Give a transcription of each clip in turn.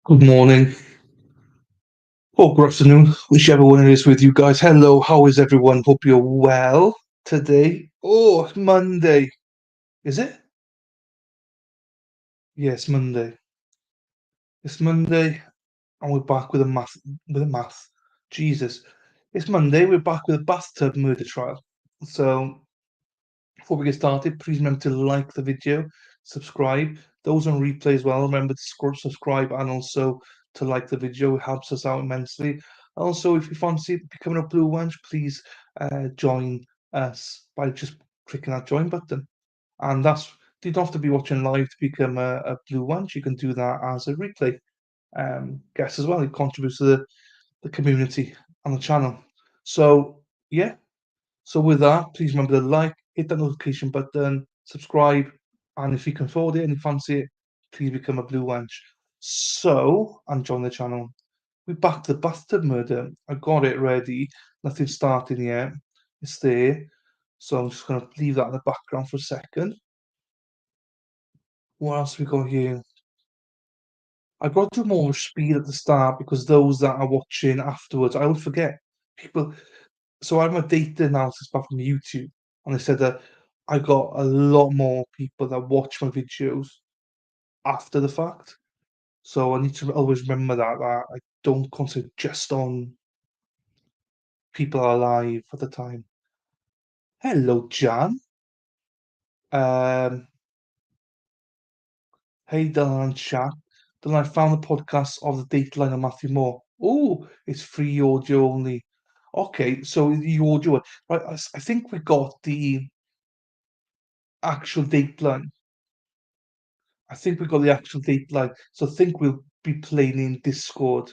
Good morning or good afternoon, whichever one it is with you guys. Hello, how is everyone? Hope you're well today. Oh, it's Monday. Is it? Yes, Monday. It's Monday, and we're back with a math. Jesus. It's Monday, we're back with a bathtub murder trial. So before we get started, please remember to like the video, subscribe. Those on replay as well, remember to subscribe and also to like the video. It helps us out immensely. Also, if you fancy becoming a Blue Wench, please join us by just clicking that join button. And you don't have to be watching live to become a Blue Wench. You can do that as a replay guest as well. It contributes to the community and the channel. So, yeah, so with that, please remember to like, hit that notification button, subscribe, and if you can afford it and you fancy it, please become a Blue Wench. So, and join the channel. We're back to the bathtub murder. I got it ready. Nothing's starting yet. It's there. So I'm just going to leave that in the background for a second. What else have we got here? I've got to do more speed at the start because those that are watching afterwards, I would forget. People, so I'm a data analysis back from YouTube, and they said that I got a lot more people that watch my videos after the fact. So I need to always remember that I don't concentrate just on people alive at the time. Hello, Jan. Um, hey, Dylan and chat. Dylan, I found the podcast of the Dateline of Mathew Moore. Oh, it's free audio only. Okay, so the audio, right? I think we got the actual Dateline. I think we got the actual Dateline. So I think we'll be playing in Discord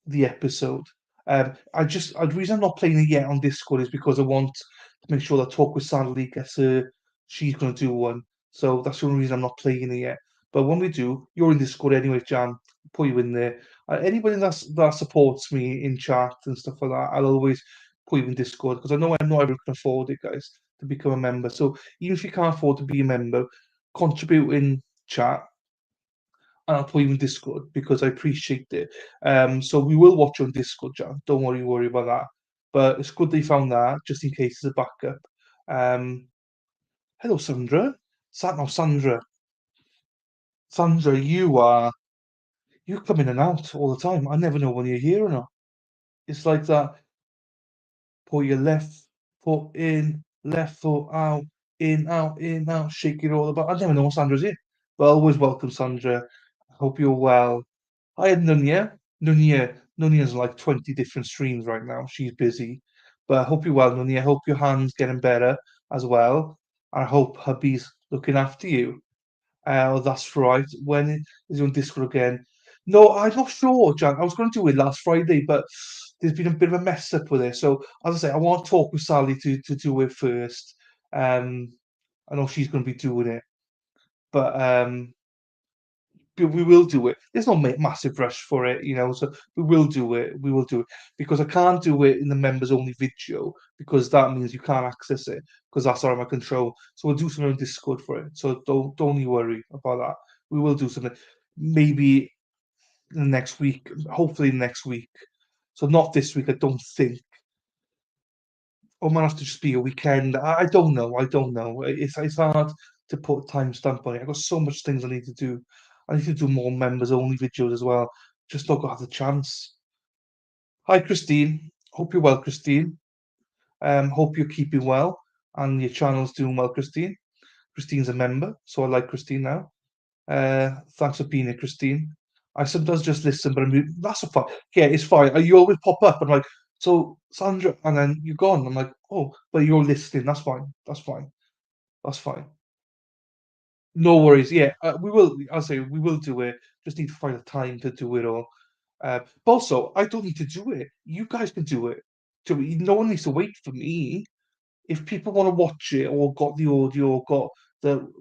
the episode. The reason I'm not playing it yet on Discord is because I want to make sure that Talk with Sally gets her. She's going to do one, so that's the only reason I'm not playing it yet. But when we do, you're in Discord anyway, Jan. Put you in there. Anybody that supports me in chat and stuff like that, I'll always put you in Discord because I know not everyone can afford it, guys, to become a member. So even if you can't afford to be a member, contribute in chat and I'll put you in Discord because I appreciate it. So we will watch on Discord, John. Don't worry about that. But it's good they found that just in case as a backup. Um, hello, Sandra. No, Sandra. Sandra, you come in and out all the time. I never know when you're here or not. It's like that. Put your left foot in, left foot out, in, out, shake it all about. I never know when Sandra's here. But always welcome, Sandra. I hope you're well. I had Nunya. Nunya's like 20 different streams right now. She's busy. But I hope you're well, Nunya. I hope your hand's getting better as well. I hope hubby's looking after you. That's right. When is he on Discord again? No, I'm not sure, Jan. I was going to do it last Friday, but there's been a bit of a mess up with it. So, as I say, I want to talk with Sally to do it first. I know she's going to be doing it, but we will do it. There's no massive rush for it, so we will do it. We will do it because I can't do it in the members only video because that means you can't access it because that's out of my control. So we'll do something on Discord for it. So don't you worry about that. We will do something maybe next week, hopefully next week. So not this week, I don't think. Or might have to just be a weekend. I don't know. I don't know. It's hard to put a timestamp on it. I've got so much things I need to do. I need to do more members only videos as well. Just not got the chance. Hi, Christine. Hope you're well, Christine. Hope you're keeping well and your channel's doing well, Christine. Christine's a member, so I like Christine now. Thanks for being here, Christine. I sometimes just listen, but that's a fine. Yeah, it's fine. You always pop up. I'm like, so Sandra, and then you're gone. I'm like, oh, but you're listening. That's fine. That's fine. That's fine. No worries. Yeah, we will. I'll say we will do it. Just need to find a time to do it all. But also, I don't need to do it. You guys can do it. So no one needs to wait for me. If people want to watch it or got the audio or got the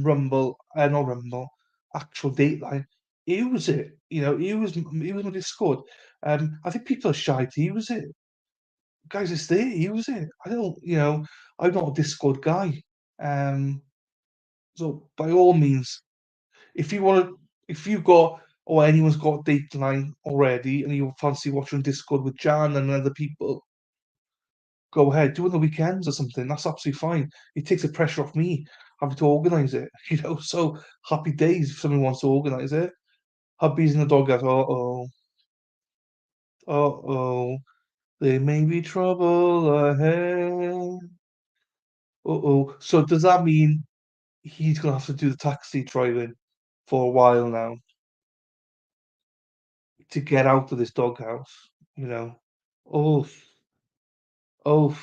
Rumble, not Rumble, actual Dateline, use it. Use my Discord. I think people are shy to use it. Guys, it's there. Use it. I don't. I'm not a Discord guy. Um, so by all means, if you want to, if you got or anyone's got Dateline already and you fancy watching Discord with Jan and other people, go ahead. Do it on the weekends or something. That's absolutely fine. It takes the pressure off me having to organise it. So happy days if someone wants to organise it. Hubby's in the doghouse. Uh-oh. Uh-oh. There may be trouble ahead. Uh-oh. So does that mean he's gonna have to do the taxi driving for a while now to get out of this doghouse? You know? Oh, oh,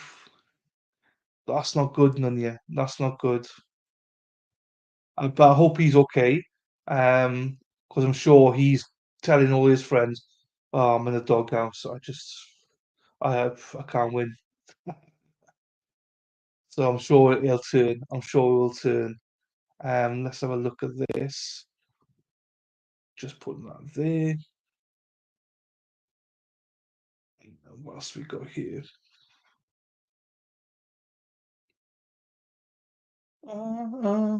that's not good, Nunya. That's not good. But I hope he's okay. Because I'm sure he's telling all his friends, "Oh, I'm in the doghouse. I can't win." So I'm sure he'll turn. I'm sure he'll turn. Let's have a look at this. Just putting that there. What else we got here? Uh, uh,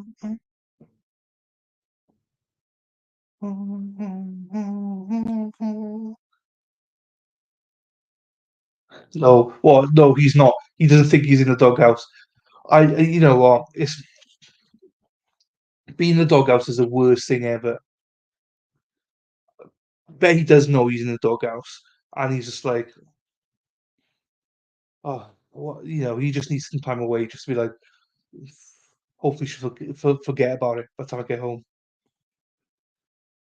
No, well, no, he's not. He doesn't think he's in the doghouse. You know what? It's being in the doghouse is the worst thing ever. Bet he does know he's in the doghouse, and he's just like, oh, what? He just needs some time away, just to be like, hopefully she'll forget about it by the time I get home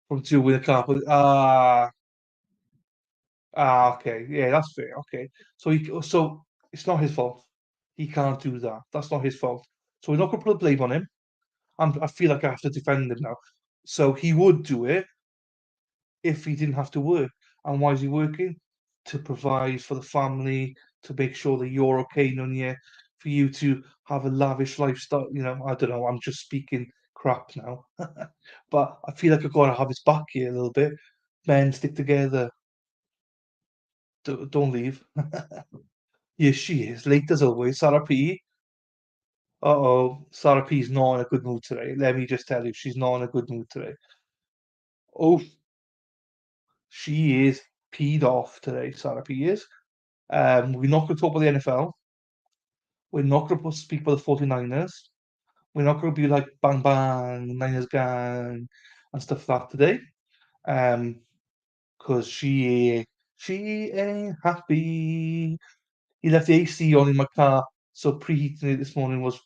from doing the carpet. Okay, yeah, that's fair. Okay, so it's not his fault. He can't do that. That's not his fault. So we're not going to put a blame on him. I feel like I have to defend him now. So he would do it if he didn't have to work. And why is he working? To provide for the family, to make sure that you're okay, Nunya, for you to have a lavish lifestyle. I don't know. I'm just speaking crap now, but I feel like I've got to have his back here a little bit. Men, stick together. Don't leave. Yes, she is. Late as always. Sarah P. Uh-oh. Sarah P's not in a good mood today. Let me just tell you, she's not in a good mood today. Oh, she is peed off today, Sarah P is. We're not going to talk about the NFL. We're not going to speak about the 49ers. We're not going to be like bang bang, Niners gang, and stuff like that today. Because she ain't happy. He left the AC on in my car, so preheating it this morning was.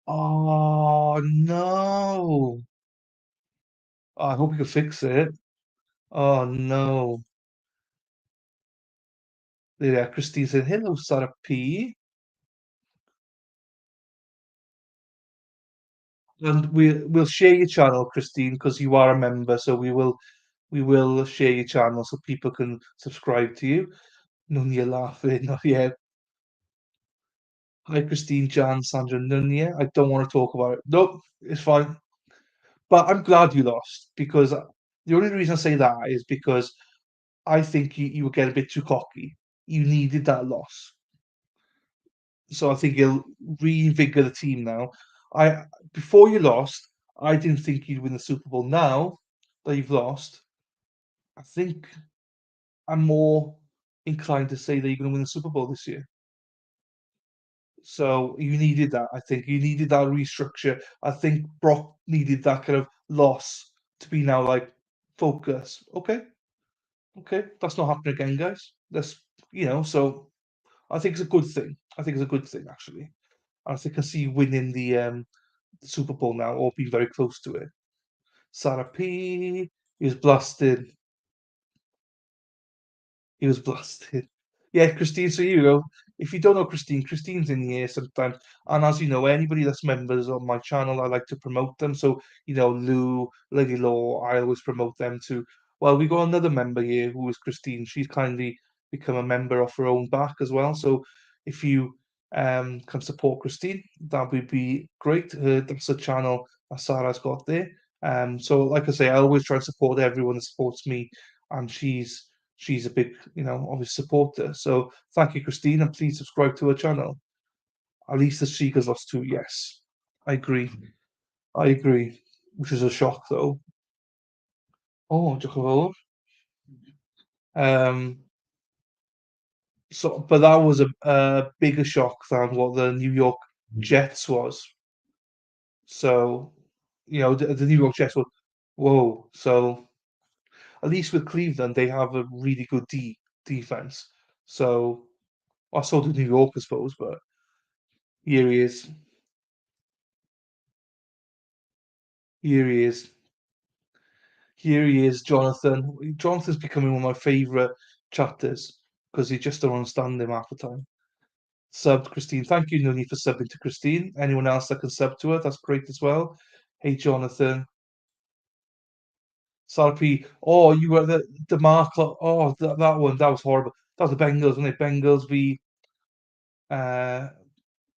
Oh no! I hope you can fix it. Oh no! Yeah, Christine said, "Hello, Sarah P." And we'll share your channel, Christine, because you are a member. So we will share your channel so people can subscribe to you. Nunya laughing. Oh, yeah. Hi, Christine, Jan, Sandra, Nunya. I don't want to talk about it. Nope, it's fine. But I'm glad you lost because the only reason I say that is because I think you were getting a bit too cocky. You needed that loss. So I think he'll reinvigorate the team now. I Before you lost, I didn't think you'd win the Super Bowl. Now that you've lost, I think I'm more inclined to say that you're going to win the Super Bowl this year. So you needed that. I think you needed that restructure. I think Brock needed that kind of loss to be now like focus. Okay, okay, that's not happening again, guys. So I think it's a good thing. I think it's a good thing actually. I think I see you winning the Super Bowl now or being very close to it. Sarah P is blasted. He was blasted. Yeah, Christine. So you go. If you don't know Christine, Christine's in here sometimes. And as you know, anybody that's members on my channel, I like to promote them. So, Lou, Lady Law, I always promote them too. Well, we got another member here who is Christine. She's kindly become a member of her own back as well. So if you can support Christine, that would be great. That's a channel that Sarah's got there. So like I say, I always try and support everyone that supports me, and she's a big, obvious supporter. So thank you, Christine, and please subscribe to her channel. At least the Seagulls lost two. Yes, I agree. I agree. Which is a shock, though. Oh, diolch yn fawr. Um, but that was a bigger shock than what the New York Jets was. So, the New York Jets were, whoa. So at least with Cleveland, they have a really good defense. So, I saw the New York, I suppose, but here he is. Here he is. Here he is, Jonathan. Jonathan's becoming one of my favourite chapters because you just don't understand him half the time. Subbed Christine. Thank you, Nuni, for subbing to Christine. Anyone else that can sub to her, that's great as well. Hey, Jonathan. Sarah P. Oh, you were the Mark. Oh, that one. That was horrible. That was the Bengals, wasn't it? Bengals uh,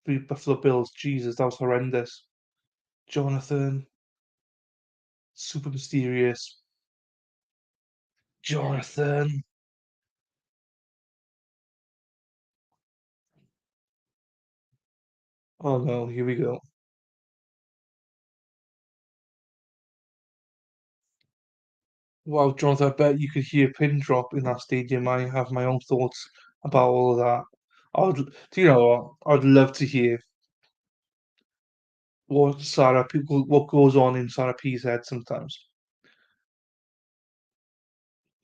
v Buffalo Bills. Jesus, that was horrendous. Jonathan. Super mysterious. Jonathan. Oh no, here we go. Wow, Jonathan, I bet you could hear a pin drop in that stadium. I have my own thoughts about all of that. Do you know what? I'd love to hear what goes on in Sarah P's head sometimes.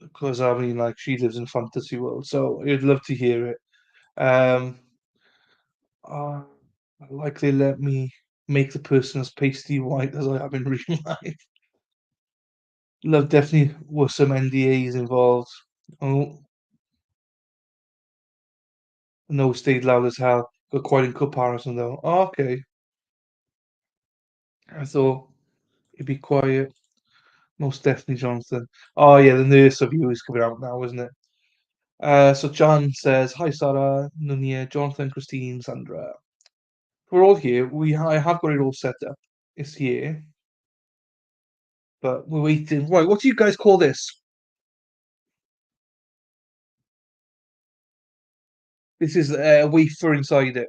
Because I mean, like, she lives in fantasy world, so I'd love to hear it. Um, uh, like they let me make the person as pasty white as I am in real life. Love definitely was some NDAs involved. Oh, no, stayed loud as hell. Got quite in comparison though. Oh, okay. I thought it'd be quiet. Most definitely, Jonathan. Oh yeah, the nurse of you is coming out now, isn't it? So John says, "Hi Sarah, Nunia, Jonathan, Christine, Sandra. We're all here. I have got it all set up. It's here, but we're waiting. Right, what do you guys call this? This is a wafer inside it.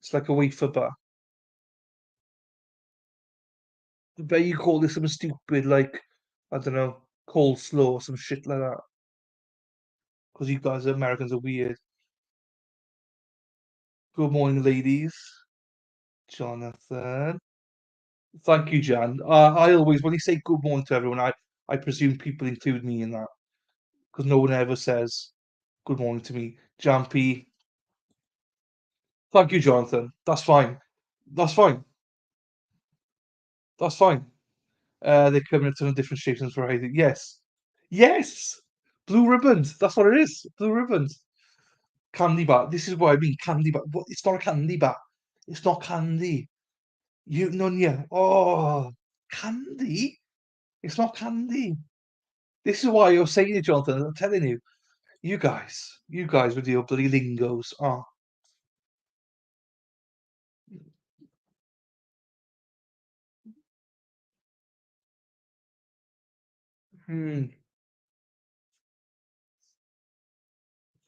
It's like a wafer bar. I bet you call this something stupid like, I don't know, coleslaw or some shit like that. Because you guys, Americans, are weird. Good morning, ladies. Jonathan. Thank you, Jan. I always, when you say good morning to everyone, I presume people include me in that because no one ever says good morning to me. Jan P. Thank you, Jonathan. That's fine. That's fine. That's fine. They come in a ton of different shapes and varieties. Yes. Yes. Blue ribbons. That's what it is. Blue ribbons. Candy bar. This is what I mean. Candy bar. What? It's not a candy bar. It's not candy. You, Nunya. Oh, candy. It's not candy. This is why you're saying it, Jonathan. I'm telling you. You guys with your bloody lingos. Oh, hmm.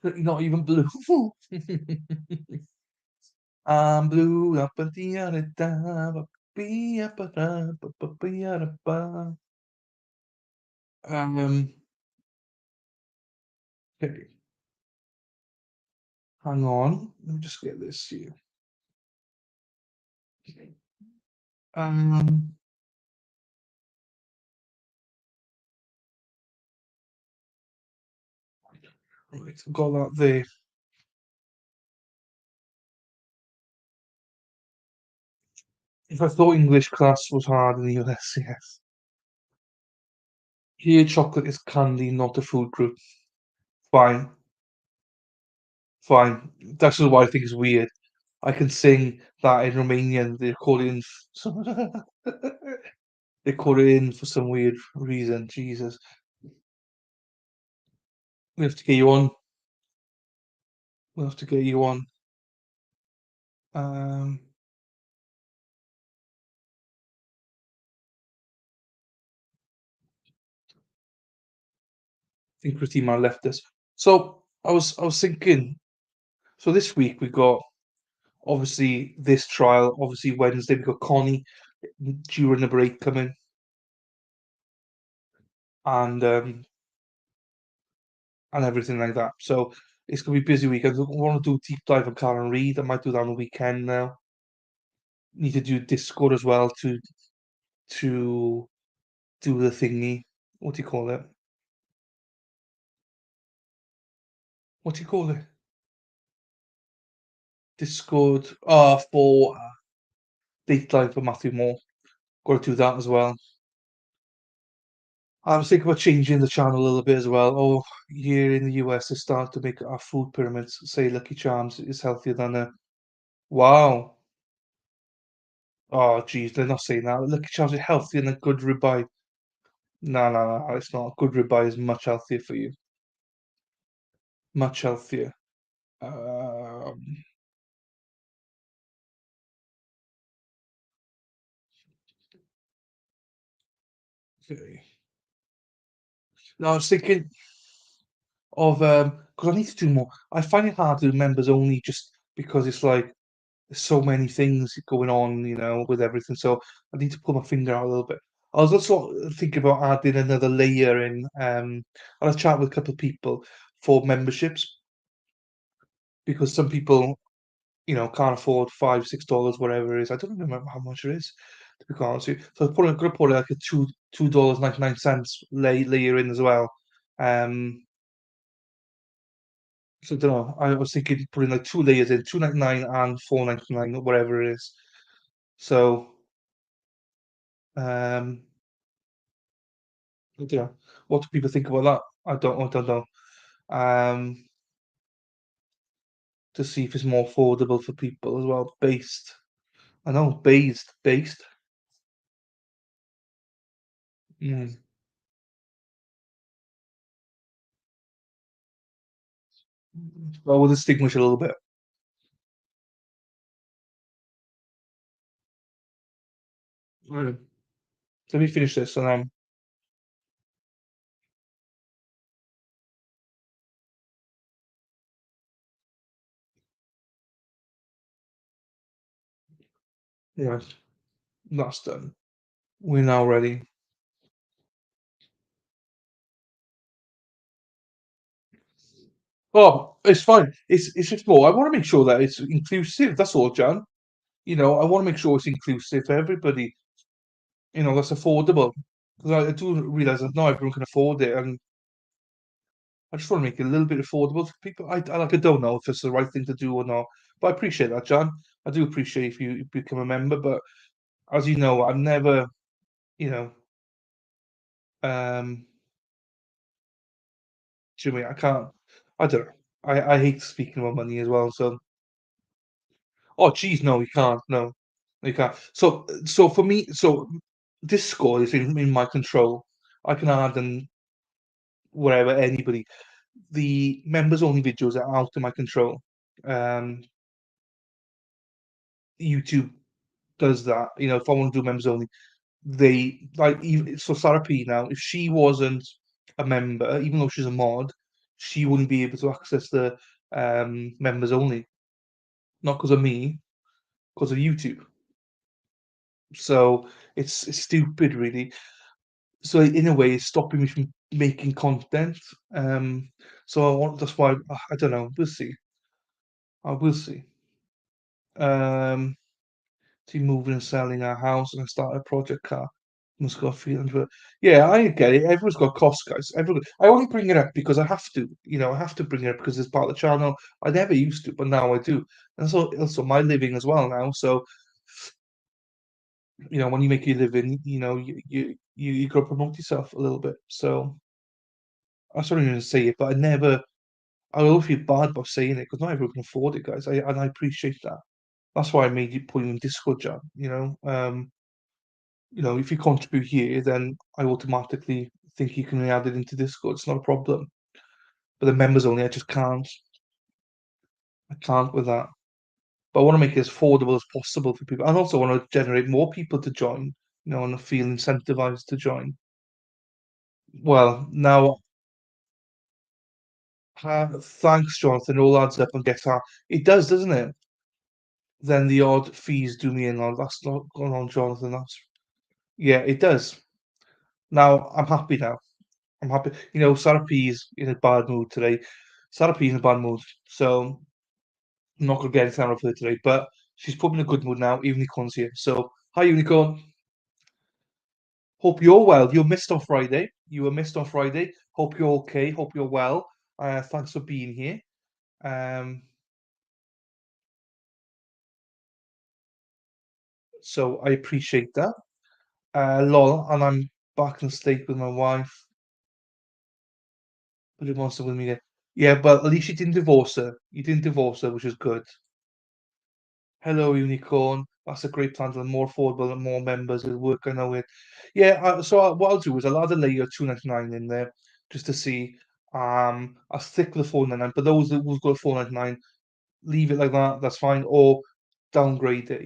Not even blue. I'm blue up at the other time. Be up at the other bar. Okay, hang on. Let me just get this here. Um, right, I've got that there. If I thought English class was hard in the US, yes. Here, chocolate is candy, not a food group. Fine, fine. That's just what I think is weird. I can sing that in Romanian. They call it in. They call it in for some weird reason. Jesus, we have to get you on. We have to get you on. Um, I think Christina left us. So I was thinking. So this week we got obviously this trial. Obviously Wednesday we got Connie during the break coming. and and everything like that. So it's gonna be busy weekend. I want to do a deep dive on Karen Reid. I might do that on the weekend now. Need to do Discord as well to do the thingy. What do you call it? What do you call it? Discord. For deep dive for Mathew Moore. Got to do that as well. I was thinking about changing the channel a little bit as well. Oh, here in the US, they start to make our food pyramids say Lucky Charms is healthier than a. Wow. Oh, geez, they're not saying that. Lucky Charms is healthier than a good ribeye. No, no, no, it's not. Good ribeye is much healthier for you. Much healthier. Um, okay. No, I was thinking of because I need to do more. I find it hard to do members only just because it's like there's so many things going on, with everything. So I need to pull my finger out a little bit. I was also thinking about adding another layer in. I had a chat with a couple of people for memberships because some people, can't afford $5, $6, whatever it is. I don't even remember how much it is, to be quite honest with you. So gonna put like a $2.99 layer in as well. Um, so I don't know. I was thinking putting like two layers in, 2.99 and 4.99 or whatever it is. So um, I don't know. What do people think about that? I don't know. Um, to see if it's more affordable for people as well. Based. I know, based. Mm. Well, we'll distinguish a little bit. Right. Let me finish this and yeah, that's done. We're now ready. Oh, it's fine. It's just more. I want to make sure that it's inclusive. That's all, John. I want to make sure it's inclusive for everybody. That's affordable. Because I do realize that not everyone can afford it, and I just want to make it a little bit affordable for people. I don't know if it's the right thing to do or not, but I appreciate that, John. I do appreciate if you become a member, but as you know, I'm never, you know, um, Jimmy, I can't. I don't know. I hate speaking about money as well. So, oh, geez, no, you can't. No, you can't. So for me, this score is in my control. I can add and whatever anybody. The members only videos are out of my control. Um, YouTube does that. If I want to do members only, they like even so Sarah P now, if she wasn't a member, even though she's a mod, she wouldn't be able to access the members only. Not because of me, because of YouTube. So it's stupid really. So in a way it's stopping me from making content. Um so that's why I don't know. We'll see. I will see. Um to moving and selling our house and I start a project car. Must got feelings, but yeah, I get it. Everyone's got costs, guys. Everyone. I only bring it up because I have to. I have to bring it up because it's part of the channel. I never used to, but now I do. And so also my living as well now. So when you make your living, you got to promote yourself a little bit. So I sorry to say it, but I always feel bad about saying it because not everyone can afford it, guys. And I appreciate that. That's why I made you put you in Discord, John. If you contribute here, then I automatically think you can be added into Discord. It's not a problem. But the members only, I just can't. I can't with that. But I want to make it as affordable as possible for people, and also want to generate more people to join. And feel incentivized to join. Well, now, thanks, Jonathan. It all adds up and gets out. It does, doesn't it? Then the odd fees do me in. That's not going on, Jonathan. Yeah, it does. Now I'm happy now. I'm happy. Sarah P's in a bad mood today. Sarah P's in a bad mood, so I'm not gonna get anything out of her today. But she's put me in a good mood now. Unicorn's here. So hi, Unicorn. Hope you're well. You missed on Friday. You were missed on Friday. Hope you're okay. Hope you're well. Thanks for being here. Um, so I appreciate that. Lol, and I'm back in the state with my wife, but he wants to with me again. Yeah, but at least you didn't divorce her. You didn't divorce her, which is good. Hello, Unicorn. That's a great plan to more affordable and more members will work. I know it. Yeah, what I'll do is I'll add a layer 299 in there just to see. I'll stick with the 499, but those who've got 499, leave it like that. That's fine, or downgrade it.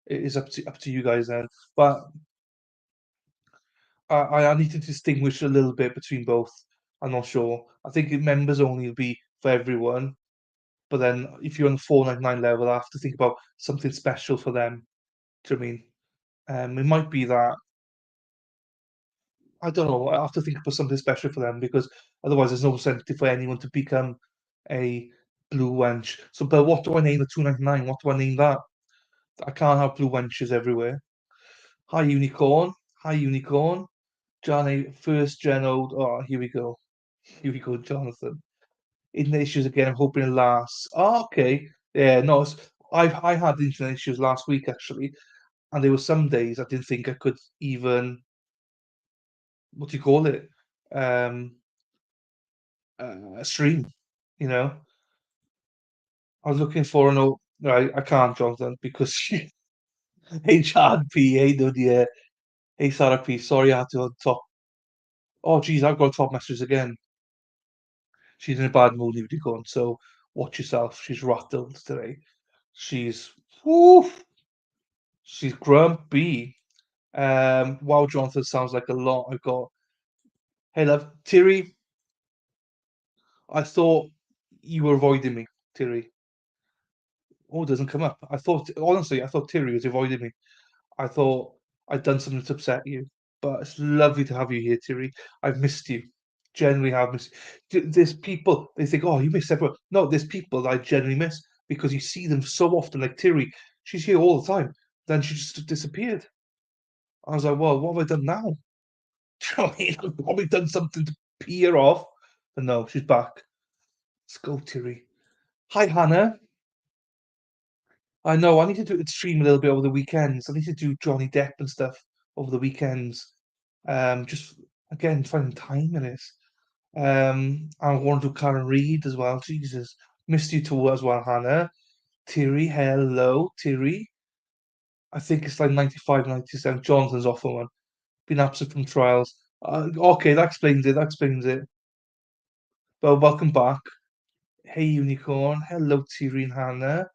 It is up to you guys then. But I need to distinguish a little bit between both. I'm not sure. I think members only will be for everyone, but then if you're on the 499 level, I have to think about something special for them. Do you know what I mean? It might be that I don't know. I have to think about something special for them because otherwise, there's no incentive for anyone to become a blue wench. So, but what do I name the 299? What do I name that? I can't have blue wenches everywhere. Hi, unicorn. Hi, unicorn. Johnny, first gen old. Oh, here we go. Here we go, Jonathan. Internet issues again. I'm hoping it lasts. Oh, okay. Yeah, no, I had internet issues last week actually, and there were some days I didn't think I could even what do you call it? Um, stream. You know, I was looking for an old. Right, I can't, Jonathan, because HRP, hey, dude, yeah, HRP. Sorry, I had to top. Oh, geez, I've got top messages again. She's in a bad mood, Unicorn. So watch yourself. She's rattled today. She's, woof, she's grumpy. Wow, Jonathan sounds like a lot. I've got. Hey, love, Terry. I thought you were avoiding me, Terry. Oh, it doesn't come up. Honestly, I thought Terry was avoiding me. I thought I'd done something to upset you, but it's lovely to have you here, Terry. I've missed you. Genuinely have missed. There's people they think, oh, you miss everyone. No, there's people that I genuinely miss because you see them so often. Like Terry, she's here all the time. Then she just disappeared. I was like, well, what have I done now? Do you know what I mean? I've probably done something to pee her off. But no, she's back. Let's go, Terry. Hi, Hannah. I know I need to stream a little bit over the weekends. I need to do Johnny Depp and stuff over the weekends. Just again finding time in it. I want to do Karen Reed as well. Jesus, missed you too as well, Hannah. Terry, hello, Terry. I think it's like 95, 97. Johnson's off on one. Been absent from trials. Okay, that explains it. That explains it. Well, welcome back. Hey, Unicorn. Hello, Terry and Hannah.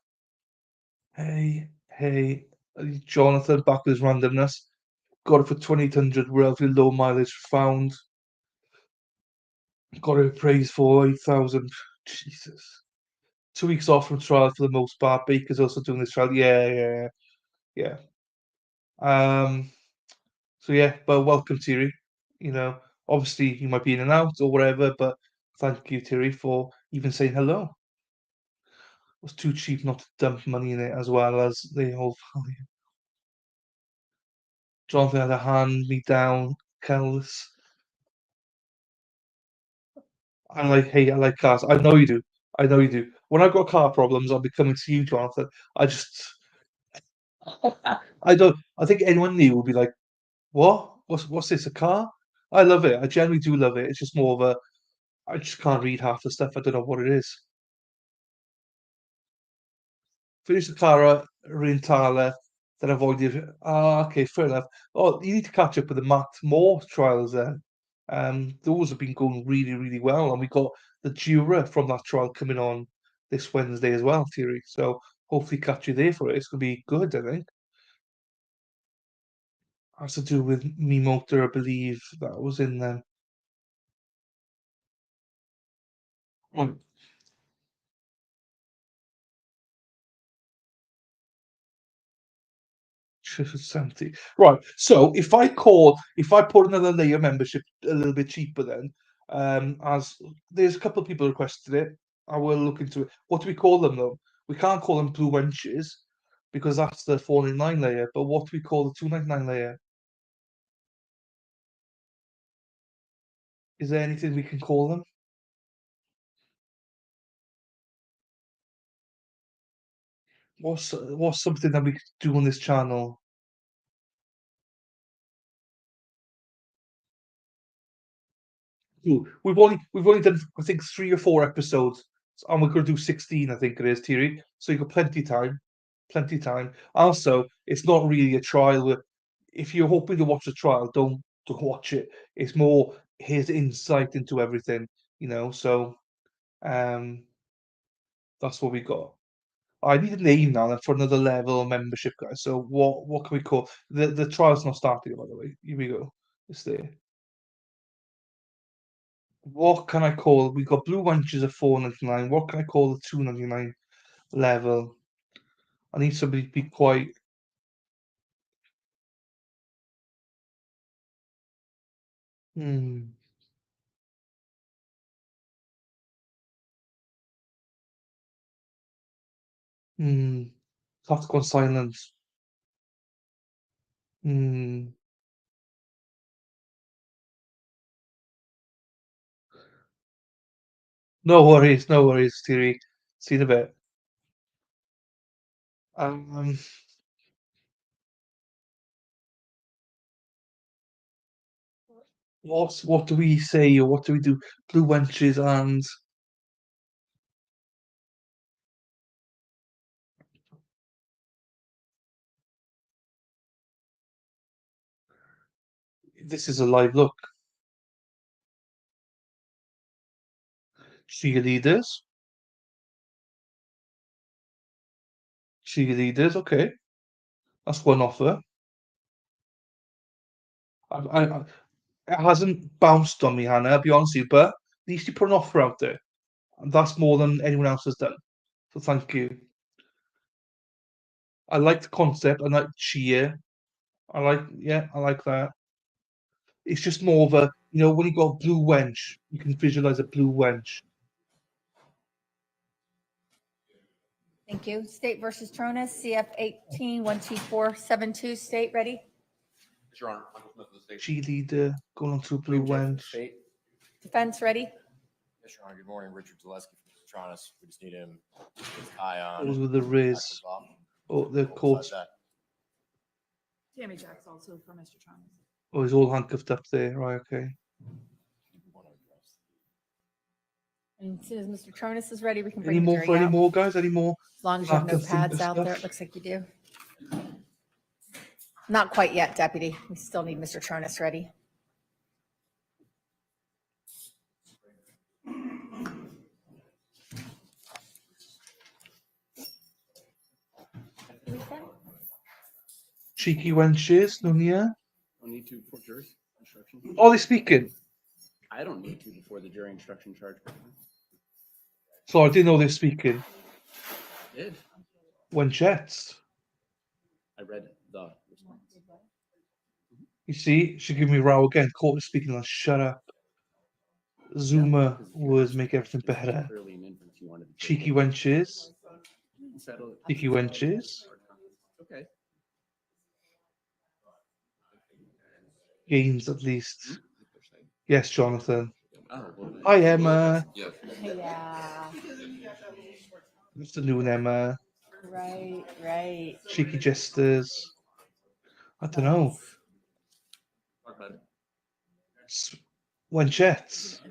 Hey, hey, Jonathan, back with his randomness. Got it for 2,800, relatively low mileage found. Got it praised for 8,000. Jesus. 2 weeks off from trial for the most part. Baker's also doing this trial. Yeah, yeah, yeah. So yeah, but welcome, Thierry. You know, obviously you might be in and out or whatever, but thank you, Thierry, for even saying hello. It was too cheap not to dump money in it as well as the whole value. Jonathan had a hand me down, careless. I like cars. I know you do. I know you do. When I've got car problems, I'll be coming to you, Jonathan. I just, I don't. I think anyone new will be like, "What? What's this? A car?" I love it. I generally do love it. It's just more of a. I just can't read half the stuff. I don't know what it is. Finish the Cara, Rintala, then avoided. Ah, okay, fair enough. Oh, you need to catch up with the Matt Moore trials then. Those have been going really, really well, and we got the Jura from that trial coming on this Wednesday as well, Thierry. So hopefully catch you there for it. It's gonna be good, I think. Has to do with Me Motor, I believe that was in them. Mm. 70. Right. So if I put another layer membership a little bit cheaper, then as there's a couple of people requested it, I will look into it. What do we call them though? We can't call them blue wenches because that's the 499 layer. But what do we call the 299 layer? Is there anything we can call them? What's something that we could do on this channel? Ooh, we've only done I think 3 or 4 episodes, and we're going to do 16. I think it is, Thierry. So you've got plenty of time, plenty of time. Also, it's not really a trial. If you're hoping to watch the trial, don't watch it. It's more his insight into everything, So um, that's what we got. I need a name now then for another level of membership, guys. So what can we call the trial's not started, by the way. Here we go. It's there. What can I call? We got blue wenches at 499. What can I call the 299 level? I need somebody to be quite. Hmm. Hmm. Have to go on silence. Hmm. No worries, Thierry. See you in a bit. Um. What do we say or what do we do? Blue wenches and this is a live look. Cheerleaders. Cheerleaders. Okay, that's one offer. I it hasn't bounced on me, Hannah. I'll be honest with you, but at least you put an offer out there. And that's more than anyone else has done. So thank you. I like the concept. I like cheer. Yeah, I like that. It's just more of a, when you got a blue wench, you can visualize a blue wench. Thank you. State versus Tronnes, CF 18-12472. State, ready? Your Honor, Michael Smith of the state. Cheerleader going on to a blue wench. State. Defense, ready? Yes, Your Honor. Good morning, Richard Zaleski from Tronnes. We just need him his eye on. Those with the Riz. Oh, they're called. Tammy Jack's also for Mr. Chalmers. Oh, he's all handcuffed up there. Right, okay. And as soon as Mr. Tronnes is ready, we can Any bring the more jury for any out. more, guys? Any more? As long as you have no Handcuffs and pads out there, stuff? it looks like you do. Not quite yet, Deputy. We still need Mr. Tronnes ready. Cheeky wenches, Nunia. Don't need to before jury instruction. Oh, they're speaking. I don't need to before the jury instruction charge. So I didn't know they're speaking. I did. Wenchettes. I read the response. You see, she gave me a row again. Caught me speaking on shut up. Zoomer words make everything better. Cheeky wenches. Cheeky wenches. Okay. Gains at least. Yes, Jonathan. Oh, well, Hi, Emma. yeah. Yeah, Afternoon, Emma. right. Cheeky jesters. I don't know. Wenchettes.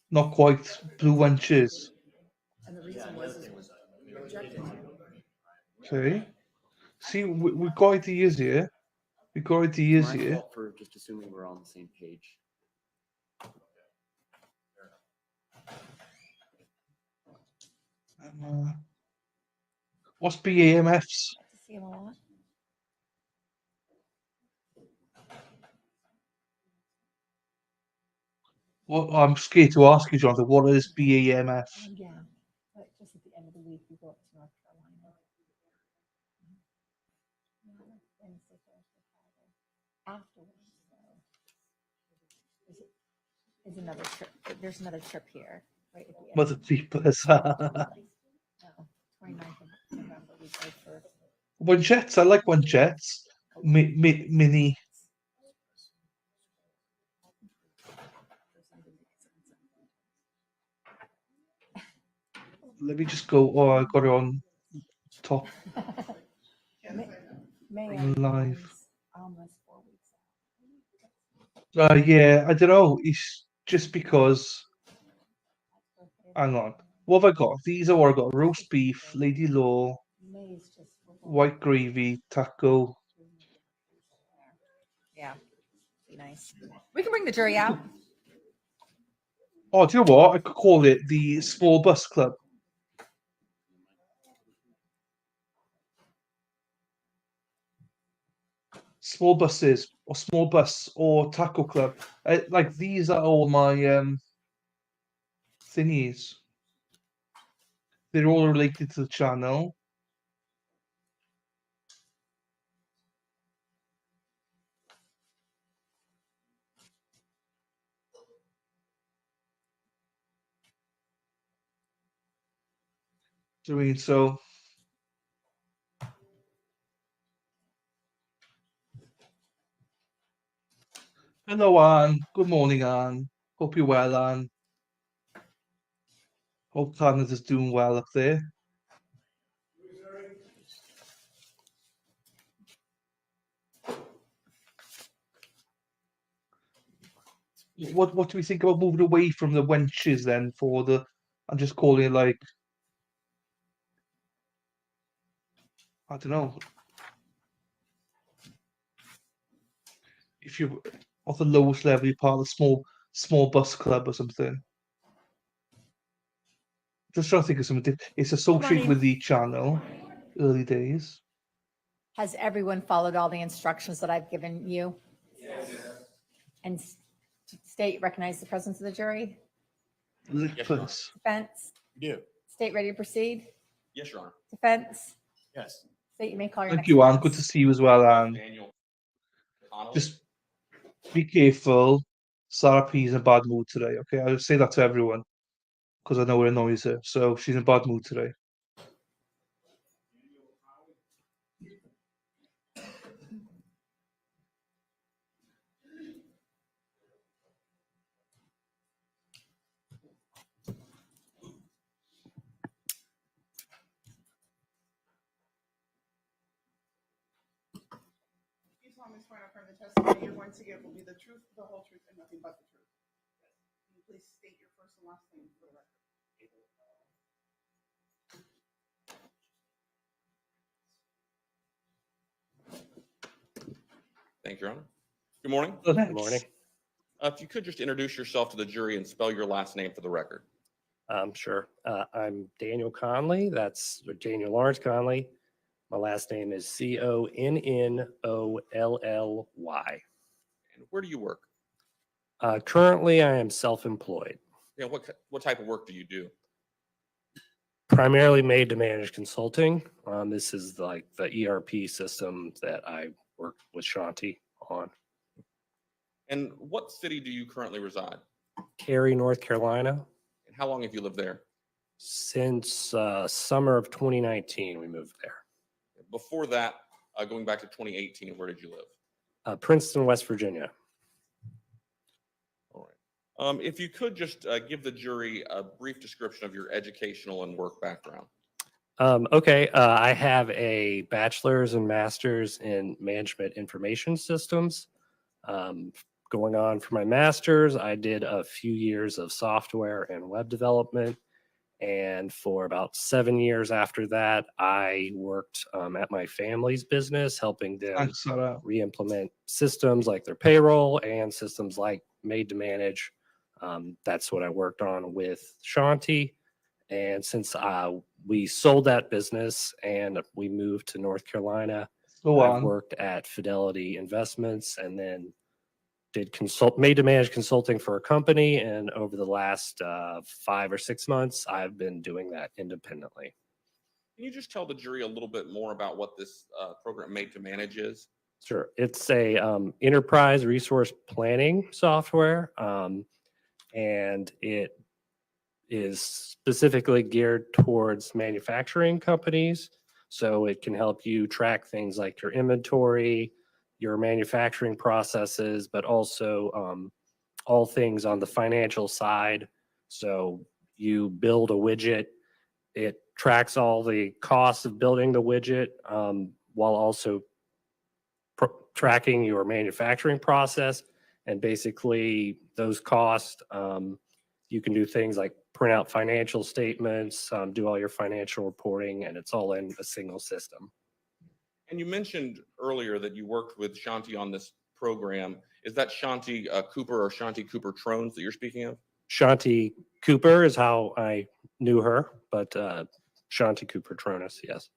Not quite blue wenches. And the reason was rejected. Okay. See, we got ideas here. We got ideas My here. fault for just assuming we're on the same page. What's BAMFs? To see him a lot. Well, I'm scared to ask you, Jonathan. What is BAMF? Yeah, but just at the end of the week, we go up to North Carolina. afterwards. So. Is another trip. There's another trip here, right? At the end. Mother Peepers. No, 29th of November, we go for. One jets. I like one jets. Mini. Let me just go. Oh, I got it on top May live. almost 4 weeks out. Yeah, I don't know. It's just because. Hang on. What have I got? These are what I got: roast beef, Lady Law, May is just white gravy, taco. Yeah, be nice. We can bring the jury out. Oh, do you know what? I could call it the Small Bus Club. Small buses, or small bus, or taco club. Like these are all my thingies. They're all related to the channel. Do you mean so? Hello, Anne. Good morning, Anne. Hope you're well, Anne. Hope Canada's doing well up there. What do we think about moving away from the wenches then for the? I'm just calling it like, I don't know. If you're of the lowest level, you're part of the small bus club or something. Just trying to think of something. It's associated Ronnie. with the channel. Early days. Has everyone followed all the instructions that I've given you? Yes. And state recognize the presence of the jury? Lippers. Defense? You do. State ready to proceed? Yes, Your Honor. Defense? Yes. State, you may call your Thank next you, Anne. witness. Good to see you as well, Anne. Daniel Connolly. Just be careful. Sarah P's in a bad mood today, okay? I'll say that to everyone because I know it annoys her. So she's in a bad mood today. You solemnly swear to affirm the testimony you're going to give will be the truth, the whole truth, and nothing but the truth. Can you please state your first and last name for the record? Thank you, Your Honor. Good morning. Good morning. If you could just introduce yourself to the jury and spell your last name for the record. Sure. I'm Daniel Conley. That's Daniel Lawrence Conley. My last name is Connolly. And where do you work? Currently, I am self-employed, What type of work do you do? primarily made to manage consulting. This is like the ERP system that I work with Shanti on. And what city do you currently reside? Cary, North Carolina. And how long have you lived there? Since summer of 2019, we moved there. Before that, going back to 2018, where did you live? Princeton, West Virginia. All right. If you could just give the jury a brief description of your educational and work background. Okay, I have a bachelor's and master's in management information systems. Going on for my master's, I did a few years of software and web development. And for about 7 years after that, I worked at my family's business, helping them Thanks, Sarah. re-implement systems like their payroll and systems like Made to Manage. That's what I worked on with Shanti. And since we sold that business and we moved to North Carolina, Go I've on. worked at Fidelity Investments and then did Made to Manage consulting for a company. And over the last 5 or 6 months, I've been doing that independently. Can you just tell the jury a little bit more about what this program Made to Manage is? Sure. It's a enterprise resource planning software, and it is specifically geared towards manufacturing companies. So it can help you track things like your inventory, your manufacturing processes, but also all things on the financial side. So you build a widget, it tracks all the costs of building the widget while also tracking your manufacturing process. And basically those costs, you can do things like print out financial statements, do all your financial reporting, and it's all in a single system. And you mentioned earlier that you worked with Shanti on this program. Is that Shanti Cooper or Shanti Cooper-Tronnes that you're speaking of? Shanti Cooper is how I knew her, but Shanti Cooper-Tronnes, yes.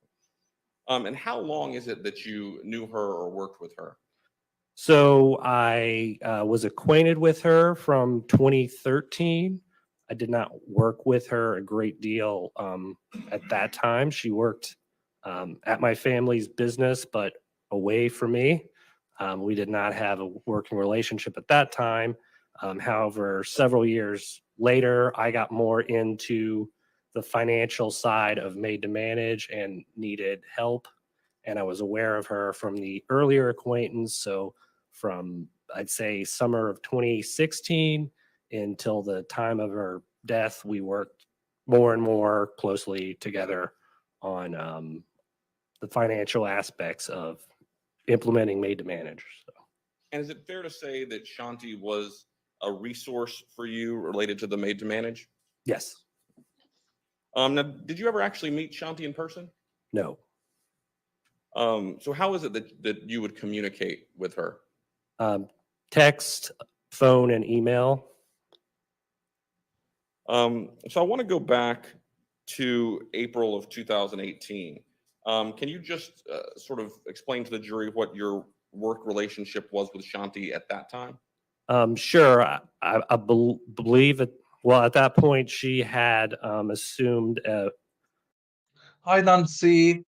And how long is it that you knew her or worked with her? So I was acquainted with her from 2013. I did not work with her a great deal at that time. She worked at my family's business, but away from me. We did not have a working relationship at that time. However, several years later, I got more into the financial side of Made to Manage and needed help. And I was aware of her from the earlier acquaintance. So from, I'd say, summer of 2016 until the time of her death, we worked more and more closely together on the financial aspects of implementing Made to Manage. So. And is it fair to say that Shanti was a resource for you related to the Made to Manage? Yes. Now, did you ever actually meet Shanti in person? No. So how is it that you would communicate with her? Text, phone, and email. So I want to go back to April of 2018. Can you just sort of explain to the jury what your work relationship was with Shanti at that time? Sure. I believe that, well, at that point, she had assumed. Hi, Nancy.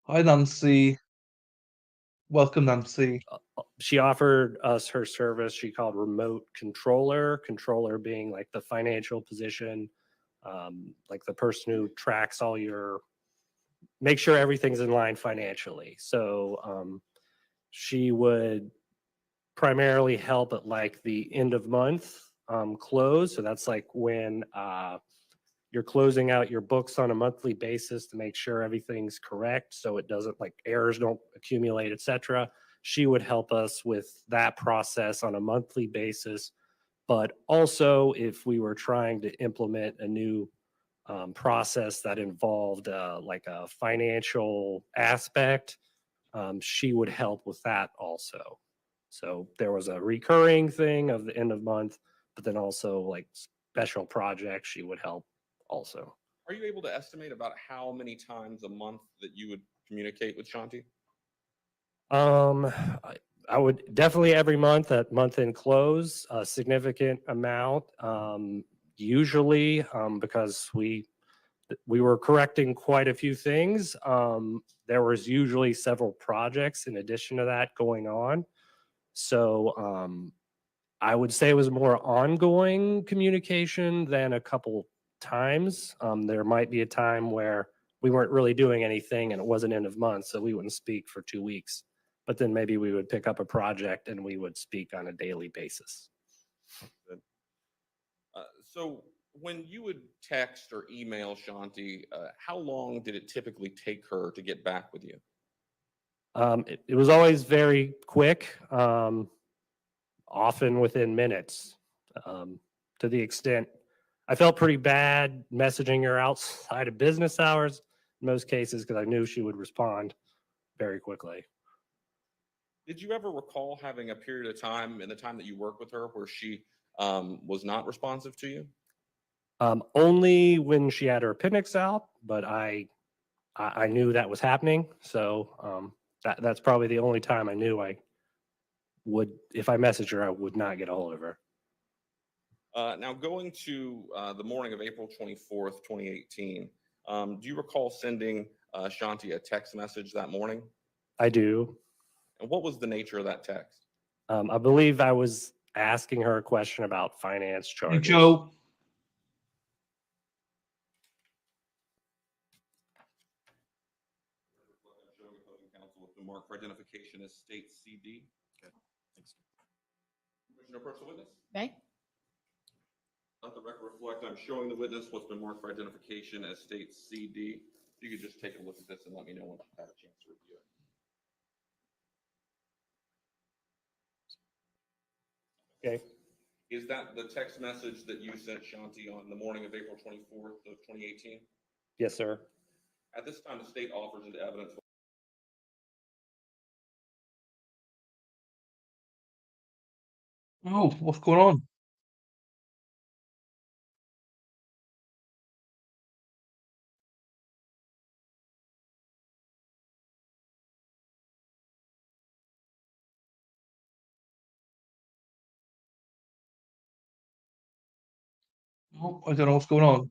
Hi, Nancy. Welcome, Nancy. She offered us her service. She called remote controller being like the financial position, like the person who tracks all your, make sure everything's in line financially. So she would primarily help at like the end of month close. So that's like when you're closing out your books on a monthly basis to make sure everything's correct, so it doesn't, like, errors don't accumulate, etc. She would help us with that process on a monthly basis. But also, if we were trying to implement a new process that involved like a financial aspect, she would help with that also. So there was a recurring thing of the end of month, but then also like special projects she would help also. Are you able to estimate about how many times a month that you would communicate with Shanti? I would definitely every month at month end close, a significant amount. Usually, because we were correcting quite a few things. There was usually several projects in addition to that going on. So I would say it was more ongoing communication than a couple times. There might be a time where we weren't really doing anything and it wasn't end of month, so we wouldn't speak for 2 weeks. But then maybe we would pick up a project and we would speak on a daily basis. So when you would text or email Shanti, how long did it typically take her to get back with you? It was always very quick, often within minutes, to the extent I felt pretty bad messaging her outside of business hours in most cases because I knew she would respond very quickly. Did you ever recall having a period of time in the time that you worked with her where she was not responsive to you? Only when she had her appendix out, but I knew that was happening. So that's probably the only time I knew I would, if I messaged her, I would not get a hold of her. Now, going to the morning of April 24th, 2018, do you recall sending Shanti a text message that morning? I do. And what was the nature of that text? I believe I was asking her a question about finance Hey, charges. Joe. Showing opposing counsel with the mark for identification as state CD. Okay, thanks. Commissioner approach the witness. Okay, Let the record reflect, I'm showing the witness what's been marked for identification as state CD. If you could just take a look at this and let me know once you've had a chance to review it. Okay. Is that the text message that you sent Shanti on the morning of April 24th of 2018? Yes, sir. At this time, the state offers into evidence. Oh, what's going on? Oh, I don't know what's going on.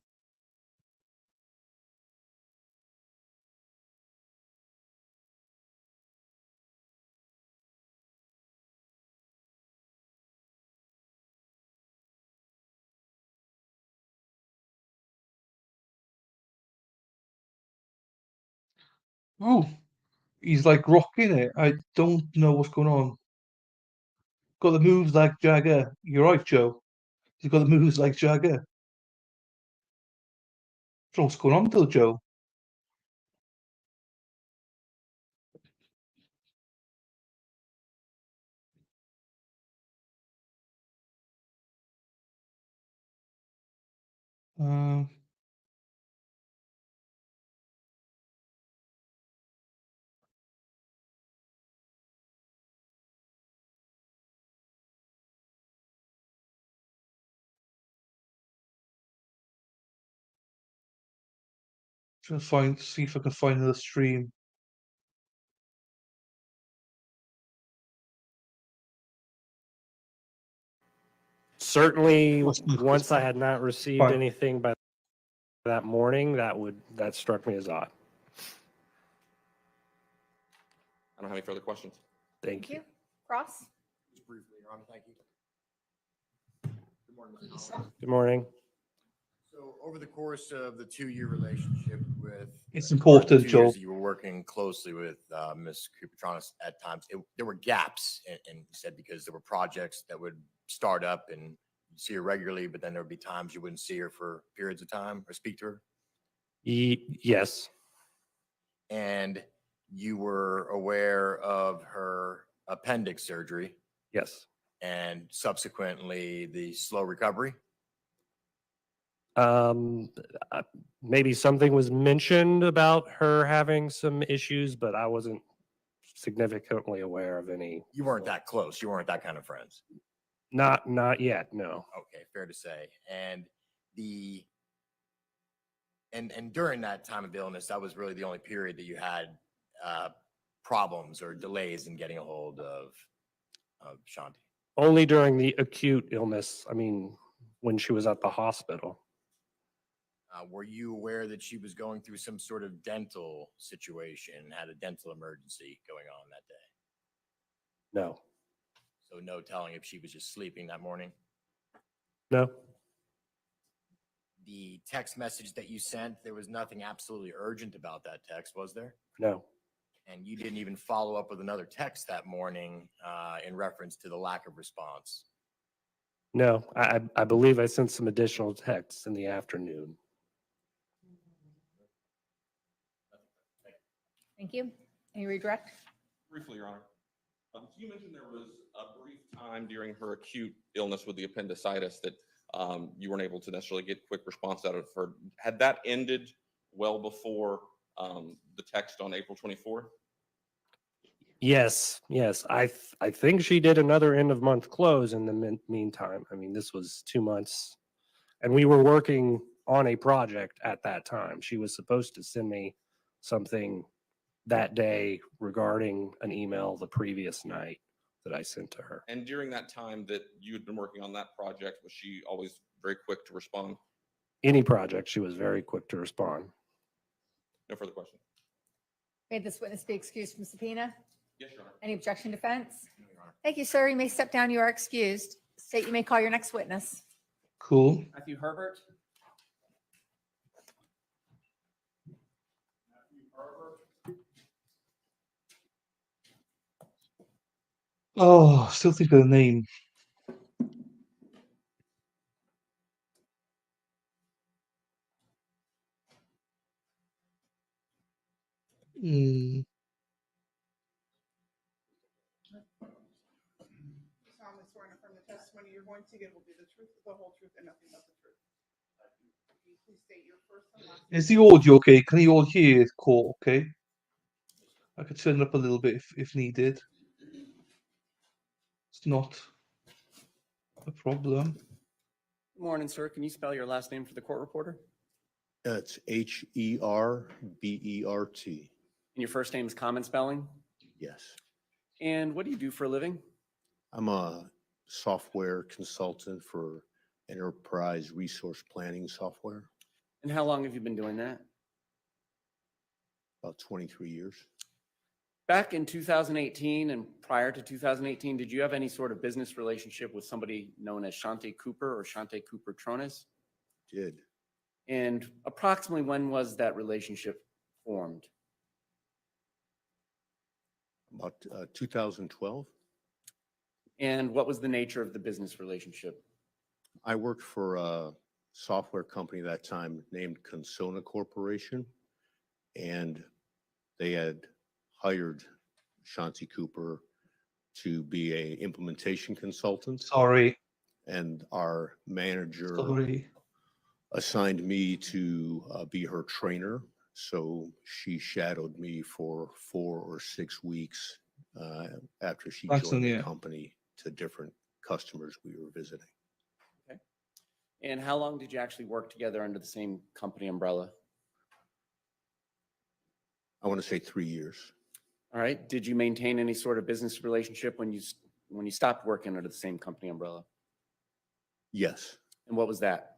Oh, he's like rocking it. I don't know what's going on. Got the moves like Jagger. You're right, Joe. He's got the moves like Jagger. Don't know what's going on though, Joe. Um, trying to see if I can find another stream. Certainly, Let's move once this I back. had not received Fine. anything by that morning, that struck me as odd. I don't have any further questions. Thank thank you. you. Cross? Just briefly, Your Honor, thank you. Good morning, Mr. Collins. Good morning. So over the course of the 2-year relationship with. It's or the important, 2 Joe. years that you were working closely with Ms. Cooper-Tronnes at times, there were gaps, and you said because there were projects that would start up and you'd see her regularly, but then there would be times you wouldn't see her for periods of time or speak to her. Yes. And you were aware of her appendix surgery Yes. and subsequently the slow recovery. Uh, maybe something was mentioned about her having some issues, but I wasn't significantly aware of any. You weren't that close. You weren't that kind of friends. Not yet. No. Okay, fair to say. And the and during that time of illness, that was really the only period that you had problems or delays in getting a hold of Shanti. Only during the acute illness. I mean, when she was at the hospital. Were you aware that she was going through some sort of dental situation, had a dental emergency going on that day? No. So no telling if she was just sleeping that morning. No. The text message that you sent, there was nothing absolutely urgent about that text, was there? No. And you didn't even follow up with another text that morning in reference to the lack of response. No. I believe I sent some additional texts in the afternoon. Thank you. Any redirect? Briefly, Your Honor. So you mentioned there was a brief time during her acute illness with the appendicitis that you weren't able to necessarily get quick response out of her. Had that ended well before the text on April 24th? Yes. I think she did another end of month close in the meantime. I mean, this was 2 months, and we were working on a project at that time. She was supposed to send me something that day regarding an email the previous night that I sent to her. And during that time that you had been working on that project, was she always very quick to respond? Any project, she was very quick to respond. No further questions. May this witness be excused from subpoena? Yes, Your Honor. Any objection, defense? Thank you, sir. You may step down. You are excused. State, you may call your next witness. Cool. Matthew Herbert. Oh, still think of the name. Hmm. You solemnly swear and affirm the testimony you're going to give will be the truth, the whole truth, and nothing but the truth. Can you please state your first and last name? Is the audio okay? Can you all hear it? Cool. Okay. I could turn it up a little bit if needed. It's not a problem. Good morning, sir. Can you spell your last name for the court reporter? It's Herbert. And your first name is common spelling? Yes. And what do you do for a living? I'm a software consultant for enterprise resource planning software, And how long have you been doing that? about 23 years. Back in 2018 and prior to 2018, did you have any sort of business relationship with somebody known as Shanti Cooper or Shanti Cooper-Tronnes? Did And approximately when was that relationship formed? about 2012. And what was the nature of the business relationship? I worked for a software company at that time named Consona Corporation, and they had hired Shanti Cooper to be a implementation consultant, Sorry. and our manager Sorry. assigned me to be her trainer. So she shadowed me for 4 or 6 weeks after she Excellent, joined the yeah. company to different customers we were visiting. And how long did you actually work together under the same company umbrella? I want to say 3 years. All right. Did you maintain any sort of business relationship when you stopped working under the same company umbrella? Yes. And what was that?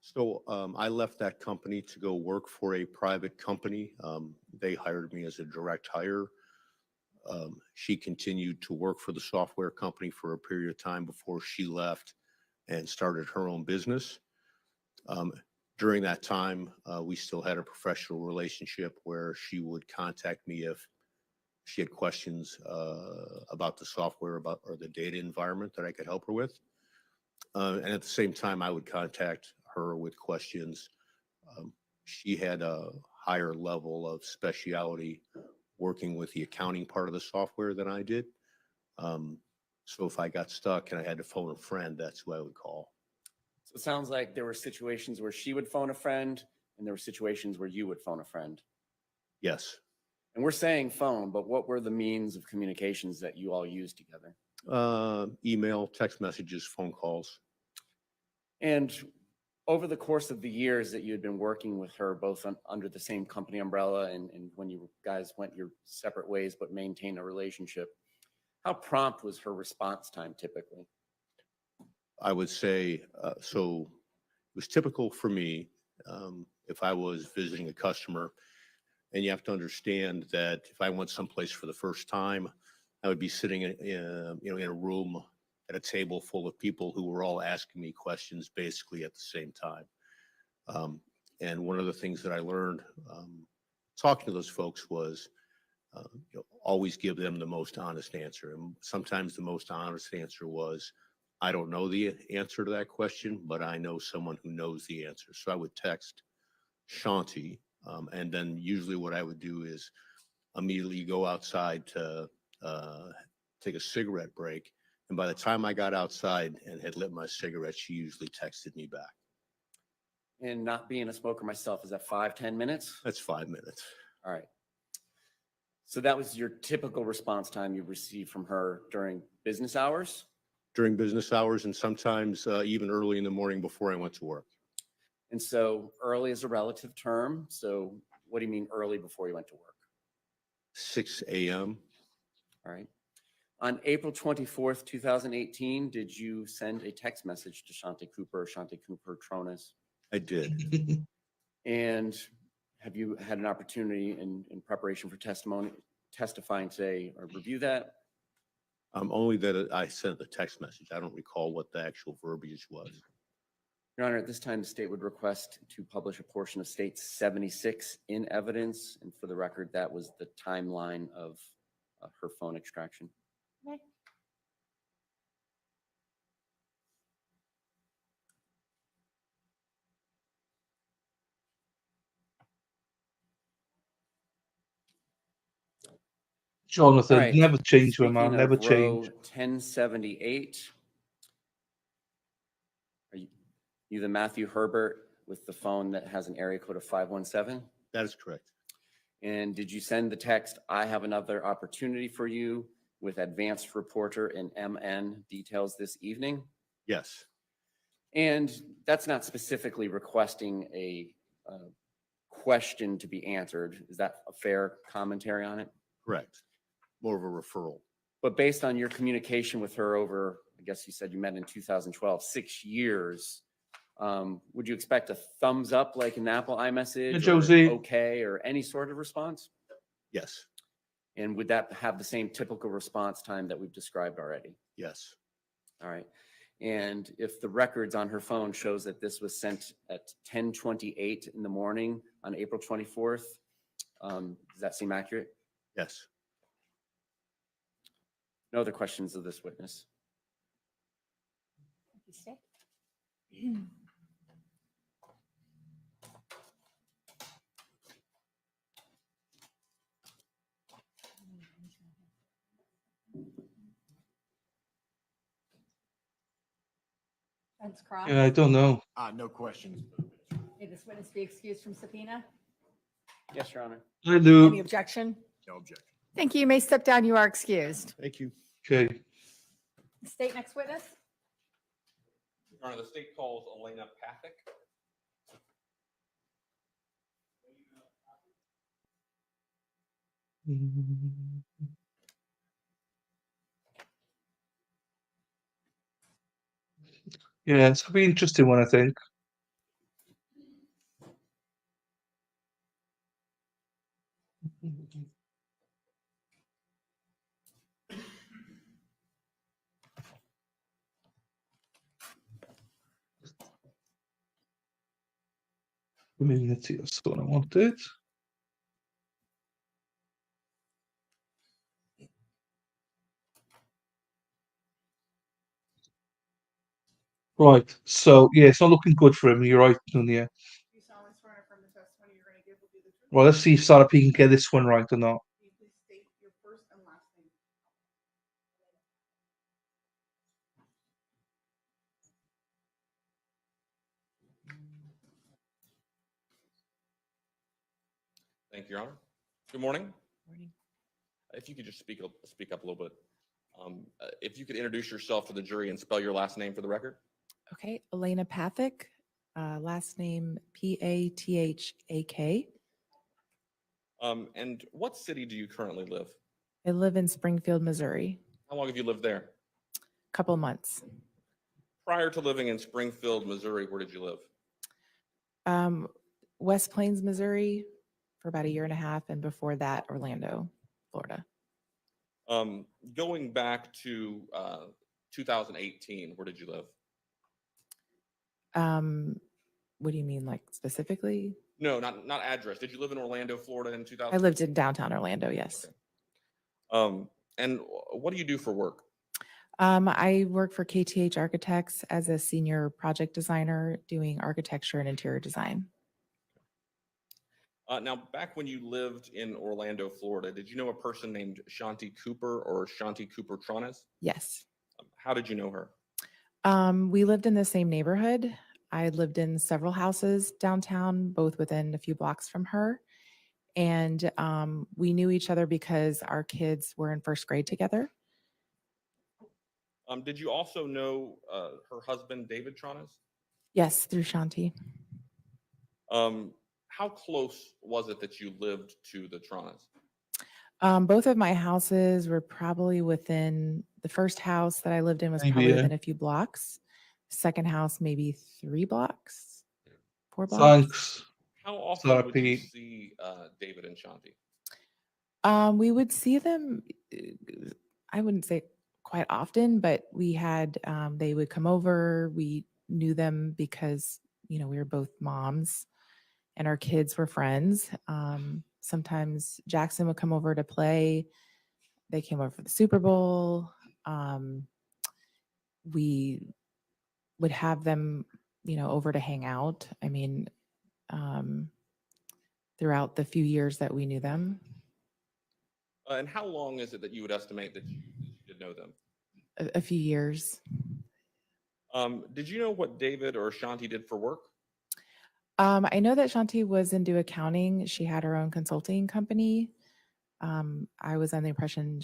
So I left that company to go work for a private company. They hired me as a direct hire. She continued to work for the software company for a period of time before she left and started her own business. During that time, we still had a professional relationship where she would contact me if she had questions about the software or the data environment that I could help her with. And at the same time, I would contact her with questions. She had a higher level of speciality working with the accounting part of the software than I did. So if I got stuck and I had to phone a friend, that's who I would call. So it sounds like there were situations where she would phone a friend and there were situations where you would phone a friend. Yes. And we're saying phone, but what were the means of communications that you all used together? Email, text messages, phone calls. And over the course of the years that you had been working with her, both under the same company umbrella and when you guys went your separate ways but maintained a relationship, how prompt was her response time typically? I would say, so it was typical for me if I was visiting a customer, and you have to understand that if I went someplace for the first time, I would be sitting in a room at a table full of people who were all asking me questions basically at the same time. And one of the things that I learned talking to those folks was always give them the most honest answer. And sometimes the most honest answer was, I don't know the answer to that question, but I know someone who knows the answer. So I would text Shanti, and then usually what I would do is immediately go outside to take a cigarette break. And by the time I got outside and had lit my cigarette, she usually texted me back. And not being a smoker myself, is that 5-10 minutes? That's 5 minutes. All right. So that was your typical response time you received from her during business hours? During business hours and sometimes even early in the morning before I went to work. And so early is a relative term. So what do you mean early before you went to work? 6 a.m. All right. On April 24th, 2018, did you send a text message to Shanti Cooper or Shanti Cooper-Tronnes? I did. And have you had an opportunity in preparation for testimony testifying today or review that? Only that I sent the text message. I don't recall what the actual verbiage was. Your Honor, at this time, the state would request to publish a portion of State 76 in evidence. And for the record, that was the timeline of her phone extraction. Okay. Jonathan, All right. never change my man, Speaking never of row change. 1078. Are you the Matthew Herbert with the phone that has an area code of 517? That is correct. And did you send the text, "I have another opportunity for you" with advanced reporter and MN details this evening? Yes, And that's not specifically requesting a question to be answered. Is that a fair commentary on it? correct. More of a referral. But based on your communication with her over, I guess you said you met in 2012, 6 years, would you expect a thumbs up like an Apple iMessage? Yeah, or Josie. okay, or any sort of response? Yes, And would that have the same typical response time that we've described already? yes, All right. And if the records on her phone shows that this was sent at 10:28 in the morning on April 24th, does that seem accurate? yes. No other questions of this witness? Thank you, State. That's cross. Yeah, I don't know. No questions. May this witness be excused from subpoena? Yes, Your Honor. I do. Any objection? No objection. Thank you. You may step down. You are excused. Thank you. Okay. State next witness. Your Honor, the state calls Elena Pathick. Yeah, it's gonna be an interesting one, I think. Community, that's what I wanted. Right, so yeah, it's not looking good for him. You're right, Dunya. You solemnly swear and affirm the testimony you're gonna give will be the truth? Well, let's see if Sarah can get this one right or not. Can you please state your first and last name? Thank you, Your Honor. Good morning. Morning. If you could just speak up a little bit. If you could introduce yourself to the jury and spell your last name for the record. Okay, Elena Pathick, last name Pathak. And what city do you currently live? I live in Springfield, Missouri. How long have you lived there? Couple months. Prior to living in Springfield, Missouri, where did you live? West Plains, Missouri for about 1.5 years, and before that, Orlando, Florida. Going back to 2018, where did you live? What do you mean, like specifically? No, not address. Did you live in Orlando, Florida in 2000? I lived in downtown Orlando, yes. Okay. And what do you do for work? I work for KTH Architects as a senior project designer doing architecture and interior design. Now, back when you lived in Orlando, Florida, did you know a person named Shanti Cooper or Shanti Cooper-Tronnes? Yes. How did you know her? We lived in the same neighborhood. I lived in several houses downtown, both within a few blocks from her. And we knew each other because our kids were in first grade together. Did you also know her husband, David Tronnes? Yes, through Shanti. How close was it that you lived to the Tronnes? Both of my houses were probably within, the first house that I lived in was Maybe, probably yeah. within a few blocks. Second house, maybe 3 blocks, 4 blocks. Thanks. How often Sorry, would you Pete. see David and Shanti? We would see them, I wouldn't say quite often, but we had, they would come over. We knew them because, we were both moms and our kids were friends. Sometimes Jackson would come over to play. They came over for the Super Bowl. We would have them, over to hang out. I mean, throughout the few years that we knew them, And how long is it that you would estimate that you did know them? a few years. Did you know what David or Shanti did for work? I know that Shanti was into accounting. She had her own consulting company. I was under the impression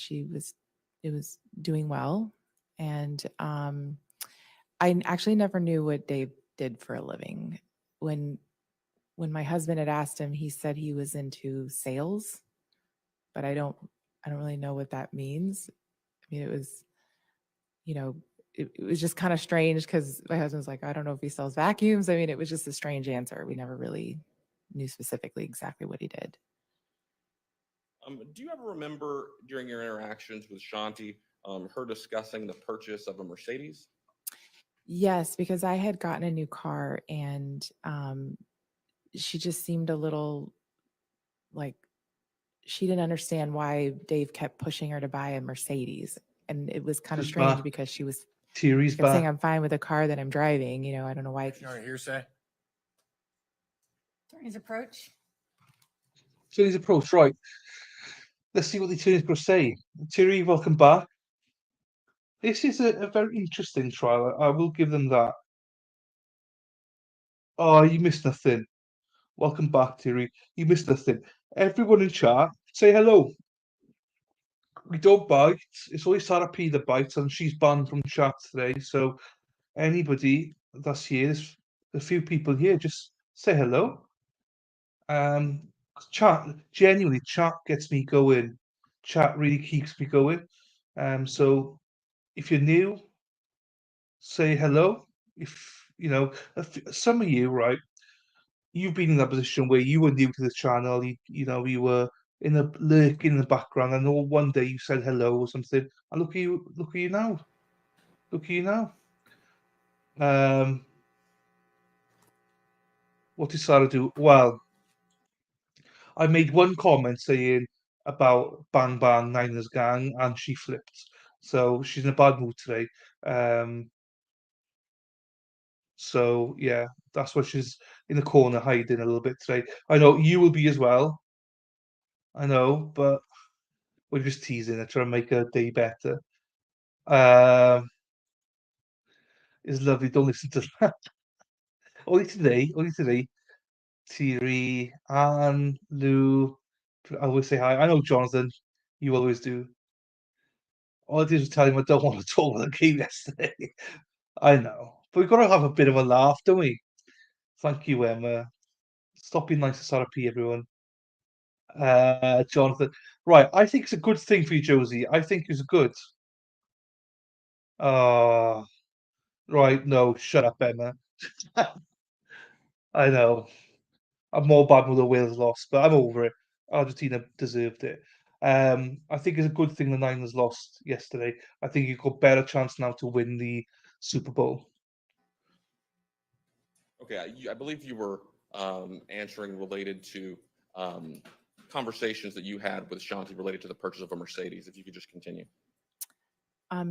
it was doing well. And I actually never knew what Dave did for a living. When my husband had asked him, he said he was into sales, but I don't really know what that means. I mean, it was, it was just kind of strange because my husband's like, I don't know if he sells vacuums. I mean, it was just a strange answer. We never really knew specifically exactly what he did. Do you ever remember during your interactions with Shanti, her discussing the purchase of a Mercedes? Yes, because I had gotten a new car and she just seemed a little like she didn't understand why Dave kept pushing her to buy a Mercedes. And it was kind of She's strange back. because she Thierry's kept saying, back. I'm fine with the car that I'm driving. I don't know why. Commissioner, hearsay? Attorney's approach. Attorney's approach, right. Let's see what the attorney's going to say. Thierry, welcome back. This is a very interesting trial. I will give them that. Oh, you missed nothing. Welcome back, Thierry. You missed nothing. Everyone in chat, say hello. We don't bite. It's only Sarah P that bites, and she's banned from chat today. So anybody that's here, there's a few people here, just say hello. Chat, genuinely, chat gets me going. Chat really keeps me going. So if you're new, say hello. If some of you, right, you've been in that position where you were new to the channel, you were lurking in the background, and all one day you said hello or something, and look at you now. Look at you now. What did Sarah do? Well, I made one comment saying about Bang Bang Niners Gang, and she flipped. So she's in a bad mood today. So yeah, that's why she's in the corner hiding a little bit today. I know you will be as well. I know, but we're just teasing her, trying to make her day better. It's lovely. Don't listen to that. Only today. Thierry, Anne, Lou. I always say hi. I know Jonathan. You always do. All I did was tell him I don't want to talk about the game yesterday. I know, but we've got to have a bit of a laugh, don't we? Thank you, Emma. Stop being nice to Sarah P, everyone. Jonathan. Right, I think it's a good thing for you, Josie. I think it's good. Right, no, shut up, Emma. I know. I'm more bad with the Wales lost, but I'm over it. Argentina deserved it. I think it's a good thing the Niners lost yesterday. I think you've got better chance now to win the Super Bowl. Okay, I believe you were answering related to conversations that you had with Shanti related to the purchase of a Mercedes. If you could just continue.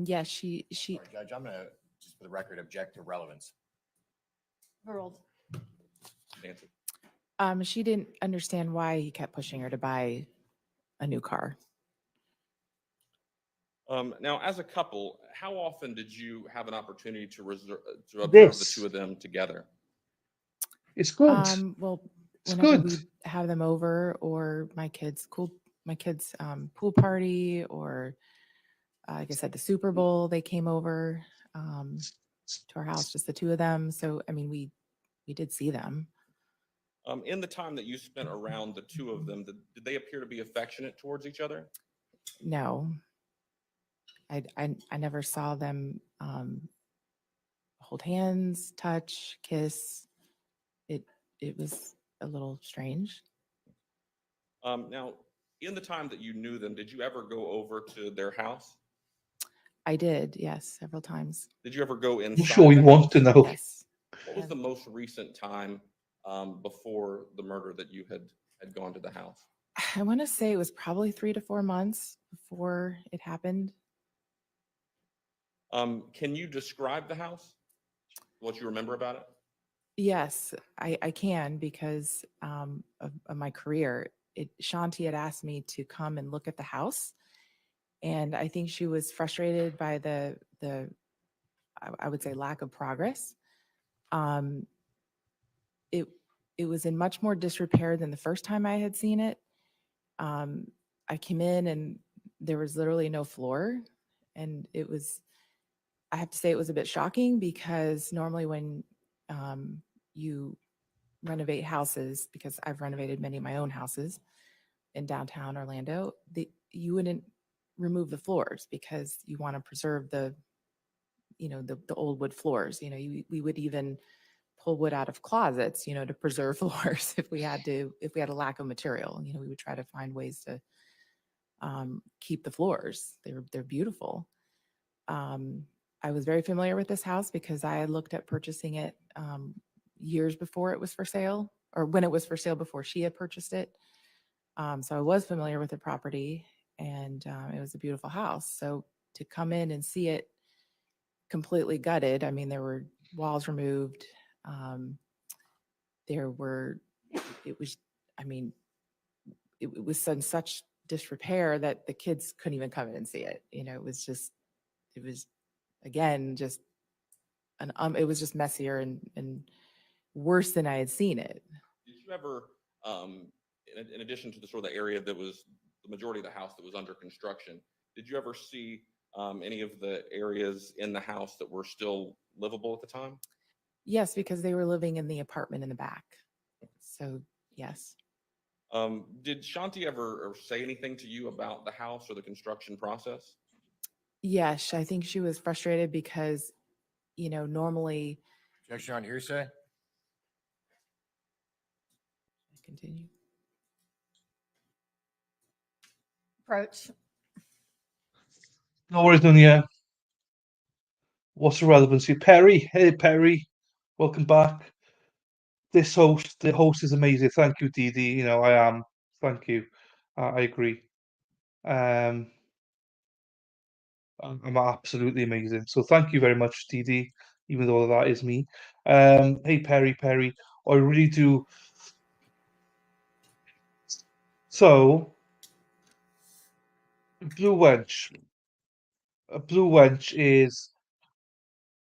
Yes, she Sorry, Judge, I'm gonna, just for the record, object to relevance. Overruled. Nancy. she didn't understand why he kept pushing her to buy a new car. Now, as a couple, how often did you have an opportunity to observe This. the two of them together? It's good. Well, It's whenever good. we have them over, or my kids' pool party, or like I said, the Super Bowl, they came over to our house, just the two of them. So I mean, we did see them. In the time that you spent around the two of them, did they appear to be affectionate towards each other? No, I never saw them hold hands, touch, kiss. It was a little strange. Now, In the time that you knew them, did you ever go over to their house? I did, yes, several times. Did you ever go I'm inside sure the you want house? to know. Yes. What was Yeah. the most recent time before the murder that you had gone to the house? I want to say it was probably 3 to 4 months before it happened. Can you describe the house? What you remember about it? Yes, I can because of my career. Shanti had asked me to come and look at the house, and I think she was frustrated by the I would say lack of progress. Um, it it was in much more disrepair than the first time I had seen it. I came in and there was literally no floor, and I have to say it was a bit shocking because normally when you renovate houses, because I've renovated many of my own houses in downtown Orlando, you wouldn't remove the floors because you want to preserve the old wood floors. We would even pull wood out of closets, to preserve floors if we had a lack of material. We would try to find ways to keep the floors. They're beautiful. I was very familiar with this house because I had looked at purchasing it years before it was for sale, or when it was for sale before she had purchased it. So I was familiar with the property, and it was a beautiful house. So to come in and see it completely gutted, I mean, there were walls removed. There were, it was, I mean, it was in such disrepair that the kids couldn't even come in and see it. It was again just it was just messier and worse than I had seen it. Did you ever, in addition to the sort of the area that was the majority of the house that was under construction, did you ever see any of the areas in the house that were still livable at the time? Yes, because they were living in the apartment in the back. So yes. Did Shanti ever say anything to you about the house or the construction process? Yes, I think she was frustrated because, normally. Objection on hearsay? Continue. Approach. No worries, Nunia. What's the relevancy? Perry, hey Perry, welcome back. The host is amazing. Thank you, Dee Dee. I am. Thank you. I agree. I'm absolutely amazing. So thank you very much, Dee Dee, even though that is me. Hey Perry, I really do. So, blue wench. A blue wench is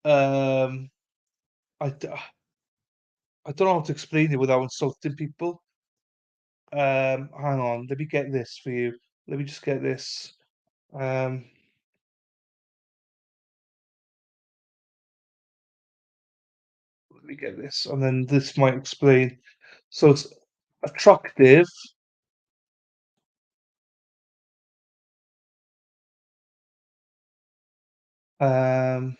um I, d- I don't know how to explain it without insulting people. Hang on, let me get this for you. Let me just get this. Um, let me get this, and then this might explain. So it's attractive, um,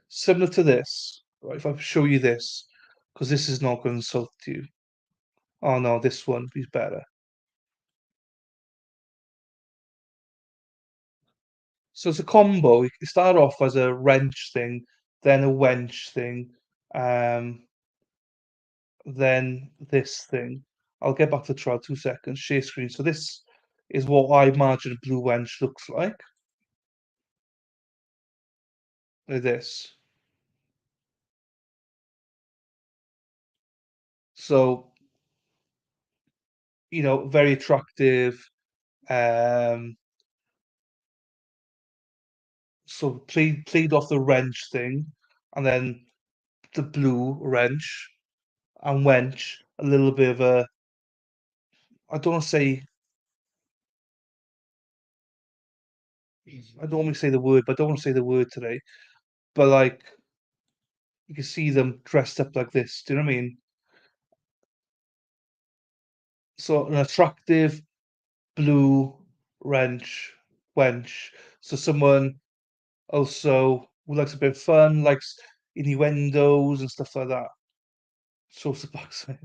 similar to this. Right, if I show you this, because this is not going to insult you. Oh no, this one is better. So it's a combo. You start off as a wrench thing, then a wench thing, then this thing. I'll get back to the trial 2 seconds. Share screen. So this is what I imagine a blue wench looks like. Like this. So, very attractive. Um, so played off the wrench thing, and then the blue wrench and wench, a little bit of a. I don't want to say. I don't want to say the word, but I don't want to say the word today. But like, you can see them dressed up like this. Do you know what I mean? So an attractive blue wench. So someone also who likes a bit of fun, likes innuendos and stuff like that. Shows the backside.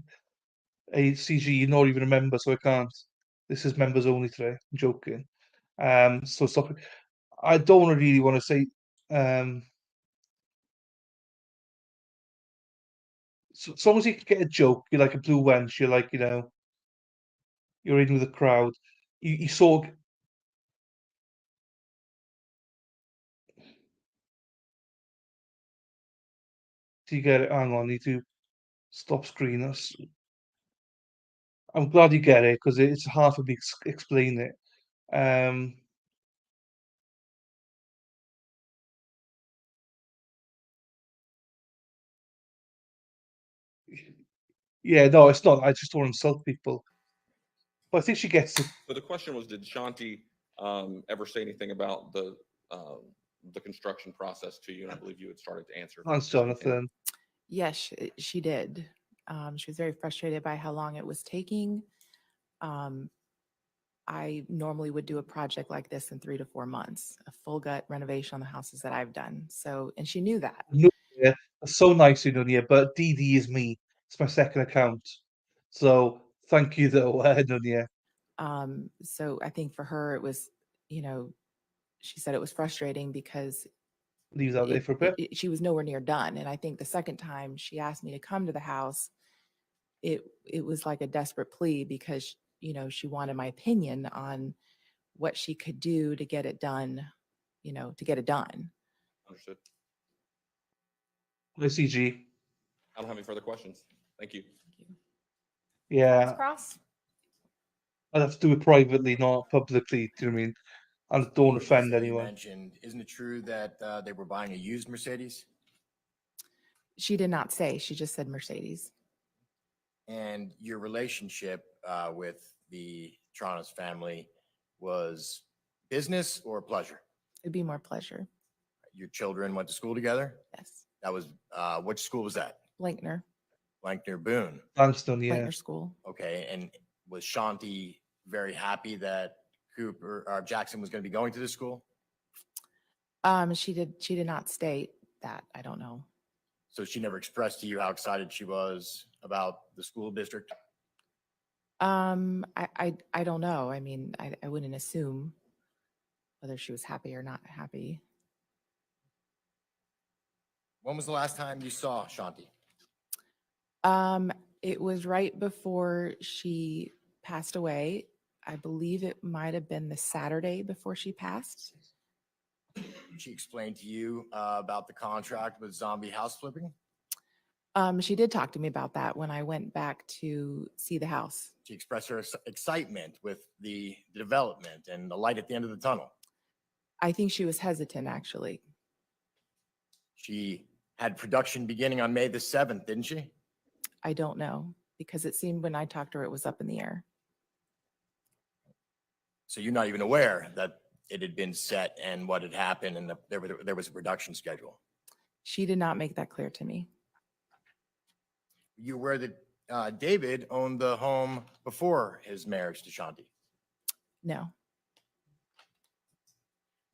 Hey, CG, you're not even a member, so I can't. This is members only today. I'm joking. So stop it. I don't really want to say. So as long as you can get a joke, you're like a blue wench. You're like, you're in with the crowd. You sort of, do you get it? Hang on, I need to stop screen us. I'm glad you get it because it's hard for me to explain it. Um, yeah, no, it's not. I just don't insult people. But I think she gets it. So the question was, did Shanti ever say anything about the construction process to you? And I believe you had started to answer. Thanks, Just continue. Jonathan. Yes, she did. She was very frustrated by how long it was taking. I normally would do a project like this in 3 to 4 months, a full gut renovation on the houses that I've done. So, and she knew that. Yeah, that's so nice, Nunia. But DD is me. It's my second account. So thank you, though, Nunia. So I think for her, it was, she said it was frustrating because Leave that there for a bit. she was nowhere near done. And I think the second time she asked me to come to the house, it was like a desperate plea because, she wanted my opinion on what she could do to get it done, to get it done. Understood. Hi, CG. I don't have any further questions. Thank you. Yeah, Cross? I'd have to do it privately, not publicly. Do you know what I mean? And don't offend That you anyone. mentioned, isn't it true that they were buying a used Mercedes? She did not say, she just said Mercedes. And your relationship with the Tronnes family was business or pleasure? It'd be more pleasure. Your children went to school together? Yes. That was, which school was that? Blankner, Blankner Boone. Thanks, Nunia. Blankner School. Okay, and was Shanti very happy that Cooper or Jackson was going to be going to the school? She did not state that. I don't know. So she never expressed to you how excited she was about the school district? I don't know. I mean, I wouldn't assume whether she was happy or not happy. When was the last time you saw Shanti? It was right before she passed away. I believe it might have been the Saturday before she passed. She explained to you about the contract with Zombie House Flipping? She did talk to me about that when I went back to see the house. She expressed her excitement with the development and the light at the end of the tunnel. I think she was hesitant, actually. She had production beginning on May the 7th, didn't she? I don't know because it seemed when I talked to her, it was up in the air. So you're not even aware that it had been set and what had happened and there was a production schedule. She did not make that clear to me. You were aware that David owned the home before his marriage to Shanti? No,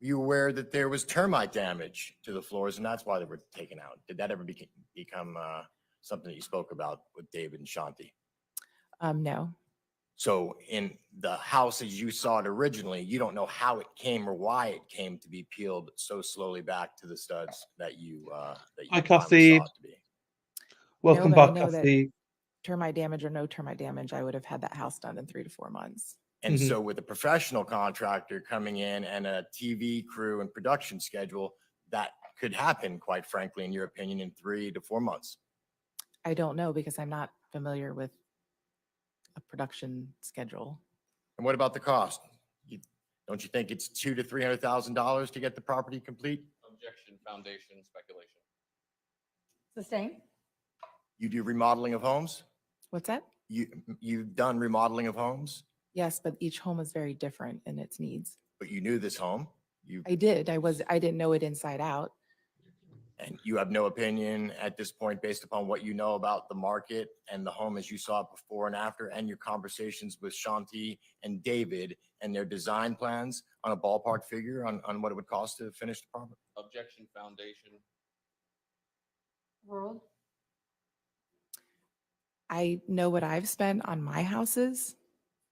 You were aware that there was termite damage to the floors and that's why they were taken out? Did that ever become something that you spoke about with David and Shanti? no. So in the house as you saw it originally, you don't know how it came or why it came to be peeled so slowly back to the studs that you Hi, finally Kathy. saw it to be. Welcome No, but I back, know that- Kathy. Termite damage or no termite damage, I would have had that house done in 3 to 4 months. And Mhm. so with a professional contractor coming in and a TV crew and production schedule, that could happen, quite frankly, in your opinion, in 3 to 4 months. I don't know because I'm not familiar with a production schedule. And what about the cost? Don't you think it's $200,000 to $300,000 to get the property complete? Objection, foundation, speculation. Sustain? You do remodeling of homes? What's that? You've done remodeling of homes, Yes, but each home is very different in its needs. but you knew this home. I did. I didn't know it inside out. And you have no opinion at this point based upon what you know about the market and the home as you saw it before and after, and your conversations with Shanti and David and their design plans on a ballpark figure on what it would cost to finish the property? Objection, foundation. World? I know what I've spent on my houses,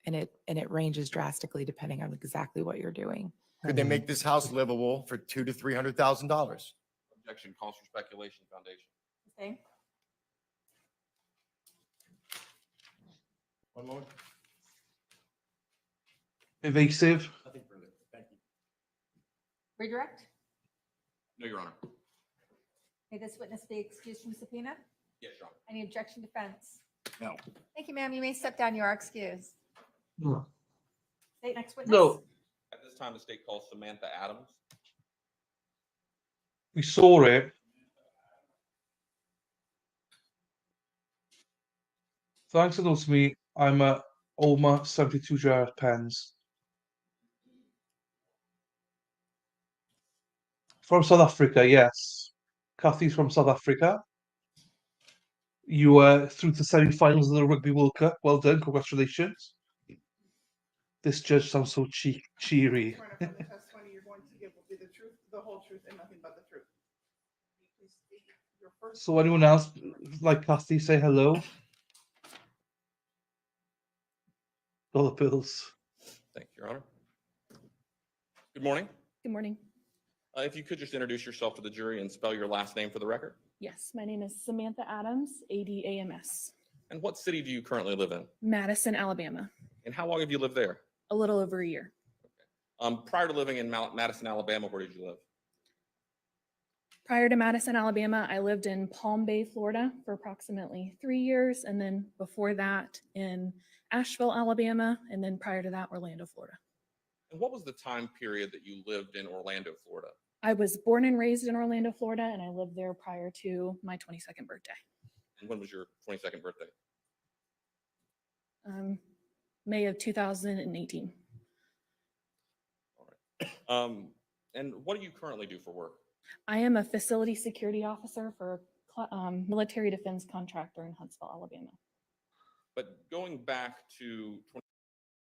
and it ranges drastically depending on exactly what you're doing. Could they make this house livable for $200,000 to $300,000? Objection calls for speculation foundation. Okay. One more. Evasive. Nothing further. Thank you. Redirect. No, Your Honor. May this witness be excused from subpoena? Yes, Your Honor. Any objection, defense? No. Thank you, ma'am. You may step down. You are excused. No. State next witness. No, At this time, the state calls Samantha Adams. we saw it. Thanks for those to me. I'm a Oma 72 jar pens. From South Africa, yes. Kathy's from South Africa. You are through to semi-finals of the Rugby World Cup. Well done, congratulations. This judge sounds so cheery. Swear to affirm the testimony you're going to give will be the truth, the whole truth, and nothing but the truth. Please state your first. So anyone else like Kathy, say hello. Dollar bills. Thank you, Your Honor. Good morning. Good morning. If you could just introduce yourself to the jury and spell your last name for the record. Yes, my name is Samantha Adams, ADAMS, And what city do you currently live in? Madison, Alabama. And how long have you lived there? A little over a year. Prior to living in Madison, Alabama, where did you live? Prior to Madison, Alabama, I lived in Palm Bay, Florida for approximately 3 years. And then before that in Asheville, Alabama. And then prior to that, Orlando, Florida. And what was the time period that you lived in Orlando, Florida? I was born and raised in Orlando, Florida, and I lived there prior to my 22nd birthday. And when was your 22nd birthday? May of 2018. All right. And what do you currently do for work? I am a facility security officer for a military defense contractor in Huntsville, Alabama. But going back to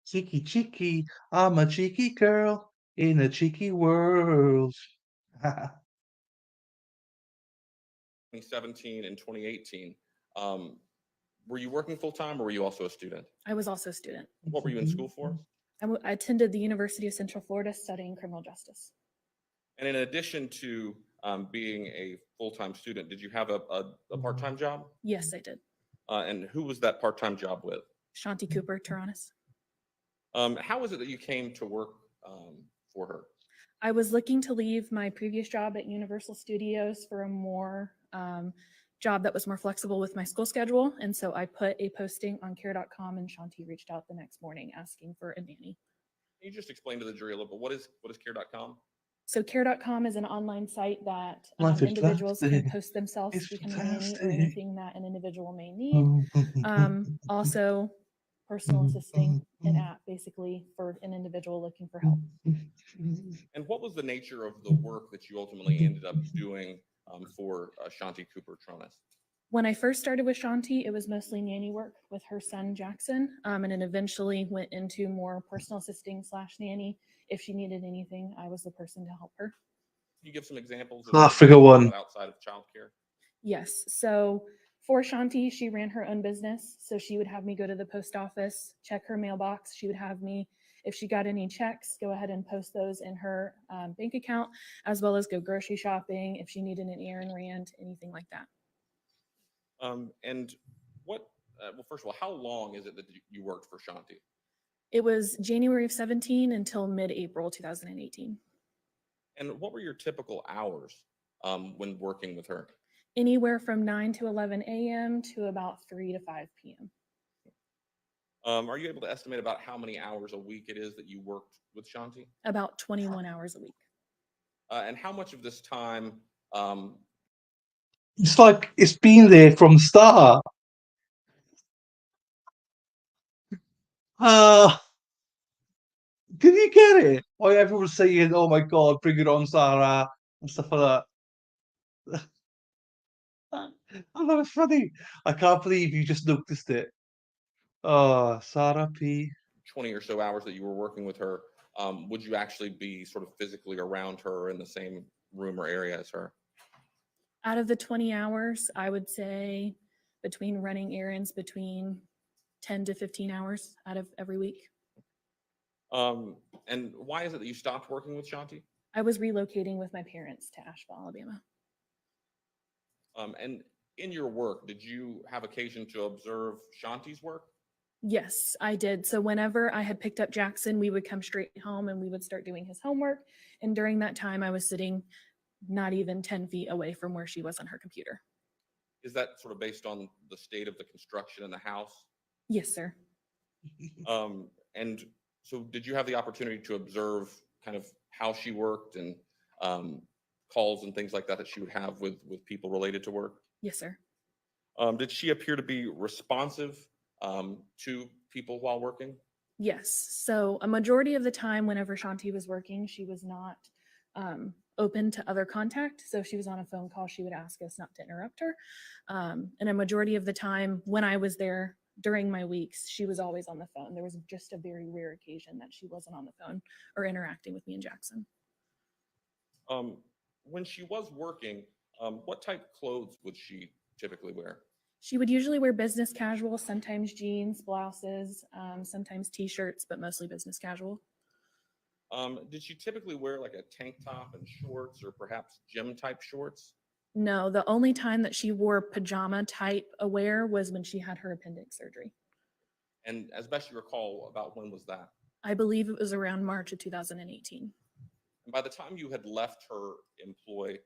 Cheeky, cheeky. I'm a cheeky girl in a cheeky world. 2017 and 2018, were you working full-time or were you also a student? I was also a student. What were you in school for? I attended the University of Central Florida studying criminal justice. And in addition to being a full-time student, did you have a part-time job? Yes, I did. And who was that part-time job with? Shanti Cooper-Tronnes. How is it that you came to work for her? I was looking to leave my previous job at Universal Studios for a more job that was more flexible with my school schedule. And so I put a posting on care.com and Shanti reached out the next morning asking for a nanny. Can you just explain to the jury a little bit, what is care.com? So care.com is an online site that Life is individuals can plastic. post themselves It's to become a nanny or fantastic. anything that an individual may need. Also, personal assisting, an app basically for an individual looking for help. And what was the nature of the work that you ultimately ended up doing for Shanti Cooper-Tronnes? When I first started with Shanti, it was mostly nanny work with her son Jackson, and it eventually went into more personal assisting / nanny. If she needed anything, I was the person to help her. Can you give some examples of Africa one. outside of childcare? Yes. So for Shanti, she ran her own business. So she would have me go to the post office, check her mailbox. She would have me, if she got any checks, go ahead and post those in her bank account, as well as go grocery shopping if she needed an errand ran, anything like that. And what, well, first of all, how long is it that you worked for Shanti? It was January of 17 until mid-April 2018. And what were your typical hours when working with her? Anywhere from 9 to 11 a.m. to about 3 to 5 p.m. Are you able to estimate about how many hours a week it is that you worked with Shanti? About 21 hours a week. And how much of this time, It's like it's been there from the start. Did you get it? Oh, everyone was saying, "Oh my God, bring it on, Sarah," and stuff like that. I know it's funny. I can't believe you just noticed it. Oh, Sarah P. 20 or so hours that you were working with her, would you actually be sort of physically around her in the same room or area as her? Out of the 20 hours, I would say between running errands between 10 to 15 hours out of every week. And why is it that you stopped working with Shanti? I was relocating with my parents to Asheville, Alabama. And in your work, did you have occasion to observe Shanti's work? Yes, I did. So whenever I had picked up Jackson, we would come straight home and we would start doing his homework. And during that time, I was sitting not even 10 feet away from where she was on her computer. Is that sort of based on the state of the construction in the house? Yes, sir. And so did you have the opportunity to observe kind of how she worked and calls and things like that that she would have with people related to work? Yes, sir. Did she appear to be responsive to people while working? Yes. So a majority of the time, whenever Shanti was working, she was not open to other contact. So if she was on a phone call, she would ask us not to interrupt her. And a majority of the time when I was there during my weeks, she was always on the phone. There was just a very rare occasion that she wasn't on the phone or interacting with me and Jackson. When she was working, what type clothes would she typically wear? She would usually wear business casual, sometimes jeans, blouses, sometimes t-shirts, but mostly business casual. Did she typically wear like a tank top and shorts or perhaps gym type shorts? No, the only time that she wore pajama type wear was when she had her appendix surgery. And as best you recall, about when was that? I believe it was around March of 2018. And by the time you had left her employ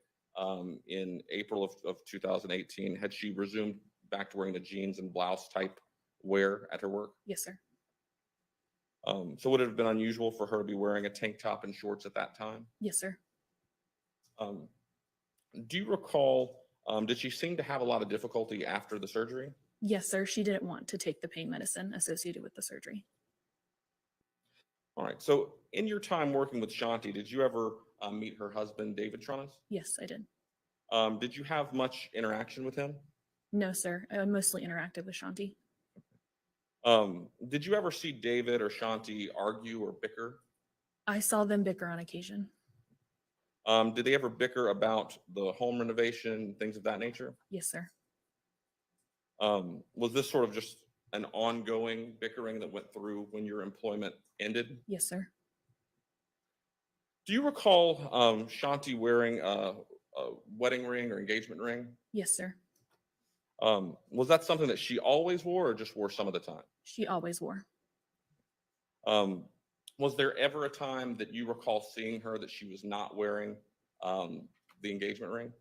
in April of 2018, had she resumed back to wearing the jeans and blouse type wear at her work? Yes, sir. So would it have been unusual for her to be wearing a tank top and shorts at that time? Yes, sir. Do you recall, did she seem to have a lot of difficulty after the surgery? Yes, sir. She didn't want to take the pain medicine associated with the surgery. All right. So in your time working with Shanti, did you ever meet her husband, David Tronnes? Yes, I did. Did you have much interaction with him? No, sir. I mostly interacted with Shanti. Did you ever see David or Shanti argue or bicker? I saw them bicker on occasion. Did they ever bicker about the home renovation, things of that nature? Yes, sir. Was this sort of just an ongoing bickering that went through when your employment ended? Yes, sir. Do you recall Shanti wearing a wedding ring or engagement ring? Yes, sir. Was that something that she always wore or just wore some of the time? She always wore. Was there ever a time that you recall seeing her that she was not wearing the engagement ring?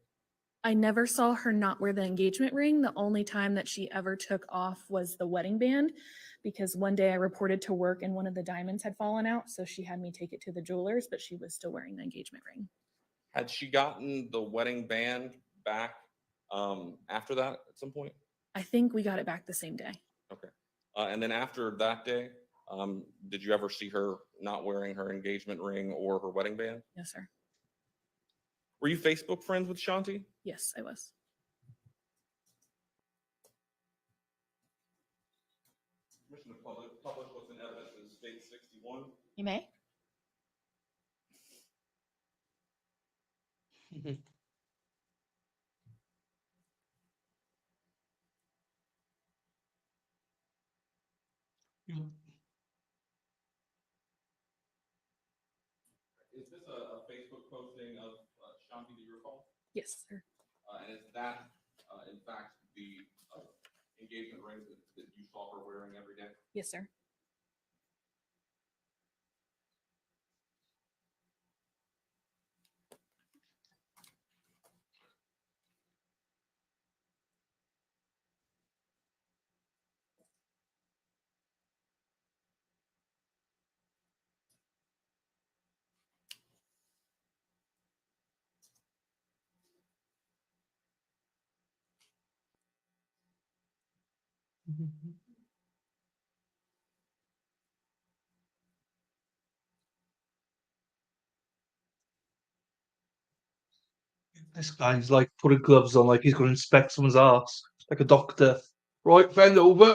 I never saw her not wear the engagement ring. The only time that she ever took off was the wedding band, because one day I reported to work and one of the diamonds had fallen out. So she had me take it to the jewelers, but she was still wearing the engagement ring. Had she gotten the wedding band back after that at some point? I think we got it back the same day. Okay. And then after that day, did you ever see her not wearing her engagement ring or her wedding band? Yes, sir. Were you Facebook friends with Shanti? Yes, I was. Permission to publish what's in evidence in State 61. You may. Is this a Facebook posting of Shanti, do you recall? Yes, sir. And is that, in fact, the engagement ring that you saw her wearing every day? Yes, sir. This guy's like putting gloves on, like he's going to inspect someone's ass, like a doctor. Right, bend over.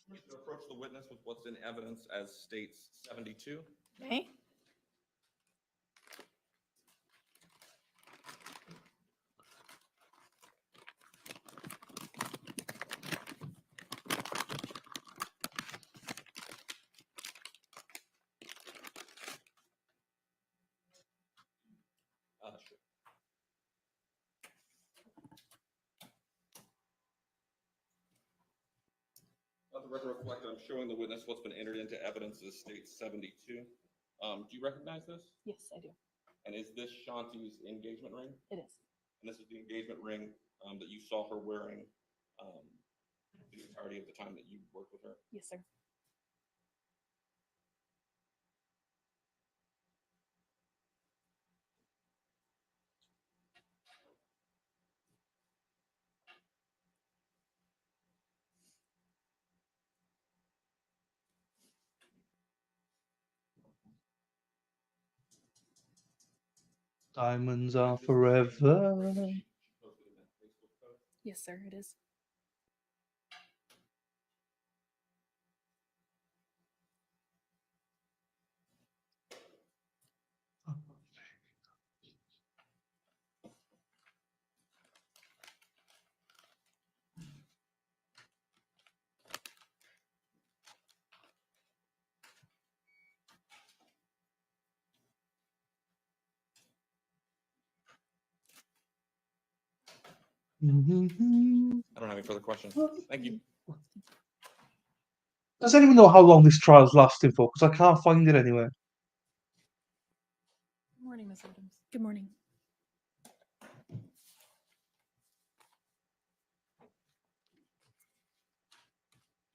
Permission to approach the witness with what's in evidence as states 72. Okay. question. Let the record reflect that I'm showing the witness what's been entered into evidence as state 72. Do you recognize this? Yes, I do. And is this Shanti's engagement ring? It is. And this is the engagement ring that you saw her wearing the entirety of the time that you worked with her? Yes, sir. Diamonds are forever. Yes, sir, it is. I don't have any further questions. Thank you. Does anyone know how long this trial's lasting for? Because I can't find it anywhere. Good morning, Ms. Adams. Good morning.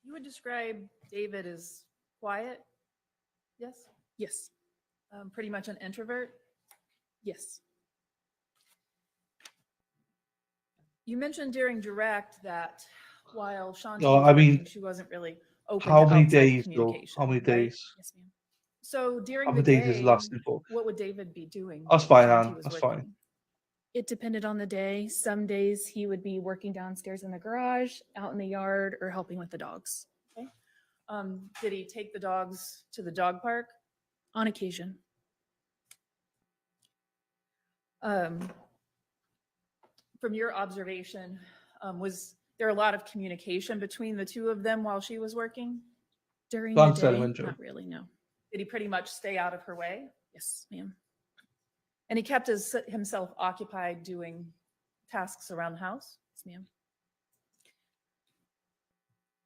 You would describe David as quiet? Yes? Yes, Pretty much an introvert? yes. You mentioned during direct that while Shanti No, was I mean, working, she wasn't really open How to many outside days, though? communication. How many right? days? Yes, ma'am. So during How the many days is it day, lasting for? what would David be doing? That's while fine, Shanti Anne. was That's working? fine. It depended on the day. Some days he would be working downstairs in the garage, out in the yard, or helping with the dogs. Okay. Did he take the dogs to the dog park? On occasion. From your observation, was there a lot of communication between the two of them while she was working? During Go the on, day, Cinnamon Joe. not really, no. Did he pretty much stay out of her way? Yes, ma'am. And he kept himself occupied doing tasks around the house? Yes, ma'am.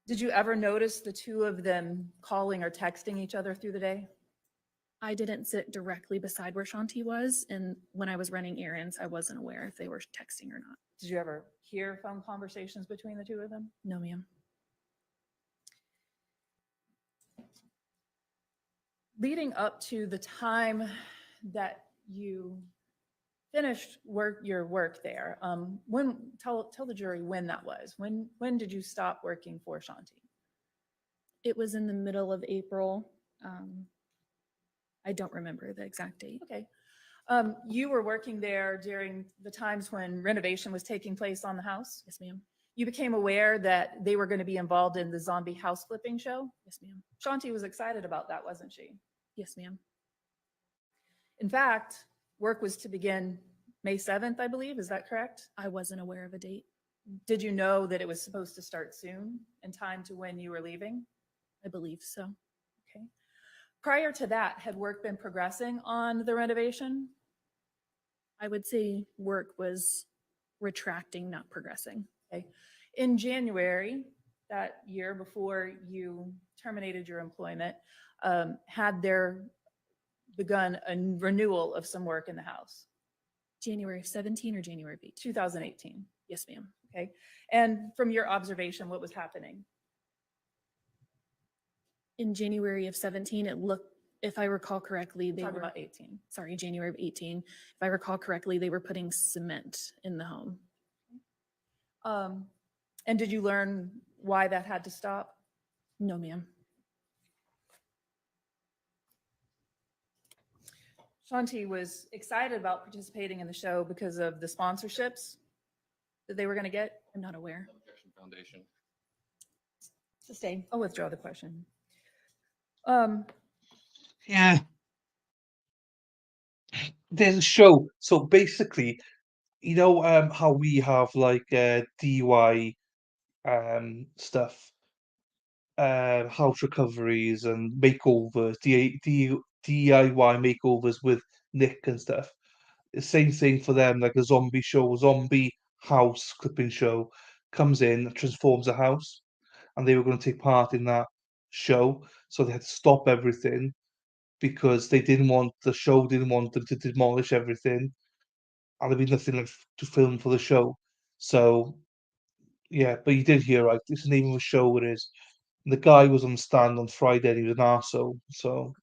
Did you ever notice the two of them calling or texting each other through the day? I didn't sit directly beside where Shanti was, and when I was running errands, I wasn't aware if they were texting or not. Did you ever hear phone conversations between the two of them? No, ma'am. Leading up to the time that you finished your work there, tell the jury when that was. When did you stop working for Shanti? It was in the middle of April. I don't remember the exact date. Okay. You were working there during the times when renovation was taking place on the house? Yes, ma'am. You became aware that they were going to be involved in the zombie house flipping show? Yes, ma'am. Shanti was excited about that, wasn't she? Yes, ma'am. In fact, work was to begin May 7th, I believe. Is that correct? I wasn't aware of a date. Did you know that it was supposed to start soon in time to when you were leaving? I believe so. Okay. Prior to that, had work been progressing on the renovation? I would say work was retracting, not progressing. Okay. In January, that year before you terminated your employment, had there begun a renewal of some work in the house? January of 17 or January of 18? 2018. Yes, ma'am. Okay. And from your observation, what was happening? In January of 17, it looked, if I recall correctly, they Talking were, about 18. sorry, January of 18. If I recall correctly, they were putting cement in the home. And did you learn why that had to stop? No, ma'am. Shanti was excited about participating in the show because of the sponsorships that they were going to get. I'm not aware. Objection Foundation. Sustain. I'll withdraw the question. Yeah. There's a show. So basically, you know how we have like DIY stuff, house recoveries and makeovers, DIY makeovers with Nick and stuff. the same thing for them, like a zombie show, a zombie house clipping show comes in, transforms a house, and they were going to take part in that show, so they had to stop everything because the show didn't want them to demolish everything, and there'd be nothing left to film for the show. So yeah, but you did hear right. It's the name of the show. It is. And the guy was on the stand on Friday. And he was an arsehole. So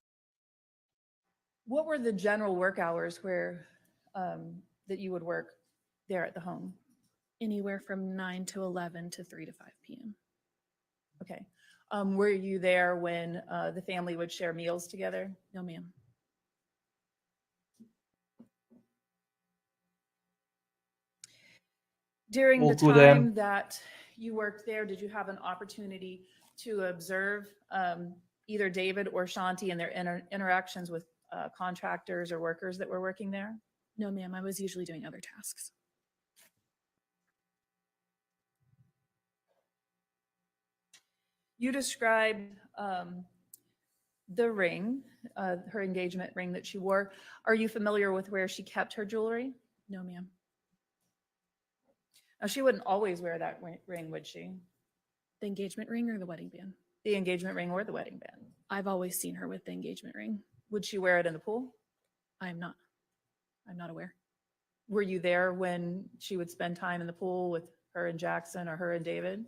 What were the general work hours where that you would work there at the home? Anywhere from 9 to 11 to 3 to 5 p.m. Okay. Were you there when the family would share meals together? No, ma'am. During All the good, time that you worked there, did you have an opportunity to observe either David or Shanti and their interactions with contractors or workers that were working there? No, ma'am. I was usually doing other tasks. You described the ring, her engagement ring that she wore. Are you familiar with where she kept her jewelry? No, ma'am. Now, she wouldn't always wear that ring, would she? The engagement ring or the wedding band? The engagement ring or the wedding band? I've always seen her with the engagement ring. Would she wear it in the pool? I'm not aware. Were you there when she would spend time in the pool with her and Jackson or her and David?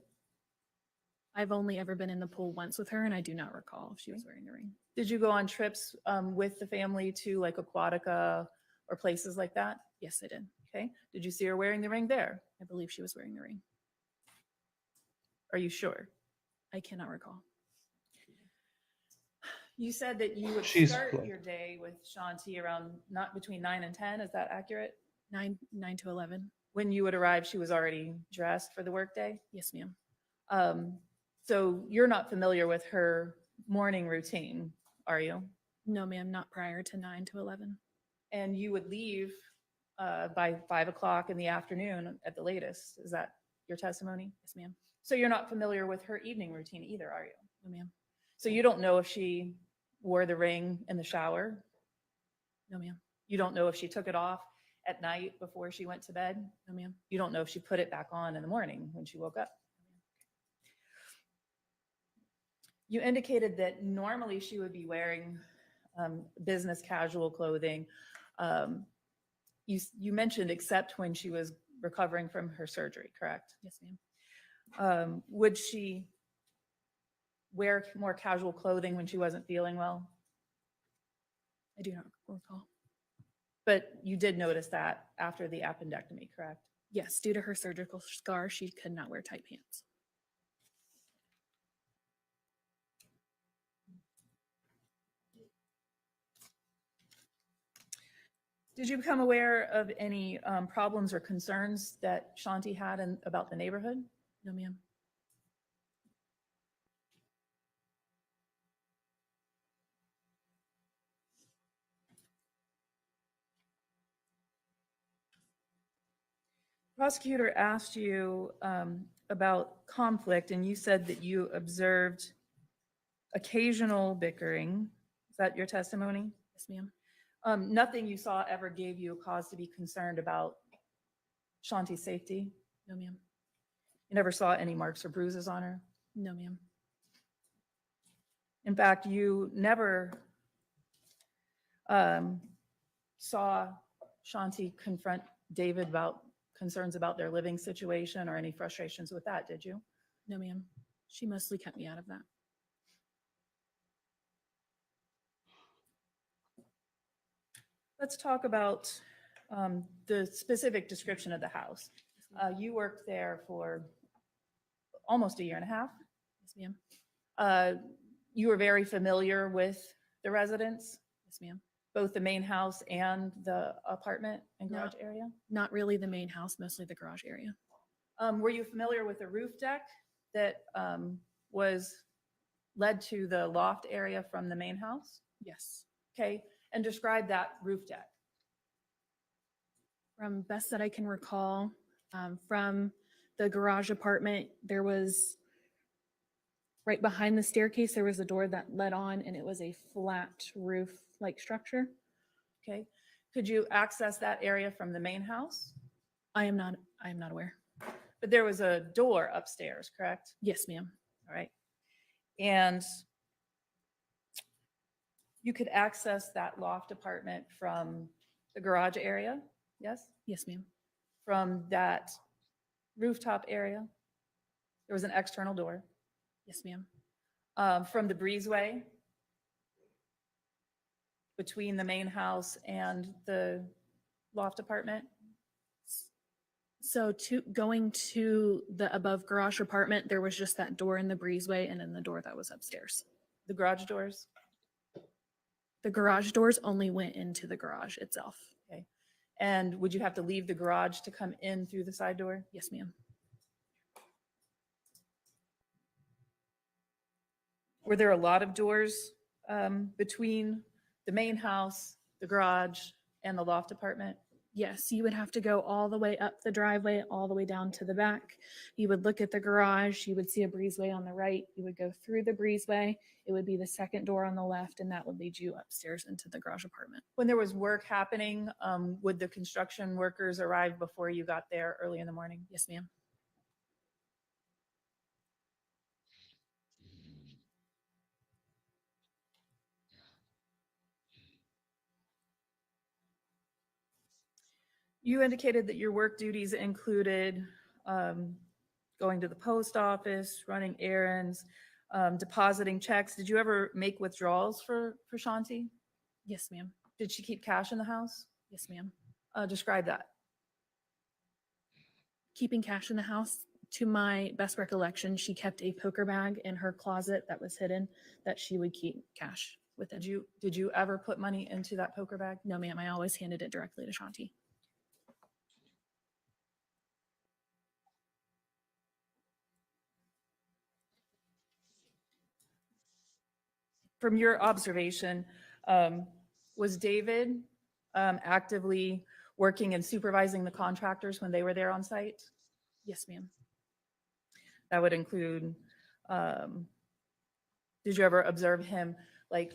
I've only ever been in the pool once with her, and I do not recall if she was wearing the ring. Did you go on trips with the family to like Aquatica or places like that? Yes, I did. Okay. Did you see her wearing the ring there? I believe she was wearing the ring. Are you sure? I cannot recall. You said that you would She's start like- your day with Shanti around not between 9 and 10. Is that accurate? 9 to 11. When you would arrive, she was already dressed for the workday. Yes, ma'am. So you're not familiar with her morning routine, are you? No, ma'am. Not prior to 9 to 11. And you would leave by 5 o'clock in the afternoon at the latest. Is that your testimony? Yes, ma'am. So you're not familiar with her evening routine either, are you? No, ma'am. So you don't know if she wore the ring in the shower? No, ma'am. You don't know if she took it off at night before she went to bed? No, ma'am. You don't know if she put it back on in the morning when she woke up? You indicated that normally she would be wearing business casual clothing. You mentioned except when she was recovering from her surgery, correct? Yes, ma'am. Would she wear more casual clothing when she wasn't feeling well? I do not recall. But you did notice that after the appendectomy, correct? Yes, due to her surgical scar, she could not wear tight pants. Did you become aware of any problems or concerns that Shanti had about the neighborhood? No, ma'am. Prosecutor asked you about conflict, and you said that you observed occasional bickering. Is that your testimony? Yes, ma'am. Nothing you saw ever gave you a cause to be concerned about Shanti's safety? No, ma'am. You never saw any marks or bruises on her? No, ma'am. In fact, you never saw Shanti confront David about concerns about their living situation or any frustrations with that, did you? No, ma'am. She mostly kept me out of that. Let's talk about the specific description of the house. You worked there for almost a year and a half. Yes, ma'am. You were very familiar with the residence, Yes, ma'am. both the main house and the apartment and No. garage area. Not really the main house, mostly the garage area. Were you familiar with the roof deck that led to the loft area from the main house? Yes. Okay, and describe that roof deck. From best that I can recall, from the garage apartment, there was, right behind the staircase, there was a door that led on, and it was a flat roof-like structure. Okay, Could you access that area from the main house? I am not aware. But there was a door upstairs, correct? Yes, ma'am. All right. And you could access that loft apartment from the garage area, yes? Yes, ma'am. From that rooftop area. There was an external door. Yes, ma'am. From the breezeway between the main house and the loft apartment. So going to the above garage apartment, there was just that door in the breezeway and then the door that was upstairs. The garage doors. The garage doors only went into the garage itself. Okay. And would you have to leave the garage to come in through the side door? Yes, ma'am. Were there a lot of doors between the main house, the garage, and the loft apartment? Yes, you would have to go all the way up the driveway, all the way down to the back. You would look at the garage, you would see a breezeway on the right. You would go through the breezeway. It would be the second door on the left, and that would lead you upstairs into the garage apartment. When there was work happening, would the construction workers arrive before you got there early in the morning? Yes, ma'am. You indicated that your work duties included going to the post office, running errands, depositing checks. Did you ever make withdrawals for Shanti? Yes, ma'am. Did she keep cash in the house? Yes, ma'am. Describe that. Keeping cash in the house, to my best recollection, she kept a poker bag in her closet that was hidden that she would keep cash within. Did you ever put money into that poker bag? No, ma'am. I always handed it directly to Shanti. From your observation, was David actively working and supervising the contractors when they were there on site? Yes, ma'am. That would include, did you ever observe him like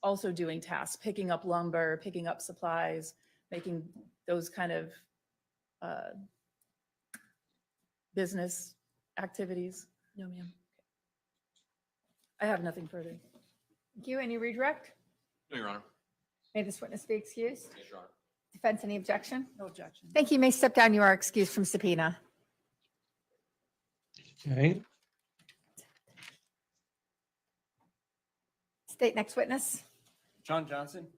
also doing tasks, picking up lumber, picking up supplies, making those kind of business activities? No, ma'am. I have nothing further. Thank you. Any redirect? No, Your Honor. May this witness be excused? Yes, Your Honor. Defense, any objection? No objection. Thank you. You may step down. You are excused from subpoena. Okay. State next witness. John Johnson?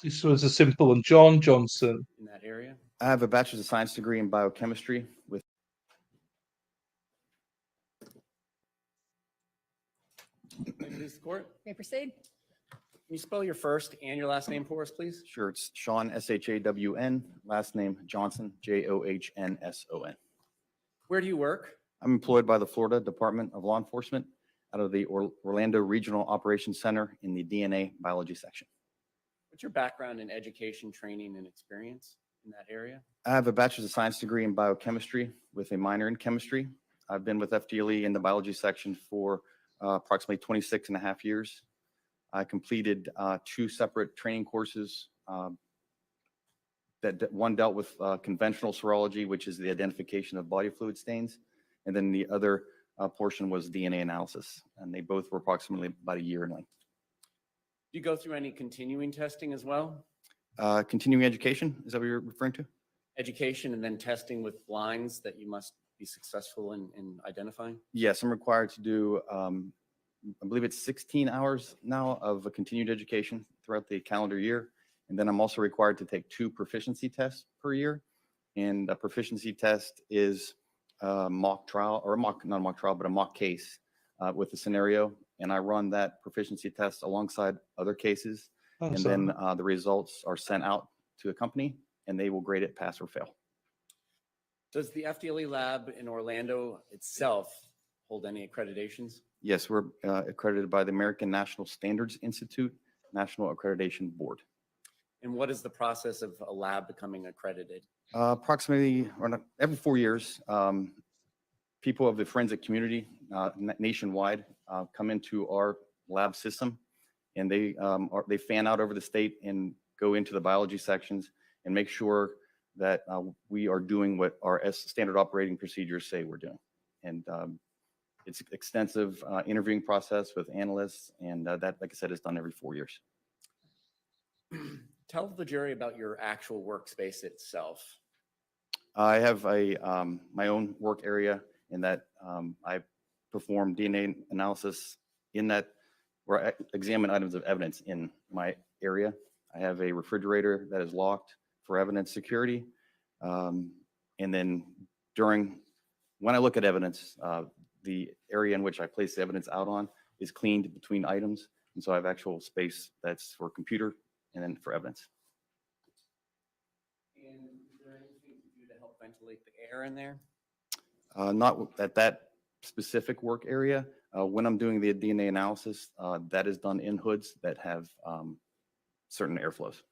This was a simple one. John Johnson. In that area? I have a bachelor's of science degree in biochemistry with Please, the court. May proceed. Can you spell your first and your last name for us, please? Sure, it's Sean, S-H-A-W-N, last name Johnson, J-O-H-N-S-O-N. Where do you work? I'm employed by the Florida Department of Law Enforcement out of the Orlando Regional Operations Center in the DNA biology section. What's your background in education, training, and experience in that area? I have a bachelor's of science degree in biochemistry with a minor in chemistry. I've been with FDLE in the biology section for approximately 26 and a half years. I completed 2 separate training courses. One dealt with conventional serology, which is the identification of body fluid stains, and then the other portion was DNA analysis, and they both were approximately about a year in length. Do you go through any continuing testing as well? Continuing education, is that what you're referring to? Education and then testing with blinds that you must be successful in identifying? Yes, I'm required to do, I believe it's 16 hours now of a continued education throughout the calendar year. And then I'm also required to take 2 proficiency tests per year. And a proficiency test is a mock trial, or not a mock trial, but a mock case with a scenario. And I run that proficiency test alongside other cases. And then the results are sent out to a company and they will grade it pass or fail. Does the FDLE lab in Orlando itself hold any accreditations? Yes, we're accredited by the American National Standards Institute, National Accreditation Board. And what is the process of a lab becoming accredited? Approximately every 4 years, people of the forensic community nationwide come into our lab system and they fan out over the state and go into the biology sections and make sure that we are doing what our standard operating procedures say we're doing. And it's extensive interviewing process with analysts, and that, like I said, is done every 4 years. Tell the jury about your actual workspace itself. I have my own work area in that I perform DNA analysis in that, where I examine items of evidence in my area. I have a refrigerator that is locked for evidence security. And then when I look at evidence, the area in which I place the evidence out on is cleaned between items. And so I have actual space that's for computer and then for evidence. And is there anything to do to help ventilate the air in there? Not at that specific work area. When I'm doing the DNA analysis, that is done in hoods that have certain airflows.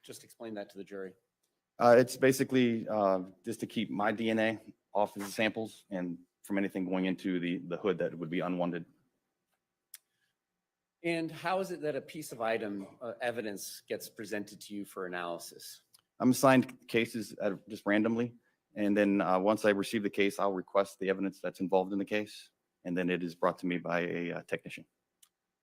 Just explain that to the jury. It's basically just to keep my DNA off of the samples and from anything going into the hood that would be unwanted. And how is it that a piece of item evidence gets presented to you for analysis? I'm assigned cases just randomly. And then once I receive the case, I'll request the evidence that's involved in the case. And then it is brought to me by a technician.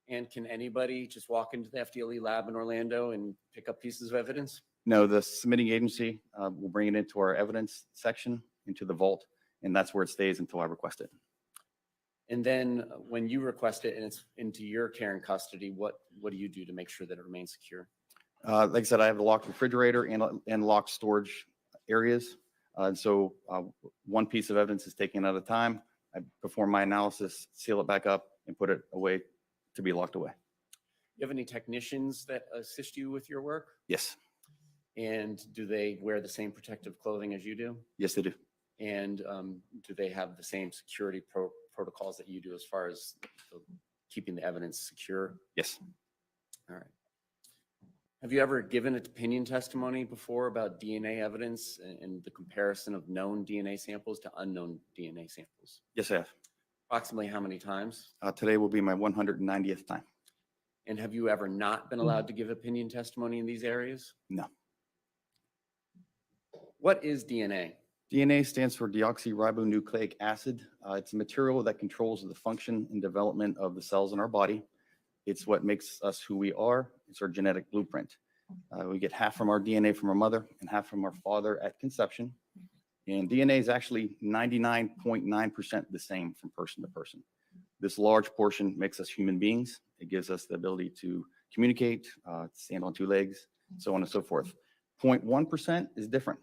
And can anybody just walk into the FDLE lab in Orlando and pick up pieces of evidence? No, the submitting agency will bring it into our evidence section, into the vault, and that's where it stays until I request it. And then when you request it and it's into your care and custody, what do you do to make sure that it remains secure? Like I said, I have a locked refrigerator and locked storage areas. And so one piece of evidence is taken at a time. I perform my analysis, seal it back up, and put it away to be locked away. You have any technicians that assist you with your work? Yes. And do they wear the same protective clothing as you do? Yes, they do. And do they have the same security protocols that you do as far as keeping the evidence secure? Yes. All right. Have you ever given opinion testimony before about DNA evidence and the comparison of known DNA samples to unknown DNA samples? Yes, I have. Approximately how many times? Today will be my 190th time. And have you ever not been allowed to give opinion testimony in these areas? No. What is DNA? DNA stands for deoxyribonucleic acid. It's a material that controls the function and development of the cells in our body. It's what makes us who we are. It's our genetic blueprint. We get half from our DNA from our mother and half from our father at conception. And DNA is actually 99.9% the same from person to person. This large portion makes us human beings. It gives us the ability to communicate, stand on two legs, so on and so forth. 0.1% is different.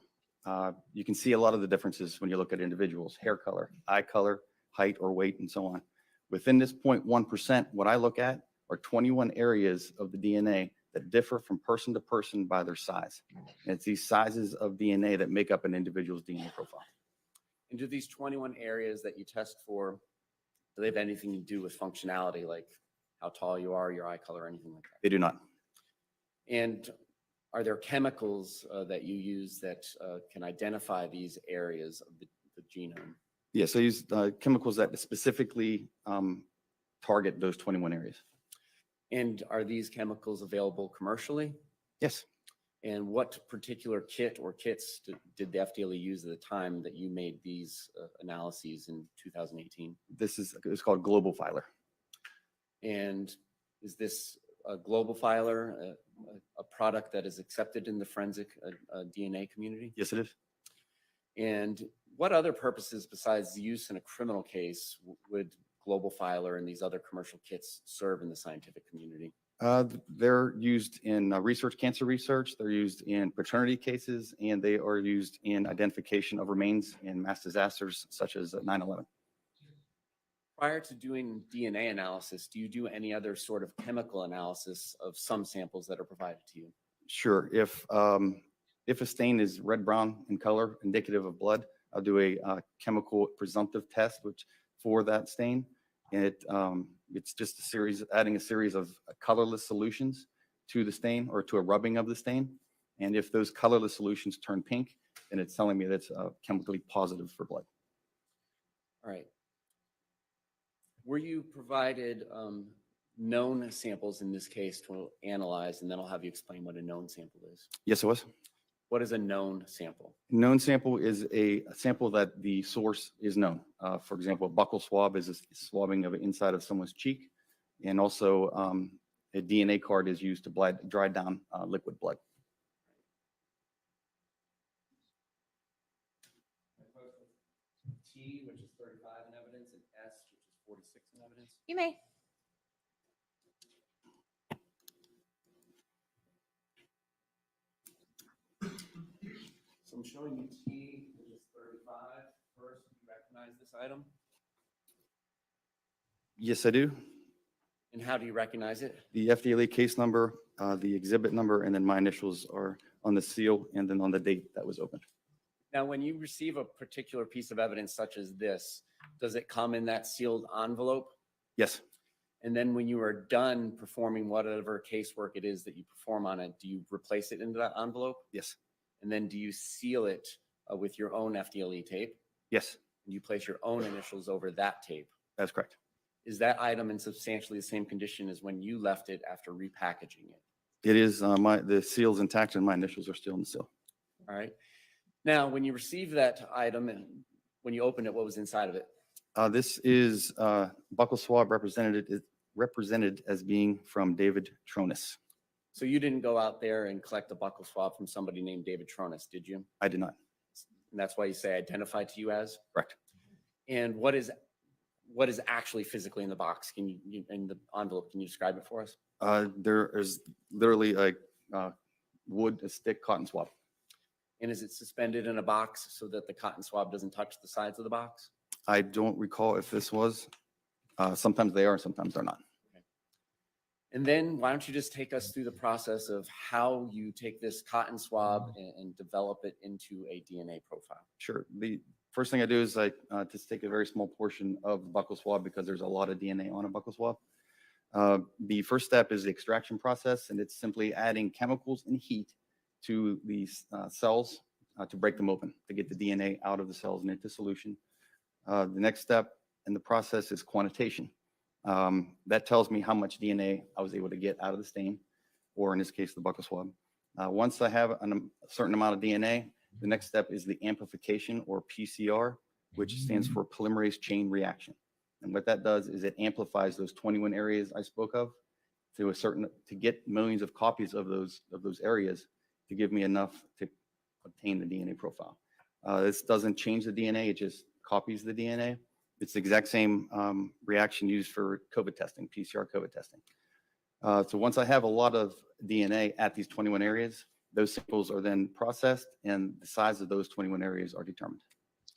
You can see a lot of the differences when you look at individuals: hair color, eye color, height or weight, and so on. Within this 0.1%, what I look at are 21 areas of the DNA that differ from person to person by their size. And it's these sizes of DNA that make up an individual's DNA profile. And do these 21 areas that you test for, do they have anything to do with functionality, like how tall you are, your eye color, anything like that? They do not. And are there chemicals that you use that can identify these areas of the genome? Yes, I use chemicals that specifically target those 21 areas. And are these chemicals available commercially? Yes. And what particular kit or kits did the FDLE use at the time that you made these analyses in 2018? It's called Global Filer. And is this a Global Filer, a product that is accepted in the forensic DNA community? Yes, it is. And what other purposes besides use in a criminal case would Global Filer and these other commercial kits serve in the scientific community? They're used in cancer research. They're used in paternity cases, and they are used in identification of remains in mass disasters such as 9/11. Prior to doing DNA analysis, do you do any other sort of chemical analysis of some samples that are provided to you? Sure. If a stain is red-brown in color, indicative of blood, I'll do a chemical presumptive test, for that stain. And it's just adding a series of colorless solutions to the stain or to a rubbing of the stain. And if those colorless solutions turn pink, then it's telling me that it's chemically positive for blood. All right. Were you provided known samples in this case to analyze, and then I'll have you explain what a known sample is. Yes, it was. What is a known sample? Known sample is a sample that the source is known. For example, a buccal swab is a swabbing of the inside of someone's cheek. And also a DNA card is used to dry down liquid blood. T, which is 35 in evidence, and S, which is 46 in evidence. You may. So I'm showing you T, which is 35. First, you recognize this item? Yes, I do. And how do you recognize it? The FDLE case number, the exhibit number, and then my initials are on the seal and then on the date that was opened. Now, when you receive a particular piece of evidence such as this, does it come in that sealed envelope? Yes. And then when you are done performing whatever casework it is that you perform on it, do you replace it into that envelope? Yes. And then do you seal it with your own FDLE tape? Yes, And you place your own initials over that tape? that's correct. Is that item in substantially the same condition as when you left it after repackaging it? It is, the seal's intact and my initials are still in the seal. All right. Now, when you receive that item and when you open it, what was inside of it? This is buccal swab represented as being from David Tronnes. So you didn't go out there and collect a buccal swab from somebody named David Tronnes, did you? I did not. And that's why you say identified to you as? Correct. And what is actually physically in the box? Can you in the envelope, can you describe it for us? There is literally a a stick cotton swab. And is it suspended in a box so that the cotton swab doesn't touch the sides of the box? I don't recall if this was. Sometimes they are, sometimes they're not. And then why don't you just take us through the process of how you take this cotton swab and develop it into a DNA profile? Sure. The first thing I do is I just take a very small portion of the buccal swab because there's a lot of DNA on a buccal swab. The first step is the extraction process, and it's simply adding chemicals and heat to these cells to break them open, to get the DNA out of the cells and into solution. The next step in the process is quantitation. That tells me how much DNA I was able to get out of the stain, or in this case, the buccal swab. Once I have a certain amount of DNA, the next step is the amplification, or PCR, which stands for polymerase chain reaction. And what that does is it amplifies those 21 areas I spoke of to get millions of copies of those areas to give me enough to obtain the DNA profile. This doesn't change the DNA, it just copies the DNA. It's the exact same reaction used for COVID testing, PCR COVID testing. So once I have a lot of DNA at these 21 areas, those samples are then processed and the size of those 21 areas are determined.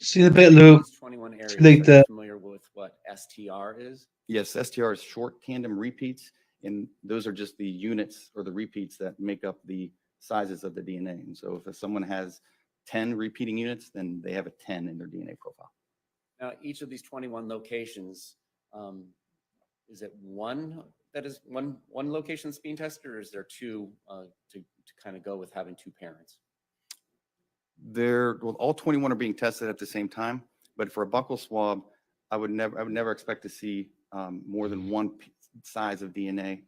See you in a bit, Lou. These 21 areas, Like are you the- familiar with what STR is? Yes, STR is short tandem repeats, and those are just the units or the repeats that make up the sizes of the DNA. And so if someone has 10 repeating units, then they have a 10 in their DNA profile. Now, each of these 21 locations, is it one that is one location that's being tested, or is there two to kind of go with having two parents? All 21 are being tested at the same time, but for a buccal swab, I would never expect to see more than size of DNA.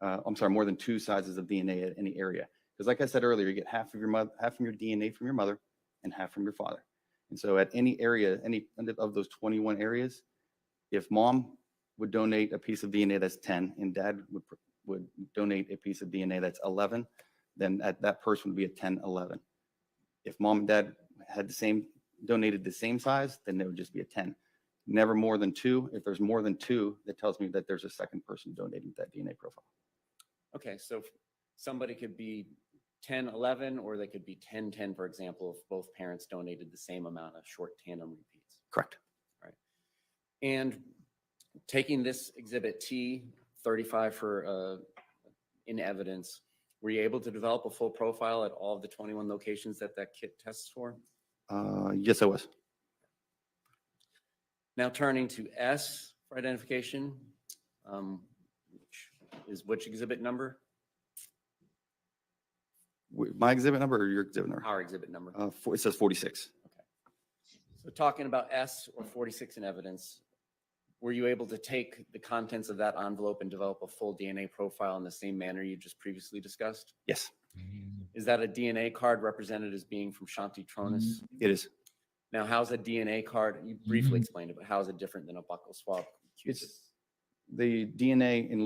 More than two sizes of DNA at any area. Because like I said earlier, you get half of your DNA from your mother and half from your father. And so at any area, any of those 21 areas, if mom would donate a piece of DNA that's 10 and dad would donate a piece of DNA that's 11, then that person would be a 10-11. If mom and dad had donated the same size, then it would just be a 10. Never more than two. If there's more than two, that tells me that there's a second person donating that DNA profile. Okay, so somebody could be 10-11, or they could be 10-10, for example, if both parents donated the same amount of short tandem repeats. Correct. All right. And taking this exhibit T 35 for in evidence, were you able to develop a full profile at all of the 21 locations that kit tests for? Yes, I was. Now turning to S for identification, which exhibit number? My exhibit number or your exhibit number? Our exhibit number. It says 46. So talking about S or 46 in evidence, Were you able to take the contents of that envelope and develop a full DNA profile in the same manner you just previously discussed? Yes, Is that a DNA card represented as being from Shanti Cooper-Tronnes? it is. Now, how's a DNA card, you briefly explained it, but how is it different than a buccal swab? It's the DNA in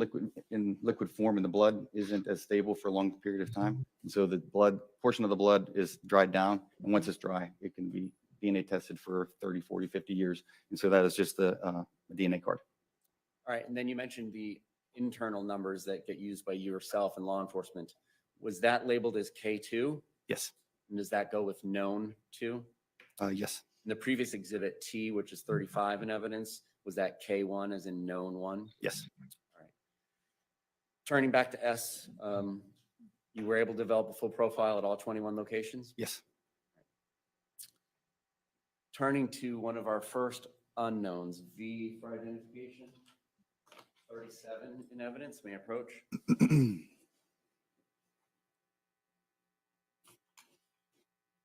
liquid form in the blood isn't as stable for a long period of time. And so the blood, portion of the blood is dried down. And once it's dry, it can be DNA tested for 30, 40, 50 years. And so that is just a DNA card. All right, and then you mentioned the internal numbers that get used by yourself and law enforcement. Was that labeled as K2? Yes, And does that go with known to? yes, In the previous exhibit T, which is 35 in evidence, was that K1 as in known one? yes, All right. Turning back to S, you were able to develop a full profile at all 21 locations? yes. Turning to one of our first unknowns, V for identification, 37 in evidence, may I approach?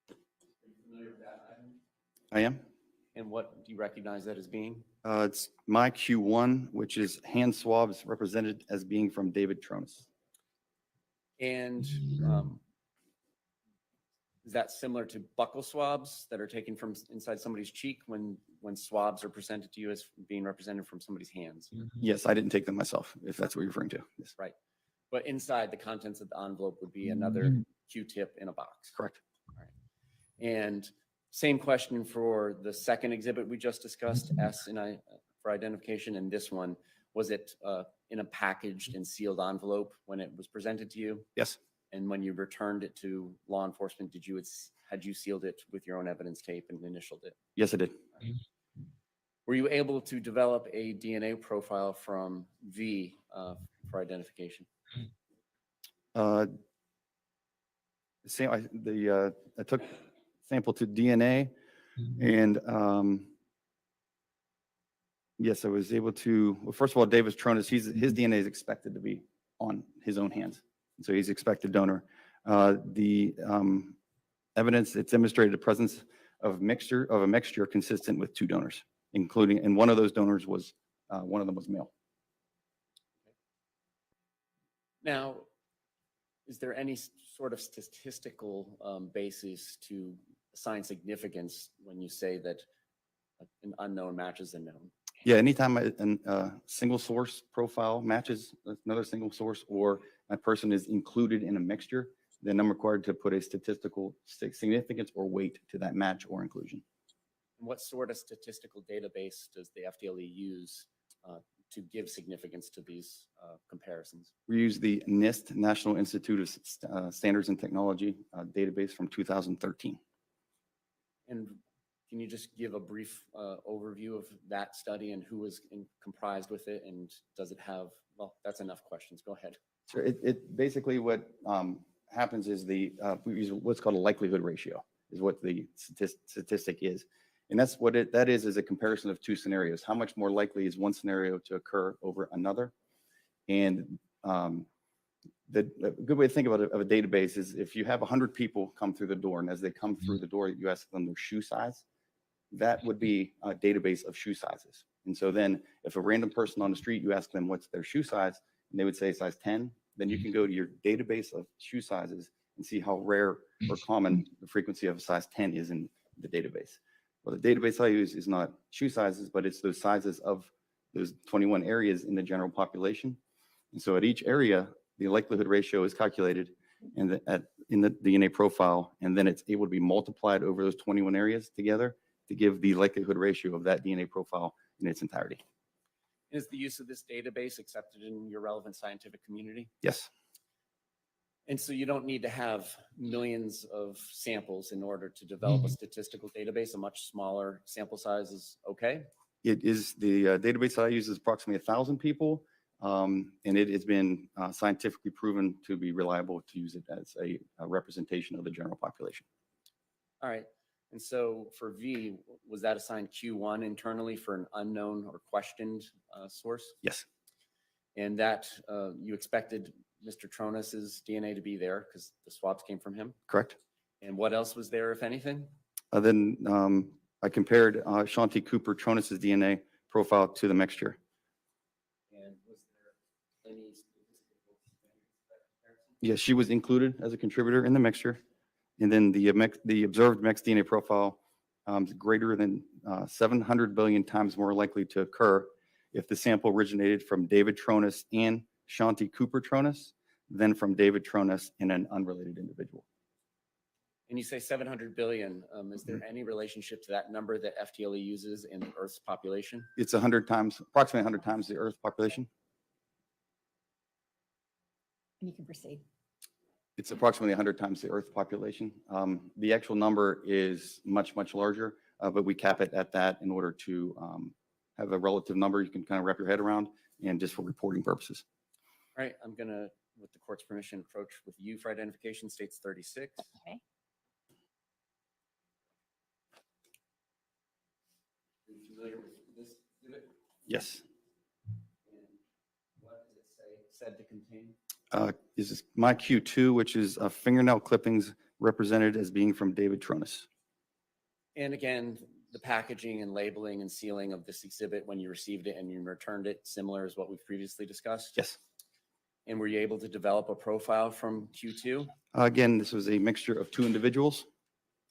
Are you familiar with that item? I am. And what do you recognize that as being? It's my Q1, which is hand swabs represented as being from David Cooper-Tronnes. And is that similar to buccal swabs that are taken from inside somebody's cheek when swabs are presented to you as being represented from somebody's hands? Yes, I didn't take them myself, if that's what you're referring to. Yes, Right. But inside the contents of the envelope would be another Q-tip in a box. correct. And same question for the second exhibit we just discussed, S for identification, and this one, was it in a packaged and sealed envelope when it was presented to you? Yes, And when you returned it to law enforcement, had you sealed it with your own evidence tape and initialed it? yes, I did. Were you able to develop a DNA profile from V for identification? I took sample to DNA, and yes, I was able to. Well, first of all, David Cooper-Tronnes, his DNA is expected to be on his own hands, so he's expected donor. The evidence, it demonstrated the presence of a mixture consistent with 2 donors, including, and one of those donors was one of them was male. Now, is there any sort of statistical basis to assign significance when you say that an unknown matches a known? Yeah, anytime a single source profile matches another single source, or a person is included in a mixture, then I'm required to put a statistical significance or weight to that match or inclusion. And what sort of statistical database does the FDLE use to give significance to these comparisons? We use the NIST, National Institute of Standards and Technology database from 2013. And can you just give a brief overview of that study and who was comprised with it? And does it have, well, that's enough questions. Go ahead. So it basically what happens is we use what's called a likelihood ratio is what the statistic is. And that's what that is a comparison of 2 scenarios. How much more likely is one scenario to occur over another? And a good way to think about a database is if you have 100 people come through the door, and as they come through the door, you ask them their shoe size, that would be a database of shoe sizes. And so then if a random person on the street, you ask them what's their shoe size, and they would say size 10, then you can go to your database of shoe sizes and see how rare or common the frequency of a size 10 is in the database. Well, the database I use is not shoe sizes, but it's those sizes of those 21 areas in the general population. And so at each area, the likelihood ratio is calculated in the DNA profile, and then it's able to be multiplied over those 21 areas together to give the likelihood ratio of that DNA profile in its entirety. Is the use of this database accepted in your relevant scientific community? Yes. And so you don't need to have millions of samples in order to develop a statistical database. A much smaller sample size is okay? It is the database I use is approximately 1,000 people, and it has been scientifically proven to be reliable to use it as a representation of the general population. All right. And so for V, was that assigned Q1 internally for an unknown or questioned source? Yes. And that you expected Mr. Cooper-Tronnes' DNA to be there because the swabs came from him? Correct. And what else was there, if anything? Then I compared Shanti Cooper-Tronnes' DNA profile to the mixture. And was there any statistical comparison? Yes, she was included as a contributor in the mixture. And then the observed mixed DNA profile is greater than 700 billion times more likely to occur if the sample originated from David Tronnes and Shanti Cooper-Tronnes than from David Tronnes and an unrelated individual. And you say 700 billion. Is there any relationship to that number that FTLE uses in Earth's population? It's 100 times, approximately 100 times the Earth population. And you can proceed. It's approximately 100 times the Earth population. The actual number is much, much larger, but we cap it at that in order to have a relative number you can kind of wrap your head around and just for reporting purposes. All right, I'm gonna, with the court's permission, approach with you for identification, states 36. Okay. Are you familiar with this exhibit? Yes. And what does it say, said to contain? This is my Q2, which is fingernail clippings represented as being from David Tronnes. And again, the packaging and labeling and sealing of this exhibit when you received it and you returned it, similar as what we've previously discussed? Yes. And were you able to develop a profile from Q2? Again, this was a mixture of 2 individuals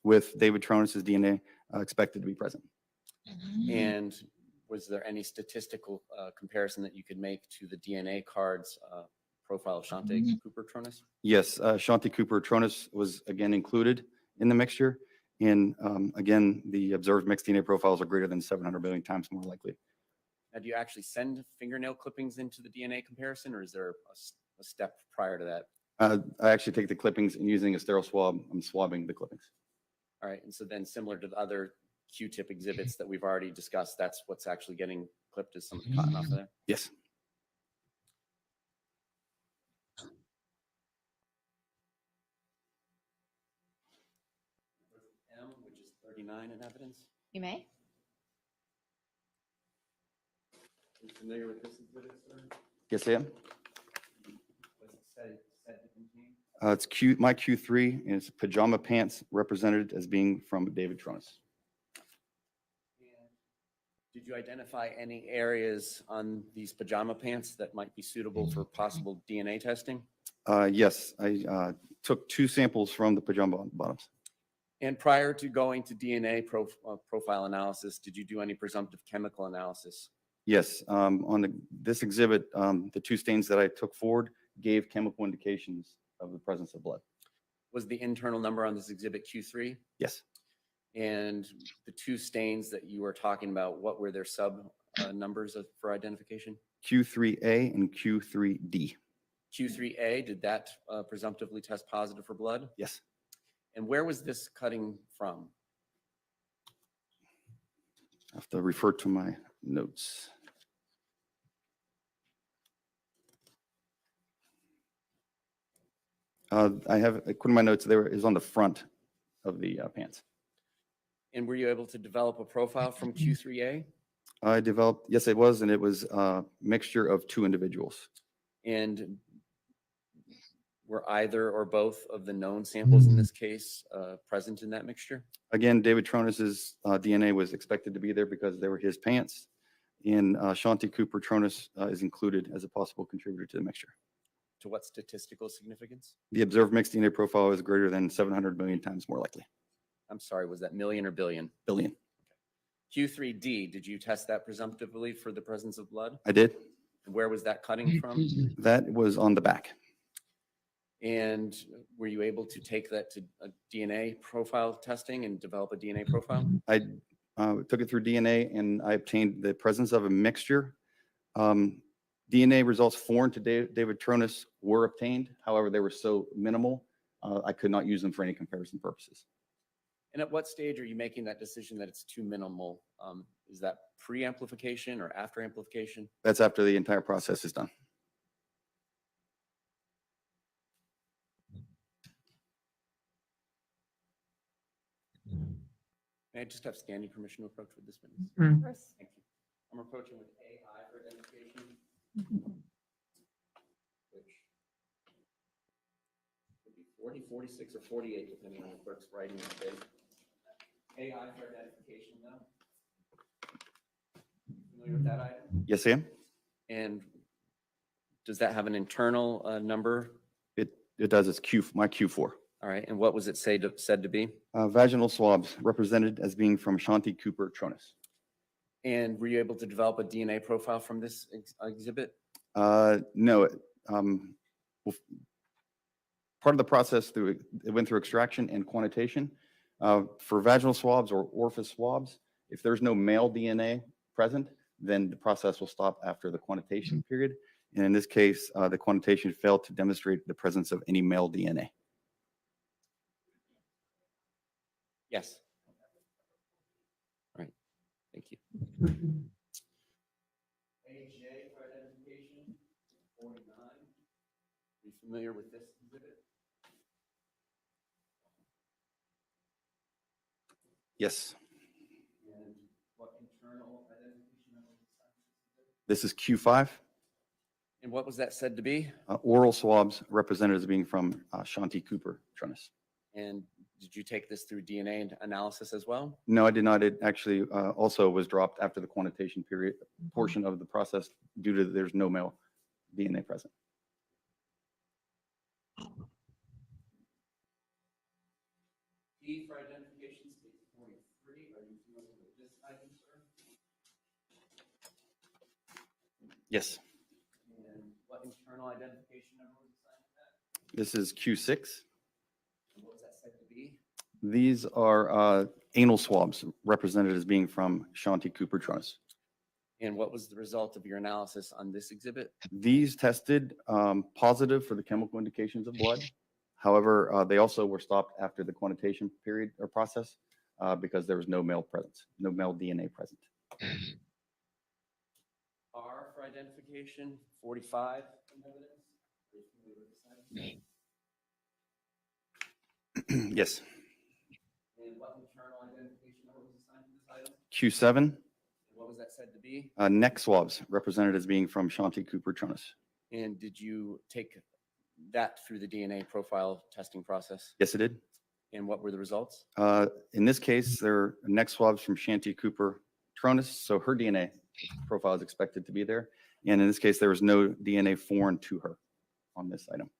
with David Tronnes' DNA expected to be present. And was there any statistical comparison that you could make to the DNA cards profile of Shanti Cooper-Tronnes? Yes, Shanti Cooper-Tronnes was again included in the mixture. And again, the observed mixed DNA profiles are greater than 700 billion times more likely. Now, do you actually send fingernail clippings into the DNA comparison, or is there a step prior to that? I actually take the clippings and using a sterile swab, I'm swabbing the clippings. All right, and so then similar to the other Q-tip exhibits that we've already discussed, that's what's actually getting clipped is some of the cotton off of there? Yes. M, which is 39 in evidence. You may. Are you familiar with this exhibit, sir? Yes, I am. What's it said to contain? It's my Q3, and it's pajama pants represented as being from David Tronnes. Did you identify any areas on these pajama pants that might be suitable for possible DNA testing? Yes, I took 2 samples from the pajama bottoms. And prior to going to DNA profile analysis, did you do any presumptive chemical analysis? Yes, on this exhibit, the 2 stains that I took forward gave chemical indications of the presence of blood. Was the internal number on this exhibit Q3? Yes. And the 2 stains that you were talking about, what were their sub numbers for identification? Q3A and Q3D. Q3A, did that presumptively test positive for blood? Yes. And where was this cutting from? I have to refer to my notes. I have, according to my notes, there is on the front of the pants. And were you able to develop a profile from Q3A? I developed, yes, it was, and it was a mixture of 2 individuals. And were either or both of the known samples in this case present in that mixture? Again, David Tronnes' DNA was expected to be there because they were his pants. And Shanti Cooper-Tronnes is included as a possible contributor to the mixture. To what statistical significance? The observed mixed DNA profile is greater than 700 million times more likely. I'm sorry, was that million or billion? Billion. Q3D, did you test that presumptively for the presence of blood? I did. And where was that cutting from? That was on the back. And were you able to take that to a DNA profile testing and develop a DNA profile? I took it through DNA and I obtained the presence of a mixture. DNA results foreign to David Tronnes were obtained. However, they were so minimal, I could not use them for any comparison purposes. And at what stage are you making that decision that it's too minimal? Is that pre-amplification or after amplification? That's after the entire process is done. May I just have standing permission to approach with this witness? Of course. Thank you. I'm approaching with AI for identification, which could be 40, 46, or 48, depending on the clerk's writing the date. AI for identification, though. familiar with that item? Yes, I am. And does that have an internal number? It does. It's my Q4. All right, and what was it said to be? Vaginal swabs represented as being from Shanti Cooper-Tronnes. And were you able to develop a DNA profile from this exhibit? No. Well, part of the process it went through extraction and quantitation. For vaginal swabs or orifice swabs, if there's no male DNA present, then the process will stop after the quantitation period. And in this case, the quantitation failed to demonstrate the presence of any male DNA. Yes. All right, thank you. AJ for identification, 49. Are you familiar with this exhibit? Yes. And what internal identification number was assigned to this exhibit? This is Q5. And what was that said to be? Oral swabs represented as being from Shanti Cooper-Tronnes. And did you take this through DNA analysis as well? No, I did not. It actually also was dropped after the quantitation period portion of the process due to there's no male DNA present. E for identification states 43. Are you familiar with this item, sir? Yes. And what internal identification number was assigned to that? This is Q6. And what was that said to be? These are anal swabs represented as being from Shanti Cooper-Tronnes. And what was the result of your analysis on this exhibit? These tested positive for the chemical indications of blood. However, they also were stopped after the quantitation period or process because there was no male presence, no male DNA present. R for identification, 45 in evidence. Are you familiar with this item? Yes. And what internal identification number was assigned to this item? Q7, And what was that said to be? neck swabs represented as being from Shanti Cooper-Tronnes. And did you take that through the DNA profile testing process? Yes, it did. And what were the results? In this case, there are neck swabs from Shanti Cooper-Tronnes, so her DNA profile is expected to be there. And in this case, there was no DNA foreign to her on this item.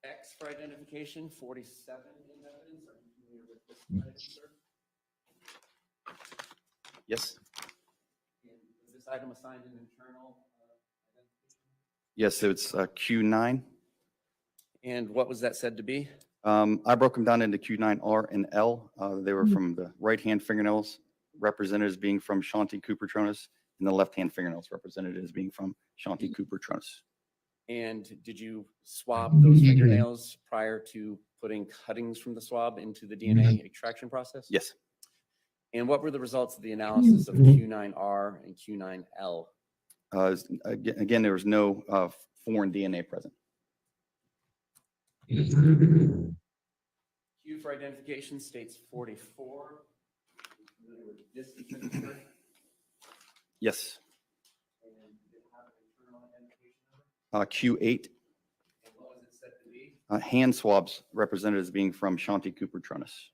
X for identification, 47 in evidence. Are you familiar with this item, sir? Yes. And was this item assigned an internal identification? Yes, so it's Q9. And what was that said to be? I broke them down into Q9R and L. They were from the right-hand fingernails represented as being from Shanti Cooper-Tronnes, and the left-hand fingernails represented as being from Shanti Cooper-Tronnes. And did you swab those fingernails prior to putting cuttings from the swab into the DNA extraction process? Yes. And what were the results of the analysis of Q9R and Q9L? Again, there was no foreign DNA present. Q for identification states 44. Familiar with this signature? Yes. And did it have an internal identification number? Q8, And what was it said to be? hand swabs represented as being from Shanti Cooper-Tronnes.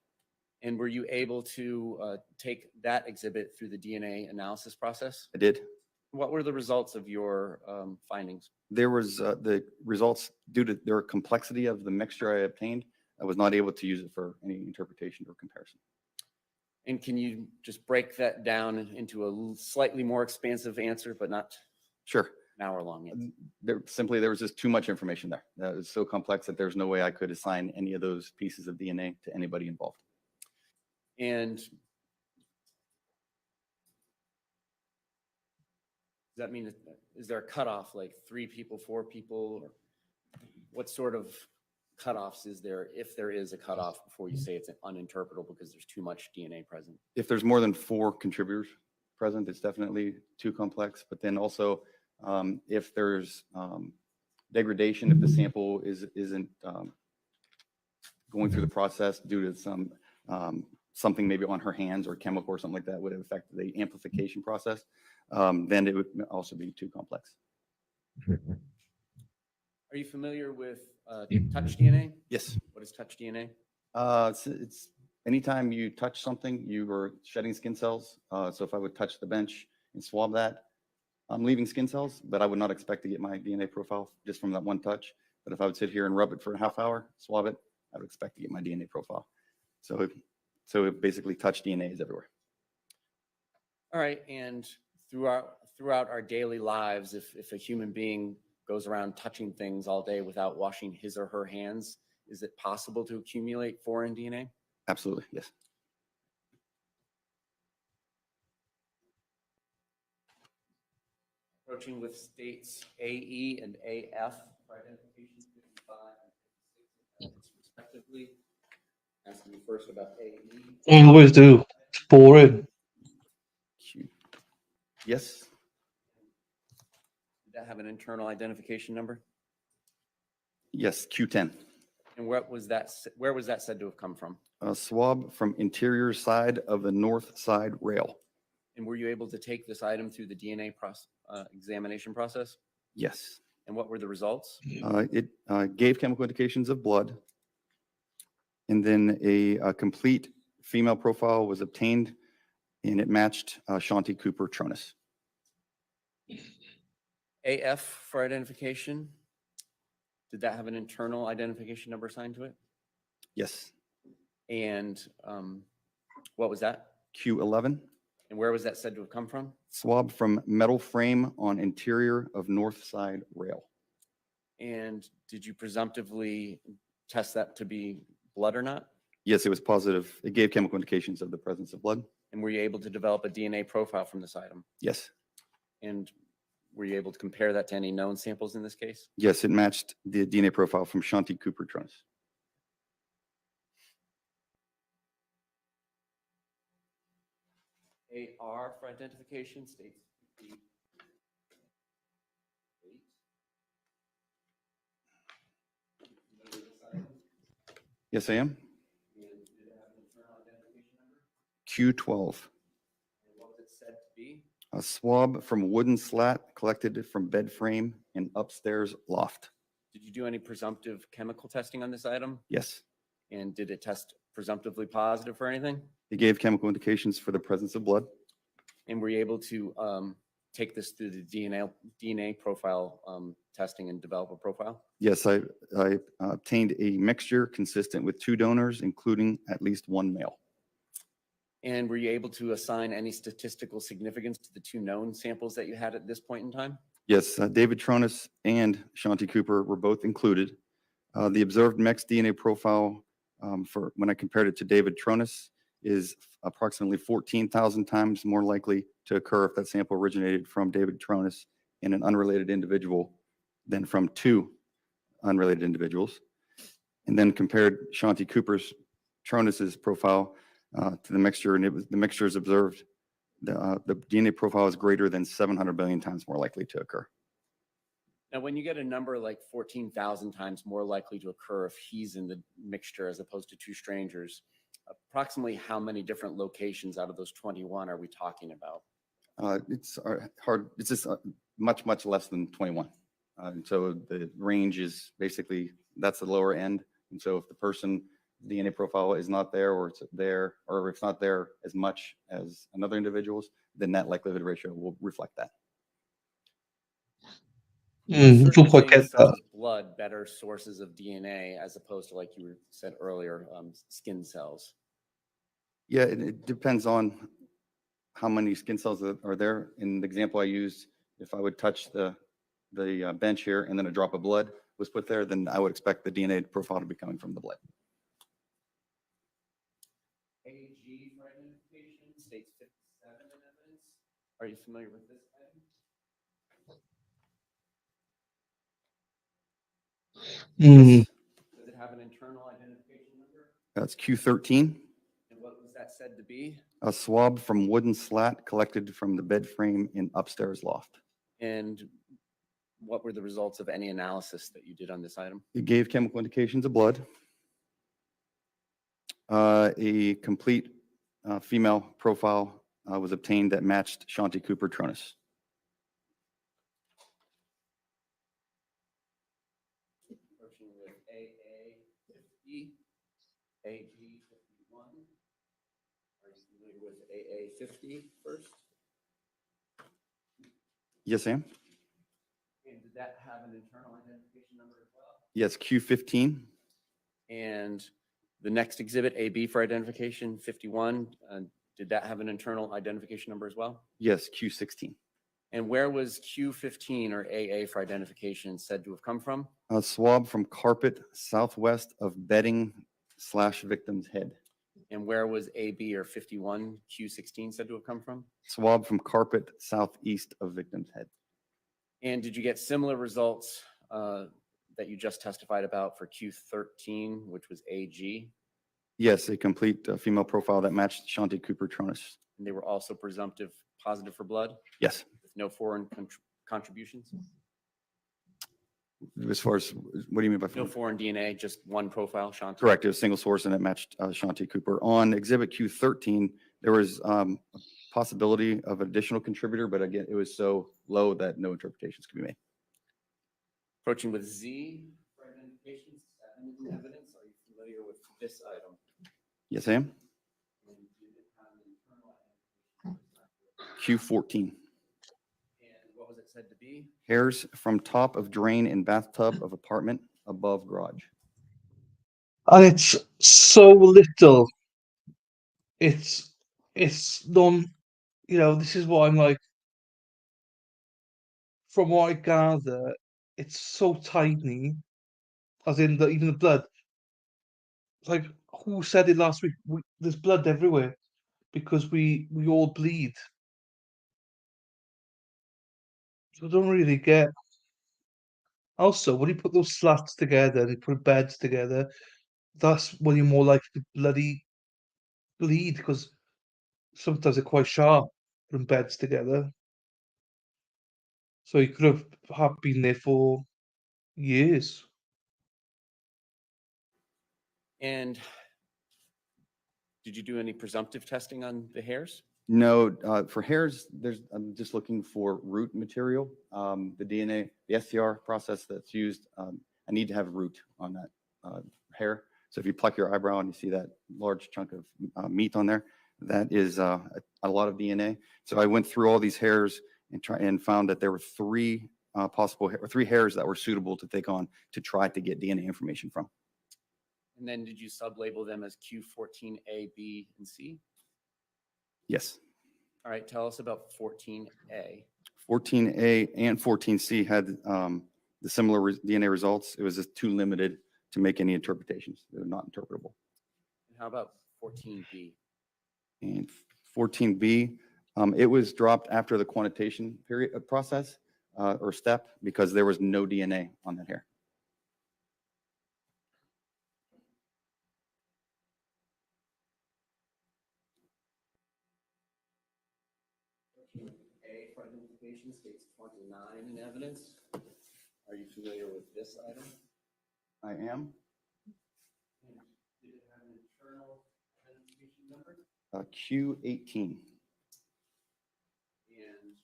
And were you able to take that exhibit through the DNA analysis process? I did. What were the results of your findings? There was the results due to their complexity of the mixture I obtained. I was not able to use it for any interpretation or comparison. And can you just break that down into a slightly more expansive answer, but not Sure. an hour-long answer? There was just too much information there. That was so complex that there's no way I could assign any of those pieces of DNA to anybody involved. And does that mean, is there a cutoff, like 3 people, 4 people? Or what sort of cutoffs is there, if there is a cutoff, before you say it's uninterpretable because there's too much DNA present? If there's more than 4 contributors present, it's definitely too complex. But then also, if there's degradation, if the sample isn't going through the process due to something maybe on her hands or chemical or something like that would affect the amplification process, then it would also be too complex. Are you familiar with touch DNA? Yes. What is touch DNA? It's Anytime you touch something, you are shedding skin cells. So if I would touch the bench and swab that, I'm leaving skin cells, but I would not expect to get my DNA profile just from that one touch. But if I would sit here and rub it for a half hour, swab it, I would expect to get my DNA profile. So it basically touch DNA is everywhere. All right, and throughout our daily lives, if a human being goes around touching things all day without washing his or her hands, is it possible to accumulate foreign DNA? Absolutely, yes. Approaching with states AE and AF for identification 55 and 56 respectively. Asking you first about AE. I always do. It's boring. Q. Yes, Did that have an internal identification number? yes, Q10. And where was that said to have come from? A swab from interior side of the north side rail. And were you able to take this item through the DNA examination process? Yes. And what were the results? It gave chemical indications of blood. And then a complete female profile was obtained, and it matched Shanti Cooper-Tronnes. AF for identification. Did that have an internal identification number assigned to it? Yes. And what was that? Q11. And where was that said to have come from? Swab from metal frame on interior of north side rail. And did you presumptively test that to be blood or not? Yes, it was positive. It gave chemical indications of the presence of blood. And were you able to develop a DNA profile from this item? Yes. And were you able to compare that to any known samples in this case? Yes, it matched the DNA profile from Shanti Cooper-Tronnes. AR for identification states 58. Yes, I am. And did it have an internal identification number? Q12. And what was it said to be? A swab from wooden slat collected from bed frame in upstairs loft. Did you do any presumptive chemical testing on this item? Yes. And did it test presumptively positive for anything? It gave chemical indications for the presence of blood. And were you able to take this through the DNA profile testing and develop a profile? Yes, I obtained a mixture consistent with 2 donors, including at least 1 male. And were you able to assign any statistical significance to the 2 known samples that you had at this point in time? Yes, David Tronnes and Shanti Cooper were both included. The observed mixed DNA profile for when I compared it to David Tronnes is approximately 14,000 times more likely to occur if that sample originated from David Tronnes in an unrelated individual than from 2 unrelated individuals. And then compared Shanti Cooper-Tronnes's profile to the mixture, and the mixture is observed. The DNA profile is greater than 700 billion times more likely to occur. Now, when you get a number like 14,000 times more likely to occur if he's in the mixture as opposed to 2 strangers, approximately how many different locations out of those 21 are we talking about? It's hard. It's just much, much less than 21. And so the range is basically, that's the lower end. And so if the person DNA profile is not there, or it's there, or if it's not there as much as another individual's, then that likelihood ratio will reflect that. Don't quite Certain get things such that. as blood better sources of DNA as opposed to, like you said earlier, skin cells. Yeah, it depends on how many skin cells that are there. In the example I used, if I would touch the bench here and then a drop of blood was put there, then I would expect the DNA profile to be coming from the blood. AG for identification states 57 in evidence. Are you familiar with this item? Mm. Does it have an internal identification number? That's Q13. And what was that said to be? A swab from wooden slat collected from the bed frame in upstairs loft. And what were the results of any analysis that you did on this item? It gave chemical indications of blood. A complete female profile was obtained that matched Shanti Cooper-Tronnes. Approaching with AA 50, AG Are you familiar with AA50 first? Yes, Sam? And did that have an internal identification number as well? Yes, Q15. And the next exhibit, AB for identification, 51, did that have an internal identification number as well? Yes, Q16. And where was Q15 or AA for identification said to have come from? A swab from carpet southwest of bedding/victim's head. And where was AB or 51, Q16 said to have come from? Swab from carpet southeast of victim's head. And did you get similar results that you just testified about for Q13, which was AG? Yes, a complete female profile that matched Shanti Cooper-Tronnes. And they were also presumptive positive for blood Yes. with no foreign contributions? As far as, what do you mean by No foreign DNA, just one profile, Shanti? Correct. It was single source and it matched Shanti Cooper. On exhibit Q13, there was a possibility of additional contributor, but again, it was so low that no interpretations could be made. Approaching with Z for identification, 7 in evidence. Are you familiar with this item? Yes, I am. And did it have an internal Q14. And what was it said to be? Hairs from top of drain in bathtub of apartment above garage. And it's so little. It's non, this is what I'm like. From what I gather, it's so tiny, as in even the blood. It's like, who said it last week? There's blood everywhere because we all bleed. So I don't really get. Also, when you put those slats together and you put beds together, that's when you're more likely to bloody bleed because sometimes they're quite sharp putting beds together. So you could have been there for years. And did you do any presumptive testing on the hairs? No, for hairs, I'm just looking for root material. The DNA, the STR process that's used, I need to have root on that hair. So if you pluck your eyebrow and you see that large chunk of meat on there, that is a lot of DNA. So I went through all these hairs and found that there were three hairs that were suitable to take on to try to get DNA information from. And then did you sub-label them as Q14A, B, and C? Yes. All right, tell us about 14A. 14A and 14C had the similar DNA results. It was just too limited to make any interpretations. They're not interpretable. And how about 14B? And 14B, it was dropped after the quantitation process or step because there was no DNA on that hair. A for identification states 29 in evidence. Are you familiar with this item? I am. And did it have an internal identification number? Q18. And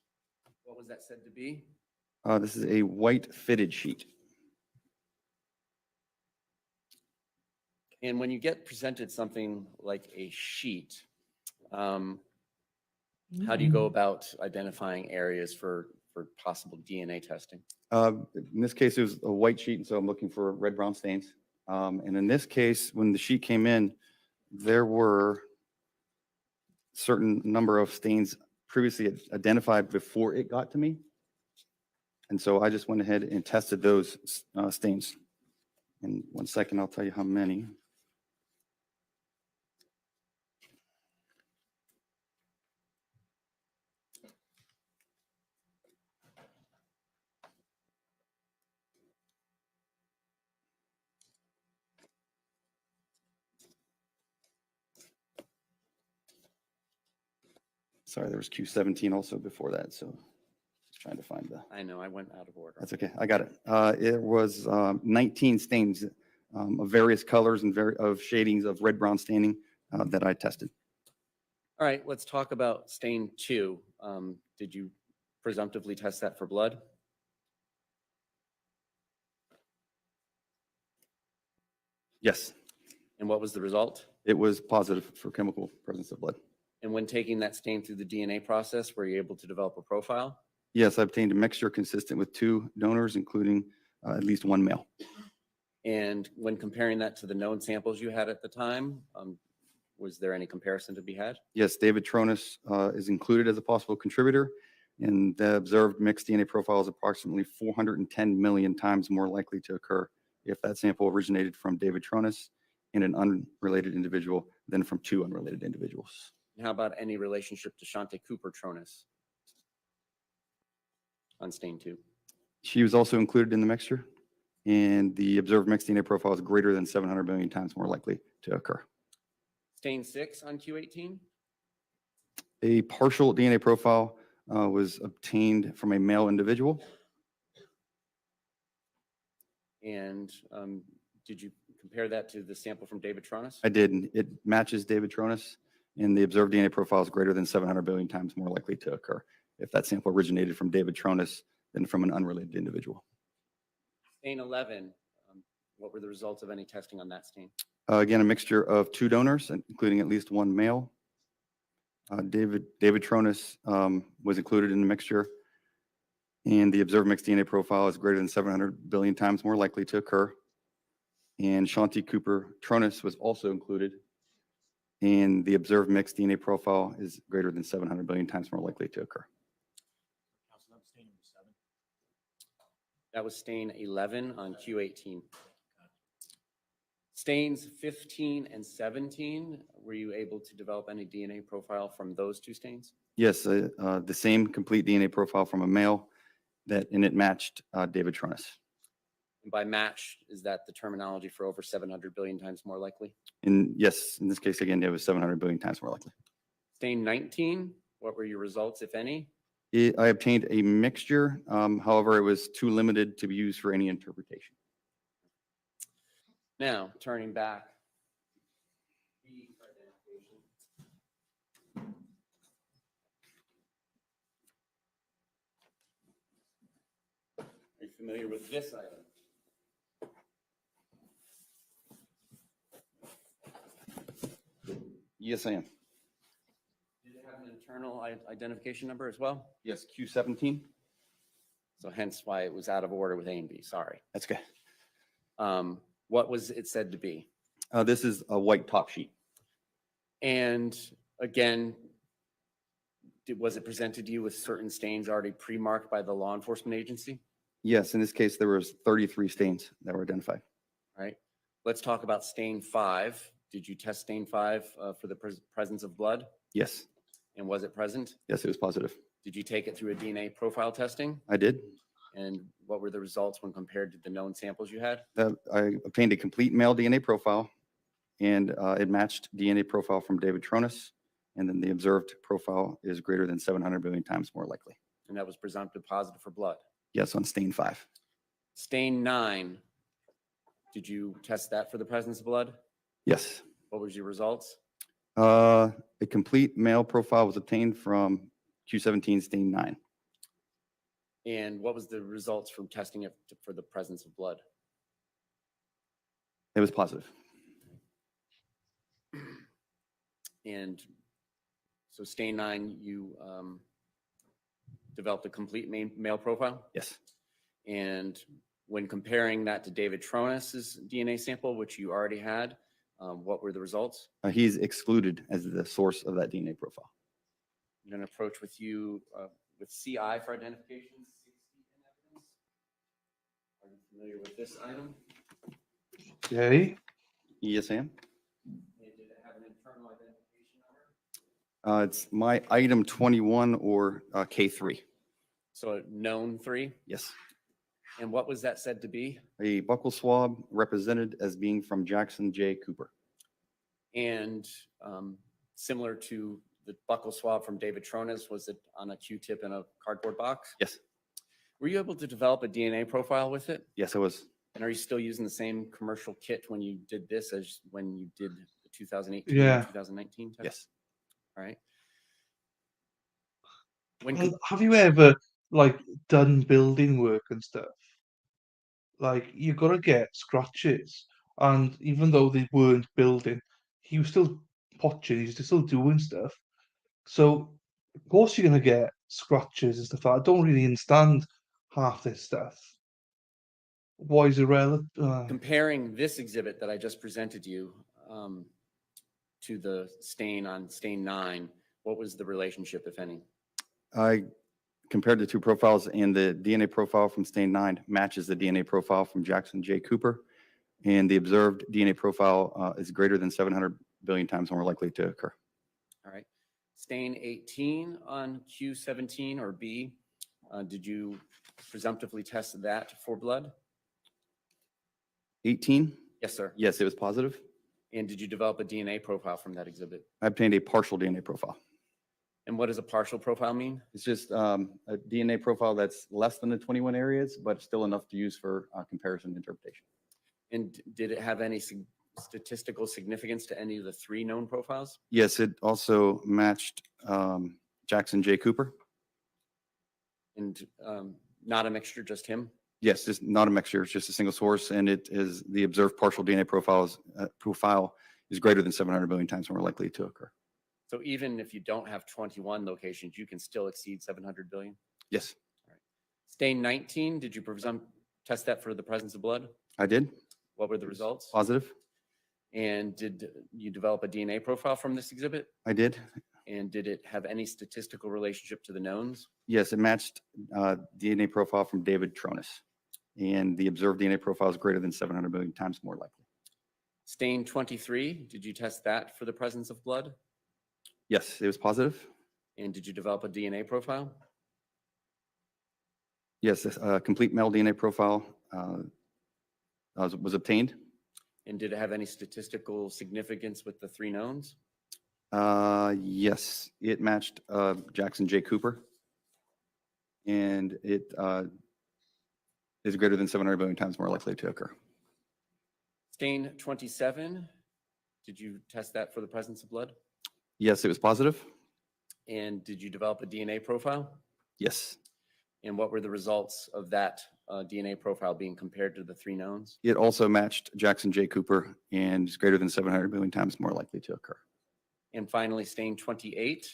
what was that said to be? This is a white fitted sheet. And when you get presented something like a sheet, how do you go about identifying areas for possible DNA testing? In this case, it was a white sheet, and so I'm looking for red-brown stains. And in this case, when the sheet came in, there were certain number of stains previously identified before it got to me. And so I just went ahead and tested those stains. In 1 second, I'll tell you how many. Sorry, there was Q17 also before that, so just trying to find the. I know, I went out of order. That's okay, I got it. It was 19 stains of various colors and of shadings of red-brown staining that I tested. All right, let's talk about stain 2. Did you presumptively test that for blood? Yes. And what was the result? It was positive for chemical presence of blood. And when taking that stain through the DNA process, were you able to develop a profile? Yes, I obtained a mixture consistent with 2 donors, including at least 1 male. And when comparing that to the known samples you had at the time, was there any comparison to be had? Yes, David Tronnes is included as a possible contributor, and the observed mixed DNA profile is approximately 410 million times more likely to occur if that sample originated from David Tronnes in an unrelated individual than from 2 unrelated individuals. And how about any relationship to Shanti Cooper-Tronnes on stain 2? She was also included in the mixture, and the observed mixed DNA profile is greater than 700 million times more likely to occur. Stain 6 on Q18? A partial DNA profile was obtained from a male individual. And did you compare that to the sample from David Tronnes? I did. And it matches David Tronnes, and the observed DNA profile is greater than 700 billion times more likely to occur if that sample originated from David Tronnes than from an unrelated individual. Stain 11, what were the results of any testing on that stain? Again, a mixture of 2 donors, including at least 1 male. David Tronnes was included in the mixture, and the observed mixed DNA profile is greater than 700 billion times more likely to occur. And Shanti Cooper-Tronnes was also included, and the observed mixed DNA profile is greater than 700 billion times more likely to occur. That was stain 11 on Q18. Stains 15 and 17, were you able to develop any DNA profile from those 2 stains? Yes, the same complete DNA profile from a male and it matched David Tronnes. And by match, is that the terminology for over 700 billion times more likely? And yes, in this case, again, it was 700 billion times more likely. Stain 19, what were your results, if any? I obtained a mixture. However, it was too limited to be used for any interpretation. Now, turning back. Are you familiar with this item? Yes, I am. Did it have an internal identification number as well? Yes, Q17. So hence why it was out of order with A and B, sorry. That's good. What was it said to be? This is a white top sheet. And again, was it presented to you with certain stains already pre-marked by the law enforcement agency? Yes, in this case, there was 33 stains that were identified. All right. Let's talk about stain 5. Did you test stain 5 for the presence of blood? Yes. And was it present? Yes, it was positive. Did you take it through a DNA profile testing? I did. And what were the results when compared to the known samples you had? I obtained a complete male DNA profile, and it matched DNA profile from David Tronnes, and then the observed profile is greater than 700 billion times more likely. And that was presumptive positive for blood. Yes, on stain 5. Stain 9, did you test that for the presence of blood? Yes. What was your results? A complete male profile was obtained from Q17 stain 9. And what was the results from testing it for the presence of blood? It was positive. And so stain 9, you developed a complete male profile? Yes. And when comparing that to David Tronnes' DNA sample, which you already had, what were the results? He's excluded as the source of that DNA profile. I'm going to approach with you with CI for identification. 60 in evidence. Are you familiar with this item? Okay. Yes, I am. And did it have an internal identification number? It's my item 21 or K3. So a known 3? Yes. And what was that said to be? A buccal swab represented as being from Jackson J. Cooper. And similar to the buccal swab from David Tronnes, was it on a Q-tip in a cardboard box? Yes. Were you able to develop a DNA profile with it? Yes, I was. And are you still using the same commercial kit when you did this as when you did the 2018 Yeah. 2019 test? Yes. All right. Have you ever done building work and stuff? You've got to get scratches, and even though they weren't building, he was still potching, he's still doing stuff. So of course you're gonna get scratches and stuff like that. I don't really understand half this stuff. Why is it relevant? Comparing this exhibit that I just presented you to the stain on stain 9, what was the relationship, if any? I compared the two profiles, and the DNA profile from stain 9 matches the DNA profile from Jackson J. Cooper, and the observed DNA profile is greater than 700 billion times more likely to occur. All right. Stain 18 on Q17 or B, did you presumptively test that for blood? 18? Yes, sir. Yes, it was positive. And did you develop a DNA profile from that exhibit? I obtained a partial DNA profile. And what does a partial profile mean? It's just a DNA profile that's less than the 21 areas, but still enough to use for comparison interpretation. And did it have any statistical significance to any of the 3 known profiles? Yes, it also matched Jackson J. Cooper. And not a mixture, just him? Yes, it's not a mixture. It's just a single source, and it is the observed partial DNA profile is greater than 700 billion times more likely to occur. So even if you don't have 21 locations, you can still exceed 700 billion? Yes. All right. Stain 19, did you test that for the presence of blood? I did. What were the results? Positive. And did you develop a DNA profile from this exhibit? I did. And did it have any statistical relationship to the knowns? Yes, it matched DNA profile from David Tronnes, and the observed DNA profile is greater than 700 billion times more likely. Stain 23, did you test that for the presence of blood? Yes, it was positive. And did you develop a DNA profile? Yes, a complete male DNA profile was obtained. And did it have any statistical significance with the 3 knowns? Yes, it matched Jackson J. Cooper, and it is greater than 700 billion times more likely to occur. Stain 27, did you test that for the presence of blood? Yes, it was positive. And did you develop a DNA profile? Yes. And what were the results of that DNA profile being compared to the 3 knowns? It also matched Jackson J. Cooper and is greater than 700 billion times more likely to occur. And finally, stain 28,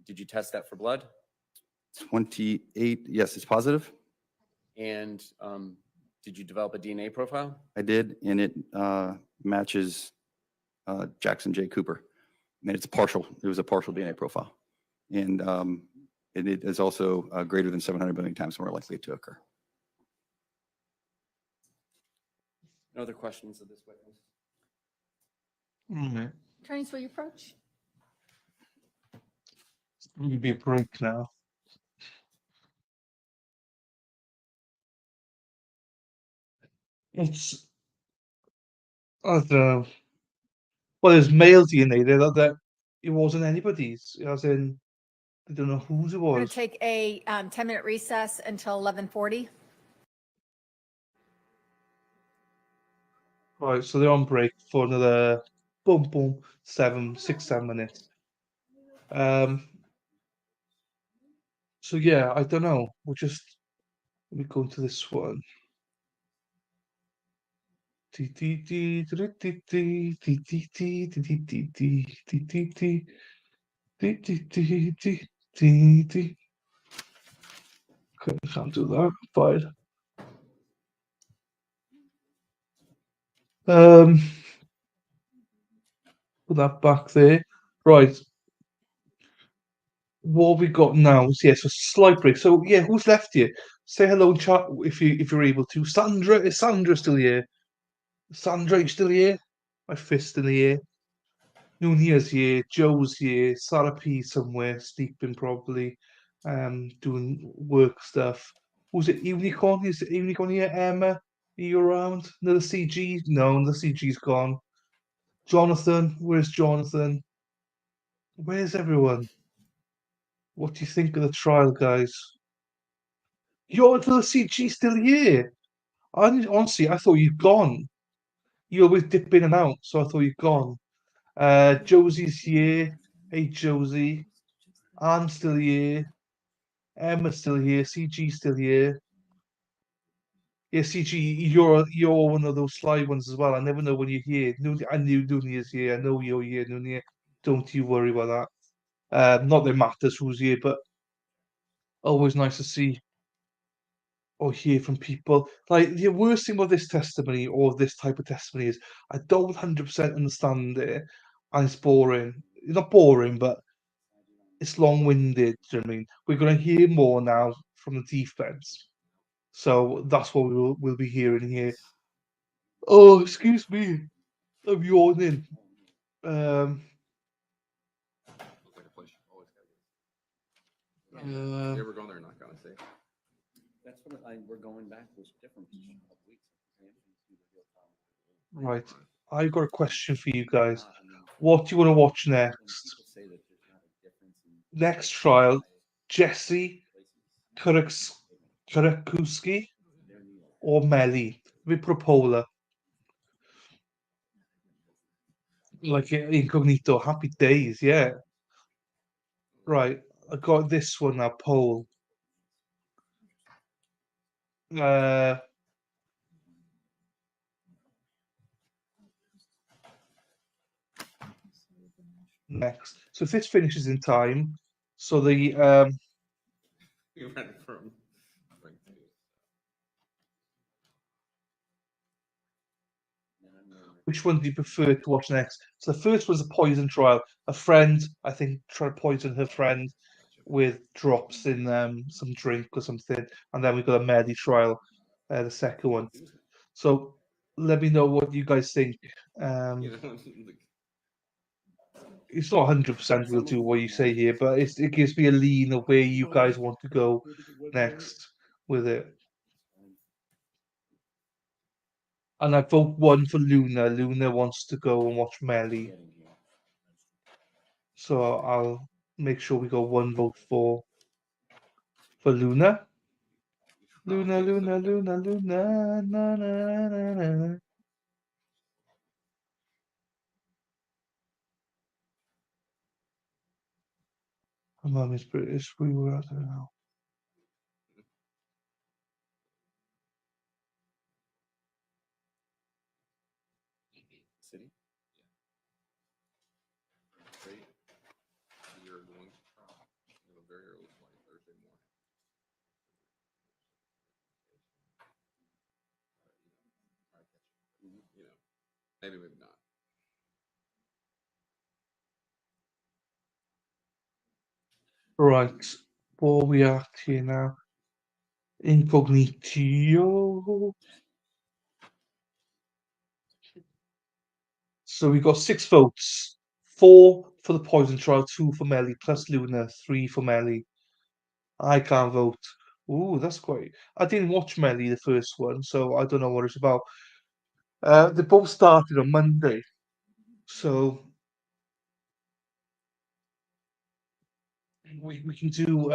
did you test that for blood? 28, yes, it's positive. And did you develop a DNA profile? I did, and it matches Jackson J. Cooper. And it's partial. It was a partial DNA profile. And it is also greater than 700 billion times more likely to occur. No other questions of this witness? Mm-hmm. Attorneys, will you approach? Give me a break now. It's, I don't know. Well, there's male DNA there that it wasn't anybody's. As in, I don't know whose it We're going was. to take a 10-minute recess until 11:40. Right, so they're on break for another 6, 7 minutes. So yeah, I don't know. Let me go into this one. Okay, I can't do that. Fine. Put that back there. Right. What we got now is so slight break. So yeah, who's left here? Say hello in chat if you're able to. Sandra, is Sandra still here? Sandra, you still here? My fist in the air. Nunia's here, Joe's here, Sarah P somewhere, sleeping probably, doing work stuff. Was it Unicorn? Is it Unicorn here? Emma, are you around? Another CG? No, another CG's gone. Jonathan, where's Jonathan? Where's everyone? What do you think of the trial, guys? You're the CG still here. Honestly, I thought you'd gone. You always dip in and out, so I thought you'd gone. Josie's here. Hey, Josie. I'm still here. Emma's still here. CG's still here. Yeah, CG, you're one of those sly ones as well. I never know when you're here. I knew Noonie is here. I know you're here, Noonie. Don't you worry about that. Not that it matters who's here, but always nice to see or hear from people. Like the worst thing about this testimony or this type of testimony is I don't 100% understand it, and it's boring. It's not boring, but it's long-winded. Do you know what I mean? We're going to hear more now from the defense, so that's what we'll be hearing here. Oh, excuse me, I'm yawning. Looks like a place you always gotta go. Uh, You ever gone there? Not gonna say. That's what we're going back to different weeks. right, I've got a question for you guys. What do you want to watch next? Next trial, Jesse Karakuski or Melly? We put a polar. Like incognito, happy days, yeah. Right, I got this one now, poll. Next. So if this finishes in time, so the You ran from. which one do you prefer to watch next? So the first was a poison trial. A friend, I think, tried to poison her friend with drops in some drink or something, and then we got a Medi trial, the second one. So let me know what you guys think. You know, like, It's not 100% we'll do what you say here, but it gives me a lean of where you guys want to go next with it. And I vote one for Luna. Luna wants to go and watch Melly. So I'll make sure we go one vote for Luna. Luna, Luna, Luna, Luna, na, na, na, na. My mum is British. We were, I don't know. City? you're going to try. You have a very early flight Thursday morning. You know, maybe not. Right. What are we at here now? Incognito. So we got 6 votes. 4 for the poison trial, 2 for Melly, plus Luna, 3 for Melly. I can't vote. Ooh, that's quite. I didn't watch Melly, the first one, so I don't know what it's about. They both started on Monday, so we can do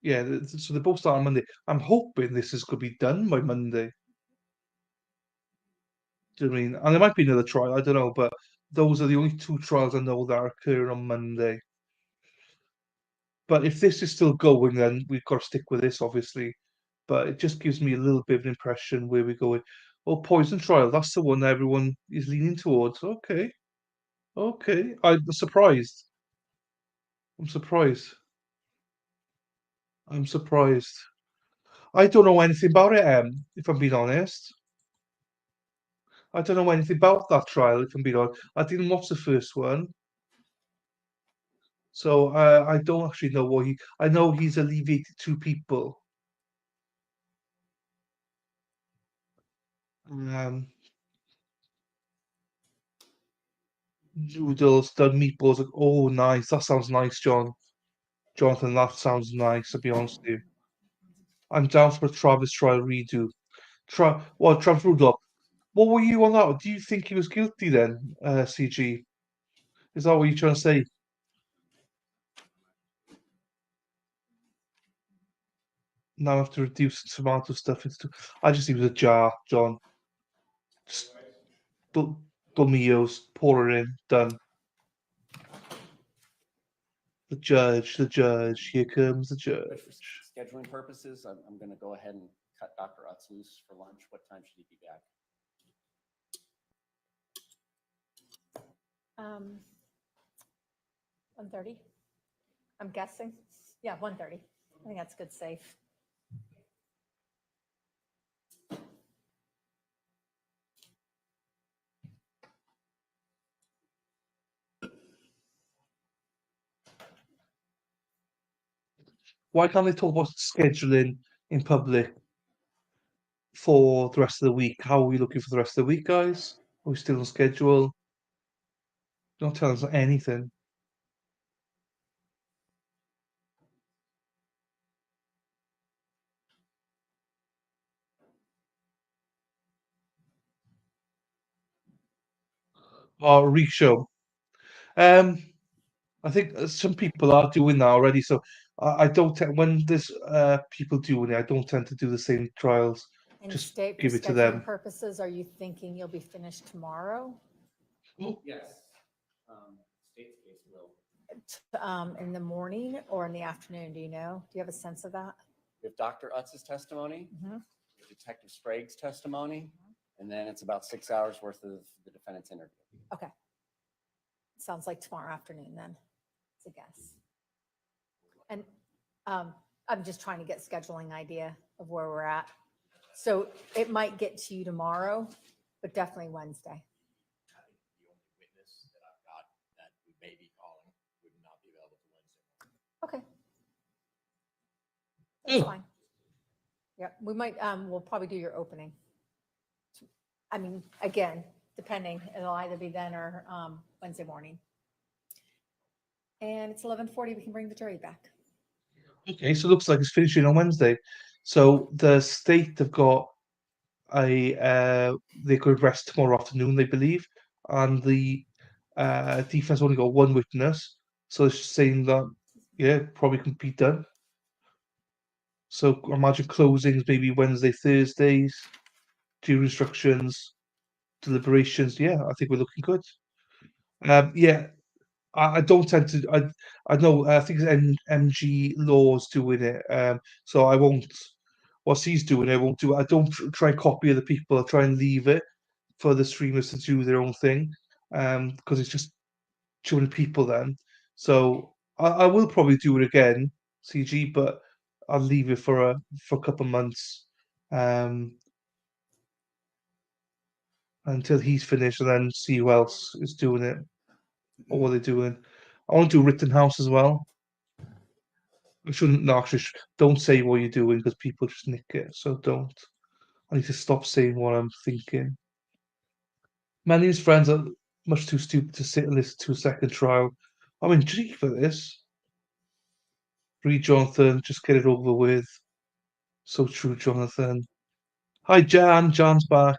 yeah. So they both start on Monday. I'm hoping this is going to be done by Monday. Do you know what I mean? And there might be another trial. I don't know, but those are the only 2 trials I know that are occurring on Monday. But if this is still going, then we've got to stick with this, obviously. But it just gives me a little bit of an impression where we're going. Oh, poison trial. That's the one everyone is leaning towards. Okay, okay. I'm surprised. I'm surprised. I'm surprised. I don't know anything about it, if I'm being honest. I don't know anything about that trial, if I'm being honest. I didn't watch the first one. So I don't actually know what he. I know he's alleviated 2 people. Noodles, done meatballs. Like, oh, nice. That sounds nice, Jonathan, that sounds nice, to be honest with you. I'm down for a Travis trial redo. Travis Rudolph. What were you on that? Do you think he was guilty then, CG? Is that what you're trying to say? Now I have to reduce the tomato stuff into. I just think it was a jar, John. Just Dolmios, pour it in, done. The judge, here comes the But for judge. scheduling purposes, I'm going to go ahead and cut Dr. Utz loose for lunch, what time should he be back? 1:30, I'm guessing. Yeah, 1:30. I think that's good, safe. Why can't they talk about scheduling in public for the rest of the week? How are we looking for the rest of the week, guys? Are we still on schedule? Don't tell us anything. Or re-show. I think some people are doing that already. So I don't when there's people doing it, I don't tend to do the same trials. And Just state for give it to scheduling them. purposes, are you thinking you'll be finished tomorrow? Yes. State's case will. In the morning or in the afternoon, do you know? Do you have a sense of that? We have Dr. Utz's testimony, Mhm. Detective Sprague's testimony, and then it's about 6 hours worth of the defendant's interview. Okay. Sounds like tomorrow afternoon then, it's a guess. And I'm just trying to get scheduling idea of where we're at. So it might get to you tomorrow, but definitely Wednesday. I think the only witness that I've got that we may be calling would not be available to Wednesday. Okay. That's Oh. fine. Yeah, we might, we'll probably do your opening. I mean, again, depending, it'll either be then or Wednesday morning. And it's 11:40, we can bring the jury back. Okay, so it looks like it's finishing on Wednesday. So the state have got they could rest tomorrow afternoon, they believe, and the defense only got one witness, so it's saying that probably can be done. So imagine closings maybe Wednesday, Thursdays, jury instructions, deliberations. Yeah, I think we're looking good. Yeah, I don't tend to. I know. I think it's MG Law's doing it. So I won't. Whilst he's doing it, I won't do it. I don't try and copy other people. I try and leave it for the streamers to do their own thing. Because it's just too many people then. So I will probably do it again, CG, but I'll leave it for a couple of months. Until he's finished, and then see who else is doing it or what they're doing. I want to do Rittenhouse as well. I shouldn't, no, actually, don't say what you're doing because people just nick it. So don't. I need to stop saying what I'm thinking. Many of his friends are much too stupid to sit and listen to a second trial. I'm intrigued for this. Read Jonathan, just get it over with. So true, Jonathan. Hi, Jan. Jan's back.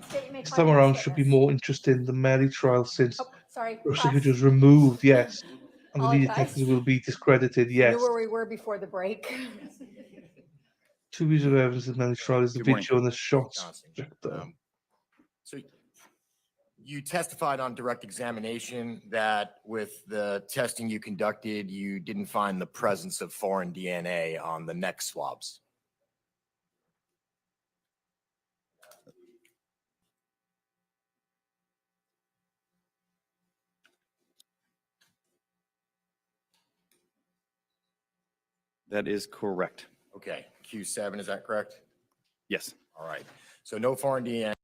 State you may This call time your around next should be witness. more interesting than Mary trial since Oh, sorry. prosecutor press. was removed, yes. And the lead Apologize. detectives will be discredited, You knew yes. where we were before the break. 2 pieces of evidence in Mary trial is the Good morning. video and the shots. Johnson. projector. So you testified on direct examination that with the testing you conducted, you didn't find the presence of foreign DNA on the neck swabs. That is correct. Okay, Q7, is that correct? Yes. All right. So no foreign DNA.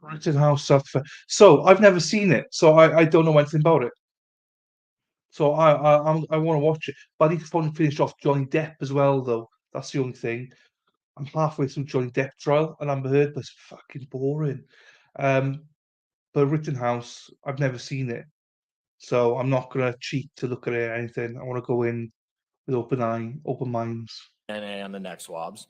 Rittenhouse, South. So I've never seen it, so I don't know anything about it. So I want to watch it, but I need to finally finish off Johnny Depp as well, though. That's the only thing. I'm halfway through Johnny Depp trial, and Amber Heard, but it's fucking boring. But Rittenhouse, I've never seen it, so I'm not gonna cheat to look at it or anything. I want to go in with open minds. DNA on the neck swabs.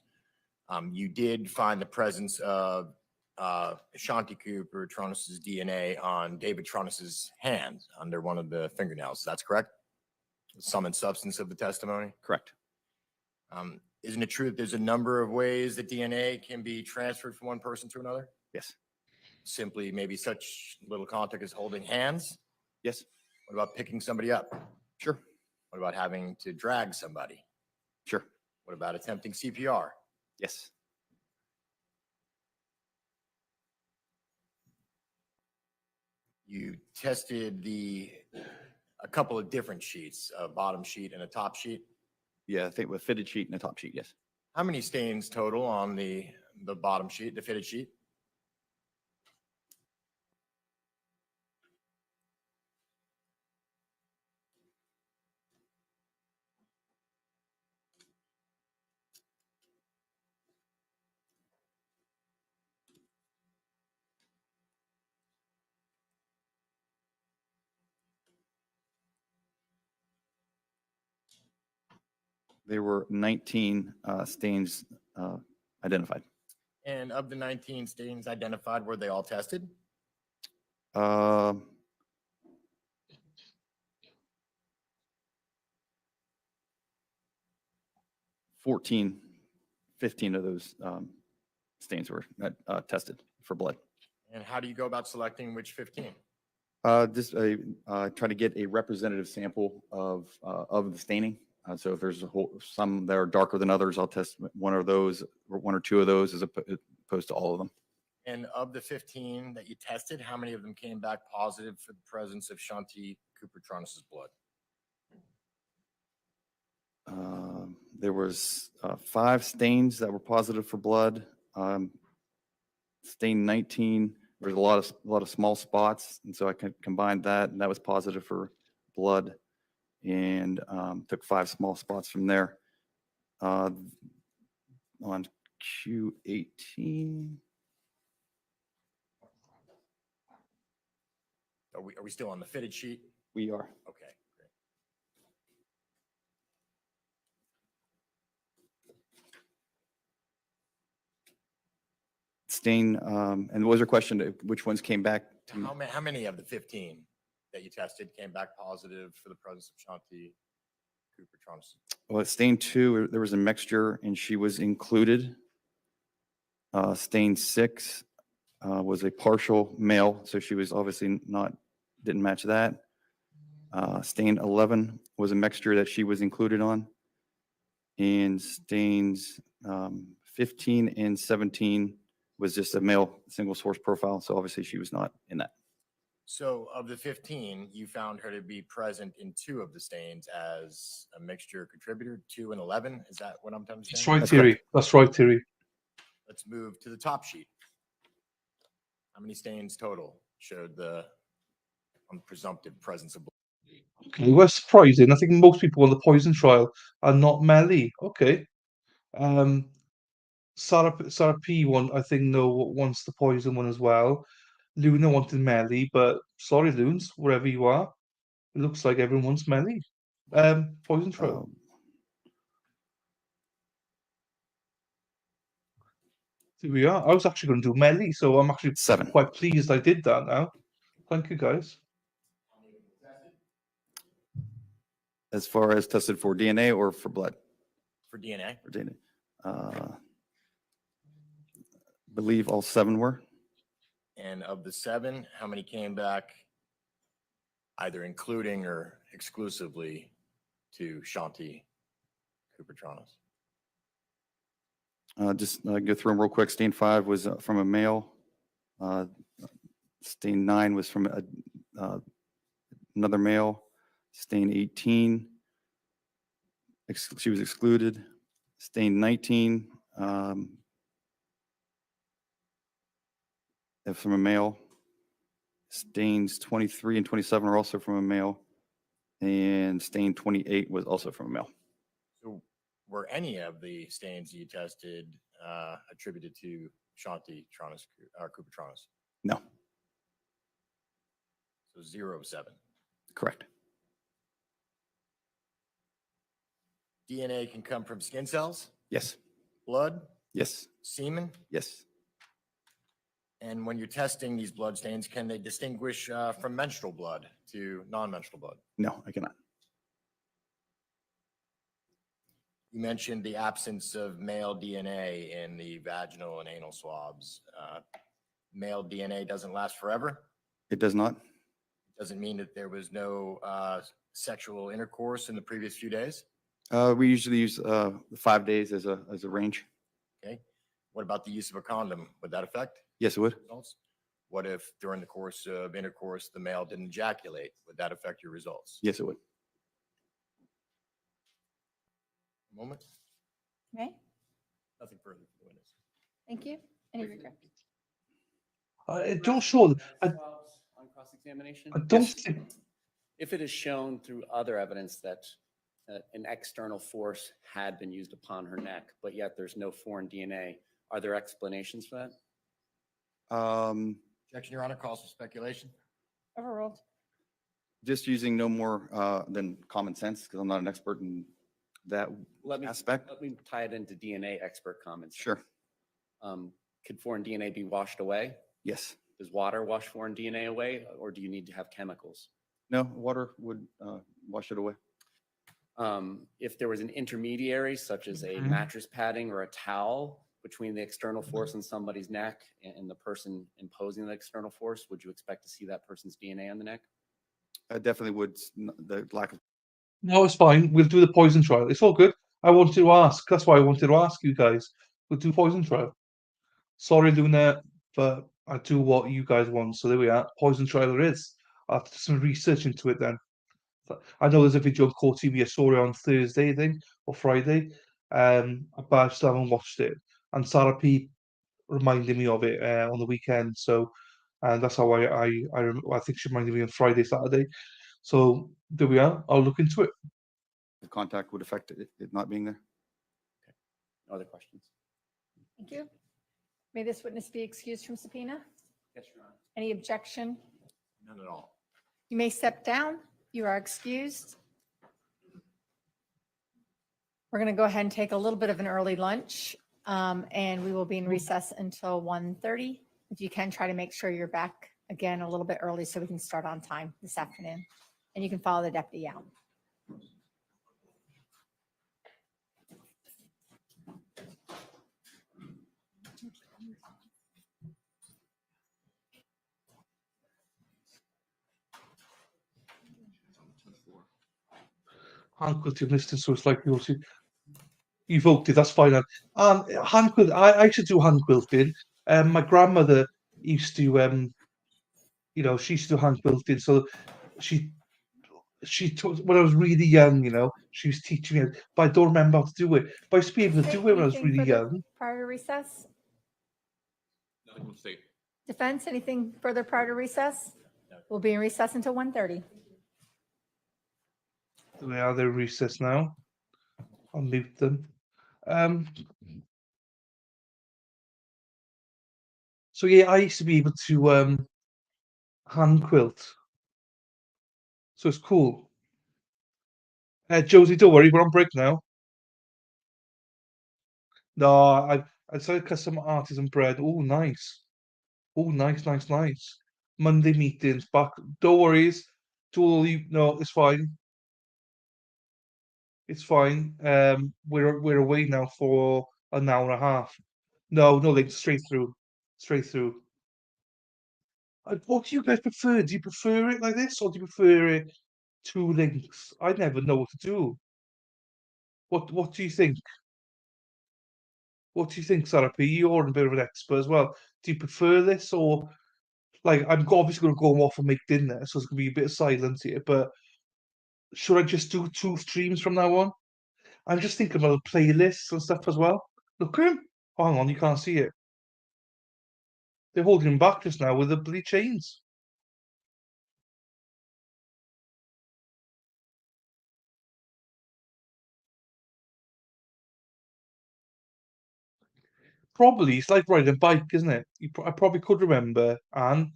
You did find the presence of Shanti Cooper-Tronnes' DNA on David Tronnes' hand under one of the fingernails. That's correct? Sum and substance of the testimony? Correct. Isn't it true that there's a number of ways that DNA can be transferred from one person to another? Yes. Simply maybe such little contact as holding hands? Yes. What about picking somebody up? Sure. What about having to drag somebody? Sure. What about attempting CPR? Yes. You tested a couple of different sheets, a bottom sheet and a top sheet. Yeah, I think with fitted sheet and a top sheet, yes. How many stains total on the bottom sheet, the fitted sheet? There were 19 stains identified. And of the 19 stains identified, were they all tested? Uh, 15 of those stains were tested for blood. And how do you go about selecting which 15? Just try to get a representative sample of the staining. So if there's some that are darker than others, I'll test one of those or one or two of those as opposed to all of them. And of the 15 that you tested, how many of them came back positive for the presence of Shanti Cooper-Tronnes' blood? There was 5 stains that were positive for blood. Stain 19, there's a lot of small spots, and so I combined that, and that was positive for blood, and took 5 small spots from there. On Q18, Are we still on the fitted sheet? we are. Okay, great. Stain, and what was your question? Which ones came back? How many of the 15 that you tested came back positive for the presence of Shanti Cooper-Tronnes? Well, at stain 2, there was a mixture, and she was included. Stain 6 was a partial male, so she was obviously didn't match that. Stain 11 was a mixture that she was included on. And stains 15 and 17 was just a male single source profile, so obviously she was not in that. So of the 15, you found her to be present in 2 of the stains as a mixture contributor, 2 and 11. Is that what I'm That's understanding? right, That's Terry. correct. That's right, Terry. Let's move to the top sheet. How many stains total showed the presumptive presence of blood? Okay, well, surprising. I think most people on the poison trial are not Melly. Okay. Sarah P one, I think, no, wants the poison one as well. Luna wanted Melly, but sorry, Loons, wherever you are, it looks like everyone wants Melly. Poison trial. Here we are. I was actually going to do Melly, so I'm actually 7. quite pleased I did that now. Thank you, guys. As far as tested for DNA or for blood? For DNA? For DNA. Believe all 7 were. And of the 7, how many came back either including or exclusively to Shanti Cooper-Tronnes? Just go through them real quick. Stain 5 was from a male. Stain 9 was from another male. Stain 18, she was excluded. Stain 19, from a male. Stains 23 and 27 are also from a male. And stain 28 was also from a male. So were any of the stains you tested attributed to Shanti Cooper-Tronnes? No. So 0 of 7. Correct. DNA can come from skin cells, Yes. blood, Yes. semen. Yes. And when you're testing these blood stains, can they distinguish from menstrual blood to non-menstrual blood? No, I cannot. You mentioned the absence of male DNA in the vaginal and anal swabs. Male DNA doesn't last forever. It does not. Doesn't mean that there was no sexual intercourse in the previous few days. We usually use 5 days as a range. Okay. What about the use of a condom? Would that affect Yes, it would. results? What if during the course of intercourse, the male didn't ejaculate? Would that affect your results? Yes, it would. Moment, Okay, nothing further for the witness. thank you. Any regret? Don't show. I On cross-examination? don't Yes. think. If it is shown through other evidence that an external force had been used upon her neck, but yet there's no foreign DNA, are there explanations for that? Objection, Your Honor, calls for speculation. Overruled. Just using no more than common sense, because I'm not an expert in that Let me aspect. Let me tie it into DNA expert comments. Sure. Could foreign DNA be washed away? Yes. Does water wash foreign DNA away, or do you need to have chemicals? No, water would wash it away. If there was an intermediary, such as a Mhm. mattress padding or a towel between the external force on somebody's neck and the person imposing the external force, would you expect to see that person's DNA on the neck? I definitely would. The lack of No, it's fine. We'll do the poison trial. It's all good. I wanted to ask. That's why I wanted to ask you guys. We'll do poison trial. Sorry doing that, but I do what you guys want. So there we are. Poison trial there is. I'll have to do some research into it then. I know there's a video on Core TV. I saw it on Thursday, I think, or Friday. But I still haven't watched it. And Sarah P reminded me of it on the weekend. So, and that's how I think she reminded me on Friday, Saturday. So there we are. I'll look into it. contact would affect it not being there. No other questions? Thank you. May this witness be excused from subpoena? Yes, Your Honor. Any objection? None at all. You may step down. You are excused. We're going to go ahead and take a little bit of an early lunch, and we will be in recess until 1:30. If you can, try to make sure you're back again a little bit early so we can start on time this afternoon. And you can follow the deputy out. Hand quilting listed, so it's like you voted. That's fine. Hand quilt. I should do hand quilting. My grandmother used to she used to do hand quilting. So she taught when I was really young. She was teaching me, but I don't remember how to do it. But I used to be able to do it when I was Anything really further young. Prior to recess? Nothing from the state. Defense, anything further prior to recess? We'll be in recess until 1:30. They are their recess now. I'll mute them. So yeah, I used to be able to hand quilt. So it's cool. Josie, don't worry, we're on break now. No, I started cut some artisan bread. Oh, nice. Oh, nice, nice, nice. Monday meetings back. Don't worry, no, it's fine. It's fine. We're away now for an hour and a half. No, like straight through. Straight through. What do you guys prefer? Do you prefer it like this, or do you prefer it two links? I never know what to do. What do you think? What do you think, Sarah P? You're a bit of an expert as well. Do you prefer this, or like I'm obviously going to go off and make dinner, so it's going to be a bit of silence here. But should I just do two streams from now on? I'm just thinking about the playlists and stuff as well. Look at him. Oh, hang on, you can't see it. They're holding him back just now with the bloody chains. Probably, it's like riding a bike, isn't it? I probably could remember, Anne,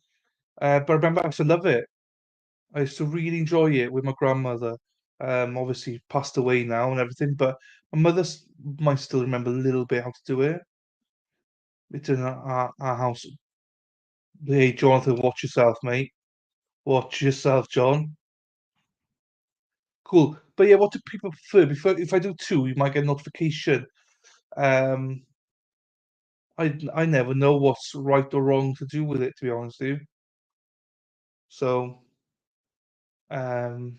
but I remember I used to love it. I used to really enjoy it with my grandmother. Obviously passed away now and everything, but my mother might still remember a little bit how to do it. It's in our house. Hey, Jonathan, watch yourself, mate. Watch yourself, John. Cool. But yeah, what do people prefer? If I do two, you might get a notification. Um, I never know what's right or wrong to do with it, to be honest with you. So, hang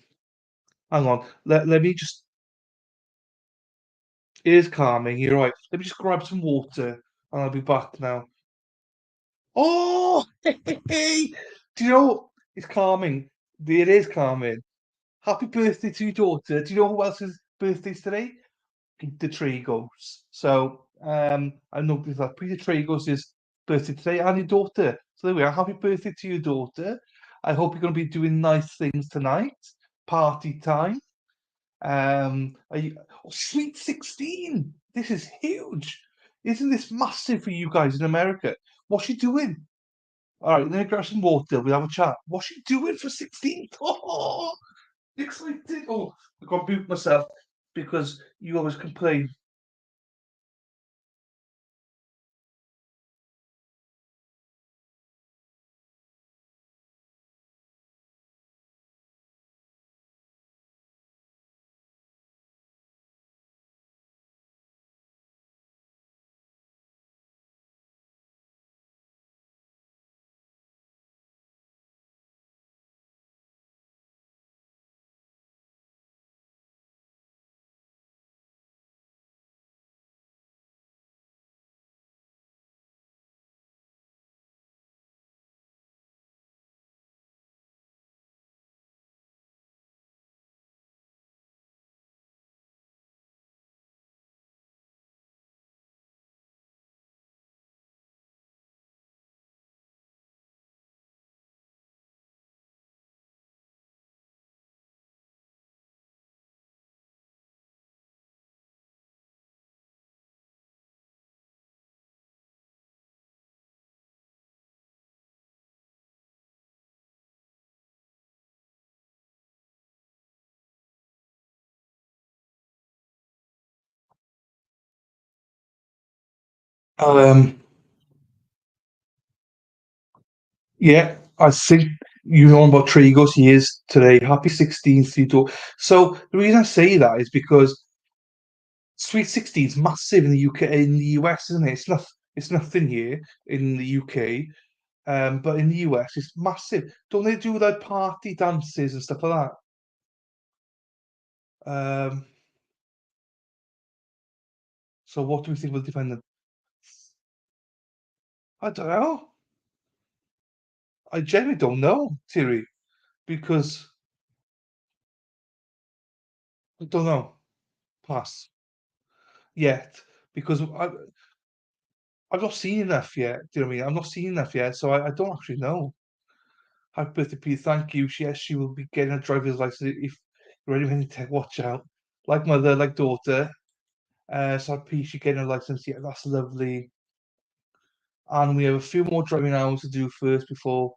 on. Let me just. It is calming. You're right. Let me just grab some water and I'll be back now. Oh, hey, do you know, it's calming. It is calming. Happy birthday to your daughter. Do you know who else's birthday's today? Peter Tragos. So, I noticed that Peter Tragos' birthday today and your daughter. So there we are. Happy birthday to your daughter. I hope you're going to be doing nice things tonight. Party time. Are you, oh, Sweet 16. This is huge. Isn't this massive for you guys in America? What's she doing? All right, let me grab some water. We'll have a chat. What's she doing for 16? Oh, excited. Oh, I've got to mute myself because you always complain. Um, yeah, I think you know about Trigos. He is today. Happy 16th to you. So the reason I say that is because Sweet 16 is massive in the UK, in the US, isn't it? It's nothing here in the UK. But in the US, it's massive. Don't they do like party dances and stuff like that? So what do we think will defend them? I don't know. I genuinely don't know, Thierry, because I don't know. Pass yet, because I've not seen enough yet. Do you know what I mean? I've not seen enough yet, so I don't actually know. Happy birthday, Pete. Thank you. Yes, she will be getting a driver's license if you're ready to watch out. Like mother, like daughter. So Pete, she getting a license. Yeah, that's lovely. And we have a few more driving hours to do first before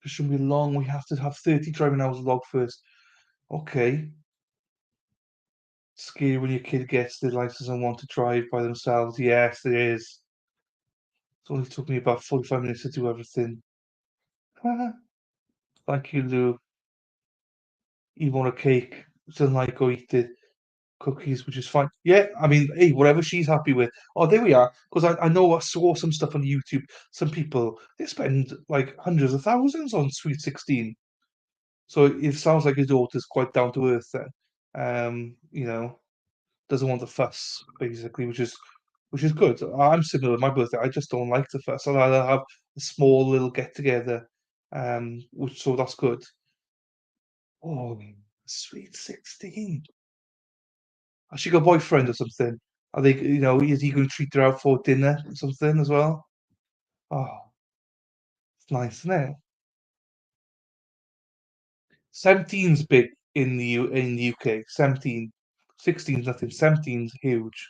it shouldn't be long. We have to have 30 driving hours log first. Okay. Scary when your kid gets the license and want to drive by themselves. Yes, it is. It only took me about 45 minutes to do everything. Thank you, Lou. You want a cake? Doesn't like go eat it. Cookies, which is fine. Yeah, I mean, hey, whatever she's happy with. Oh, there we are. Because I know I saw some stuff on YouTube. Some people they spend like hundreds of thousands on Sweet 16. So it sounds like his daughter's quite down to earth then. You know, doesn't want the fuss basically, which is good. I'm similar with my birthday. I just don't like the fuss. I'd rather have a small little get together. Which so that's good. Oh, Sweet 16. Has she got a boyfriend or something? Are they, is he going to treat her out for dinner or something as well? Oh, it's nice, isn't it? 17's big in the UK. 17. 16's nothing. 17's huge.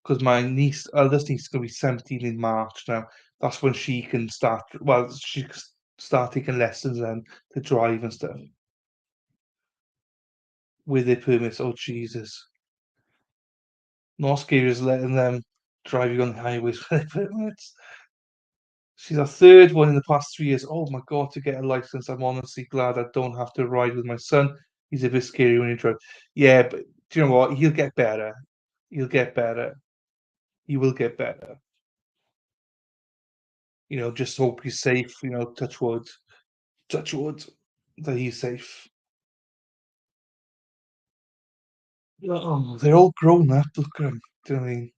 Because my eldest niece is going to be 17 in March now. That's when she can start, well, she can start taking lessons then to drive and stuff with their permits. Oh, Jesus. Not scary as letting them drive you on the highways with their permits. She's a third one in the past 3 years. Oh my God, to get a license. I'm honestly glad I don't have to ride with my son. He's a bit scary when he drives. Yeah, but do you know what? He'll get better. He'll get better. He will get better. Just hope he's safe, touch wood, that he's safe. Oh, they're all grown up. Look at them. Do you know what I mean?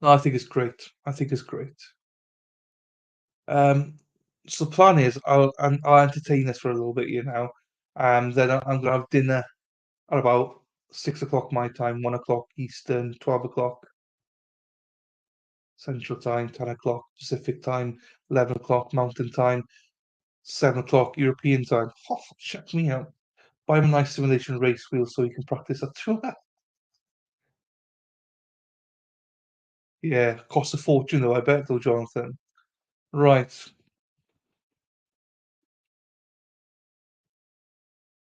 No, I think it's great. I think it's great. So the plan is I'll entertain this for a little bit, then I'm gonna have dinner at about 6 o'clock my time, 1 o'clock Eastern, 12 o'clock Central Time, 10 o'clock Pacific Time, 11 o'clock Mountain Time, 7 o'clock European Time. Oh, check me out. Buy him a nice simulation race wheel so he can practice at 2. Yeah, costs a fortune though, I bet though, Jonathan. Right.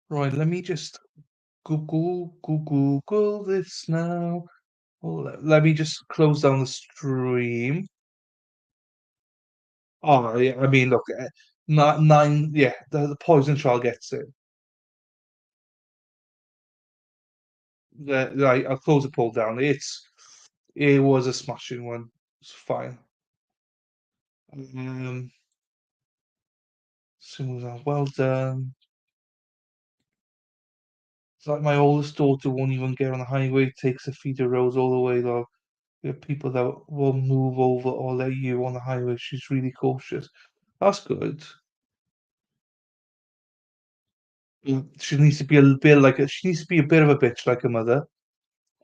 Right, let me just Google this now. Let me just close down the stream. Oh, yeah, I mean, look, nine, yeah, the poison trial gets it. Right, I'll close the poll down. It was a smashing one. It's fine. So well done. It's like my oldest daughter won't even get on the highway, takes the feeder roads all the way, though. There are people that will move over or let you on the highway. She's really cautious. That's good. She needs to be a bit like she needs to be a bit of a bitch like her mother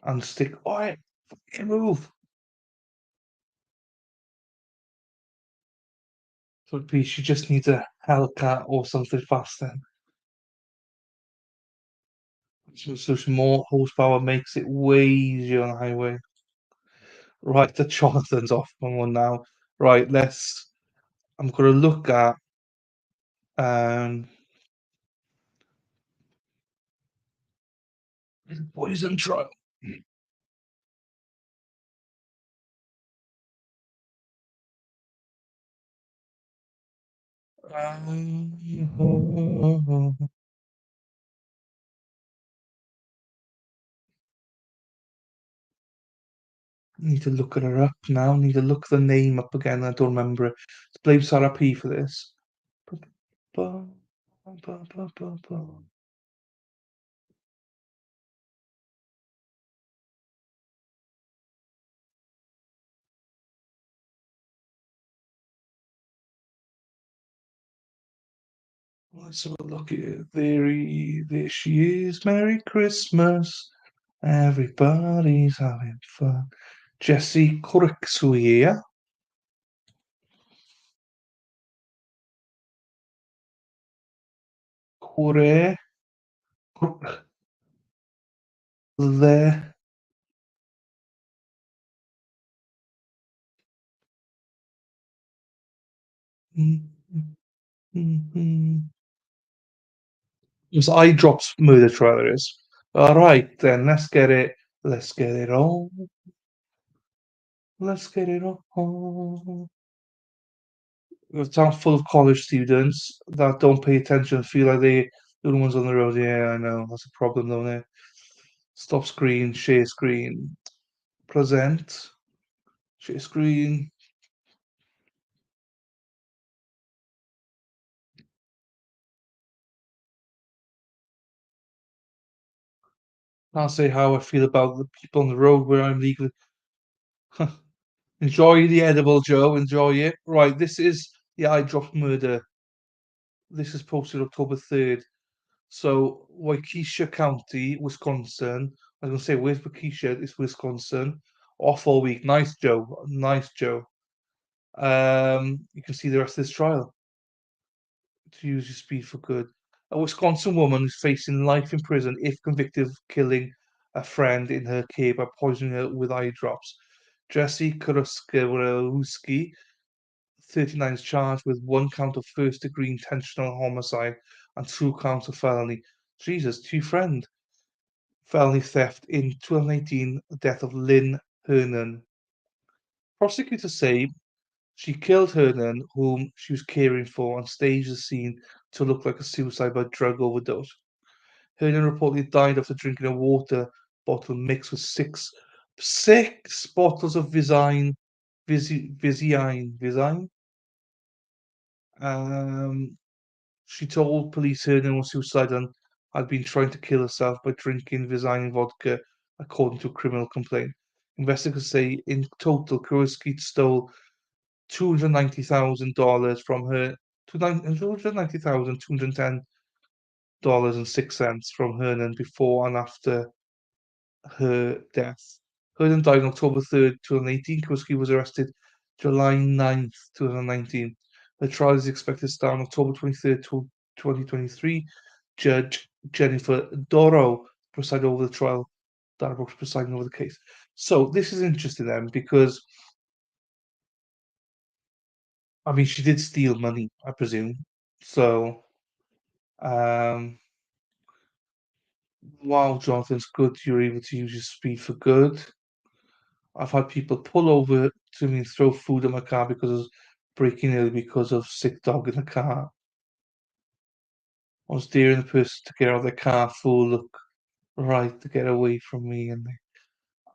and stick. All right, fucking move. So she just needs a Hellcat or something fast then. So some more horsepower makes it way easier on the highway. Right, the Jonathan's off on one now. Right, I'm gonna look at um poison trial. Need to look at her up now. Need to look the name up again. I don't remember it. Let's blame Sarah P for this. Ba- ba. Let's have a look here. There she is. Merry Christmas. Everybody's having fun. Jessie Kurkswia. Kure. Kurk. There. It's eye drops murder trailer is. All right, then let's get it. Let's get it on. Let's get it on. A town full of college students that don't pay attention, feel like they're the only ones on the road. Yeah, I know. That's a problem, don't it? Stop screen, share screen, present, share screen. I'll say how I feel about the people on the road where I'm legally. Enjoy the edible, Joe. Enjoy it. Right, this is the eye drop murder. This is posted October 3rd. So, Waukesha County, Wisconsin. I was going to say, where's Waukesha? It's Wisconsin. Off all week. Nice, Joe. Nice, Joe. You can see the rest of this trial. To use your speed for good. A Wisconsin woman is facing life in prison if convicted of killing a friend in her care by poisoning her with eye drops. Jesse Kurowski, 39, is charged with 1 count of first-degree intentional homicide and 2 counts of felony. Jesus, to your friend. Felony theft in 2018, the death of Lynn Hernan. Prosecutors say she killed Hernan, whom she was caring for, and staged the scene to look like a suicide by drug overdose. Hernan reportedly died after drinking a water bottle mixed with six bottles of Visine. Visine. She told police Hernan was suicidal and had been trying to kill herself by drinking Visine vodka, according to a criminal complaint. Investigators say in total, Kurski stole $290,000 from her. $290,210.06 from Hernan before and after her death. Hernan died on October 3rd, 2018. Kurski was arrested July 9th, 2019. The trial is expected to start on October 23rd, 2023. Judge Jennifer Doro presided over the trial. Dara Brooks presiding over the case. So this is interesting then because, I mean, she did steal money, I presume. So, wow, Jonathan, it's good you're able to use your speed for good. I've had people pull over to me and throw food at my car because I was breaking early because of sick dog in the car. I was daring the person to get out of their car full look right to get away from me, and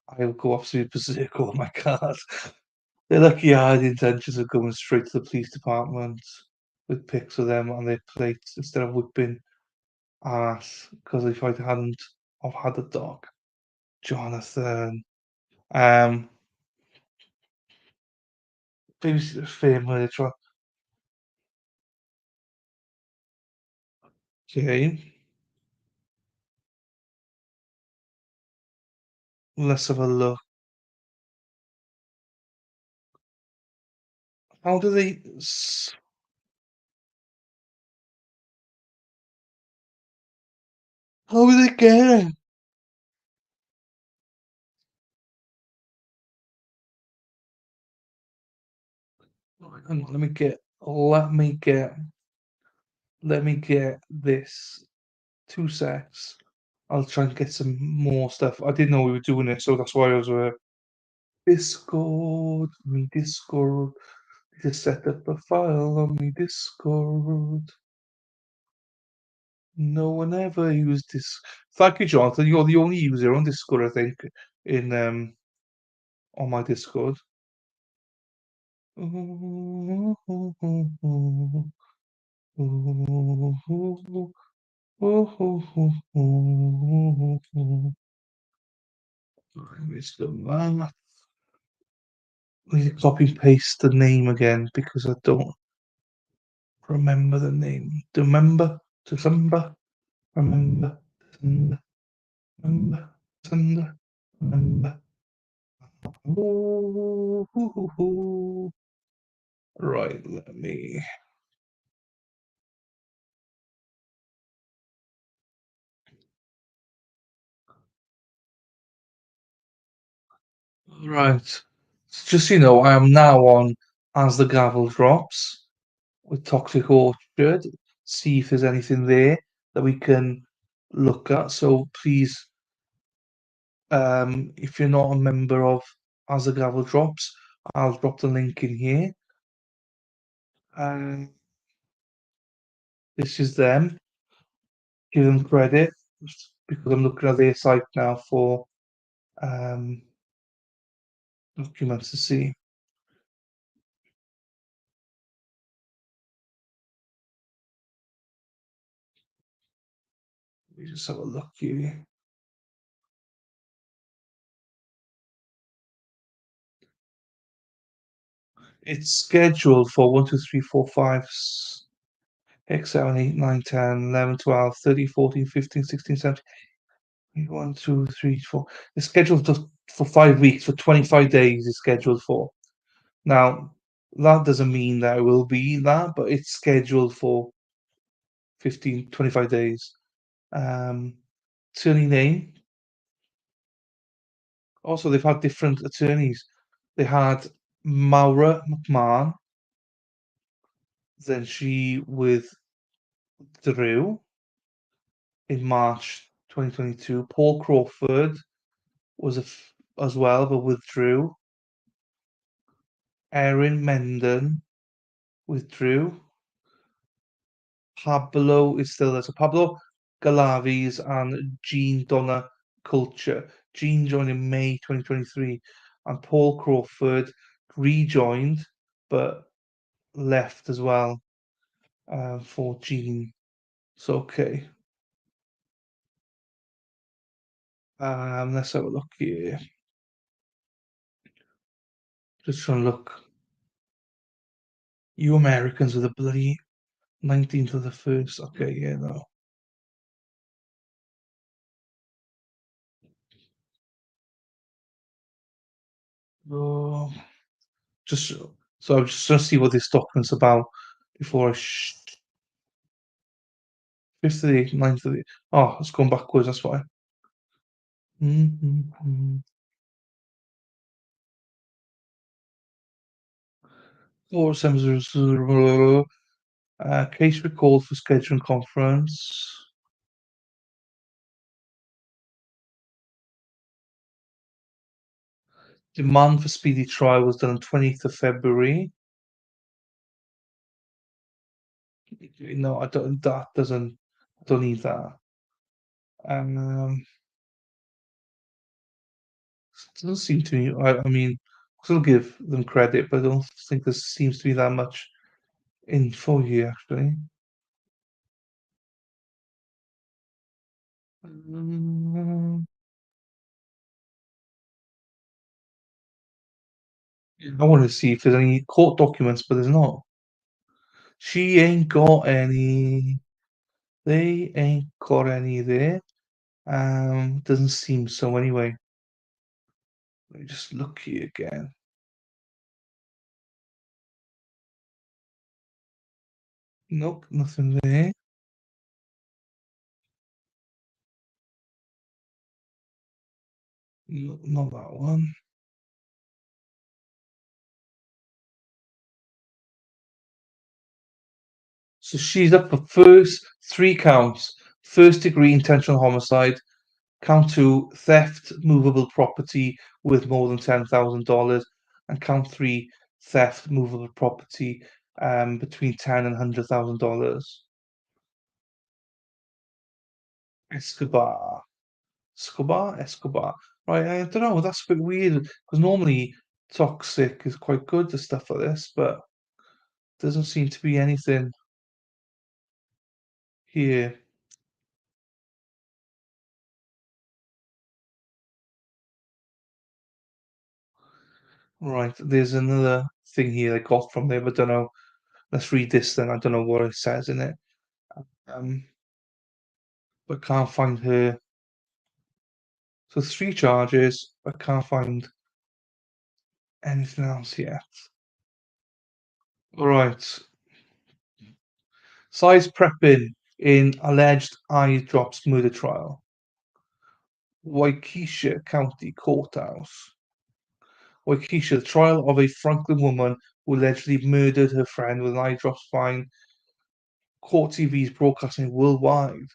I will go absolutely berserk over my cars. They're lucky I had the intentions of going straight to the police department with pics of them on their plates instead of whipping ass. Because if I hadn't, I've had a dog, Jonathan. Um, Babysitter's family. Okay, let's have a look. How do they? How do they get it? Hang on, let me get this. 2 secs. I'll try and get some more stuff. I didn't know we were doing it, so that's why I was Discord. Just set up a file on me Discord. No one ever used this. Thank you, Jonathan. You're the only user on Discord, I think, in on my Discord. Mr. Man. I need to copy and paste the name again because I don't remember the name. Remember? December? Remember? December? Remember? December? Remember? Ooh, hoo, hoo, hoo. Right, let me. Right. Just so you know, I am now on As the Gavel Drops with Toxic Orchard. See if there's anything there that we can look at. So please, if you're not a member of As the Gavel Drops, I'll drop the link in here. This is them. Give them credit because I'm looking at their site now for um, documents to see. Let me just have a look here. It's scheduled for 1, 2, 3, 4, 5, 6, 7, 8, 9, 10, 11, 12, 13, 14, 15, 16, 17, 1, 2, 3, 4. It's scheduled for 5 weeks, for 25 days. It's scheduled for. Now, that doesn't mean that it will be that, but it's scheduled for 15, 25 days. Attorney name. Also, they've had different attorneys. They had Maura McMahon, then she withdrew in March 2022. Paul Crawford was as well, but withdrew. Erin Mendon withdrew. Pablo is still there. So Pablo Galavis and Jean Donna Culture. Jean joined in May 2023, and Paul Crawford rejoined but left as well for Jean. So okay. Let's have a look here. Just trying to look. You Americans are the bloody 19th of the 1st. Okay, yeah, no. Oh, just so I'm just trying to see what this document's about before I 5th of the 8th, 9th of the. Oh, it's going backwards, that's why. Mm-hmm. Or case recalled for scheduling conference. Demand for speedy trial was done on 20th of February. No, I don't. That doesn't. I don't need that. Doesn't seem to me. I mean, still give them credit, but I don't think there seems to be that much info here actually. Um, I want to see if there's any court documents, but there's not. She ain't got any. They ain't got any there. Doesn't seem so anyway. Let me just look here again. Nope, nothing there. No, not that one. So she's up for first 3 counts: first degree intentional homicide, count 2 theft movable property with more than $10,000, and count 3 theft movable property between $10 and $100,000. Escobar. Escobar. Right, I don't know. That's a bit weird because normally toxic is quite good to stuff like this, but doesn't seem to be anything here. Right, there's another thing here I got from there, but don't know. Let's read this then. I don't know what it says in it. Um, but can't find her. So 3 charges, but can't find anything else yet. All right. Size prepping in alleged eye drops murder trial. Waukesha County Courthouse. Waukesha, the trial of a Franklin woman who allegedly murdered her friend with an eye drop spine. Court TV is broadcasting worldwide.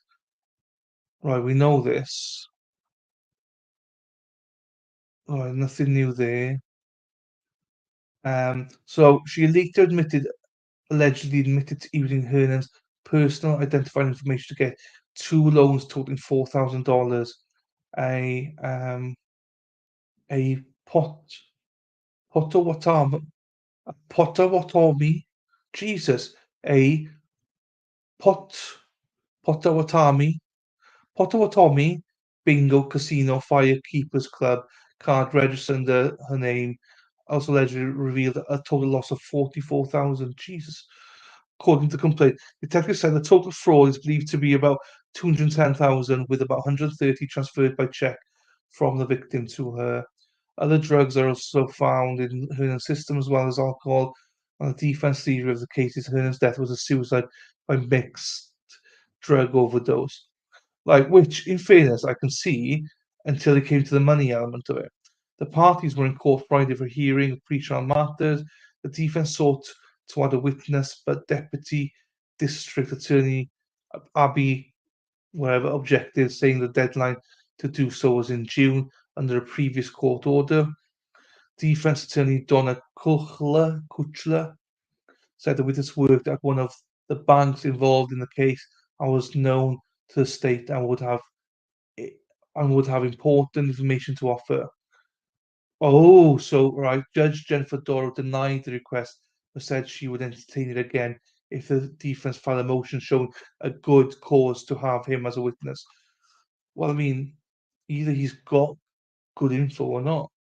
Right, we know this. Right, nothing new there. So she later allegedly admitted to using Hernan's personal identifying information to get 2 loans totaling $4,000. A a pot Potawatomi, Potawatomi, Jesus, a pot Potawatomi, Potawatomi Bingo Casino Firekeepers Club card registered under her name also allegedly revealed a total loss of 44,000. Jesus. According to the complaint, detectives said the total fraud is believed to be about 210,000, with about 130 transferred by check from the victim to her. Other drugs are also found in Hernan's system as well as alcohol. And the defense theory of the case is Hernan's death was a suicide by mixed drug overdose. Like, which, in fairness, I can see until it came to the money element of it. The parties were in court Friday for hearing of pre-trial matters. The defense sought to add a witness, but Deputy District Attorney Abby, whatever, objected, saying the deadline to do so was in June under a previous court order. Defense Attorney Donna Kuchler said the witness worked at one of the banks involved in the case and was known to the state and would have important information to offer. Oh, so right. Judge Jennifer Doro denied the request, but said she would entertain it again if the defense filed a motion showing a good cause to have him as a witness. Well, I mean, either he's got good info or not.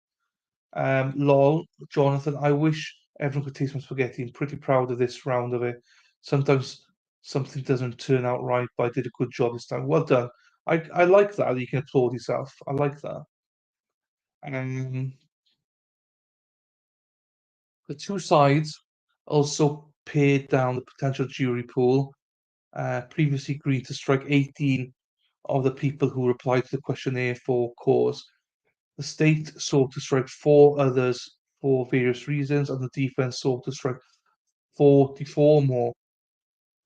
Lol, Jonathan, I wish everyone could taste my spaghetti. I'm pretty proud of this round of it. Sometimes something doesn't turn out right, but I did a good job this time. Well done. I like that you can applaud yourself. I like that. The two sides also pared down the potential jury pool, previously agreed to strike 18 of the people who replied to the questionnaire for cause. The state sought to strike 4 others for various reasons, and the defense sought to strike 44 more.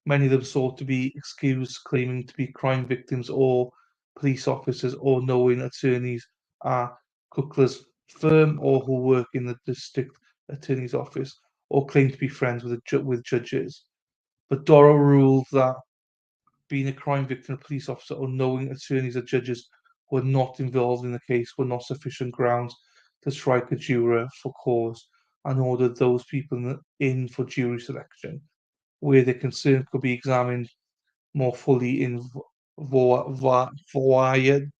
Many of them sought to be excused, claiming to be crime victims or police officers or knowing attorneys at Kukla's firm or who work in the district attorney's office or claim to be friends with judges. But Dora ruled that being a crime victim, a police officer, or knowing attorneys or judges who were not involved in the case were not sufficient grounds to strike a juror for cause and ordered those people in for jury selection, where their concern could be examined more fully in Vaudoyer, Vaudoyer,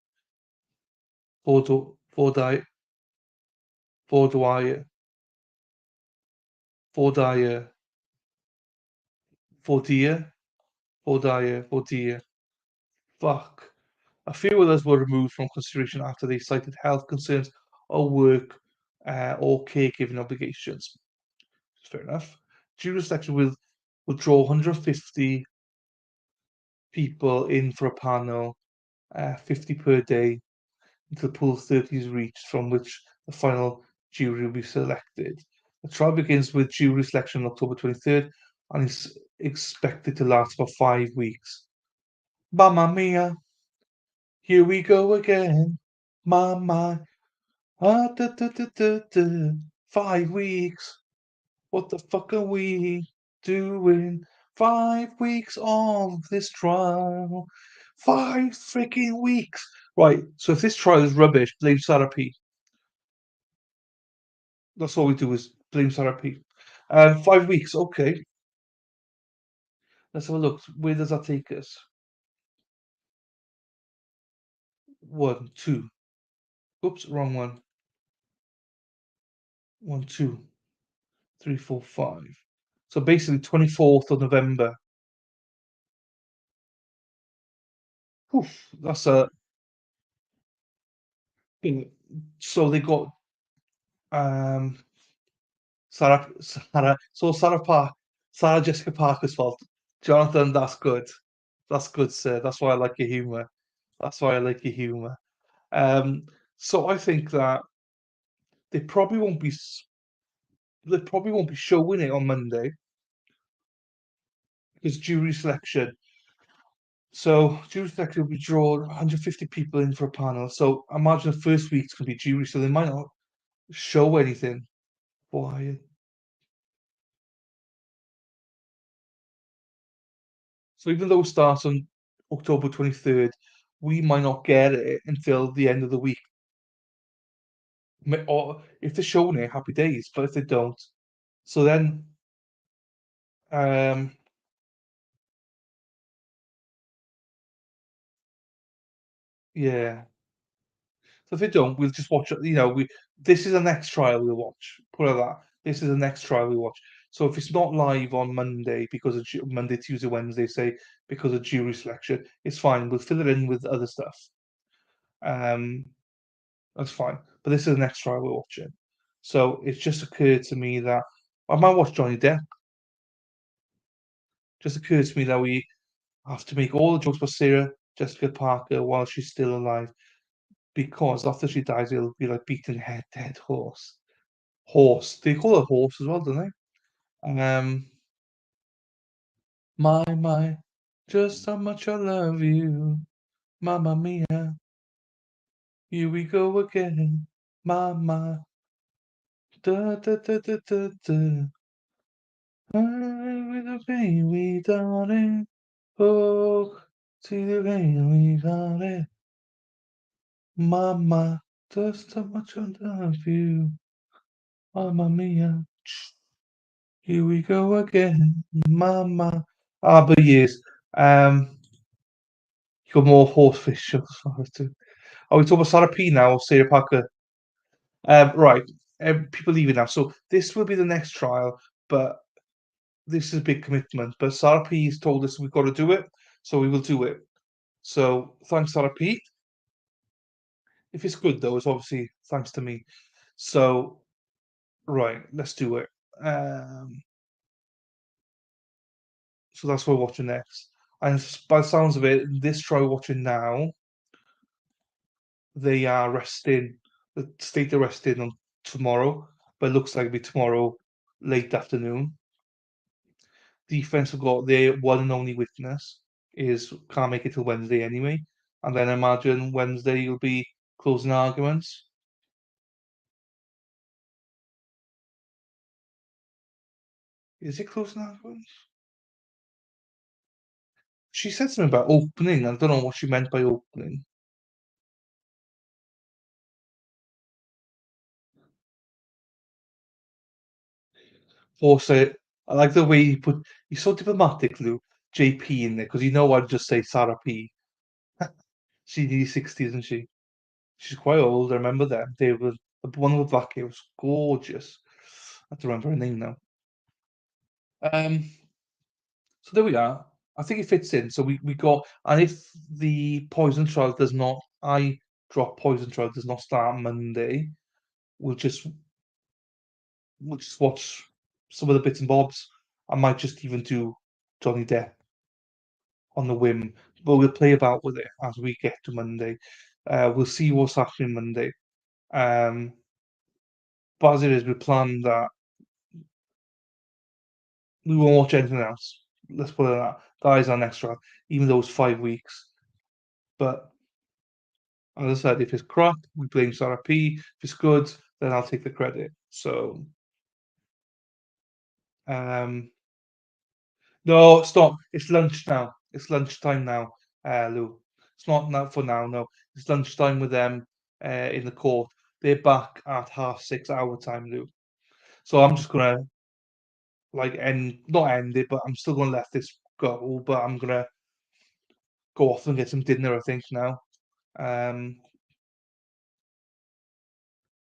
Vaudoyer, Vaudoyer, Vaudier, Vaudoyer, Vaudier. Fuck. A few others were removed from consideration after they cited health concerns or work or caregiving obligations. Fair enough. Jury selection will draw 150 people in for a panel, 50 per day, until the pool of 30 is reached, from which the final jury will be selected. The trial begins with jury selection on October 23rd and is expected to last for 5 weeks. Mamma mia, here we go again. My. 5 weeks. What the fuck are we doing? 5 weeks of this trial. 5 freaking weeks. Right, so if this trial is rubbish, blame Sarah P. That's all we do is blame Sarah P. 5 weeks, okay. Let's have a look. Where does that take us? 1, 2. Oops, wrong one. 1, 2, 3, 4, 5. So basically 24th of November. Oof, that's a. So they got um Sarah Jessica Parker's fault. Jonathan, that's good. That's good, sir. That's why I like your humor. That's why I like your humor. So I think that they probably won't be they probably won't be showing it on Monday because jury selection. So jury selection will be drawn 150 people in for a panel. So imagine the first week's gonna be jury, so they might not show anything. Why? So even though it starts on October 23rd, we might not get it until the end of the week. Or if they're showing it, happy days. But if they don't, so then, um, yeah. So if they don't, we'll just watch it. This is the next trial we'll watch. Put it like that. This is the next trial we watch. So if it's not live on Monday because of Monday, Tuesday, Wednesday, say because of jury selection, it's fine. We'll fill it in with other stuff. That's fine. But this is the next trial we're watching. So it's just occurred to me that I might watch Johnny Depp. Just occurred to me that we have to make all the jokes about Sarah Jessica Parker while she's still alive, because after she dies, it'll be like beating a dead horse. Horse. They call it horse as well, don't they? My, just how much I love you, Mamma Mia. Here we go again, Mama. Da da da da da da. With the baby, darling. Oh, see the rain, we got it. Mama, just how much I love you. Mamma mia. Here we go again. Mama. But yes. You got more horsefish shows. Are we talking about Sarah P now or Sarah Parker? Right. people leaving now. So this will be the next trial, but this is a big commitment. But Sarah P's told us we've got to do it, so we will do it. So thanks, Sarah P. If it's good though, it's obviously thanks to me. So right, let's do it. So that's what we're watching next. And by the sounds of it, this trial we're watching now, they are resting. The state are resting on tomorrow, but it looks like it'll be tomorrow late afternoon. Defense have got their one and only witness is can't make it till Wednesday anyway, and then I imagine Wednesday you'll be closing arguments. Is it closing arguments? She said something about opening. I don't know what she meant by opening. Also, I like the way he put. He's so diplomatic, Lou. JP in there because you know I'd just say Sarah P. She's nearly 60, isn't she? She's quite old. I remember that. They were the one with black hair was gorgeous. I have to remember her name now. So there we are. I think it fits in. So we got, and if the poison trial does not, I drop poison trial does not start Monday, we'll just watch some of the bits and bobs. I might just even do Johnny Depp on the whim, but we'll play about with it as we get to Monday. We'll see what's happening Monday. But as it is, we plan that we won't watch anything else. Let's put it that. That is our next trial, even though it's 5 weeks. But as I said, if it's crap, we blame Sarah P. If it's good, then I'll take the credit. So, no, stop. It's lunch now. It's lunchtime now, Lou. It's not now for now. No, it's lunchtime with them in the court. They're back at 6:30 our time, Lou. So I'm just gonna not end it, but I'm still gonna let this go. But I'm gonna go off and get some dinner. I think now. Um,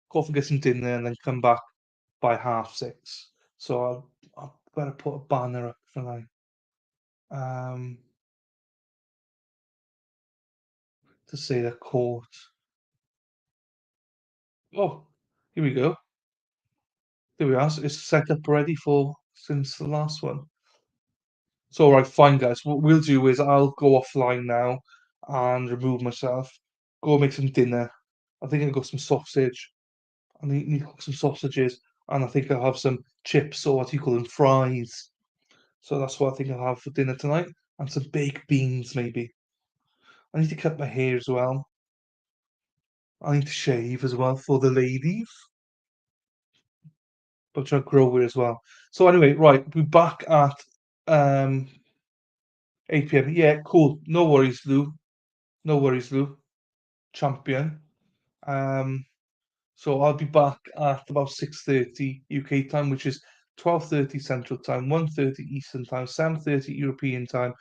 go off and get some dinner and then come back by 6:30. So I'll better put a banner up for to say the court. Oh, here we go. There we are. So it's set up ready for since the last one. So all right, fine, guys. What we'll do is I'll go offline now and remove myself. Go make some dinner. I think I've got some sausage. I need to cook some sausages, and I think I'll have some chips or what do you call them, fries. So that's what I think I'll have for dinner tonight, and some baked beans maybe. I need to cut my hair as well. I need to shave as well for the ladies, but try to grow it as well. So anyway, right, we're back at 8 p.m. Yeah, cool. No worries, Lou. No worries, Lou. Champion. So I'll be back at about 6:30 UK time, which is 12:30 Central Time, 1:30 Eastern Time, 7:30 European Time,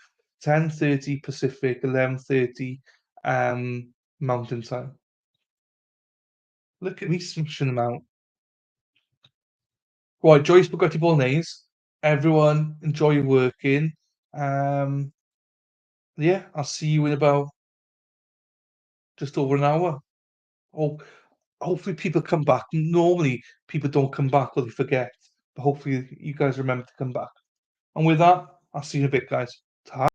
10:30 Pacific, 11:30 Mountain Time. Look at me smashing them out. Right, enjoy your spaghetti bolognese. Everyone, enjoy your working. Yeah, I'll see you in about just over an hour. Oh, hopefully people come back. Normally people don't come back or they forget, but hopefully you guys remember to come back. And with that, I'll see you in a bit, guys. Ta.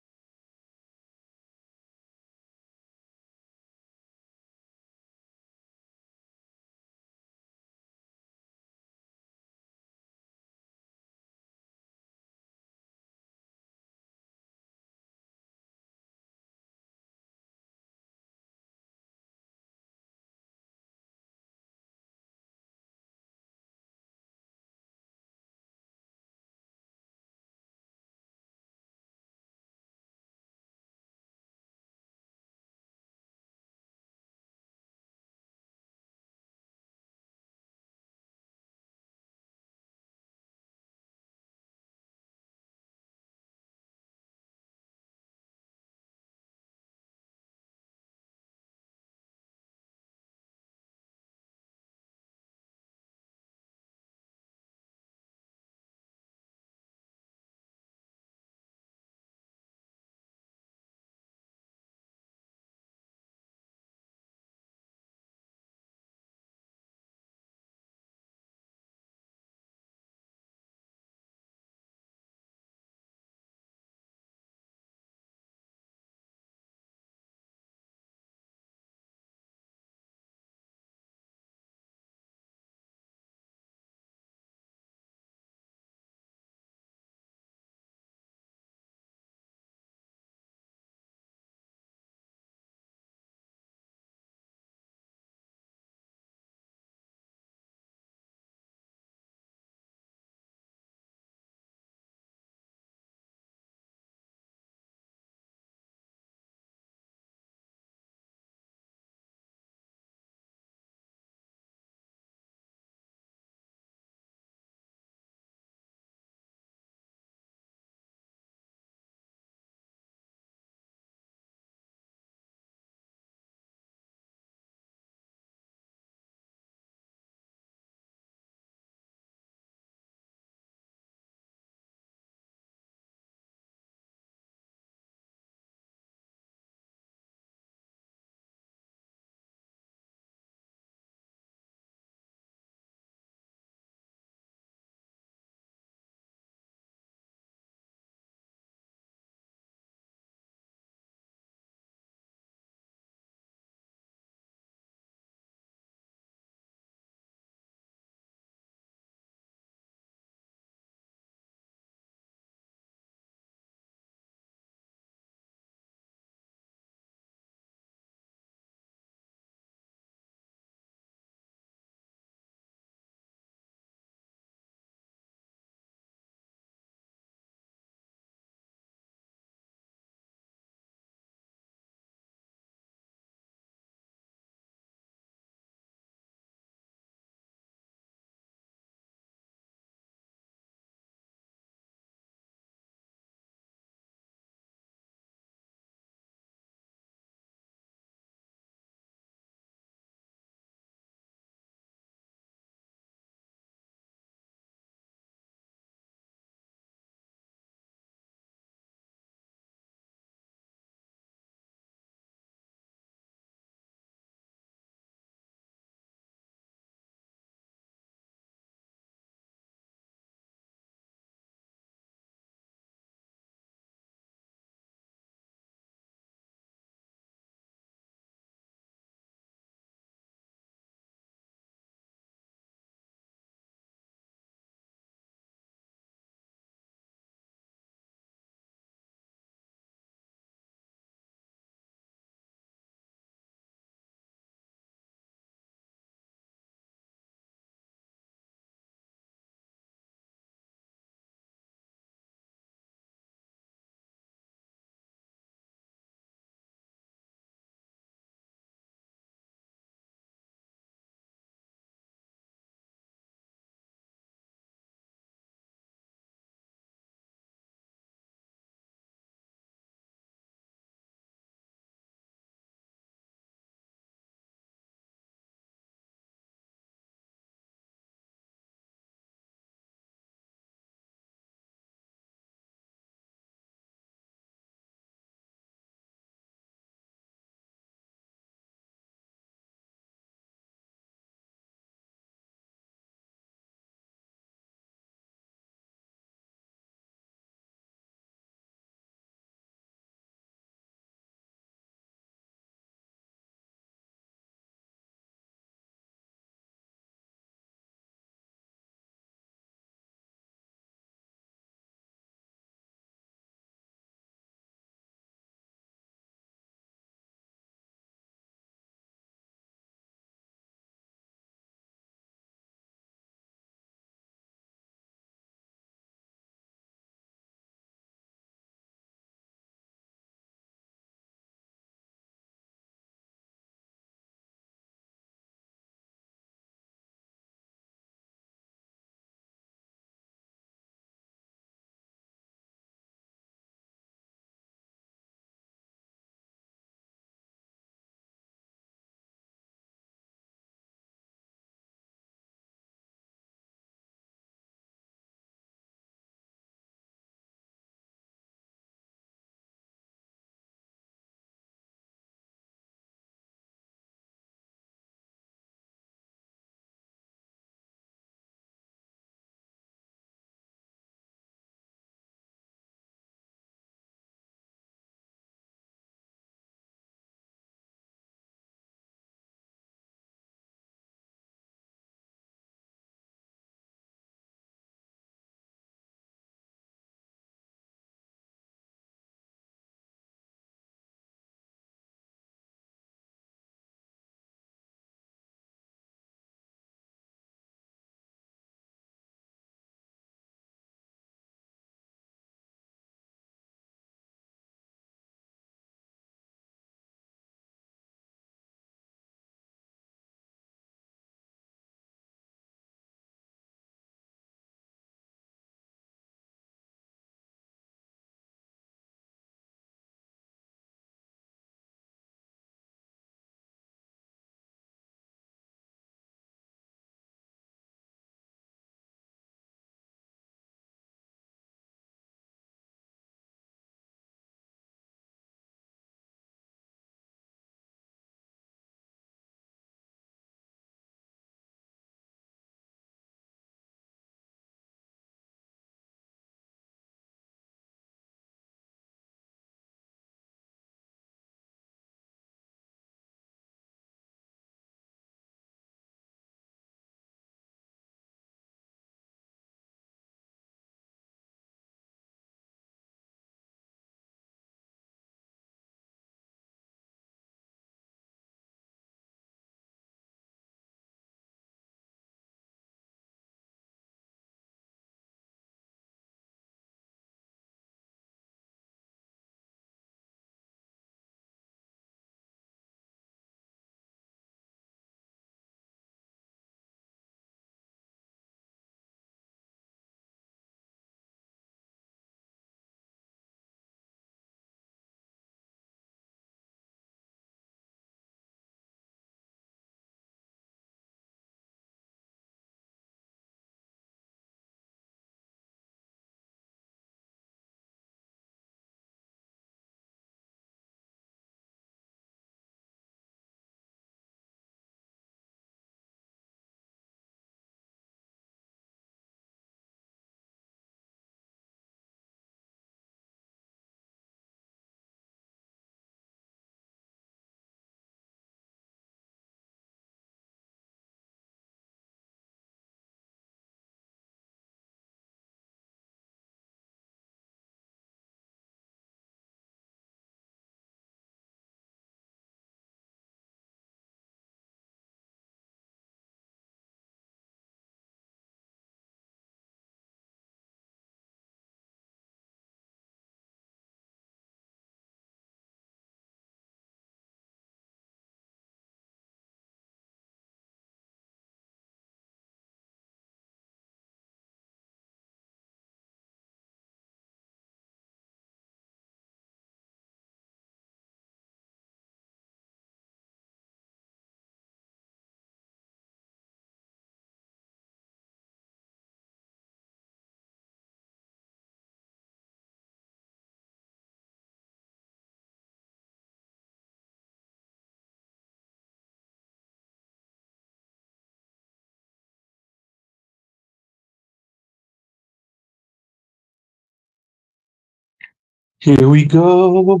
Here we go.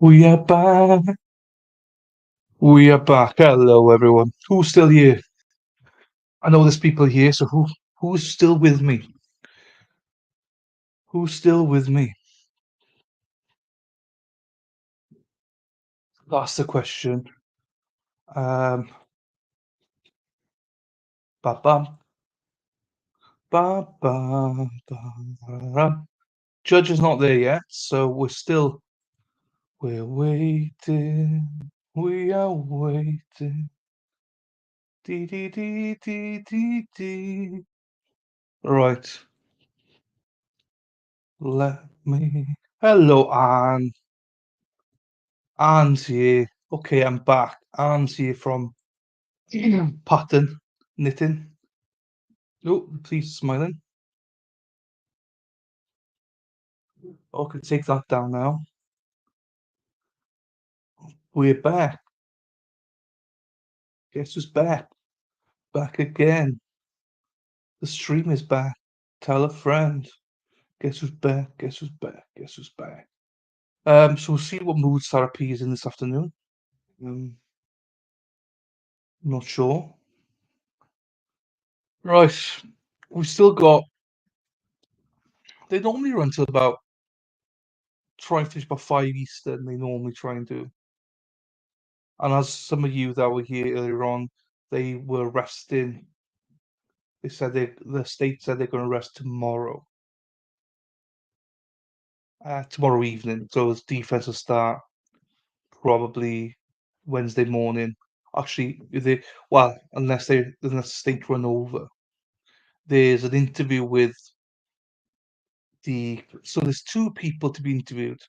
We are back. We are back. Hello, everyone. Who's still here? I know there's people here, so who's still with me? Who's still with me? That's the question. Ba bum, ba ba ba. Judge is not there yet, so we're waiting. We are waiting. Dee dee dee dee dee dee. Right. Let me. Hello, Anne. Anne's here. Okay, I'm back. Anne's here from Pattern Knitting. Oh, please smiling. Okay, take that down now. We're back. Guess who's back? Back again. The stream is back. Tell a friend. Guess who's back? Guess who's back? Guess who's back? So we'll see what mood therapy is in this afternoon. Not sure. Right. We've still got. They normally run till about. Try and finish by 5 Eastern. They normally try and do. And as some of you that were here earlier on, they were resting. They said the state said they're going to rest tomorrow. Tomorrow evening. So his defense will start probably Wednesday morning. Actually, unless the state run over. There's an interview with so there's two people to be interviewed.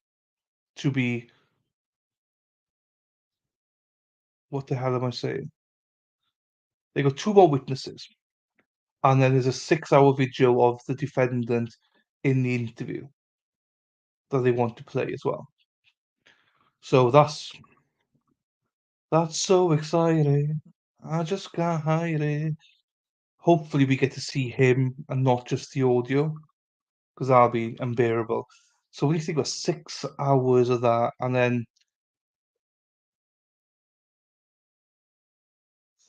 What the hell am I saying? They got two more witnesses. And then there's a 6-hour video of the defendant in the interview that they want to play as well. So that's so exciting. I just can't hide it. Hopefully we get to see him and not just the audio, because that'll be unbearable. So we think got 6 hours of that, and then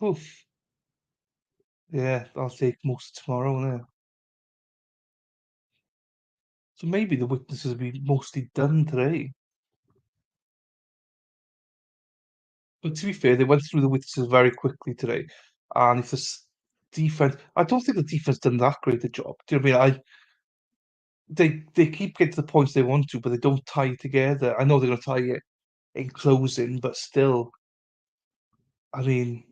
oof, yeah, I'll take most of tomorrow now. So maybe the witnesses will be mostly done today. But to be fair, they went through the witnesses very quickly today. And if the defense, I don't think the defense done that great a job. Do you know what I mean? They keep getting to the points they want to, but they don't tie it together. I know they're going to tie it in closing, but still, I mean,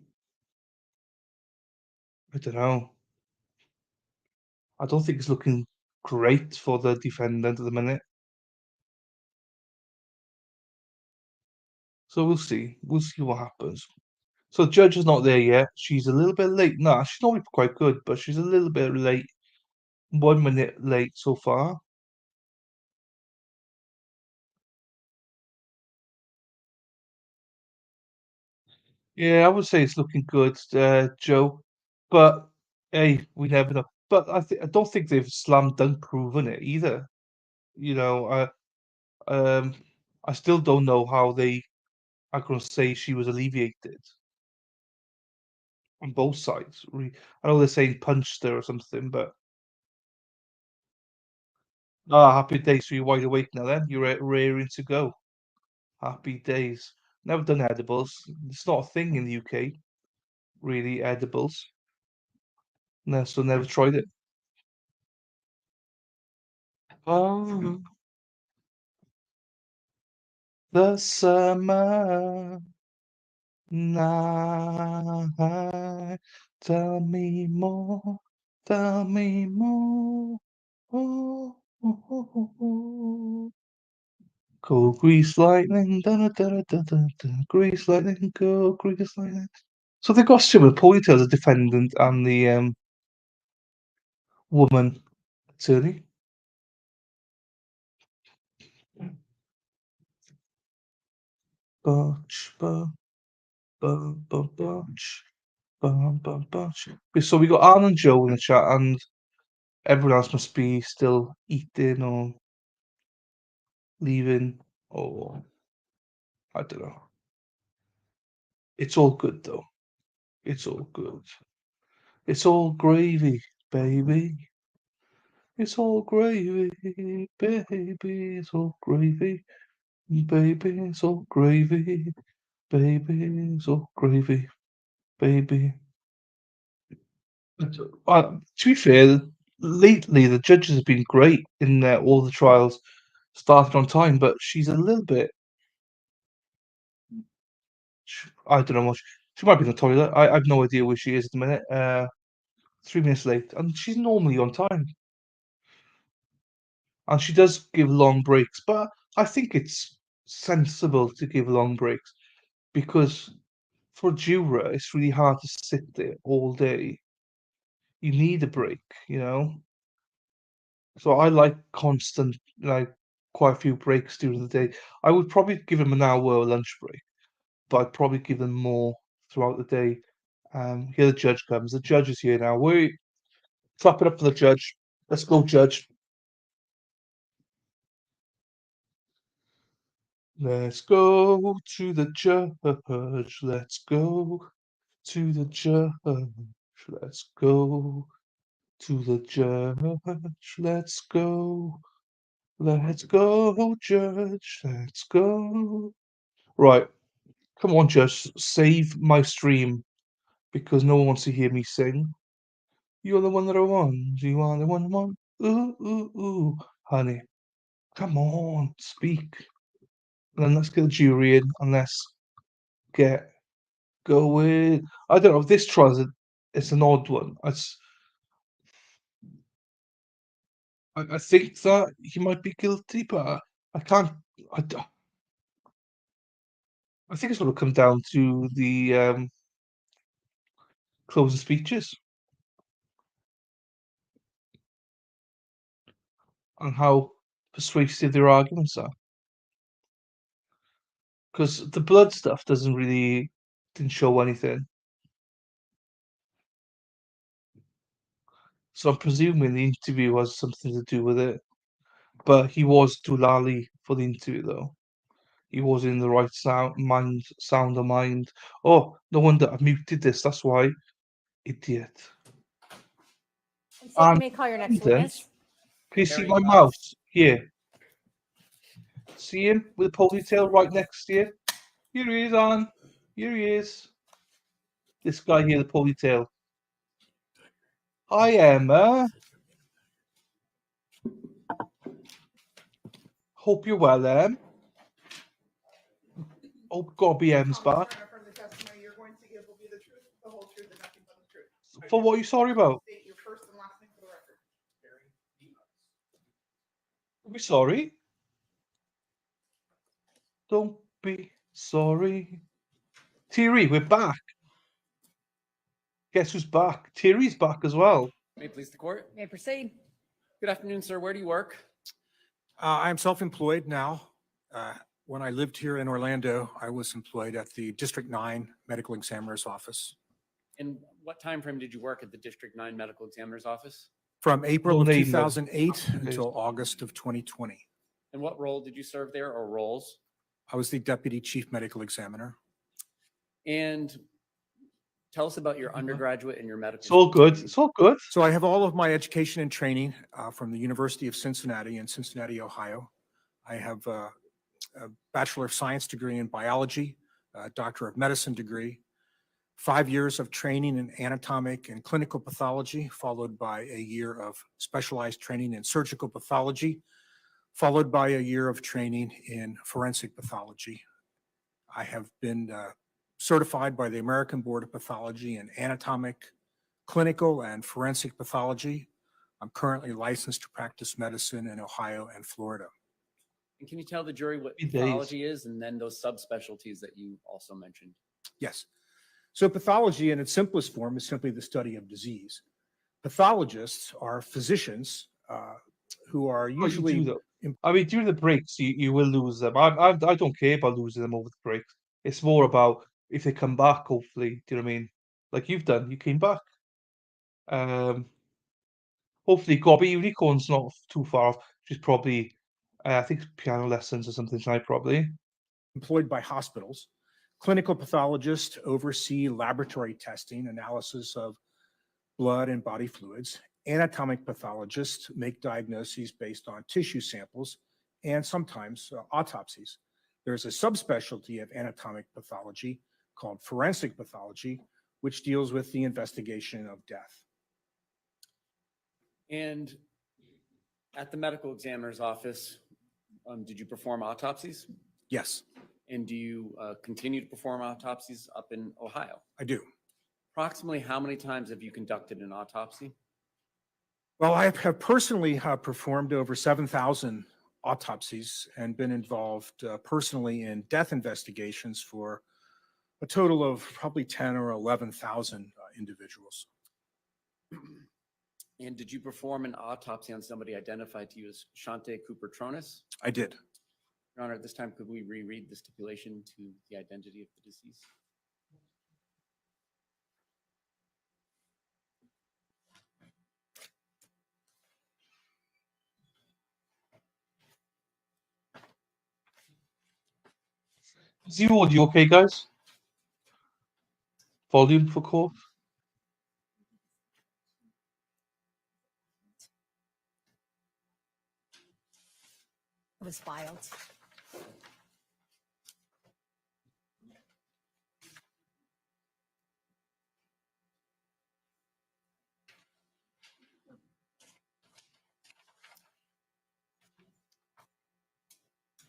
I don't know. I don't think it's looking great for the defendant at the minute. So we'll see. We'll see what happens. So the judge is not there yet. She's a little bit late. No, she's normally quite good, but she's a little bit late. 1 minute late so far. Yeah, I would say it's looking good, Joe. But hey, we never know. But I don't think they've slam dunk proven it either. You know, um, I still don't know how they are going to say she was alleviated on both sides. I know they're saying punched her or something, but happy days. So you're wide awake now. Then you're raring to go. Happy days. Never done edibles. It's not a thing in the UK, really. Edibles. No, so never tried it. Oh, the summer night. Tell me more. Tell me more. Oh, oh, oh, oh, oh. Go grease lightning, da da da da da da. Grease lightning, go grease lightning. So they got similar ponytails, the defendant and the woman attorney. Bunch, bunch, bunch, bunch, bunch, bunch. So we got Anne and Joe in the chat, and everyone else must be still eating or leaving, or I don't know. It's all good though. It's all good. It's all gravy, baby. It's all gravy, baby. It's all gravy, baby. It's all gravy, baby. It's all gravy, baby. To be fair, lately the judges have been great in all the trials, started on time, but she's a little bit. I don't know what she might be in the toilet. I have no idea where she is at the minute. 3 minutes late, and she's normally on time. And she does give long breaks, but I think it's sensible to give long breaks because for a juror, it's really hard to sit there all day. You need a break, you know. So I like constant, like quite a few breaks during the day. I would probably give them an hour lunch break, but I'd probably give them more throughout the day. Here the judge comes. The judge is here now. Wait, clap it up for the judge. Let's go, judge. Let's go to the judge. Let's go to the judge. Let's go to the judge. Let's go. Let's go, judge. Let's go. Right. Come on, judge. Save my stream because no one wants to hear me sing. You're the one that I want. You are the one I want. Ooh, ooh, ooh. Honey, come on. Speak. And then let's get the jury in and let's get going. I don't know. This trial it's an odd one. I think that he might be guilty, but I can't. I, d- I think it's going to come down to the closing speeches and how persuasive their arguments are. Because the blood stuff didn't show anything. So I'm presuming the interview has something to do with it. But he was Doolally for the interview, though. He was in the right sound of mind. Oh, no wonder I muted this. That's why, idiot. And so you And may call your next then, witness. can you see Harry my Cox. mouse? Here. See him with a ponytail right next to you? Here he is, on. Here he is. This guy here, the ponytail. Hi, Emma. Hope you're well, Em. Hope Gobby M's Promise back. to affirm the testimony you're going to give will be the truth, the whole truth, and nothing but the truth. For what are you sorry about? State your first and last name for the record. Don't be sorry. Don't be sorry. Thierry, we're back. Guess who's back? Thierry's back as well. May it please the court. May proceed. Good afternoon, sir. Where do you work? I'm self-employed now. When I lived here in Orlando, I was employed at the District 9 Medical Examiner's Office. And what time frame did you work at the District 9 Medical Examiner's Office? From April No of name, though. 2008 until August of 2020. And what role did you serve there, or roles? I was the Deputy Chief Medical Examiner. And tell us about your undergraduate and your medical. It's all school good. training. It's all good. So I have all of my education and training from the University of Cincinnati in Cincinnati, Ohio. I have a Bachelor of Science degree in biology, a Doctor of Medicine degree, 5 years of training in anatomic and clinical pathology, followed by a year of specialized training in surgical pathology, followed by a year of training in forensic pathology. I have been certified by the American Board of Pathology in anatomic, clinical, and forensic pathology. I'm currently licensed to practice medicine in Ohio and Florida. And can you tell the jury what Happy days. pathology is, and then those subspecialties that you also mentioned? Yes. So pathology in its simplest form is simply the study of disease. Pathologists are physicians who are Oh, you usually do, though. I mean, during the breaks, you will lose them. I don't care about losing them over the breaks. It's more about if they come back, hopefully. Do you know what I mean? Like you've done, you came back. Hopefully, Gobby Unicorn's not too far off. She's probably I think piano lessons or something tonight, probably. Employed by hospitals. Clinical pathologists oversee laboratory testing, analysis of blood and body fluids. Anatomic pathologists make diagnoses based on tissue samples and sometimes autopsies. There's a subspecialty of anatomic pathology called forensic pathology, which deals with the investigation of death. And at the medical examiner's office, did you perform autopsies? Yes, And do you continue to perform autopsies up in Ohio? I do. Approximately how many times have you conducted an autopsy? Well, I have personally performed over 7,000 autopsies and been involved personally in death investigations for a total of probably 10 or 11,000 individuals. And did you perform an autopsy on somebody identified to you as Shanti Cooper-Tronnes? I did. Your Honor, at this time, could we reread the stipulation to the identity of the deceased? Is the audio okay, guys? Volume for court? It was filed.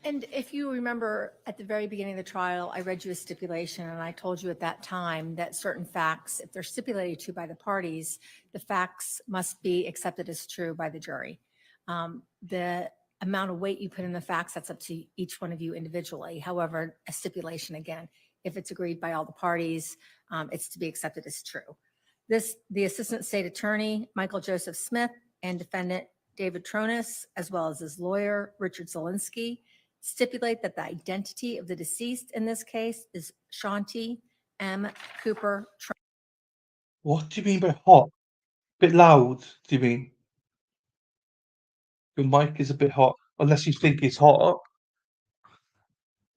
And if you remember at the very beginning of the trial, I read you a stipulation and I told you at that time that certain facts, if they're stipulated to by the parties, the facts must be accepted as true by the jury. The amount of weight you put in the facts, that's up to each one of you individually. However, a stipulation, again, if it's agreed by all the parties, it's to be accepted as true. The Assistant State Attorney, Michael Joseph Smith, and Defendant David Tronnes, as well as his lawyer, Richard Zielinski, stipulate that the identity of the deceased in this case is Shanti M. Cooper-Tronnes. What do you mean by hot? Bit loud, do you mean? Your mic is a bit hot, unless you think it's hot.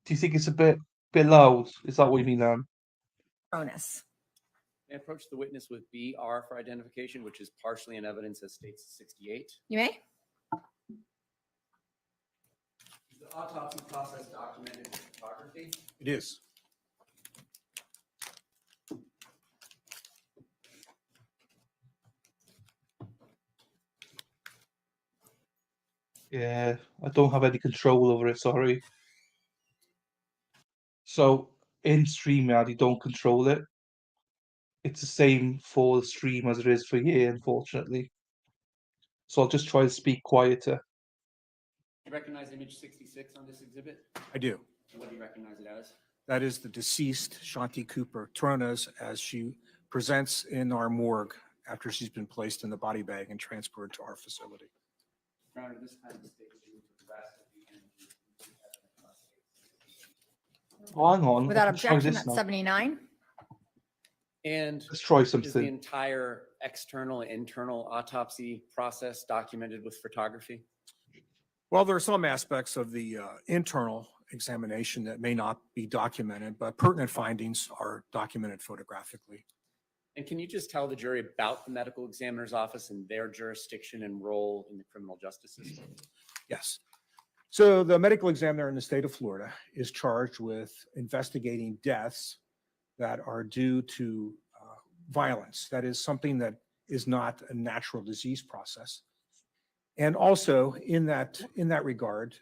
Do you think it's a bit loud? Is that what you mean, Anne? Tronnes. May I approach the witness with BR for identification, which is partially in evidence as states 68? You may. Is the autopsy process documented in photography? It is. Yeah, I don't have any control over it, sorry. So in StreamYard, you don't control it. It's the same for the stream as it is for here, unfortunately. So I'll just try to speak quieter. Do you recognize image 66 on this exhibit? I do. What do you recognize it as? That is the deceased Shanti Cooper-Tronnes as she presents in our morgue after she's been placed in the body bag and transported to our facility. Your Honor, this time the state would use the rest of the images. Oh, hang on. Without I can try objection, this that's now. 79. And Let's try is the something. entire external and internal autopsy process documented with photography? Well, there are some aspects of the internal examination that may not be documented, but pertinent findings are documented photographically. And can you just tell the jury about the medical examiner's office and their jurisdiction and role in the criminal justice system? Yes. So the medical examiner in the state of Florida is charged with investigating deaths that are due to violence. That is something that is not a natural disease process. And also in that regard,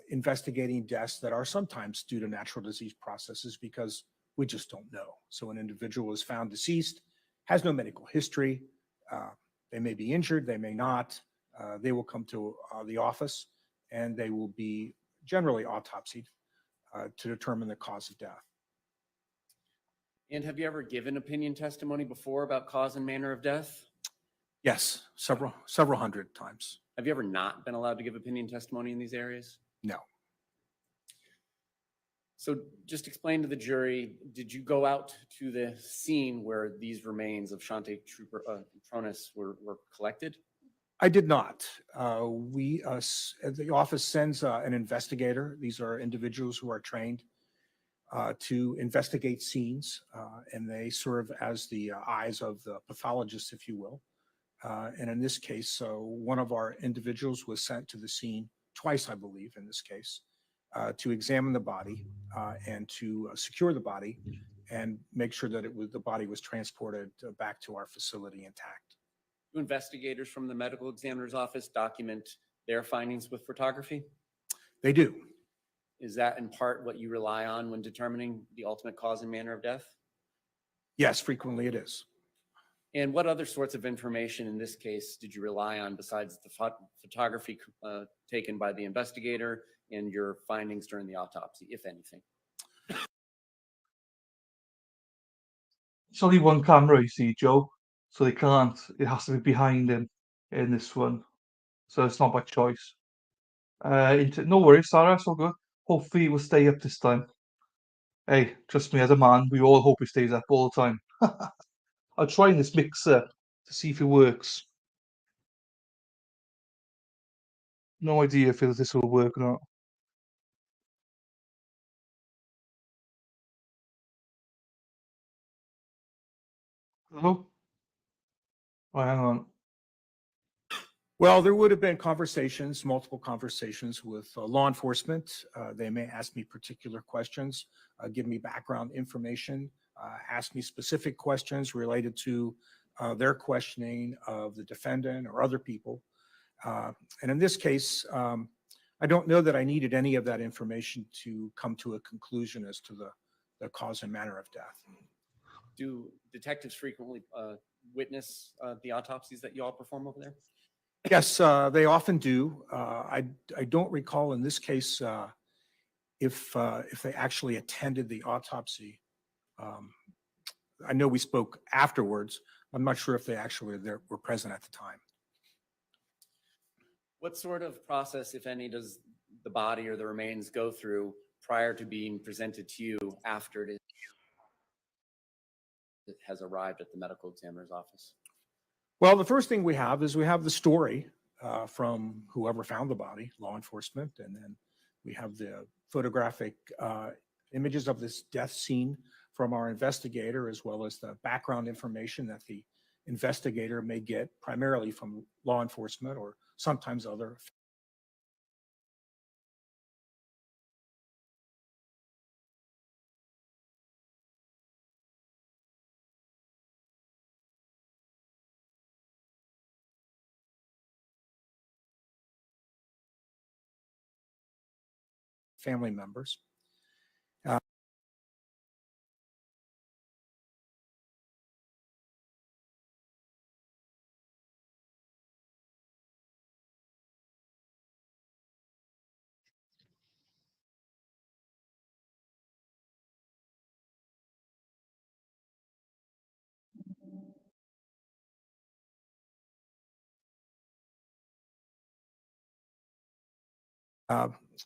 investigating deaths that are sometimes due to natural disease processes because we just don't know. So an individual is found deceased, has no medical history. They may be injured, they may not. They will come to the office and they will be generally autopsied to determine the cause of death. And have you ever given opinion testimony before about cause and manner of death? Yes, several hundred times. Have you ever not been allowed to give opinion testimony in these areas? No. So just explain to the jury, did you go out to the scene where these remains of Shanti Cooper-Tronnes were collected? I did not. The office sends an investigator. These are individuals who are trained to investigate scenes, and they serve as the eyes of the pathologist, if you will. And in this case, so one of our individuals was sent to the scene twice, I believe, in this case, to examine the body and to secure the body and make sure that the body was transported back to our facility intact. Do investigators from the medical examiner's office document their findings with photography? They do. Is that in part what you rely on when determining the ultimate cause and manner of death? Yes, frequently it is. And what other sorts of information in this case did you rely on besides the photography taken by the investigator and your findings during the autopsy, if anything? It's only one camera, you see, Joe, so they can't. It has to be behind him in this one, so it's not by choice. No worries, Sarah. It's all good. Hopefully, it will stay up this time. Hey, trust me, as a man, we all hope it stays up all the time. I'll try this mixer to see if it works. No idea if this will work or not. Hello? Oh, hang on. Well, there would have been conversations, multiple conversations with law enforcement. They may ask me particular questions, give me background information, ask me specific questions related to their questioning of the defendant or other people. And in this case, I don't know that I needed any of that information to come to a conclusion as to the cause and manner of death. Do detectives frequently witness the autopsies that you all perform over there? Yes, they often do. I don't recall in this case if they actually attended the autopsy. I know we spoke afterwards. I'm not sure if they actually were present at the time. What sort of process, if any, does the body or the remains go through prior to being presented to you after it has arrived at the medical examiner's office? Well, the first thing we have is we have the story from whoever found the body, law enforcement, and then we have the photographic images of this death scene from our investigator, as well as the background information that the investigator may get primarily from law enforcement or sometimes other family members.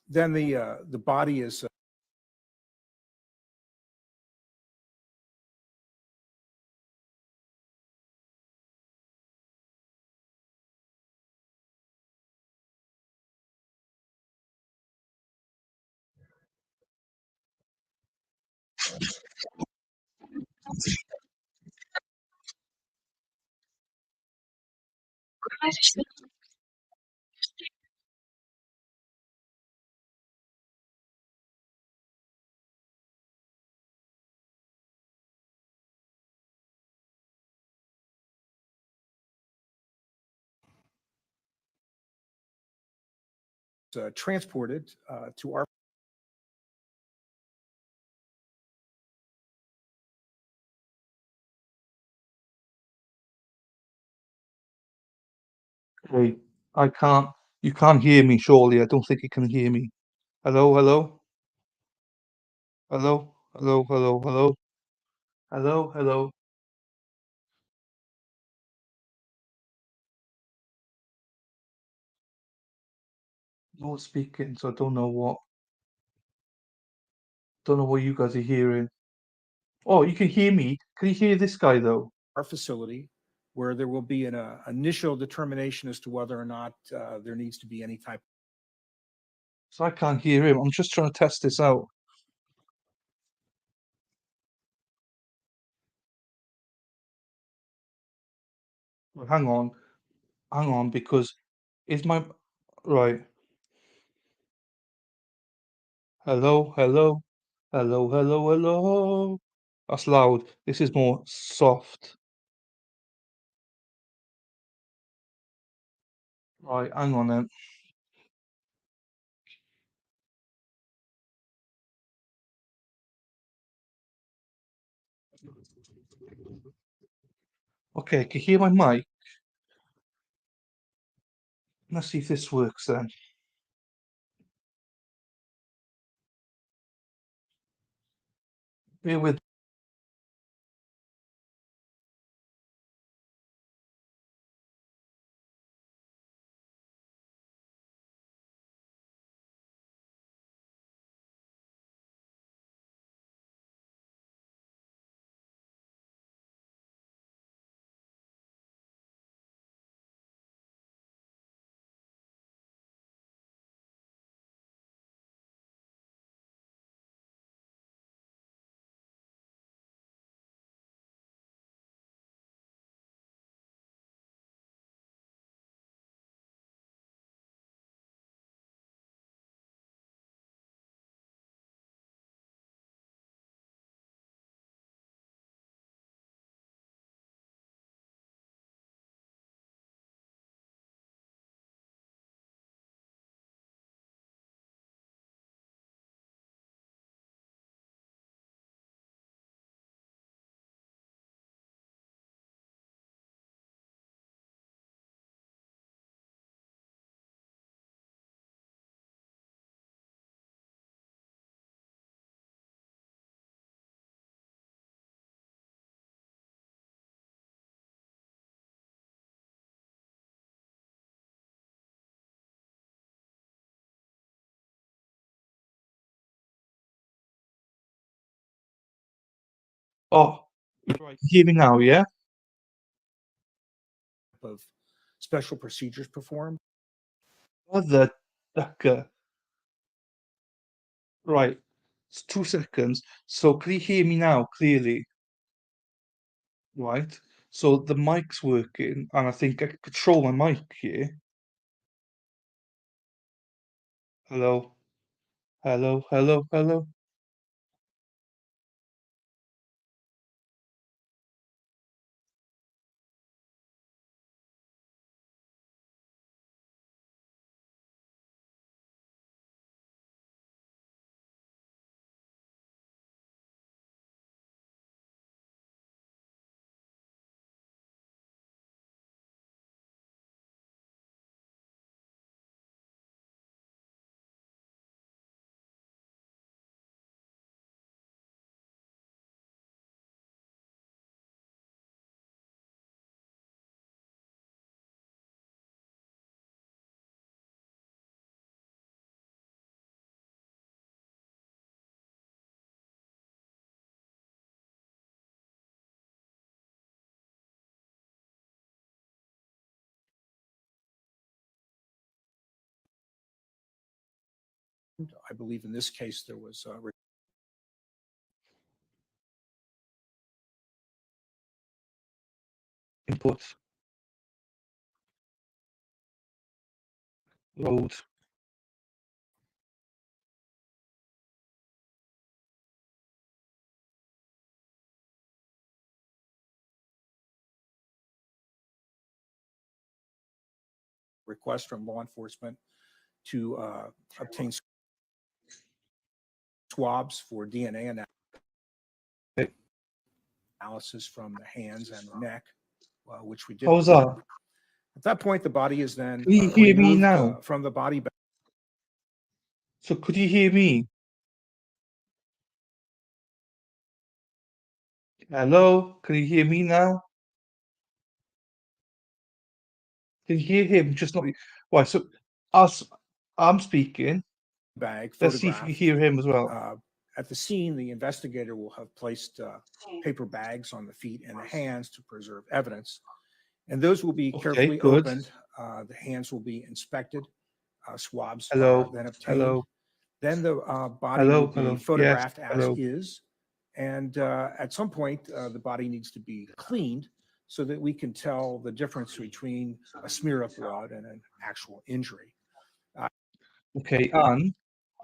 Then the body is transported to our Hey, you can't hear me, surely. I don't think you can hear me. Hello, hello? Hello, hello, hello, hello? Hello, hello? No one's speaking, so I don't know what you guys are hearing. Oh, you can hear me. Can you hear this guy though? facility where there will be an initial determination as to whether or not there needs to be any type. So I can't hear him. I'm just trying to test this out. Well, hang on, because is my right? Hello, hello, hello, hello, hello. That's loud. This is more soft. Right, hang on then. Okay, can you hear my mic? Let's see if this works then. Bear with. Oh, right. Hear me now, yeah? Of special procedures performed. Mother ducker. Right. It's 2 seconds. So can you hear me now clearly? Right. So the mic's working, and I think I can control my mic here. Hello. Hello, hello, hello. I believe in this case, there was Input. Load. request from law enforcement to obtain swabs for DNA analysis from the hands and the neck, which we did. How's that? At that point, the body is then Can you hear me removed, now? from the body. So could you hear me? Hello? Can you hear me now? Can you hear him? Just not. Right. So us. I'm speaking. Bag Let's see if you can hear him as well. At the scene, the investigator will have placed paper bags on the feet and the hands to preserve evidence. And those will be Okay, carefully good. opened. The hands will be inspected, swabs Hello, are then obtained. hello, Then the body will hello, be hello. Yes, photographed as hello. is. And at some point, the body needs to be cleaned so that we can tell the difference between a smear of blood and an actual injury. Okay, Anne,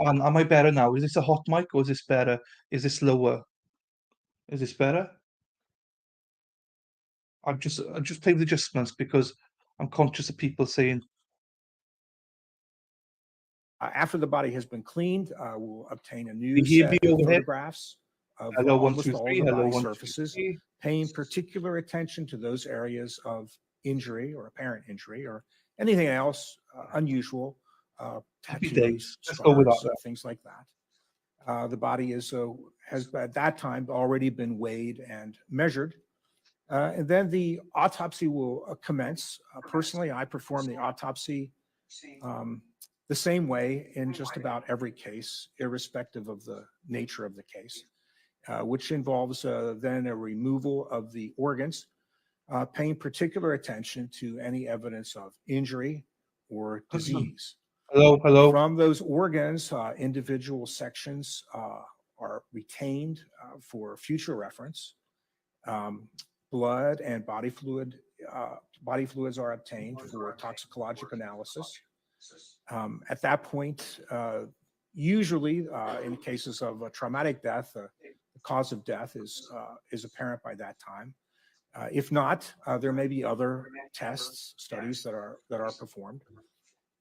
am I better now? Is this a hot mic or is this better? Is this lower? Is this better? I'm just playing with adjustments because I'm conscious of people saying, After the body has been cleaned, we'll obtain a "Do new you hear me set of over here? photographs of Hello, 1, almost 2, all 3. the Hello, body 1, 2, surfaces, 3. paying particular attention to those areas of injury or apparent injury or anything else unusual, Happy tattoos, days. Let's go with that scars, things like that. The body has at that time already been weighed and measured. And then the autopsy will commence. Personally, I perform the autopsy the same way in just about every case, irrespective of the nature of the case, which involves then a removal of the organs, paying particular attention to any evidence of injury or disease. Hello, hello. From those organs, individual sections are retained for future reference. Blood and body fluids are obtained for toxicological analysis. At that point, usually in cases of a traumatic death, the cause of death is apparent by that time. If not, there may be other tests, studies that are performed.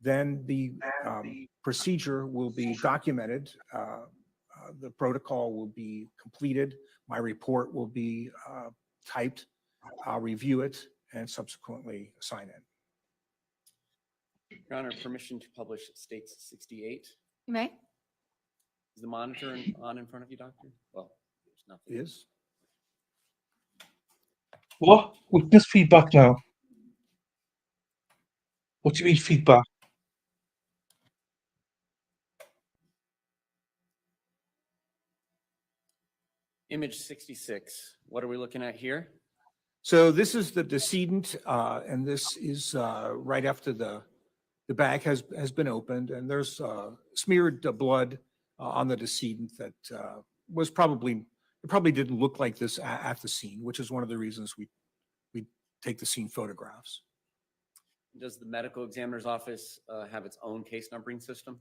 Then the procedure will be documented. The protocol will be completed. My report will be typed. I'll review it and subsequently sign in. Your Honor, permission to publish states 68. You may. Is the monitor on in front of you, doctor? Well, there's nothing. It is. What? Witness feedback now. What do you mean feedback? Image 66. What are we looking at here? So this is the decedent, and this is right after the bag has been opened, and there's smeared blood on the decedent that was probably didn't look like this at the scene, which is one of the reasons we take the scene photographs. Does the medical examiner's office have its own case numbering system?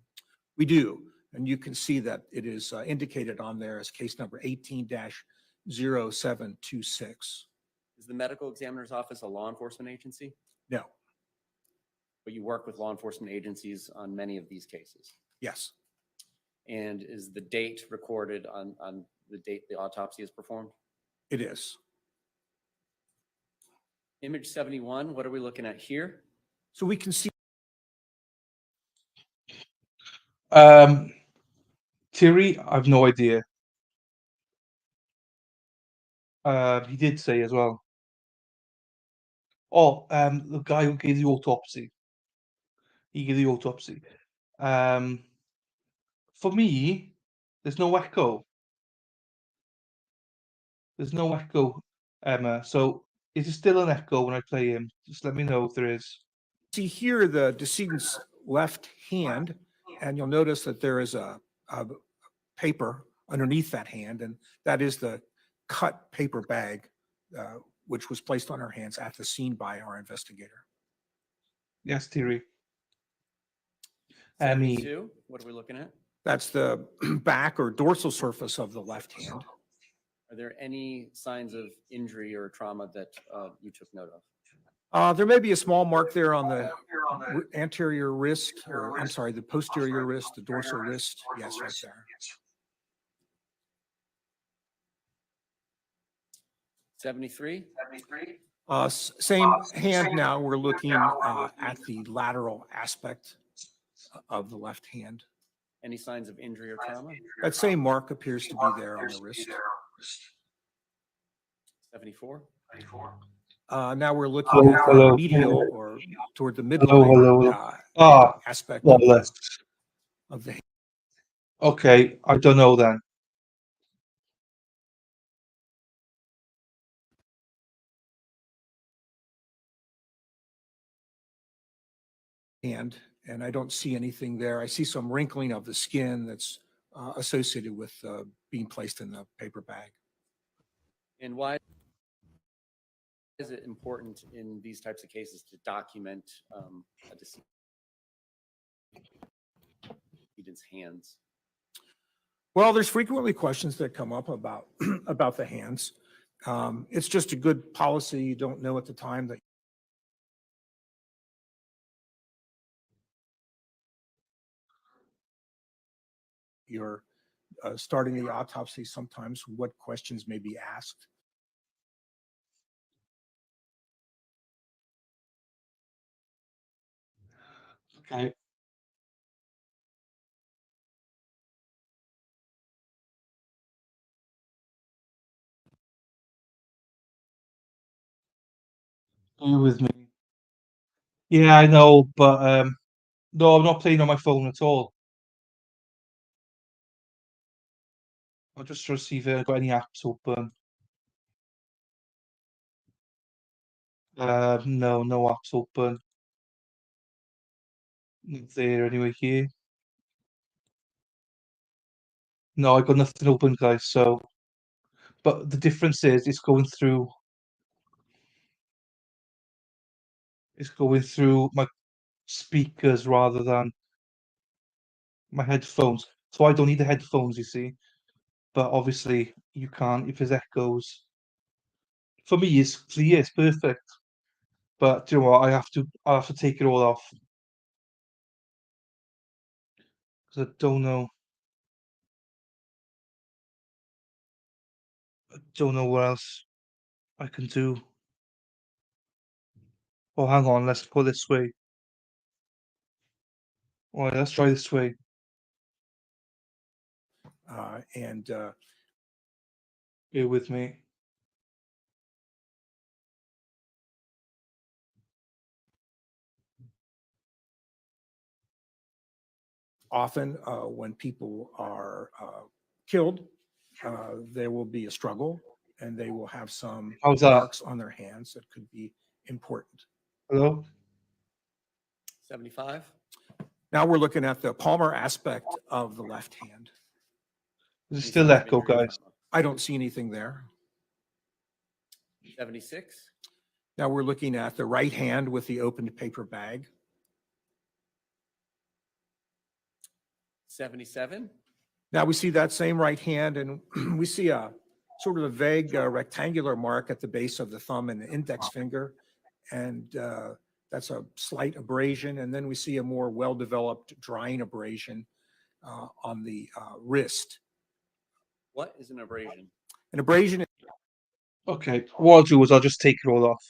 We do, and you can see that it is indicated on there as case number 18-0726. Is the medical examiner's office a law enforcement agency? No. But you work with law enforcement agencies on many of these cases? Yes. And is the date recorded on the date the autopsy is performed? It is. Image 71, what are we looking at here? So we can see. Thierry, I've no idea. He did say as well. Oh, the guy who gave the autopsy. He gave the autopsy. For me, there's no echo. There's no echo, Emma. So is it still an echo when I play him? Just let me know if there is. See here the decedent's left hand, and you'll notice that there is a paper underneath that hand, and that is the cut paper bag, which was placed on her hands at the scene by our investigator. Yes, Thierry. 72, what are we looking at? That's the back or dorsal surface of the left hand. Are there any signs of injury or trauma that you took note of? There may be a small mark there on the anterior wrist, or I'm sorry, the posterior wrist, the dorsal wrist. Yes, right there. 73? Same hand now. We're looking at the lateral aspect of the left hand. Any signs of injury or trauma? That same mark appears to be there on the wrist. 74? Now we're looking at the medial or toward the midline aspect of the hand. Okay, I don't know then. hand, and I don't see anything there. I see some wrinkling of the skin that's associated with being placed in the paper bag. And why is it important in these types of cases to document a decedent's hands? Well, there's frequently questions that come up about about the hands. It's just a good policy. You don't know at the time that you're starting the autopsy, sometimes what questions may be asked. Okay. You with me? Yeah, I know, but no, I'm not playing on my phone at all. I'll just try to see if I've got any apps open. No, no apps open. Not there anyway here. No, I got nothing open, guys. So, but the difference is it's going through my speakers rather than my headphones. So I don't need the headphones, you see. But obviously you can't if there's echoes. For me, it's clear, it's perfect. But do you know what? I'll have to take it all off because I don't know what else I can do. Oh, hang on, let's go this way. All right, let's try this way. And Bear with me. often when people are killed, there will be a struggle and they will have some How's that? marks on their hands that could be important. Hello? 75? Now we're looking at the palmar aspect of the left hand. There's Any still signs of echo, injury or guys. trauma? I don't see anything there. 76? Now we're looking at the right hand with the opened paper bag. 77? Now we see that same right hand and we see a sort of a vague rectangular mark at the base of the thumb and the index finger. And that's a slight abrasion. And then we see a more well-developed drying abrasion on the wrist. What is an abrasion? An abrasion is Okay, what I'll do is I'll just take it all off.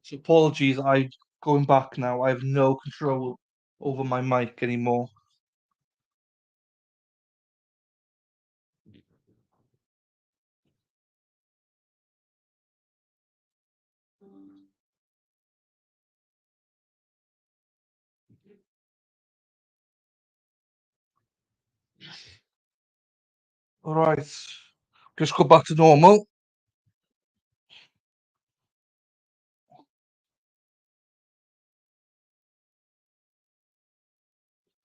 So apologies, I'm going back now. I have no control over my mic anymore. All right, just go back to normal.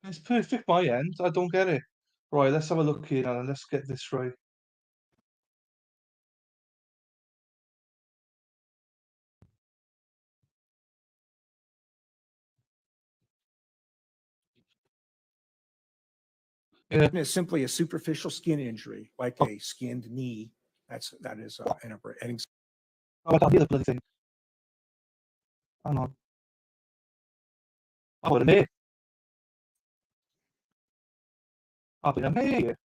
It's perfect my end. I don't get it. Right, let's have a look here now and let's get this right. simply a superficial skin injury, like a skinned knee. That is an abrasion. Oh, I can't hear the bloody thing. Hang on. Oh, wait a minute. I've been a minute.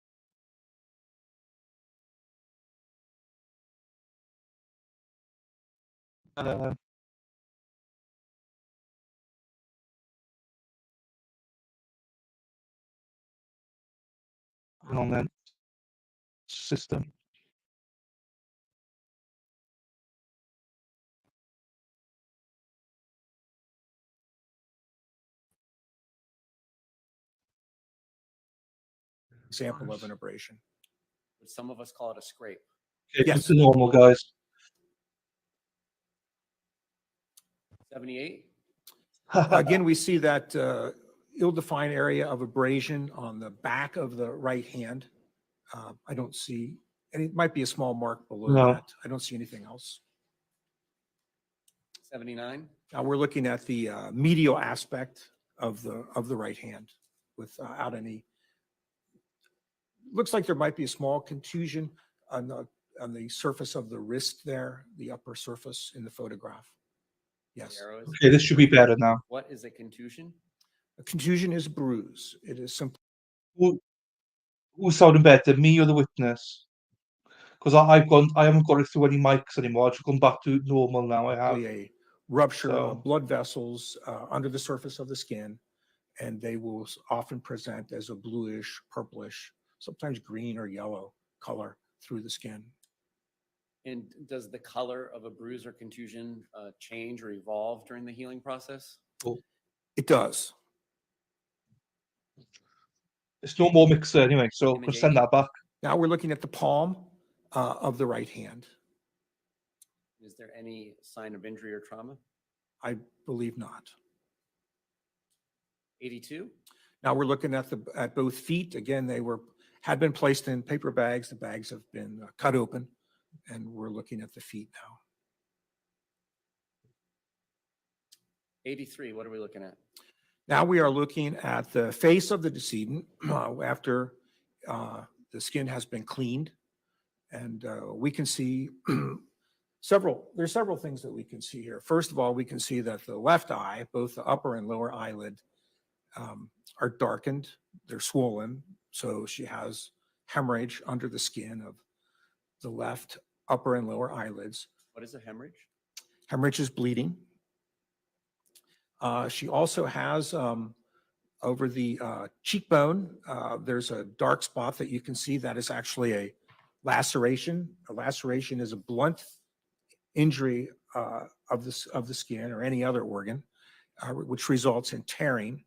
Uh, hang on then. System. Example of an abrasion. Some of us call it a scrape. Okay, Yes. it's normal, guys. 78? Again, we see that ill-defined area of abrasion on the back of the right hand. I don't see, and it might be a small mark below No. that. I don't see anything else. 79? Now we're looking at the medial aspect of the right hand without any. Looks like there might be a small contusion on the surface of the wrist there, the upper surface in the photograph. Yes. Arrows? Okay, this should be better now. What is a contusion? A contusion is a bruise. It is simply Who's sounding better, me or the witness? Because I haven't got it through any mics anymore. I've just gone back to normal now. I have. a rupture So- of blood vessels under the surface of the skin, and they will often present as a bluish, purplish, sometimes green or yellow color through the skin. And does the color of a bruise or contusion change or evolve during the healing process? It does. It's no more mixer anyway, so I'm Image gonna send 80. that back. Now we're looking at the palm of the right hand. Is there any sign of injury or trauma? I believe not. 82? Now we're looking at both feet. Again, they had been placed in paper bags. The bags have been cut open, and we're looking at the feet now. 83, what are we looking at? Now we are looking at the face of the decedent after the skin has been cleaned. And we can see there's several things that we can see here. First of all, we can see that the left eye, both the upper and lower eyelid, are darkened. They're swollen. So she has hemorrhage under the skin of the left upper and lower eyelids. What is a hemorrhage? Hemorrhage is bleeding. She also has over the cheekbone, there's a dark spot that you can see that is actually a laceration. A laceration is a blunt injury of the skin or any other organ, which results in tearing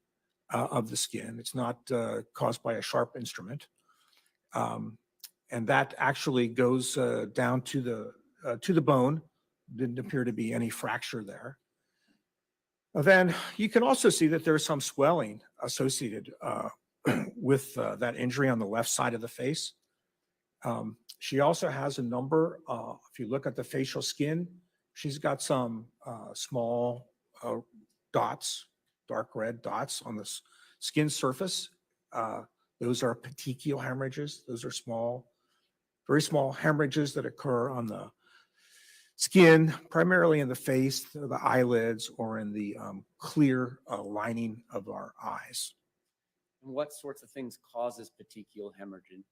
of the skin. It's not caused by a sharp instrument. And that actually goes down to the bone. Didn't appear to be any fracture there. Then you can also see that there's some swelling associated with that injury on the left side of the face. She also has a number, if you look at the facial skin, she's got some small dots, dark red dots on the skin surface. Those are petechial hemorrhages. Those are small, very small hemorrhages that occur on the skin, primarily in the face, the eyelids, or in the clear lining of our eyes. And what sorts of things causes petechial hemorrhaging?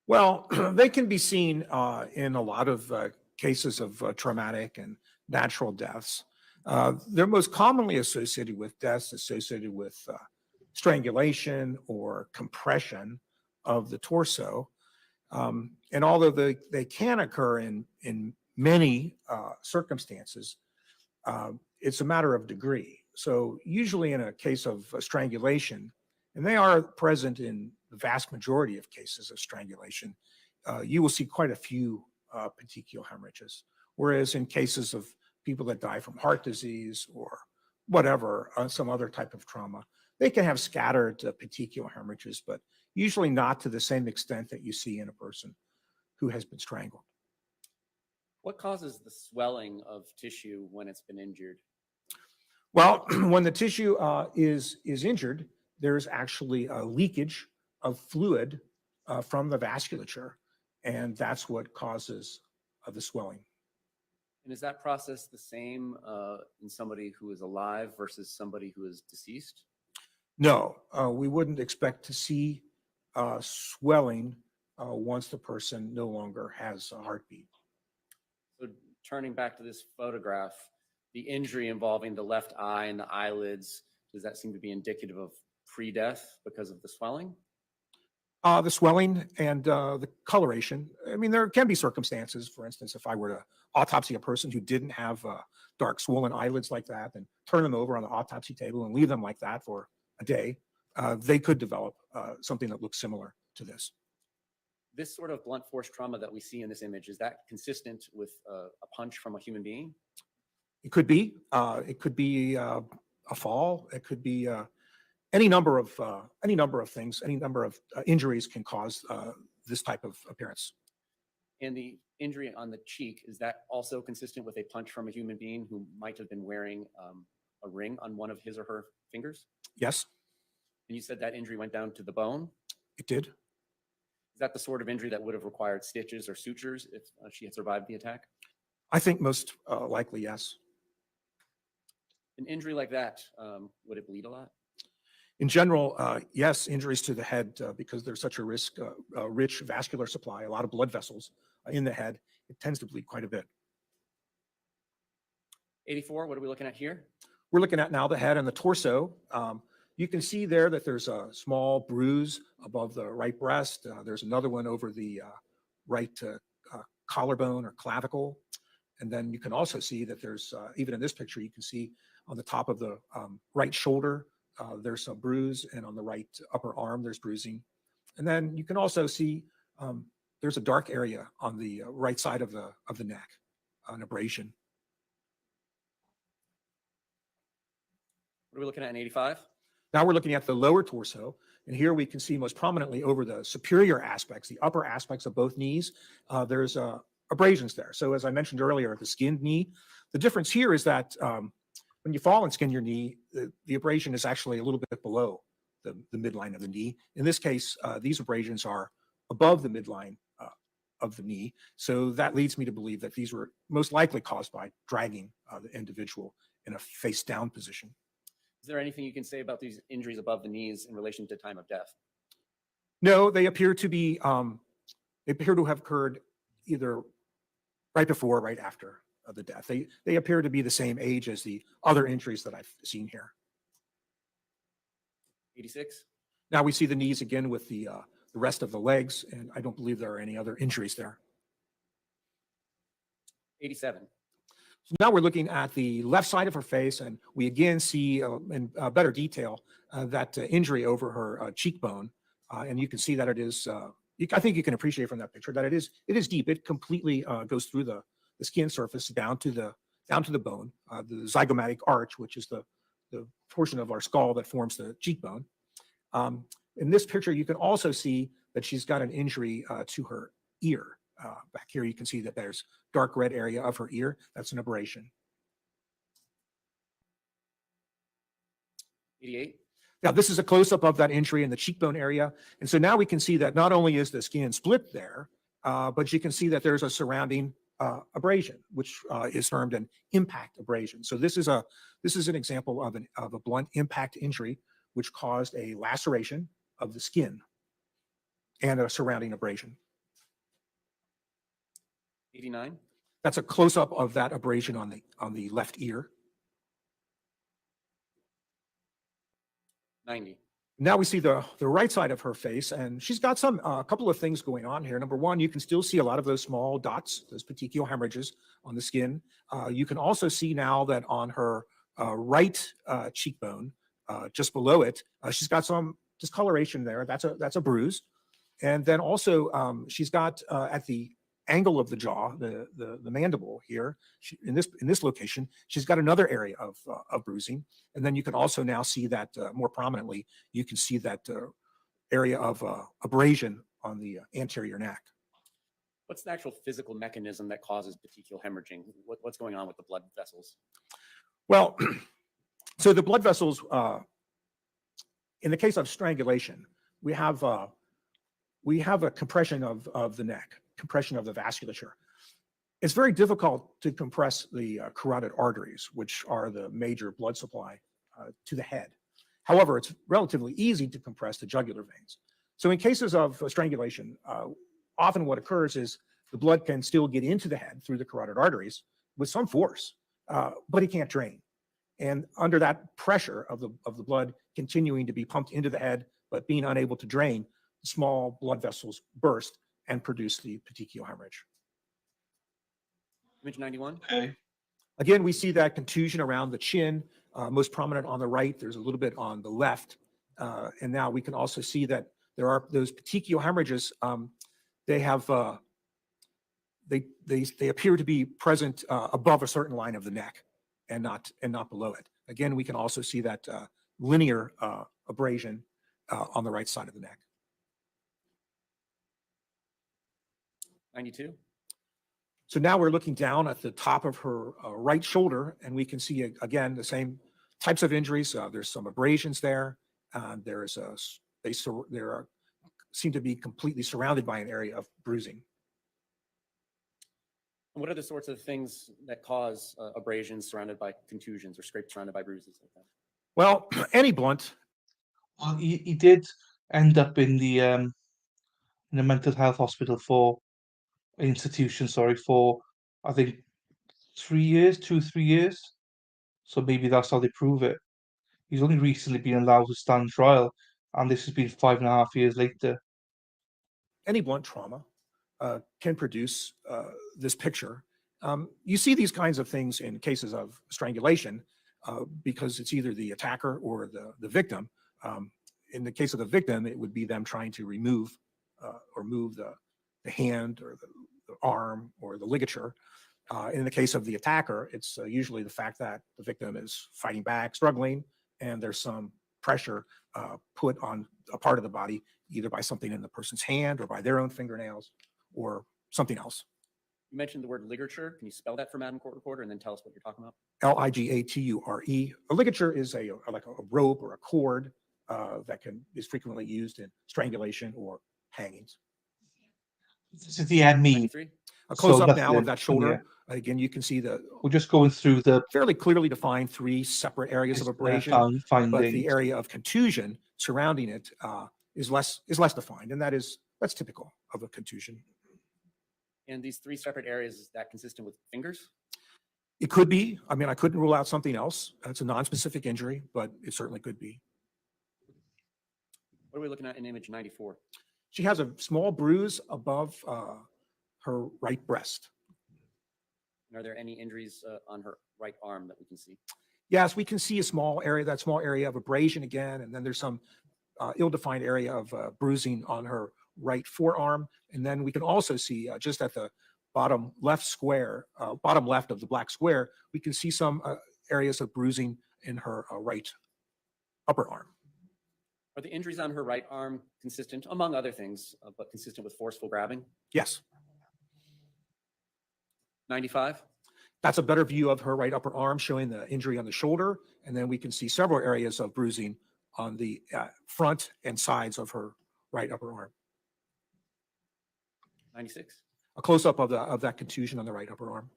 Well, they can be seen in a lot of cases of traumatic and natural deaths. They're most commonly associated with deaths associated with strangulation or compression of the torso. And although they can occur in many circumstances, it's a matter of degree. So usually in a case of strangulation, and they are present in the vast majority of cases of strangulation, you will see quite a few petechial hemorrhages. Whereas in cases of people that die from heart disease or whatever, some other type of trauma, they can have scattered petechial hemorrhages, but usually not to the same extent that you see in a person who has been strangled. What causes the swelling of tissue when it's been injured? Well, when the tissue is injured, there's actually a leakage of fluid from the vasculature, and that's what causes the swelling. And is that process the same in somebody who is alive versus somebody who is deceased? No, we wouldn't expect to see swelling once the person no longer has a heartbeat. So turning back to this photograph, the injury involving the left eye and the eyelids, does that seem to be indicative of pre-death because of the swelling? The swelling and the coloration. I mean, there can be circumstances, for instance, if I were to autopsy a person who didn't have dark swollen eyelids like that and turn them over on the autopsy table and leave them like that for a day, they could develop something that looks similar to this. This sort of blunt force trauma that we see in this image, is that consistent with a punch from a human being? It could be. It could be a fall. It could be any number of things. Any number of injuries can cause this type of appearance. And the injury on the cheek, is that also consistent with a punch from a human being who might have been wearing a ring on one of his or her fingers? Yes, And you said that injury went down to the bone? it did. Is that the sort of injury that would have required stitches or sutures if she had survived the attack? I think most likely, yes. An injury like that, would it bleed a lot? In general, yes, injuries to the head, because there's such a rich vascular supply, a lot of blood vessels in the head, it tends to bleed quite a bit. 84, what are we looking at here? We're looking at now the head and the torso. You can see there that there's a small bruise above the right breast. There's another one over the right collarbone or clavicle. And then you can also see that there's, even in this picture, you can see on the top of the right shoulder, there's a bruise, and on the right upper arm, there's bruising. And then you can also see there's a dark area on the right side of the neck, an abrasion. What are we looking at in 85? Now we're looking at the lower torso, and here we can see most prominently over the superior aspects, the upper aspects of both knees, there's abrasions there. So as I mentioned earlier, the skinned knee, the difference here is that when you fall and skin your knee, the abrasion is actually a little bit below the midline of the knee. In this case, these abrasions are above the midline of the knee. So that leads me to believe that these were most likely caused by dragging the individual in a face down position. Is there anything you can say about these injuries above the knees in relation to time of death? No, they appear to have occurred either right before or right after the death. They appear to be the same age as the other injuries that I've seen here. 86? Now we see the knees again with the rest of the legs, and I don't believe there are any other injuries there. 87? So now we're looking at the left side of her face, and we again see in better detail that injury over her cheekbone. And you can see that it is, I think you can appreciate from that picture that it is deep. It completely goes through the skin surface down to the bone, the zygomatic arch, which is the portion of our skull that forms the cheekbone. In this picture, you can also see that she's got an injury to her ear. Back here, you can see that there's dark red area of her ear. That's an abrasion. 88? Now, this is a close-up of that injury in the cheekbone area. And so now we can see that not only is the skin split there, but you can see that there's a surrounding abrasion, which is termed an impact abrasion. So this is an example of a blunt impact injury, which caused a laceration of the skin and a surrounding abrasion. 89? That's a close-up of that abrasion on the left ear. 90? Now we see the right side of her face, and she's got a couple of things going on here. Number one, you can still see a lot of those small dots, those petechial hemorrhages on the skin. You can also see now that on her right cheekbone, just below it, she's got some discoloration there. That's a bruise. And then also she's got at the angle of the jaw, the mandible here, in this location, she's got another area of bruising. And then you can also now see that more prominently, you can see that area of abrasion on the anterior neck. What's the actual physical mechanism that causes petechial hemorrhaging? What's going on with the blood vessels? Well, so the blood vessels, in the case of strangulation, we have a compression of the neck, compression of the vasculature. It's very difficult to compress the carotid arteries, which are the major blood supply to the head. However, it's relatively easy to compress the jugular veins. So in cases of strangulation, often what occurs is the blood can still get into the head through the carotid arteries with some force, but it can't drain. And under that pressure of the blood continuing to be pumped into the head, but being unable to drain, small blood vessels burst and produce the petechial hemorrhage. Image 91? Okay. Again, we see that contusion around the chin, most prominent on the right. There's a little bit on the left. And now we can also see that there are those petechial hemorrhages they have, they appear to be present above a certain line of the neck and not below it. Again, we can also see that linear abrasion on the right side of the neck. 92. So now we're looking down at the top of her right shoulder, and we can see again the same types of injuries. There's some abrasions there. There's seem to be completely surrounded by an area of bruising. And what are the sorts of things that cause abrasions surrounded by contusions or scrapes surrounded by bruises like that? Well, any blunt. Well, he did end up in a mental health hospital institution, sorry, for I think 3 years, 2, 3 years. So maybe that's how they prove it. He's only recently been allowed to stand trial, and this has been 5.5 years later. Any blunt trauma can produce this picture. You see these kinds of things in cases of strangulation because it's either the attacker or the victim. In the case of the victim, it would be them trying to remove or move the hand or the arm or the ligature. In the case of the attacker, it's usually the fact that the victim is fighting back, struggling, and there's some pressure put on a part of the body, either by something in the person's hand or by their own fingernails or something else. You mentioned the word ligature. Can you spell that for Madam Court Reporter and then tell us what you're talking about? Ligature. A ligature is like a rope or a cord that is frequently used in strangulation or hangings. This is the ME. 93. A close-up now nothing of that shoulder. yeah. Again, you can see We're just going through the fairly clearly defined 3 separate areas of abrasion, but findings. the area of contusion surrounding it is less defined, and that's typical of a contusion. And these 3 separate areas, is that consistent with fingers? It could be. I mean, I couldn't rule out something else. It's a non-specific injury, but it certainly could be. What are we looking at in image 94? She has a small bruise above her right breast. And are there any injuries on her right arm that we can see? Yes, we can see that small area of abrasion again, and then there's some ill-defined area of bruising on her right forearm. And then we can also see just at the bottom left of the black square, we can see some areas of bruising in her right upper arm. Are the injuries on her right arm consistent, among other things, but consistent with forceful grabbing? Yes. 95. That's a better view of her right upper arm showing the injury on the shoulder. And then we can see several areas of bruising on the front and sides of her right upper arm. 96. A close-up of that contusion on the right upper arm.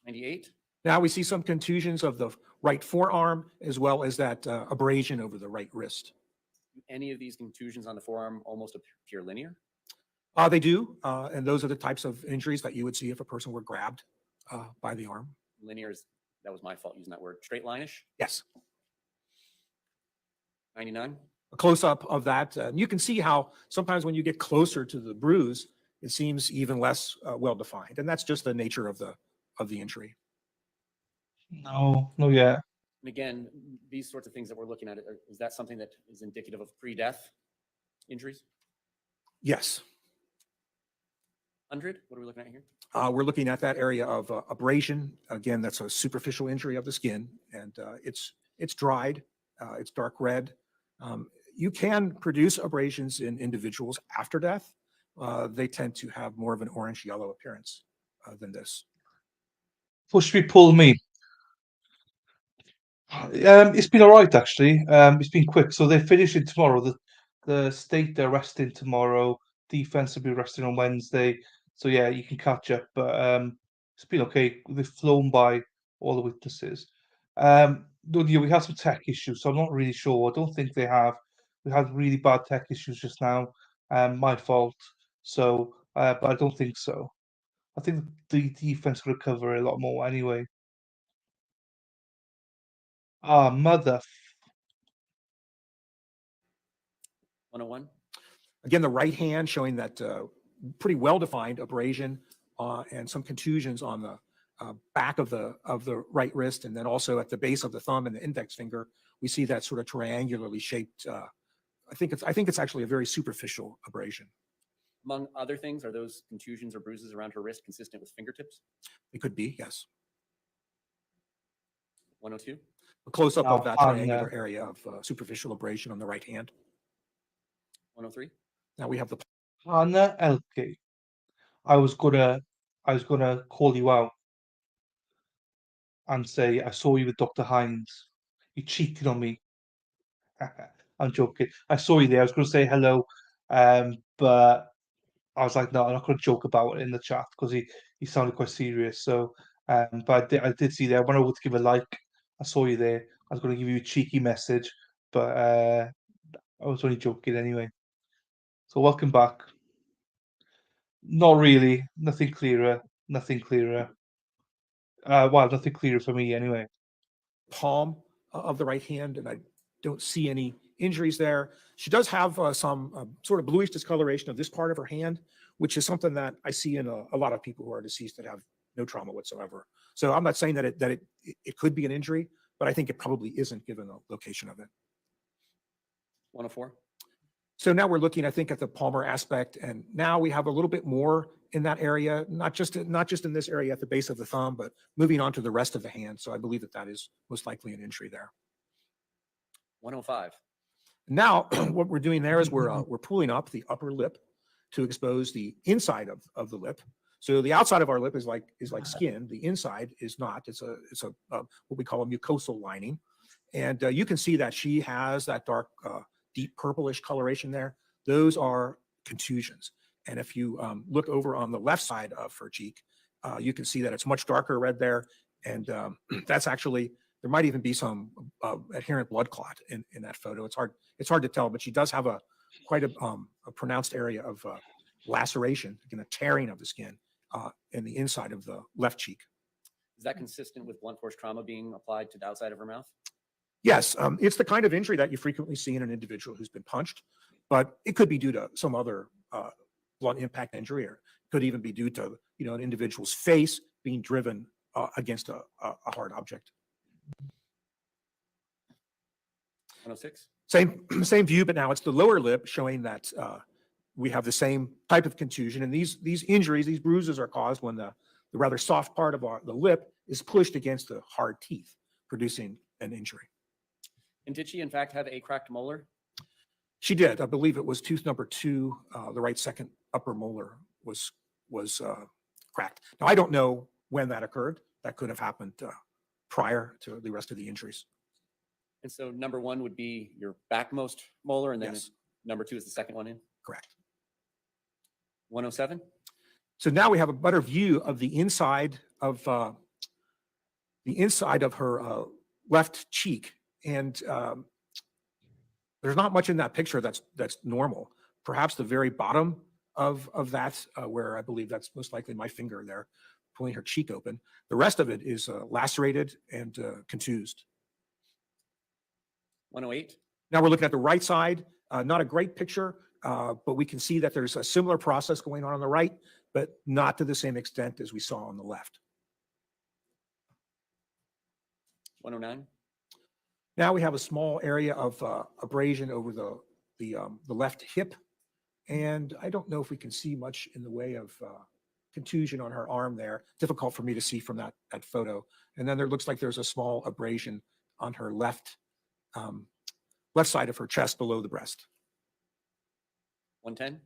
98. Now we see some contusions of the right forearm as well as that abrasion over the right wrist. Any of these contusions on the forearm almost appear linear? They do, and those are the types of injuries that you would see if a person were grabbed by the arm. Linear is, that was my fault using that word. Straight line-ish? Yes. 99. A close-up of that. And you can see how sometimes when you get closer to the bruise, it seems even less well-defined. And that's just the nature of the injury. No, yeah. And again, these sorts of things that we're looking at, is that something that is indicative of pre-death injuries? Yes. 100, what are we looking at here? We're looking at that area of abrasion. Again, that's a superficial injury of the skin, and it's dried. It's dark red. You can produce abrasions in individuals after death. They tend to have more of an orange-yellow appearance than this. Push me, pull me. It's been all right, actually. It's been quick. So they're finishing tomorrow. The state, they're resting tomorrow. Defense will be resting on Wednesday. So yeah, you can catch up. But it's been okay. They've flown by all the witnesses. We have some tech issues, so I'm not really sure. I don't think they have. We had really bad tech issues just now. My fault. So, but I don't think so. I think the defense will recover a lot more anyway. Ah, mother. 101. Again, the right hand showing that pretty well-defined abrasion and some contusions on the back of the right wrist, and then also at the base of the thumb and the index finger, we see that sort of triangularly shaped I think it's actually a very superficial abrasion. Among other things, are those contusions or bruises around her wrist consistent with fingertips? It could be, yes. 102? A close-up Now, of that on, triangular area of superficial abrasion on the right hand. 103? Now we have the Hannah Elke, I was gonna call you out and say I saw you with Dr. Hines. You cheated on me. I'm joking. I saw you there. I was going to say hello, but I was like, no, I'm not going to joke about it in the chat because he sounded quite serious. So, but I did see there. I went over to give a like. I saw you there. I was going to give you a cheeky message, but I was only joking anyway. So welcome back. Not really. Nothing clearer. Nothing clearer. Well, nothing clearer for me anyway. palm of the right hand, and I don't see any injuries there. She does have some sort of bluish discoloration of this part of her hand, which is something that I see in a lot of people who are deceased that have no trauma whatsoever. So I'm not saying that it could be an injury, but I think it probably isn't given the location of it. 104? So now we're looking, I think, at the palmar aspect, and now we have a little bit more in that area, not just in this area at the base of the thumb, but moving on to the rest of the hand. So I believe that is most likely an injury there. 105? Now, what we're doing there is we're pulling up the upper lip to expose the inside of the lip. So the outside of our lip is like skin. The inside is not. It's a what we call a mucosal lining, and you can see that she has that dark, deep purplish coloration there. Those are contusions. And if you look over on the left side of her cheek, you can see that it's much darker red there, and that's actually. There might even be some adherent blood clot in that photo. It's hard to tell, but she does have quite a pronounced area of laceration, a tearing of the skin in the inside of the left cheek. Is that consistent with blunt force trauma being applied to the outside of her mouth? Yes, it's the kind of injury that you frequently see in an individual who's been punched, but it could be due to some other blunt impact injury, or could even be due to an individual's face being driven against a hard object. 106? Same view, but now it's the lower lip showing that we have the same type of contusion. And these injuries, these bruises are caused when the rather soft part of the lip is pushed against the hard teeth, producing an injury. And did she in fact have a cracked molar? She did. I believe it was tooth number 2, the right second upper molar was cracked. Now, I don't know when that occurred. That could have happened prior to the rest of the injuries. And so number 1 would be your backmost molar, and then Yes. number 2 is the second one in? Correct. 107? So now we have a better view of the inside of her left cheek, and there's not much in that picture that's normal. Perhaps the very bottom of that, where I believe that's most likely my finger there, pulling her cheek open. The rest of it is lacerated and contused. 108? Now we're looking at the right side. Not a great picture, but we can see that there's a similar process going on the right, but not to the same extent as we saw on the left. 109? Now we have a small area of abrasion over the left hip, and I don't know if we can see much in the way of contusion on her arm there. Difficult for me to see from that photo. And then there looks like there's a small abrasion on her left side of her chest below the breast. 110?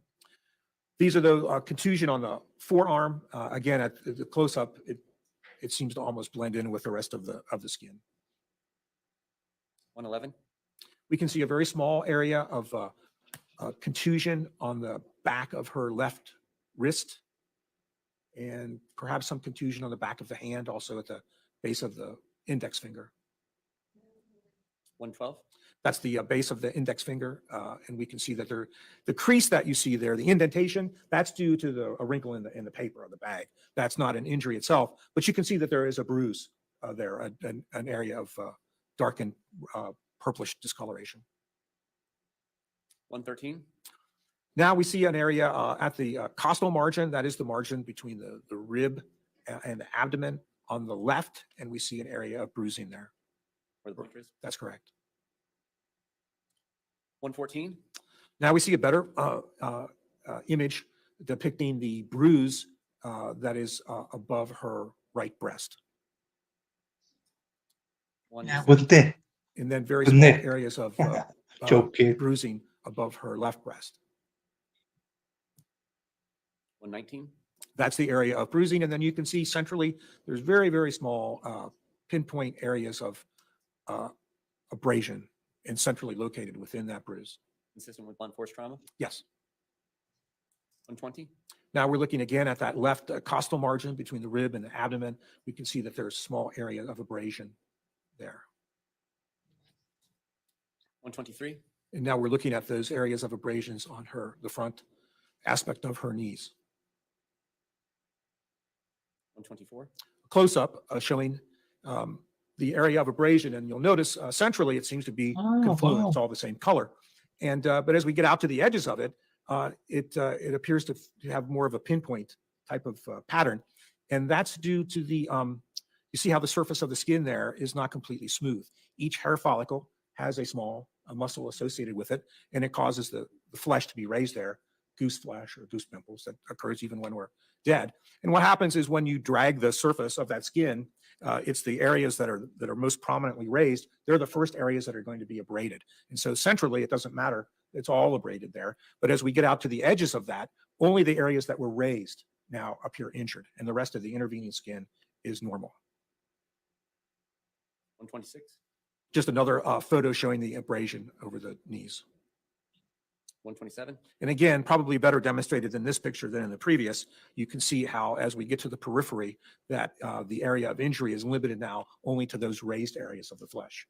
These are the contusion on the forearm. Again, at the close-up, it seems to almost blend in with the rest of the skin. 111? We can see a very small area of contusion on the back of her left wrist, and perhaps some contusion on the back of the hand, also at the base of the index finger. 112? That's the base of the index finger, and we can see that the crease that you see there, the indentation, that's due to a wrinkle in the paper of the bag. That's not an injury itself, but you can see that there is a bruise there, an area of darkened purplish discoloration. 113? Now we see an area at the costal margin. That is the margin between the rib and the abdomen on the left, and we see an area of bruising there. Where the picture is? That's correct. 114? Now we see a better image depicting the bruise that is above her right breast. With the And then very The small neck. areas of Joking. bruising above her left breast. 119? That's the area of bruising. And then you can see centrally, there's very, very small pinpoint areas of abrasion and centrally located within that bruise. Consistent with blunt force trauma? Yes. 120? Now we're looking again at that left costal margin between the rib and the abdomen. We can see that there's small area of abrasion there. 123? And now we're looking at those areas of abrasions on the front aspect of her knees. 124? Close up showing the area of abrasion, and you'll notice centrally it seems to be confluent. wow. It's all the same color. And but as we get out to the edges of it, it appears to have more of a pinpoint type of pattern, and that's due to the you see how the surface of the skin there is not completely smooth. Each hair follicle has a small muscle associated with it, and it causes the flesh to be raised there, goose flesh or goose pimples that occurs even when we're dead. And what happens is when you drag the surface of that skin, it's the areas that are most prominently raised. They're the first areas that are going to be abraded. And so centrally, it doesn't matter. It's all abraded there. But as we get out to the edges of that, only the areas that were raised now appear injured, and the rest of the intervening skin is normal. 126? Just another photo showing the abrasion over the knees. 127? And again, probably better demonstrated in this picture than in the previous. You can see how, as we get to the periphery, that the area of injury is limited now only to those raised areas of the flesh.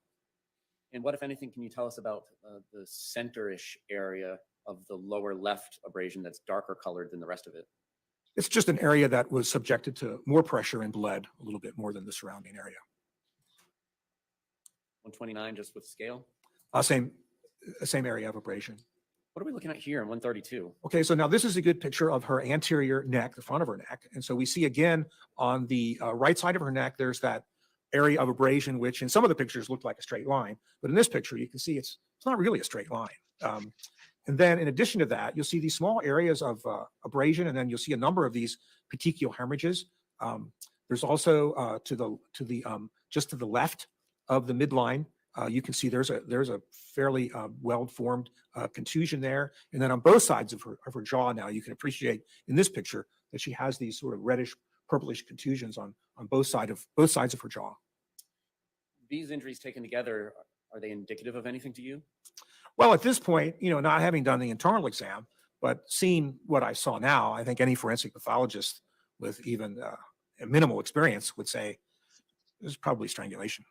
And what, if anything, can you tell us about the center-ish area of the lower left abrasion that's darker colored than the rest of it? It's just an area that was subjected to more pressure and bled a little bit more than the surrounding area. 129, just with scale? Same area of abrasion. What are we looking at here in 132? Okay, so now this is a good picture of her anterior neck, the front of her neck. And so we see again on the right side of her neck, there's that area of abrasion, which in some of the pictures looked like a straight line. But in this picture, you can see it's not really a straight line. And then in addition to that, you'll see these small areas of abrasion, and then you'll see a number of these petechial hemorrhages. There's also just to the left of the midline, you can see there's a fairly well-formed contusion there. And then on both sides of her jaw now, you can appreciate in this picture that she has these sort of reddish, purplish contusions on both sides of her jaw. These injuries taken together, are they indicative of anything to you? Well, at this point, not having done the internal exam, but seeing what I saw now, I think any forensic pathologist with even a minimal experience would say this is probably strangulation.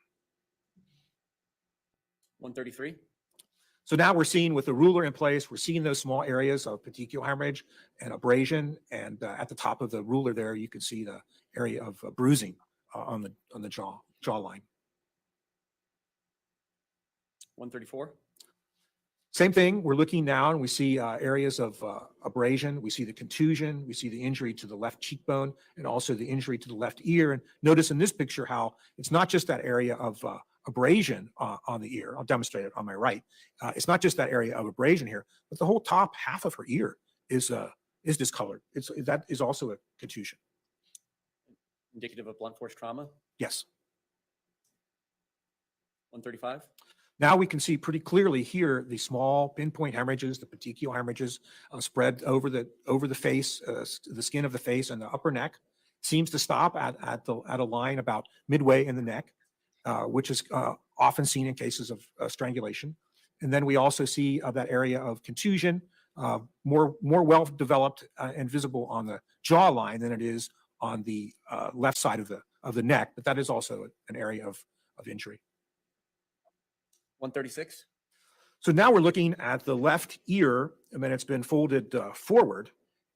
133? So now we're seeing with the ruler in place, we're seeing those small areas of petechial hemorrhage and abrasion. And at the top of the ruler there, you can see the area of bruising on the jawline. 134? Same thing. We're looking now and we see areas of abrasion. We see the contusion. We see the injury to the left cheekbone and also the injury to the left ear. And notice in this picture how it's not just that area of abrasion on the ear. I'll demonstrate it on my right. It's not just that area of abrasion here, but the whole top half of her ear is discolored. That is also a contusion. Indicative of blunt force trauma? Yes. 135? Now we can see pretty clearly here the small pinpoint hemorrhages, the petechial hemorrhages spread over the face, the skin of the face and the upper neck. Seems to stop at a line about midway in the neck, which is often seen in cases of strangulation. And then we also see that area of contusion more well developed and visible on the jawline than it is on the left side of the neck. But that is also an area of injury. 136? So now we're looking at the left ear, and then it's been folded forward.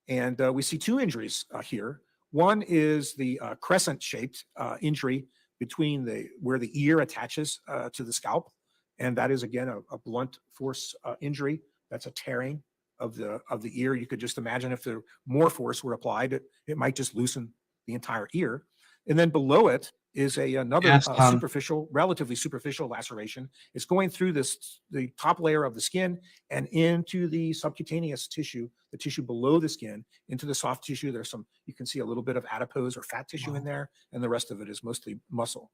And we see two injuries here. One is the crescent-shaped injury between where the ear attaches to the scalp. And that is, again, a blunt force injury. That's a tearing of the ear. You could just imagine if more force were applied, it might just loosen the entire ear. And then below it, is another Yes, Tom. relatively superficial laceration. It's going through the top layer of the skin and into the subcutaneous tissue, the tissue below the skin, into the soft tissue. There's you can see a little bit of adipose or fat tissue in there, and the rest of it is mostly muscle.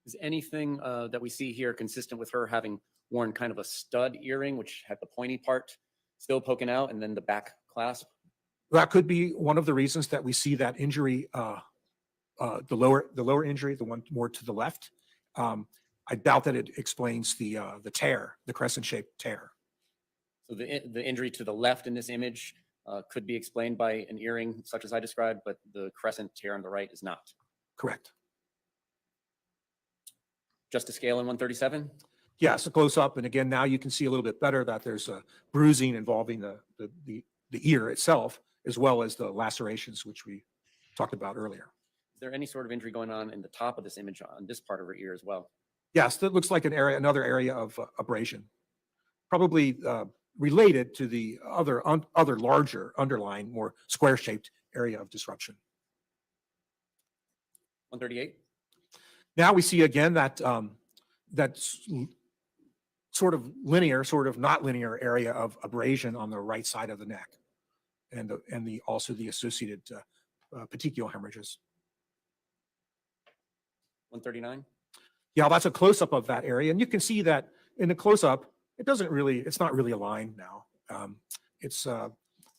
Is anything that we see here consistent with her having worn kind of a stud earring, which had the pointy part still poking out and then the back clasp? That could be one of the reasons that we see that injury, the lower injury, the one more to the left. I doubt that it explains the tear, the crescent-shaped tear. So the injury to the left in this image could be explained by an earring such as I described, but the crescent tear on the right is not. Correct. Just to scale in 137? Yes, a close up, and again, now you can see a little bit better that there's a bruising involving the ear itself, as well as the lacerations, which we talked about earlier. Is there any sort of injury going on in the top of this image on this part of her ear as well? Yes, that looks like another area of abrasion, probably related to the other larger underlying, more square-shaped area of disruption. 138? Now we see again that sort of linear, sort of not linear area of abrasion on the right side of the neck, and also the associated petechial hemorrhages. 139? Yeah, that's a close-up of that area, and you can see that in the close-up, it's not really aligned now. It's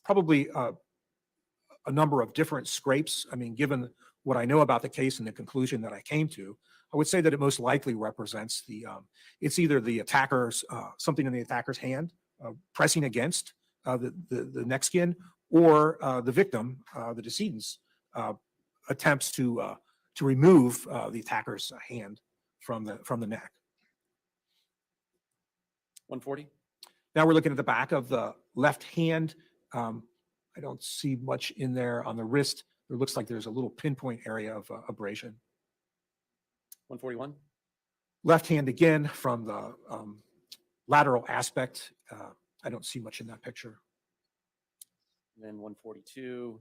probably a number of different scrapes. I mean, given what I know about the case and the conclusion that I came to, I would say that it most likely represents it's either the attacker's, something in the attacker's hand pressing against the neck skin, or the victim, the decedent's attempts to remove the attacker's hand from the neck. 140? Now we're looking at the back of the left hand. I don't see much in there on the wrist. It looks like there's a little pinpoint area of abrasion. 141? Left hand again from the lateral aspect. I don't see much in that picture. And then 142.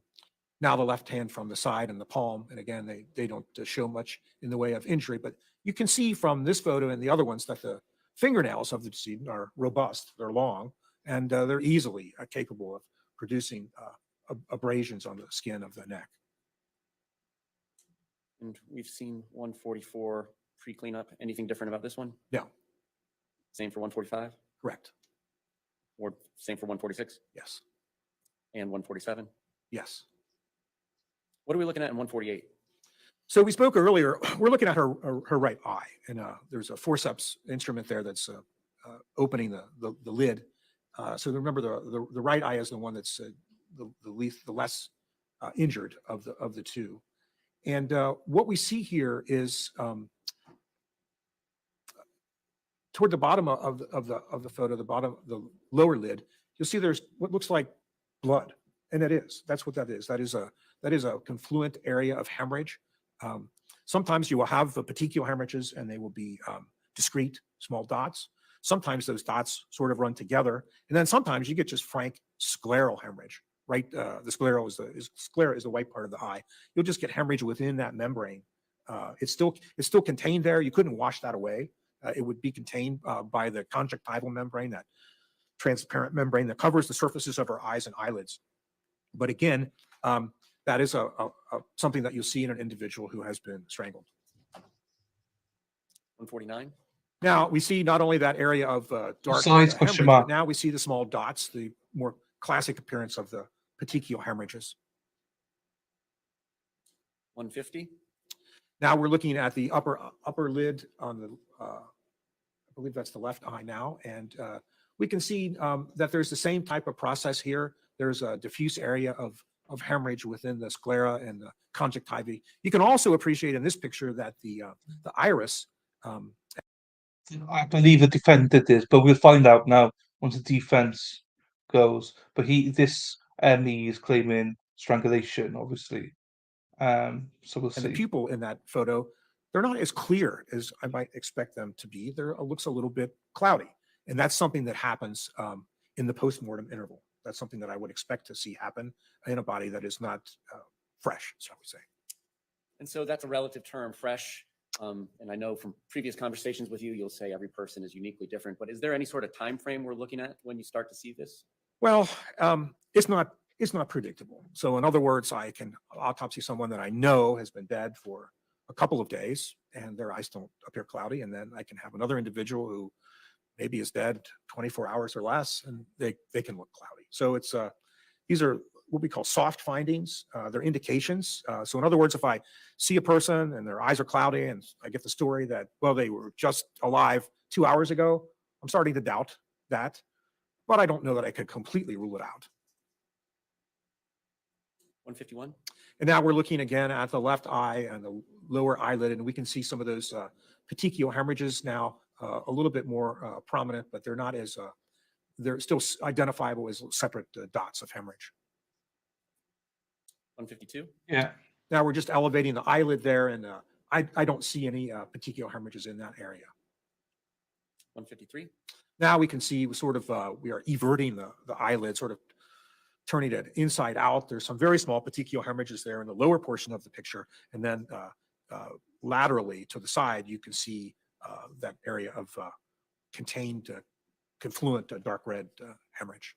Now the left hand from the side and the palm. And again, they don't show much in the way of injury, but you can see from this photo and the other ones that the fingernails of the decedent are robust, they're long, and they're easily capable of producing abrasions on the skin of the neck. And we've seen 144 pre-cleanup. Anything different about this one? No. Same for 145? Correct. Or same for 146? Yes. And 147? Yes. What are we looking at in 148? So we spoke earlier, we're looking at her right eye, and there's a forceps instrument there that's opening the lid. So remember, the right eye is the one that's the less injured of the two. And what we see here is toward the bottom of the photo, the lower lid, you'll see there's what looks like blood, and that's what that is. That is a confluent area of hemorrhage. Sometimes you will have the petechial hemorrhages, and they will be discrete, small dots. Sometimes those dots sort of run together, and then sometimes you get just frank scleral hemorrhage. Right, the sclera is the white part of the eye. You'll just get hemorrhage within that membrane. It's still contained there. You couldn't wash that away. It would be contained by the conjunctival membrane, that transparent membrane that covers the surfaces of our eyes and eyelids. But again, that is something that you'll see in an individual who has been strangled. 149? Now we see not only that area of dark Size hemorrhage, question but mark. now we see the small dots, the more classic appearance of the petechial hemorrhages. 150? Now we're looking at the upper lid on the, I believe that's the left eye now, and we can see that there's the same type of process here. There's a diffuse area of hemorrhage within the sclera and the conjunctiva. You can also appreciate in this picture that the iris. I believe the defense did this, but we'll find out now once the defense goes. But this ME is claiming strangulation, obviously. So we'll And the see. pupil in that photo, they're not as clear as I might expect them to be. It looks a little bit cloudy, and that's something that happens in the postmortem interval. That's something that I would expect to see happen in a body that is not fresh, shall we say. And so that's a relative term, fresh. And I know from previous conversations with you, you'll say every person is uniquely different, but is there any sort of time frame we're looking at when you start to see this? Well, it's not predictable. So in other words, I can autopsy someone that I know has been dead for a couple of days and their eyes don't appear cloudy. And then I can have another individual who maybe is dead 24 hours or less and they can look cloudy. So it's these are what we call soft findings. They're indications. So in other words, if I see a person and their eyes are cloudy and I get the story that, well, they were just alive 2 hours ago, I'm starting to doubt that, but I don't know that I could completely rule it out. 151? And now we're looking again at the left eye and the lower eyelid, and we can see some of those petechial hemorrhages now a little bit more prominent, but they're not as, they're still identifiable as separate dots of hemorrhage. 152? Yeah. Now we're just elevating the eyelid there, and I don't see any petechial hemorrhages in that area. 153? Now we can see sort of, we are everting the eyelid, sort of turning it inside out. There's some very small petechial hemorrhages there in the lower portion of the picture. And then laterally to the side, you can see that area of contained, confluent dark red hemorrhage.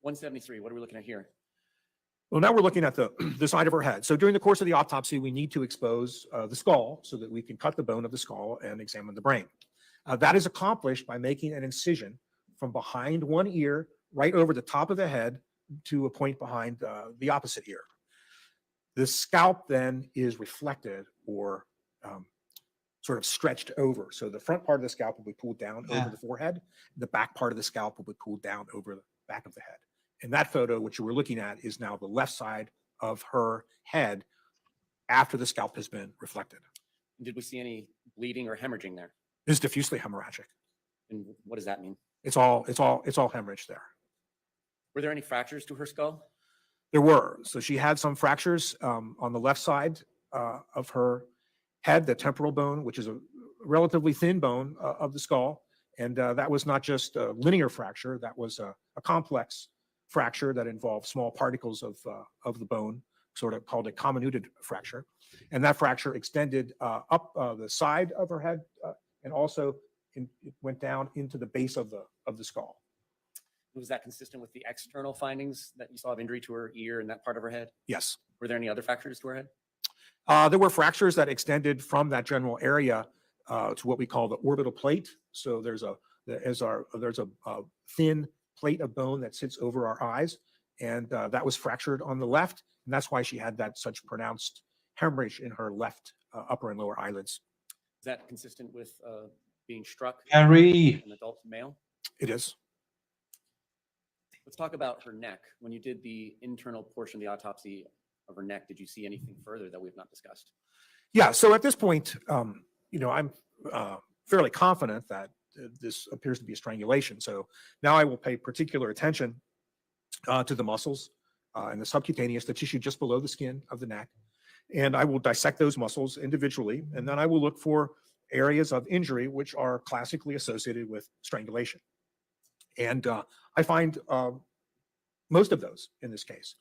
173, what are we looking at here? Well, now we're looking at the side of her head. So during the course of the autopsy, we need to expose the skull so that we can cut the bone of the skull and examine the brain. That is accomplished by making an incision from behind one ear right over the top of the head to a point behind the opposite ear. The scalp then is reflected or sort of stretched over. So the front part of the scalp will be pulled down over the forehead. The back part of the scalp will be pulled down over the back of the head. And that photo, which you were looking at, is now the left side of her head after the scalp has been reflected. Did we see any bleeding or hemorrhaging there? It's diffusely hemorrhagic. And what does that mean? It's all hemorrhage there. Were there any fractures to her skull? There were. So she had some fractures on the left side of her head, the temporal bone, which is a relatively thin bone of the skull. And that was not just a linear fracture, that was a complex fracture that involved small particles of the bone, sort of called a comminuted fracture. And that fracture extended up the side of her head and also it went down into the base of the skull. Was that consistent with the external findings that you saw of injury to her ear and that part of her head? Yes. Were there any other fractures to her head? There were fractures that extended from that general area to what we call the orbital plate. So there's a thin plate of bone that sits over our eyes, and that was fractured on the left, and that's why she had that such pronounced hemorrhage in her left upper and lower eyelids. Is that consistent with being struck? Harry. An adult male? It is. Let's talk about her neck. When you did the internal portion of the autopsy of her neck, did you see anything further that we've not discussed? Yeah. So at this point, I'm fairly confident that this appears to be a strangulation. So now I will pay particular attention to the muscles and the subcutaneous, the tissue just below the skin of the neck. And I will dissect those muscles individually. And then I will look for areas of injury which are classically associated with strangulation. And I find most of those in this case.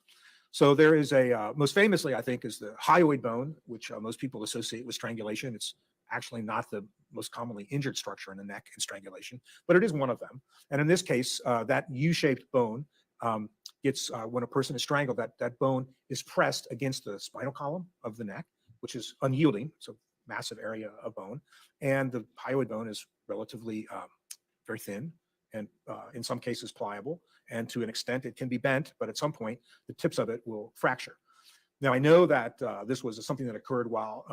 So there is most famously, I think, is the hyoid bone, which most people associate with strangulation. It's actually not the most commonly injured structure in the neck in strangulation, but it is one of them. And in this case, that U-shaped bone gets, when a person is strangled, that bone is pressed against the spinal column of the neck, which is unyielding. So massive area of bone. And the hyoid bone is relatively very thin and in some cases pliable. And to an extent, it can be bent, but at some point, the tips of it will fracture. Now, I know that this was something that occurred while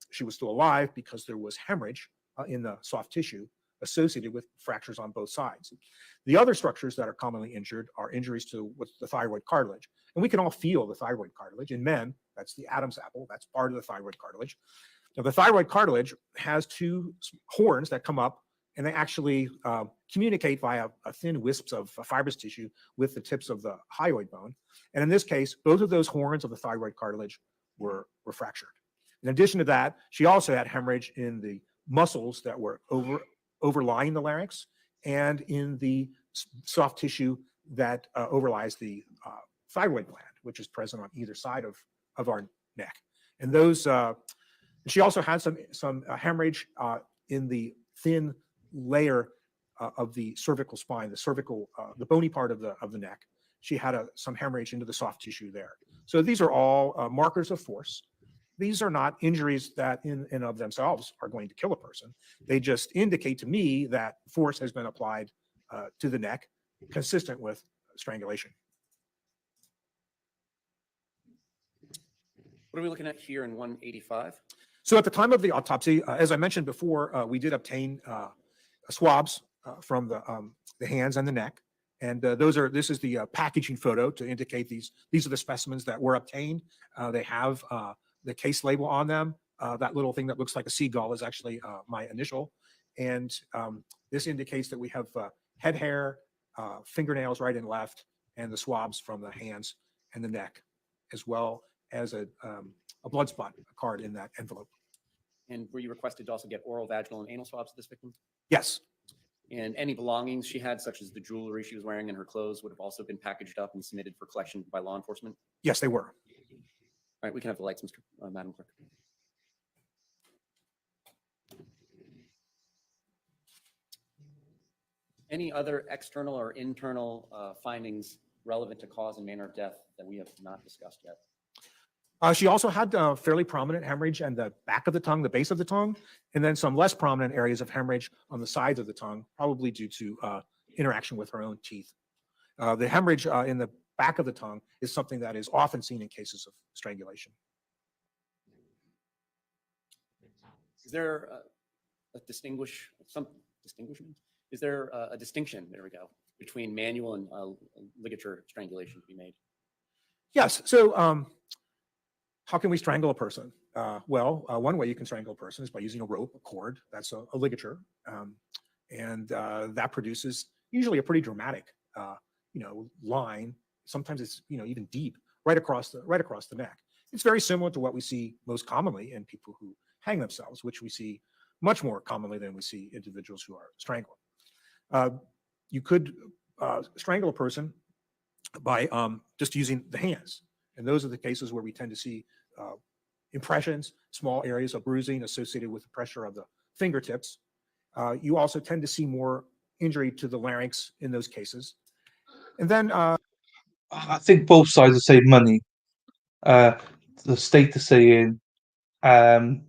she was still alive because there was hemorrhage in the soft tissue associated with fractures on both sides. The other structures that are commonly injured are injuries to what's the thyroid cartilage. And we can all feel the thyroid cartilage. In men, that's the Adam's apple. That's part of the thyroid cartilage. Now, the thyroid cartilage has two horns that come up, and they actually communicate via a thin wisps of fibrous tissue with the tips of the hyoid bone. And in this case, both of those horns of the thyroid cartilage were fractured. In addition to that, she also had hemorrhage in the muscles that were overlying the larynx and in the soft tissue that overlies the thyroid gland, which is present on either side of our neck. And those, she also had some hemorrhage in the thin layer of the cervical spine, the bony part of the neck. She had some hemorrhage into the soft tissue there. So these are all markers of force. These are not injuries that in and of themselves are going to kill a person. They just indicate to me that force has been applied to the neck, consistent with strangulation. What are we looking at here in 185? So at the time of the autopsy, as I mentioned before, we did obtain swabs from the hands and the neck. And this is the packaging photo to indicate these are the specimens that were obtained. They have the case label on them. That little thing that looks like a seagull is actually my initial. And this indicates that we have head hair, fingernails right and left, and the swabs from the hands and the neck, as well as a blood spot card in that envelope. And were you requested to also get oral, vaginal, and anal swabs of this victim? Yes. And any belongings she had, such as the jewelry she was wearing and her clothes, would have also been packaged up and submitted for collection by law enforcement? Yes, they were. All right, we can have the lights, Madam Clerk. Any other external or internal findings relevant to cause and manner of death that we have not discussed yet? She also had fairly prominent hemorrhage in the back of the tongue, the base of the tongue, and then some less prominent areas of hemorrhage on the sides of the tongue, probably due to interaction with her own teeth. The hemorrhage in the back of the tongue is something that is often seen in cases of strangulation. Is there some distinguishment? Is there a distinction, there we go, between manual and ligature strangulation to be made? Yes. So how can we strangle a person? One way you can strangle a person is by using a rope, a cord. That's a ligature. And that produces usually a pretty dramatic, line. Sometimes it's, even deep, right across the neck. It's very similar to what we see most commonly in people who hang themselves, which we see much more commonly than we see individuals who are strangled. You could strangle a person by just using the hands. And those are the cases where we tend to see impressions, small areas of bruising associated with the pressure of the fingertips. You also tend to see more injury to the larynx in those cases. And then I think both sides are saying money. The state is saying that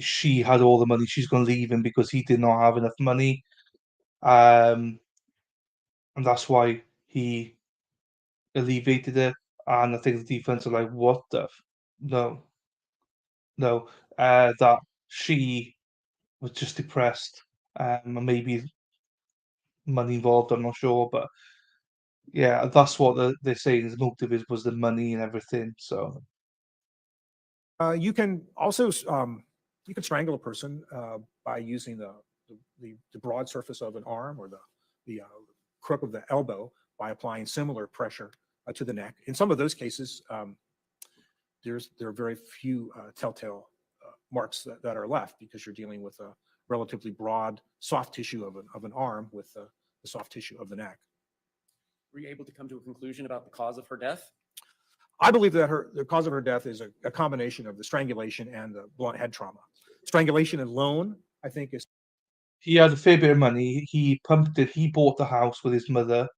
she had all the money. She's going to leave him because he did not have enough money. And that's why he alleviated it. And I think the defense are like, what the? No. That she was just depressed. And maybe money involved, I'm not sure. But yeah, that's what they're saying. The motive was the money and everything. So you can also you can strangle a person by using the broad surface of an arm or the crook of the elbow by applying similar pressure to the neck. In some of those cases, there are very few telltale marks that are left because you're dealing with a relatively broad soft tissue of an arm with the soft tissue of the neck. Were you able to come to a conclusion about the cause of her death? I believe that the cause of her death is a combination of the strangulation and the blunt head trauma. Strangulation alone, I think, is. he had a fair bit of money. He pumped it. He bought the house with his mother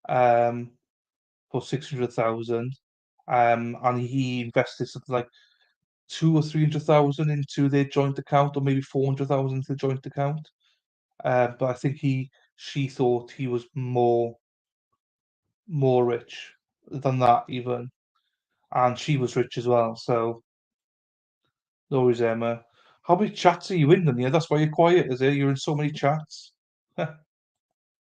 for 600,000, and he invested something like 200,000 or 300,000 into their joint account, or maybe 400,000 into the joint account. But I think she thought he was more rich than that even, and she was rich as well. So, no worries, Emma. How many chats are you in, then? Yeah, that's why you're quiet, is it? You're in so many chats.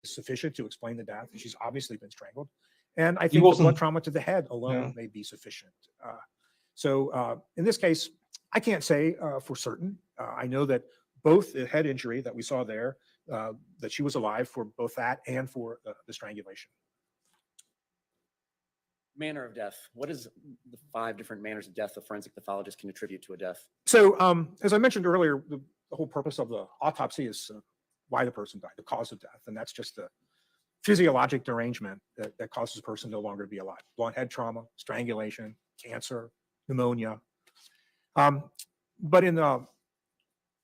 Sufficient to explain the death. She's obviously been strangled. And I He think the wasn't- blood trauma to the head alone Yeah. may be sufficient. So in this case, I can't say for certain. I know that both the head injury that we saw there, that she was alive for both that and for the strangulation. Manner of death. What is the 5 different manners of death a forensic pathologist can attribute to a death? So as I mentioned earlier, the whole purpose of the autopsy is why the person died, the cause of death. And that's just the physiologic derangement that causes a person no longer to be alive. Blunt head trauma, strangulation, cancer, pneumonia. But in the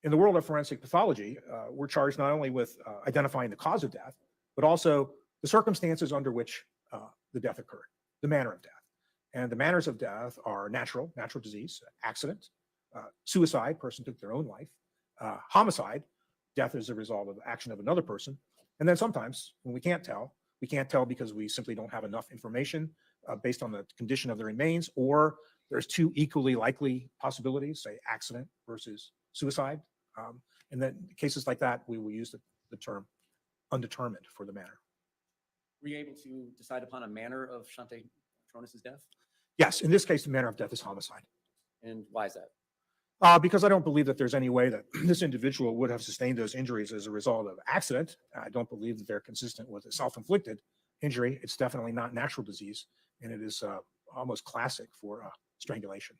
world of forensic pathology, we're charged not only with identifying the cause of death, but also the circumstances under which the death occurred, the manner of death. And the manners of death are natural disease, accident, suicide, person took their own life, homicide, death as a result of the action of another person. And then sometimes when we can't tell because we simply don't have enough information based on the condition of the remains, or there's two equally likely possibilities, say accident versus suicide. And then cases like that, we will use the term undetermined for the manner. Were you able to decide upon a manner of Shanti Cooper-Tronnes' death? Yes, in this case, the manner of death is homicide. And why is that? Because I don't believe that there's any way that this individual would have sustained those injuries as a result of accident. I don't believe that they're consistent with a self-inflicted injury. It's definitely not natural disease, and it is almost classic for strangulation.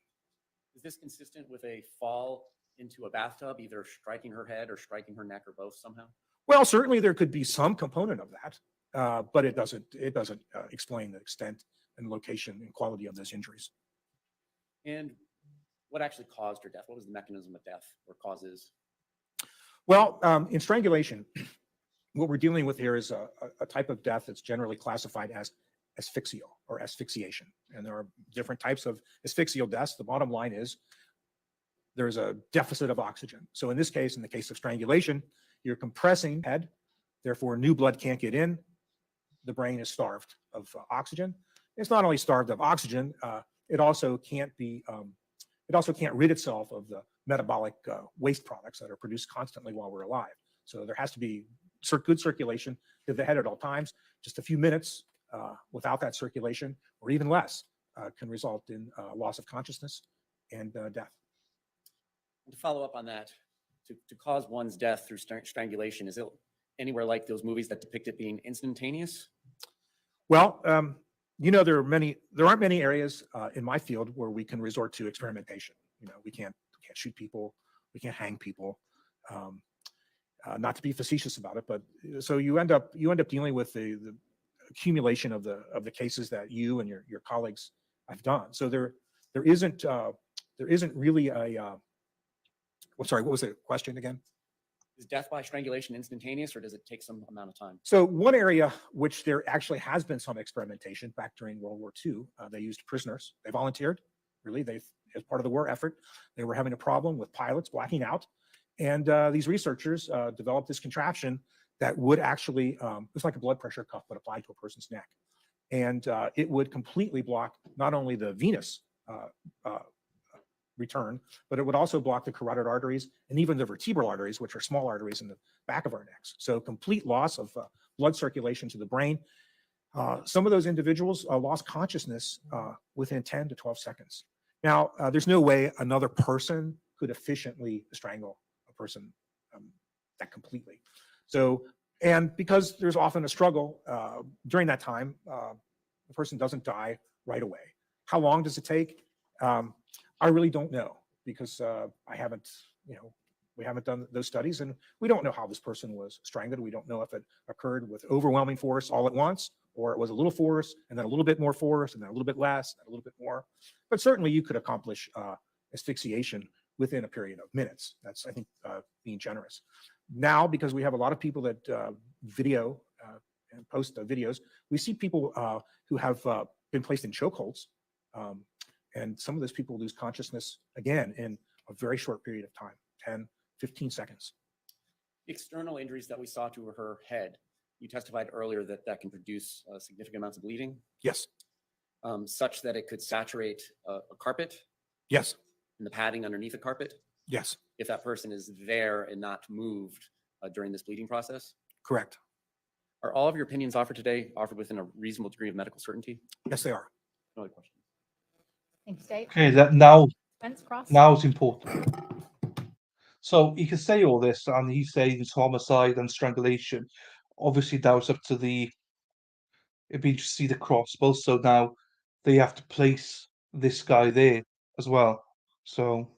Is this consistent with a fall into a bathtub, either striking her head or striking her neck or both somehow? Well, certainly there could be some component of that, but it doesn't explain the extent and location and quality of those injuries. And what actually caused her death? What was the mechanism of death or causes? Well, in strangulation, what we're dealing with here is a type of death that's generally classified as asphyxial or asphyxiation. And there are different types of asphyxial deaths. The bottom line is there's a deficit of oxygen. So in this case, in the case of strangulation, you're compressing head, therefore new blood can't get in. The brain is starved of oxygen. It's not only starved of oxygen, it also can't rid itself of the metabolic waste products that are produced constantly while we're alive. So there has to be good circulation to the head at all times. Just a few minutes without that circulation, or even less, can result in loss of consciousness and death. To follow up on that, to cause one's death through strangulation, is it anywhere like those movies that depict it being instantaneous? Well, there aren't many areas in my field where we can resort to experimentation. We can't shoot people, we can't hang people. Not to be facetious about it, but so you end up dealing with the accumulation of the cases that you and your colleagues have done. So there isn't really a sorry, what was the question again? Is death by strangulation instantaneous, or does it take some amount of time? So one area which there actually has been some experimentation back during World War II, they used prisoners. They volunteered, really. As part of the war effort, they were having a problem with pilots blacking out. And these researchers developed this contraption that would actually, it's like a blood pressure cuff, but applied to a person's neck. And it would completely block not only the venous return, but it would also block the carotid arteries and even the vertebral arteries, which are small arteries in the back of our necks. So complete loss of blood circulation to the brain. Some of those individuals lost consciousness within 10 to 12 seconds. Now, there's no way another person could efficiently strangle a person that completely. So, and because there's often a struggle during that time, the person doesn't die right away. How long does it take? I really don't know, because we haven't done those studies, and we don't know how this person was strangled. We don't know if it occurred with overwhelming force all at once, or it was a little force and then a little bit more force and then a little bit less and a little bit more. But certainly you could accomplish asphyxiation within a period of minutes. That's, I think, being generous. Now, because we have a lot of people that video and post videos, we see people who have been placed in chokeholds. And some of those people lose consciousness again in a very short period of time, 10, 15 seconds. External injuries that we saw to her head, you testified earlier that can produce significant amounts of bleeding? Yes. Such that it could saturate a carpet? Yes. And the padding underneath the carpet? Yes. If that person is there and not moved during this bleeding process? Correct. Are all of your opinions offered today offered within a reasonable degree of medical certainty? Yes, they are. No other questions. Thanks, Dave. Okay, that now Fence cross. it's important. So he can say all this, and he's saying it's homicide and strangulation. Obviously, that was up to it'd be interesting to see the cross. Also, now they have to place this guy there as well. So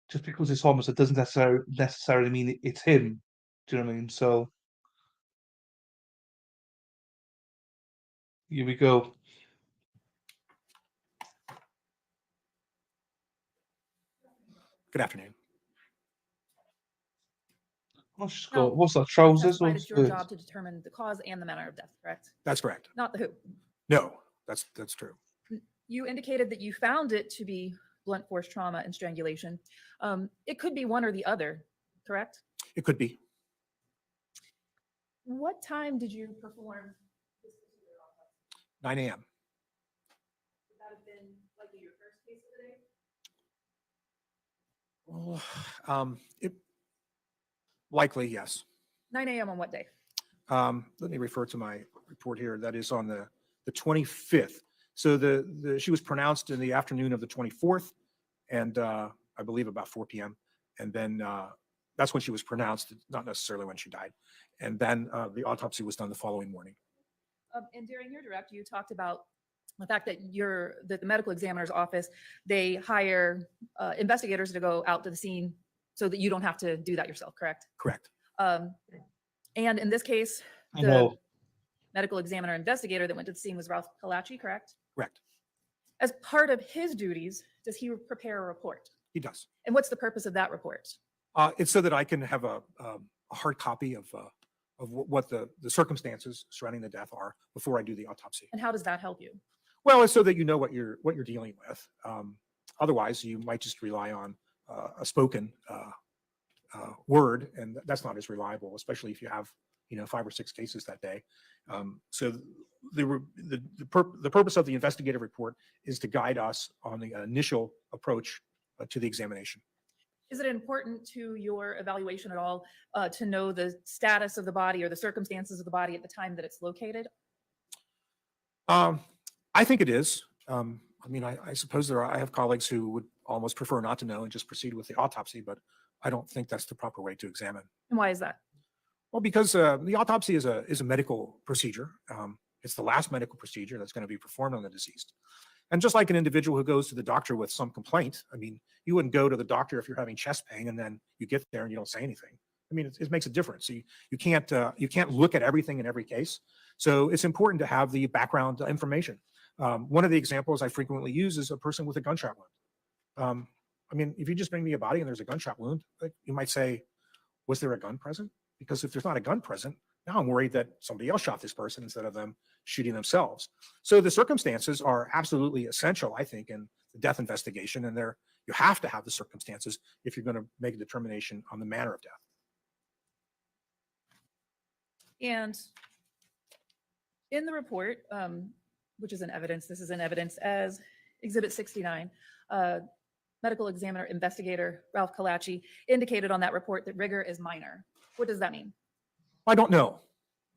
just because it's homicide doesn't necessarily mean it's him. Do you know what I mean? So here we go. Good afternoon. Now, What's that, you trousers testified or it's your skirts? job to determine the cause and the manner of death, correct? That's correct. Not the who. No, that's true. You indicated that you found it to be blunt force trauma and strangulation. It could be one or the other, correct? It could be. What time did you perform this particular autopsy? 9 a.m. Would that have been likely your first case of the day? It likely, yes. 9 a.m. on what day? Let me refer to my report here. That is on the 25th. So she was pronounced in the afternoon of the 24th, and I believe about 4 p.m. And then that's when she was pronounced, not necessarily when she died. And then the autopsy was done the following morning. And during your direct, you talked about the fact that the medical examiner's office, they hire investigators to go out to the scene so that you don't have to do that yourself, correct? Correct. And in this case, I the know. medical examiner investigator that went to the scene was Ralph Kalachi, correct? Correct. As part of his duties, does he prepare a report? He does. And what's the purpose of that report? It's so that I can have a hard copy of what the circumstances surrounding the death are before I do the autopsy. And how does that help you? Well, it's so that you know what you're dealing with. Otherwise, you might just rely on a spoken word, and that's not as reliable, especially if you have 5 or 6 cases that day. So the purpose of the investigative report is to guide us on the initial approach to the examination. Is it important to your evaluation at all to know the status of the body or the circumstances of the body at the time that it's located? I think it is. I mean, I suppose I have colleagues who would almost prefer not to know and just proceed with the autopsy, but I don't think that's the proper way to examine. And why is that? Well, because the autopsy is a medical procedure. It's the last medical procedure that's going to be performed on the deceased. And just like an individual who goes to the doctor with some complaint, I mean, you wouldn't go to the doctor if you're having chest pain and then you get there and you don't say anything. I mean, it makes a difference. So you can't look at everything in every case. So it's important to have the background information. One of the examples I frequently use is a person with a gunshot wound. I mean, if you just bring me a body and there's a gunshot wound, you might say, was there a gun present? Because if there's not a gun present, now I'm worried that somebody else shot this person instead of them shooting themselves. So the circumstances are absolutely essential, I think, in the death investigation. And you have to have the circumstances if you're going to make a determination on the manner of death. And in the report, which is in evidence, this is in evidence as Exhibit 69, medical examiner investigator Ralph Kalachi indicated on that report that rigor is minor. What does that mean? I don't know.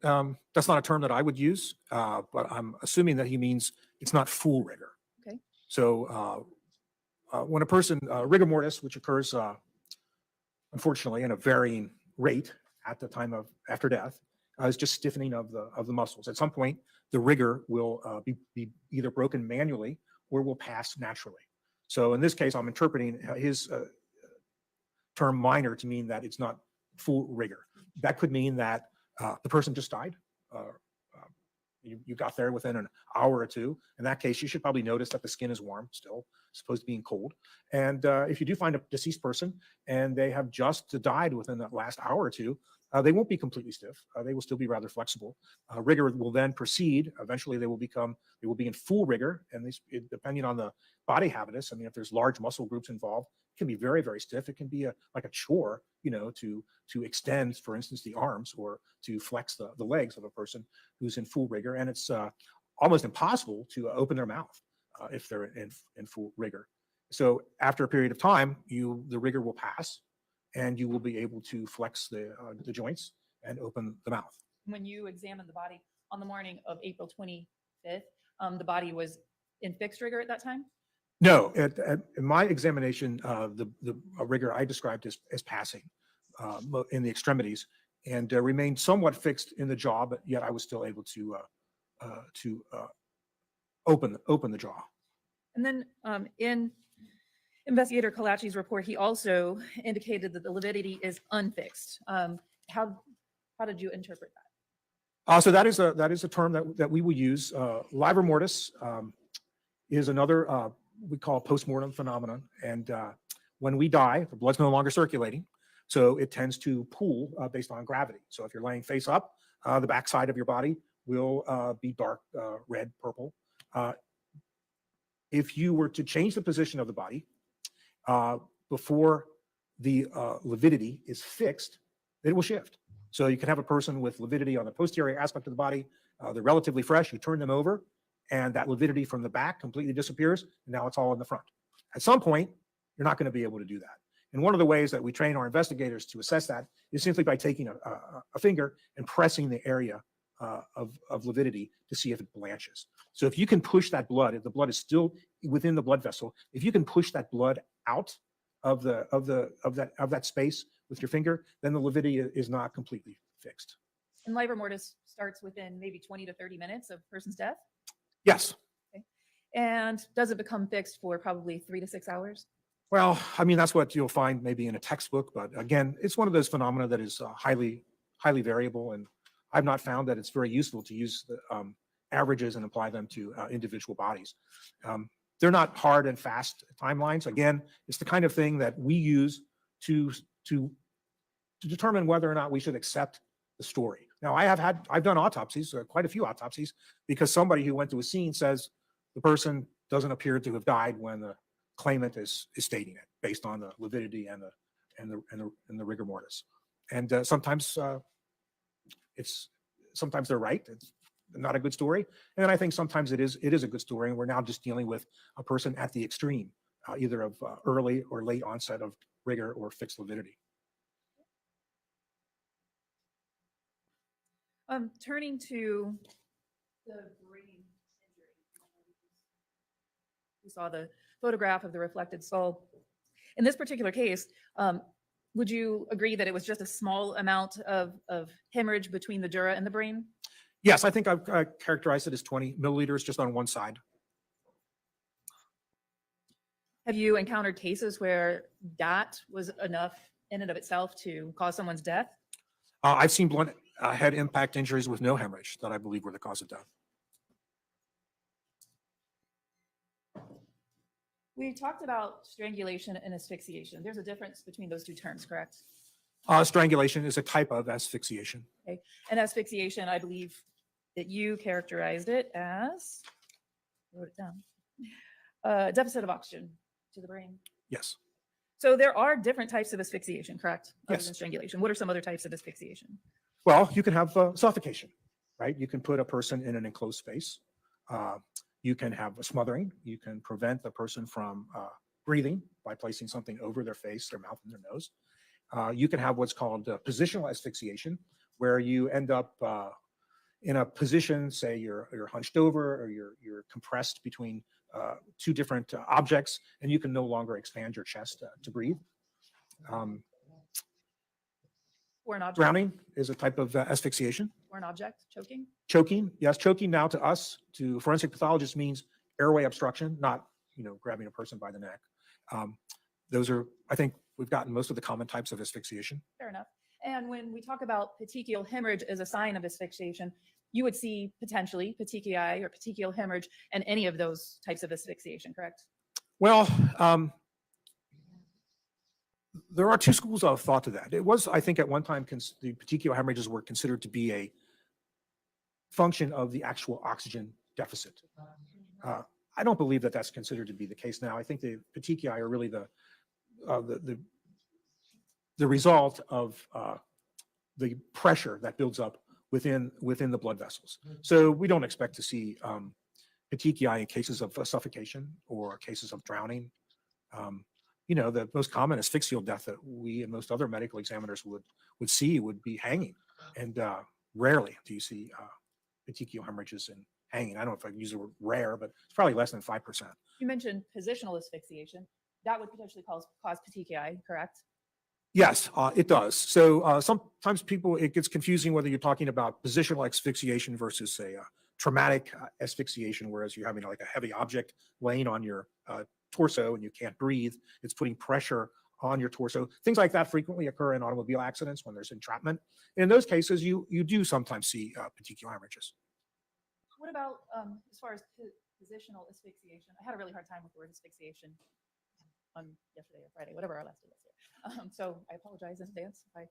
That's not a term that I would use, but I'm assuming that he means it's not full rigor. Okay. So when a person, rigor mortis, which occurs, unfortunately, in a varying rate at the time of after death, is just stiffening of the muscles. At some point, the rigor will be either broken manually or will pass naturally. So in this case, I'm interpreting his term minor to mean that it's not full rigor. That could mean that the person just died. You got there within an hour or two. In that case, you should probably notice that the skin is warm still, supposed to being cold. And if you do find a deceased person and they have just died within that last hour or two, they won't be completely stiff. They will still be rather flexible. Rigor will then proceed. Eventually, they will be in full rigor. And depending on the body habitus, I mean, if there's large muscle groups involved, it can be very, very stiff. It can be like a chore, to extend, for instance, the arms or to flex the legs of a person who's in full rigor. And it's almost impossible to open their mouth if they're in full rigor. So after a period of time, the rigor will pass and you will be able to flex the joints and open the mouth. When you examined the body on the morning of April 25th, the body was in fixed rigor at that time? No, in my examination, the rigor I described as passing in the extremities and remained somewhat fixed in the jaw, but yet I was still able to open the jaw. And then in Investigator Kalachi's report, he also indicated that the lividity is unfixed. How did you interpret that? So that is a term that we will use. Livor mortis is another we call postmortem phenomenon, and when we die, the blood's no longer circulating. So it tends to pool based on gravity. So if you're laying face up, the backside of your body will be dark red, purple. If you were to change the position of the body before the lividity is fixed, it will shift. So you can have a person with lividity on the posterior aspect of the body. They're relatively fresh. You turn them over, and that lividity from the back completely disappears. And now it's all in the front. At some point, you're not going to be able to do that. And one of the ways that we train our investigators to assess that is simply by taking a finger and pressing the area of lividity to see if it blanches. So if you can push that blood, if the blood is still within the blood vessel, if you can push that blood out of that space with your finger, then the lividity is not completely fixed. And livor mortis starts within maybe 20 to 30 minutes of person's death. Yes. Okay. And does it become fixed for probably 3 to 6 hours? Well, I mean, that's what you'll find maybe in a textbook, but again, it's one of those phenomena that is highly variable, and I've not found that it's very useful to use the averages and apply them to individual bodies. They're not hard and fast timelines. Again, it's the kind of thing that we use to determine whether or not we should accept the story. Now, I've done autopsies, quite a few autopsies, because somebody who went to a scene says the person doesn't appear to have died when the claimant is stating it based on the lividity and the rigor mortis. And sometimes sometimes they're right. It's not a good story. And then I think sometimes it is a good story. And we're now just dealing with a person at the extreme, either of early or late onset of rigor or fixed lividity. Turning to the brain injury. We saw the photograph of the reflected skull. In this particular case, would you agree that it was just a small amount of hemorrhage between the dura and the brain? Yes, I think I've characterized it as 20 milliliters just on one side. Have you encountered cases where that was enough in and of itself to cause someone's death? I've seen blunt head impact injuries with no hemorrhage that I believe were the cause of death. We talked about strangulation and asphyxiation. There's a difference between those two terms, correct? Strangulation is a type of asphyxiation. Okay. And asphyxiation, I believe that you characterized it as, I wrote it down, deficit of oxygen to the brain. Yes. So there are different types of asphyxiation, correct? Other Yes. than strangulation. What are some other types of asphyxiation? Well, you can have suffocation, right? You can put a person in an enclosed space. You can have a smothering. You can prevent the person from breathing by placing something over their face, their mouth, and their nose. You can have what's called positional asphyxiation, where you end up in a position, say you're hunched over or you're compressed between two different objects, and you can no longer expand your chest to breathe. Or an object? Drowning is a type of asphyxiation. Or an object? Choking? Choking, yes, choking now to us, to forensic pathologists, means airway obstruction, not grabbing a person by the neck. Those are, I think, we've gotten most of the common types of asphyxiation. Fair enough. And when we talk about petechial hemorrhage as a sign of asphyxiation, you would see potentially petechiae or petechial hemorrhage and any of those types of asphyxiation, correct? Well, there are two schools of thought to that. It was, I think, at one time, the petechial hemorrhages were considered to be a function of the actual oxygen deficit. I don't believe that that's considered to be the case now. I think the petechiae are really the result of the pressure that builds up within the blood vessels. So we don't expect to see petechiae in cases of suffocation or cases of drowning. The most common asphyxial death that we and most other medical examiners would see would be hanging, and rarely do you see petechial hemorrhages in hanging. I don't know if I can use the word rare, but it's probably less than 5%. You mentioned positional asphyxiation. That would potentially cause petechiae, correct? Yes, it does. So sometimes it gets confusing whether you're talking about positional asphyxiation versus a traumatic asphyxiation, whereas you're having like a heavy object laying on your torso and you can't breathe. It's putting pressure on your torso. Things like that frequently occur in automobile accidents when there's entrapment. In those cases, you do sometimes see petechial hemorrhages. What about as far as positional asphyxiation? I had a really hard time with the word asphyxiation. on yesterday or Friday, whatever our last day was here. So I apologize in advance if I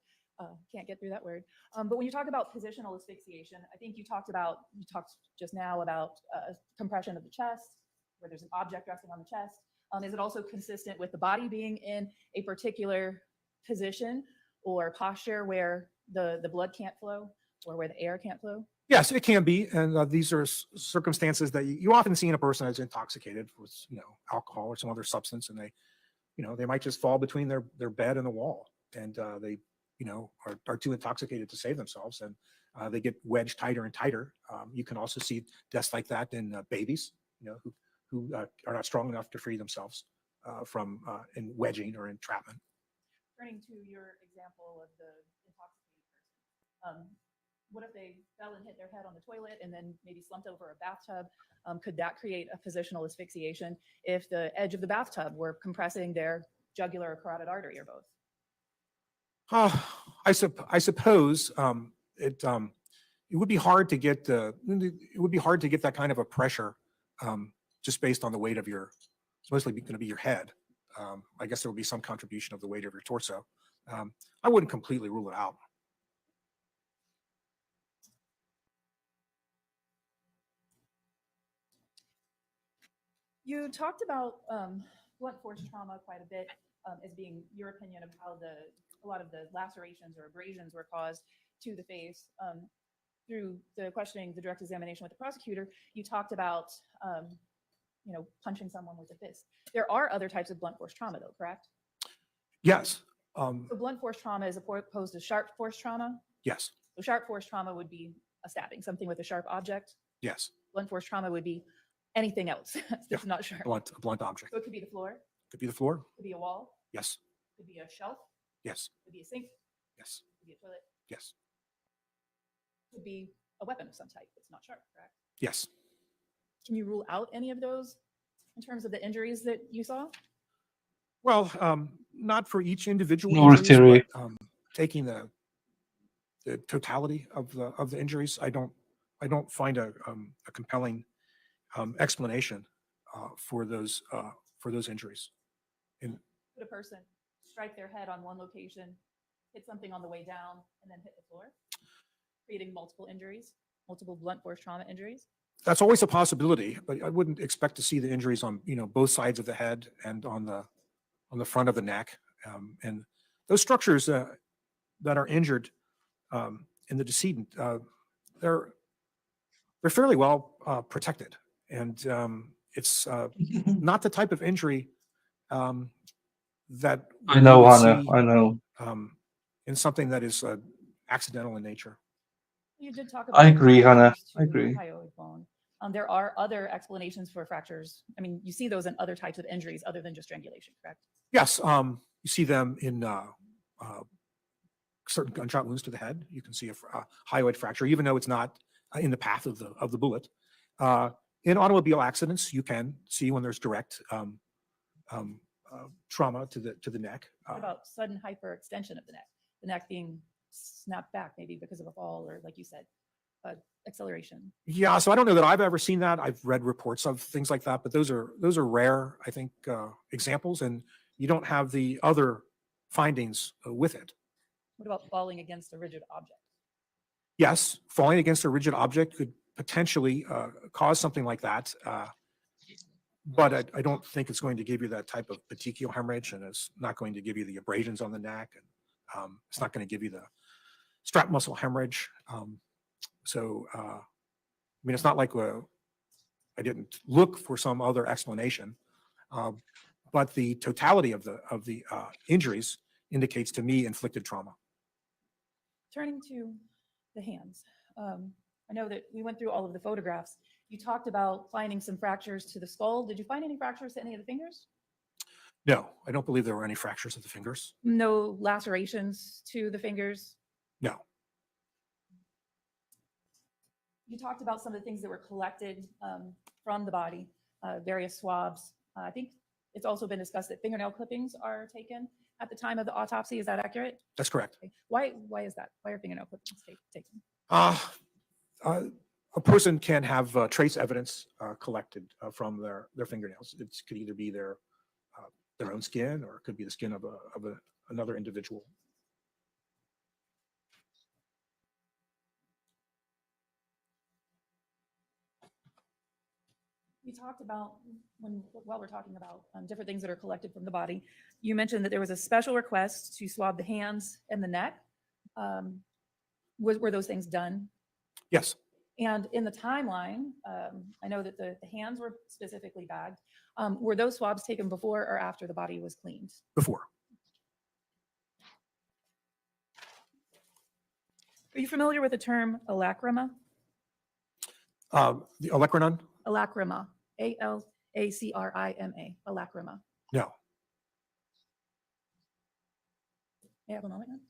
can't get through that word. But when you talk about positional asphyxiation, I think you talked just now about compression of the chest, where there's an object resting on the chest. Is it also consistent with the body being in a particular position or posture where the blood can't flow or where the air can't flow? Yes, it can be. And these are circumstances that you often see in a person that's intoxicated with, alcohol or some other substance. And they might just fall between their bed and the wall. And they, are too intoxicated to save themselves. And they get wedged tighter and tighter. You can also see deaths like that in babies, who are not strong enough to free themselves from in wedging or entrapment. Turning to your example of the intoxicated person, what if they fell and hit their head on the toilet and then maybe slumped over a bathtub? Could that create a positional asphyxiation if the edge of the bathtub were compressing their jugular or carotid artery or both? I suppose it would be hard to get that kind of a pressure just based on the weight of it's mostly going to be your head. I guess there would be some contribution of the weight of your torso. I wouldn't completely rule it out. You talked about blunt force trauma quite a bit as being your opinion of how a lot of the lacerations or abrasions were caused to the face. Through the questioning, the direct examination with the prosecutor, you talked about punching someone with a fist. There are other types of blunt force trauma though, correct? Yes. So blunt force trauma is opposed to sharp force trauma? Yes. So sharp force trauma would be a stabbing, something with a sharp object. Yes. Blunt force trauma would be anything else that's not sharp. A blunt object. So it could be the floor. Could be the floor. Could be a wall. Yes. Could be a shelf. Yes. Could be a sink. Yes. Could be a toilet. Yes. Could be a weapon of some type that's not sharp, correct? Yes. Can you rule out any of those in terms of the injuries that you saw? Well, not for each individual No injuries, theory. but taking the totality of the injuries, I don't find a compelling explanation for those injuries. Could a person strike their head on one location, hit something on the way down, and then hit the floor, creating multiple injuries, multiple blunt force trauma injuries? That's always a possibility, but I wouldn't expect to see the injuries on both sides of the head and on the front of the neck. And those structures that are injured in the decedent, they're fairly well protected, and it's not the type of injury that I know, you would Hannah. see, I know. in something that is accidental in nature. You did talk I about agree, Hannah. fractures I to agree. the hyoid bone. There are other explanations for fractures. I mean, you see those in other types of injuries other than just strangulation, correct? Yes, you see them in certain gunshot wounds to the head. You can see a hyoid fracture, even though it's not in the path of the bullet. In automobile accidents, you can see when there's direct trauma to the neck. What about sudden hyperextension of the neck being snapped back, maybe because of a fall or, like you said, acceleration? Yeah, so I don't know that I've ever seen that. I've read reports of things like that, but those are rare, I think, examples, and you don't have the other findings with it. What about falling against a rigid object? Yes, falling against a rigid object could potentially cause something like that, but I don't think it's going to give you that type of petechial hemorrhage, and it's not going to give you the abrasions on the neck, and it's not going to give you the strap muscle hemorrhage. So, I mean, it's not like I didn't look for some other explanation, but the totality of the injuries indicates to me inflicted trauma. Turning to the hands, I know that we went through all of the photographs. You talked about finding some fractures to the skull. Did you find any fractures to any of the fingers? No, I don't believe there were any fractures of the fingers. No lacerations to the fingers? No. You talked about some of the things that were collected from the body, various swabs. I think it's also been discussed that fingernail clippings are taken at the time of the autopsy. Is that accurate? That's correct. Okay. Why is that? Why are fingernail clippings taken? A person can have trace evidence collected from their fingernails. It could either be their their own skin, or it could be the skin of another individual. We talked about while we're talking about different things that are collected from the body, you mentioned that there was a special request to swab the hands and the neck. Were those things done? Yes. And in the timeline, I know that the hands were specifically bagged. Were those swabs taken before or after the body was cleaned? Before. Are you familiar with the term alacrima? The olecranon? Alacrima, A-L-A-C-R-I-M-A, alacrima. No. May I have a moment?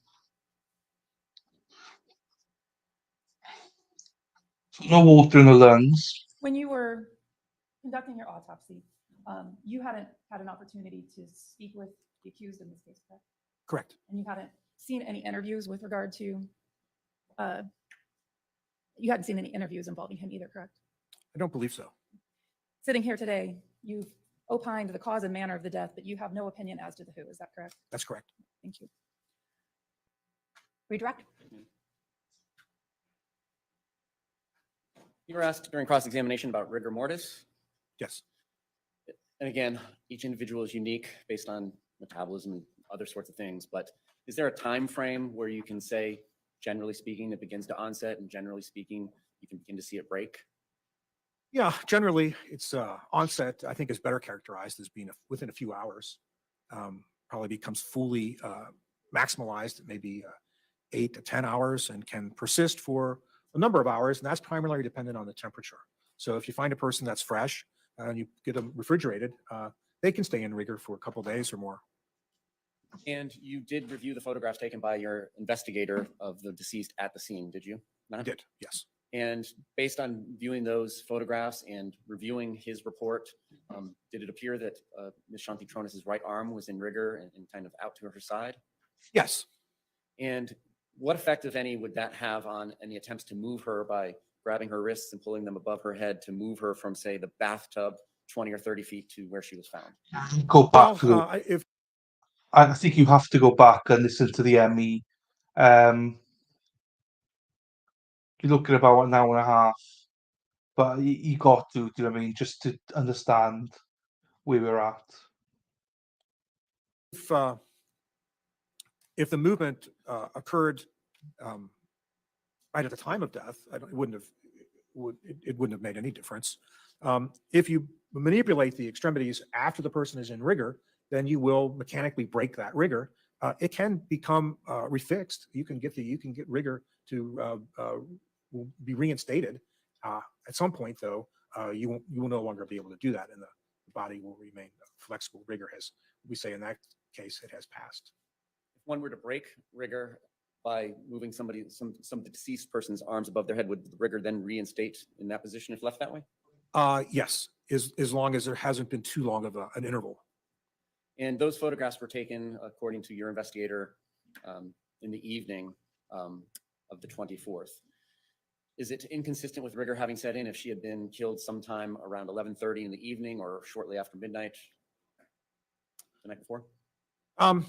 No water in the lungs. When you were conducting your autopsy, you hadn't had an opportunity to speak with the accused in this case, correct? Correct. And you hadn't seen any interviews with regard to, you hadn't seen any interviews involving him either, correct? I don't believe so. Sitting here today, you've opined the cause and manner of the death, but you have no opinion as to the who. Is that correct? That's correct. Thank you. Redirect. You were asked during cross-examination about rigor mortis. Yes. And again, each individual is unique based on metabolism and other sorts of things, but is there a time frame where you can say, generally speaking, it begins to onset, and generally speaking, you can begin to see it break? Yeah, generally, it's onset, I think, is better characterized as being within a few hours. Probably becomes fully maximalized, maybe 8 to 10 hours, and can persist for a number of hours, and that's primarily dependent on the temperature. So if you find a person that's fresh and you get them refrigerated, they can stay in rigor for a couple of days or more. And you did review the photographs taken by your investigator of the deceased at the scene, did you? I did, yes. And based on viewing those photographs and reviewing his report, did it appear that Ms. Shanti Cooper-Tronnes' right arm was in rigor and kind of out to her side? Yes. And what effect, if any, would that have on any attempts to move her by grabbing her wrists and pulling them above her head to move her from, say, the bathtub 20 or 30 feet to where she was found? Go back. Well, if I think you have to go back and listen to the ME. You're looking at about an hour and a half, but you got to, do you know what I mean, just to understand where we're at. if the movement occurred right at the time of death, it wouldn't have made any difference. If you manipulate the extremities after the person is in rigor, then you will mechanically break that rigor. It can become refixed. You can get rigor to will be reinstated. At some point, though, you will no longer be able to do that, and the body will remain flexible. Rigor has, we say in that case, it has passed. If one were to break rigor by moving some of the deceased person's arms above their head, would the rigor then reinstate in that position if left that way? Yes, as long as there hasn't been too long of an interval. And those photographs were taken, according to your investigator, in the evening of the 24th. Is it inconsistent with rigor having set in if she had been killed sometime around 11:30 in the evening or shortly after midnight the night before? I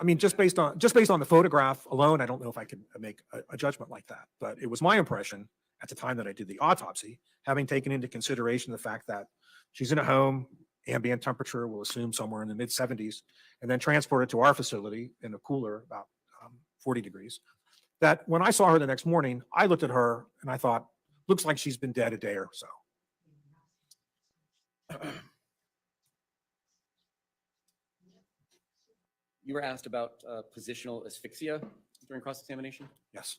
mean, just based on the photograph alone, I don't know if I could make a judgment like that. But it was my impression at the time that I did the autopsy, having taken into consideration the fact that she's in a home, ambient temperature, we'll assume somewhere in the mid 70s, and then transported to our facility in a cooler about 40 degrees, that when I saw her the next morning, I looked at her and I thought, looks like she's been dead a day or so. You were asked about positional asphyxia during cross-examination? Yes.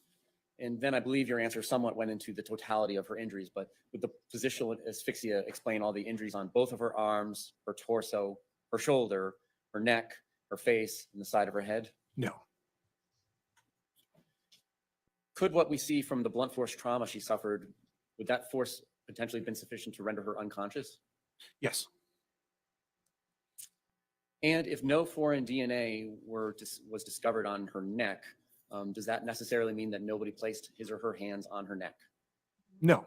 And then I believe your answer somewhat went into the totality of her injuries, but would the positional asphyxia explain all the injuries on both of her arms, her torso, her shoulder, her neck, her face, and the side of her head? No. Could what we see from the blunt force trauma she suffered, would that force potentially have been sufficient to render her unconscious? Yes. And if no foreign DNA was discovered on her neck, does that necessarily mean that nobody placed his or her hands on her neck? No.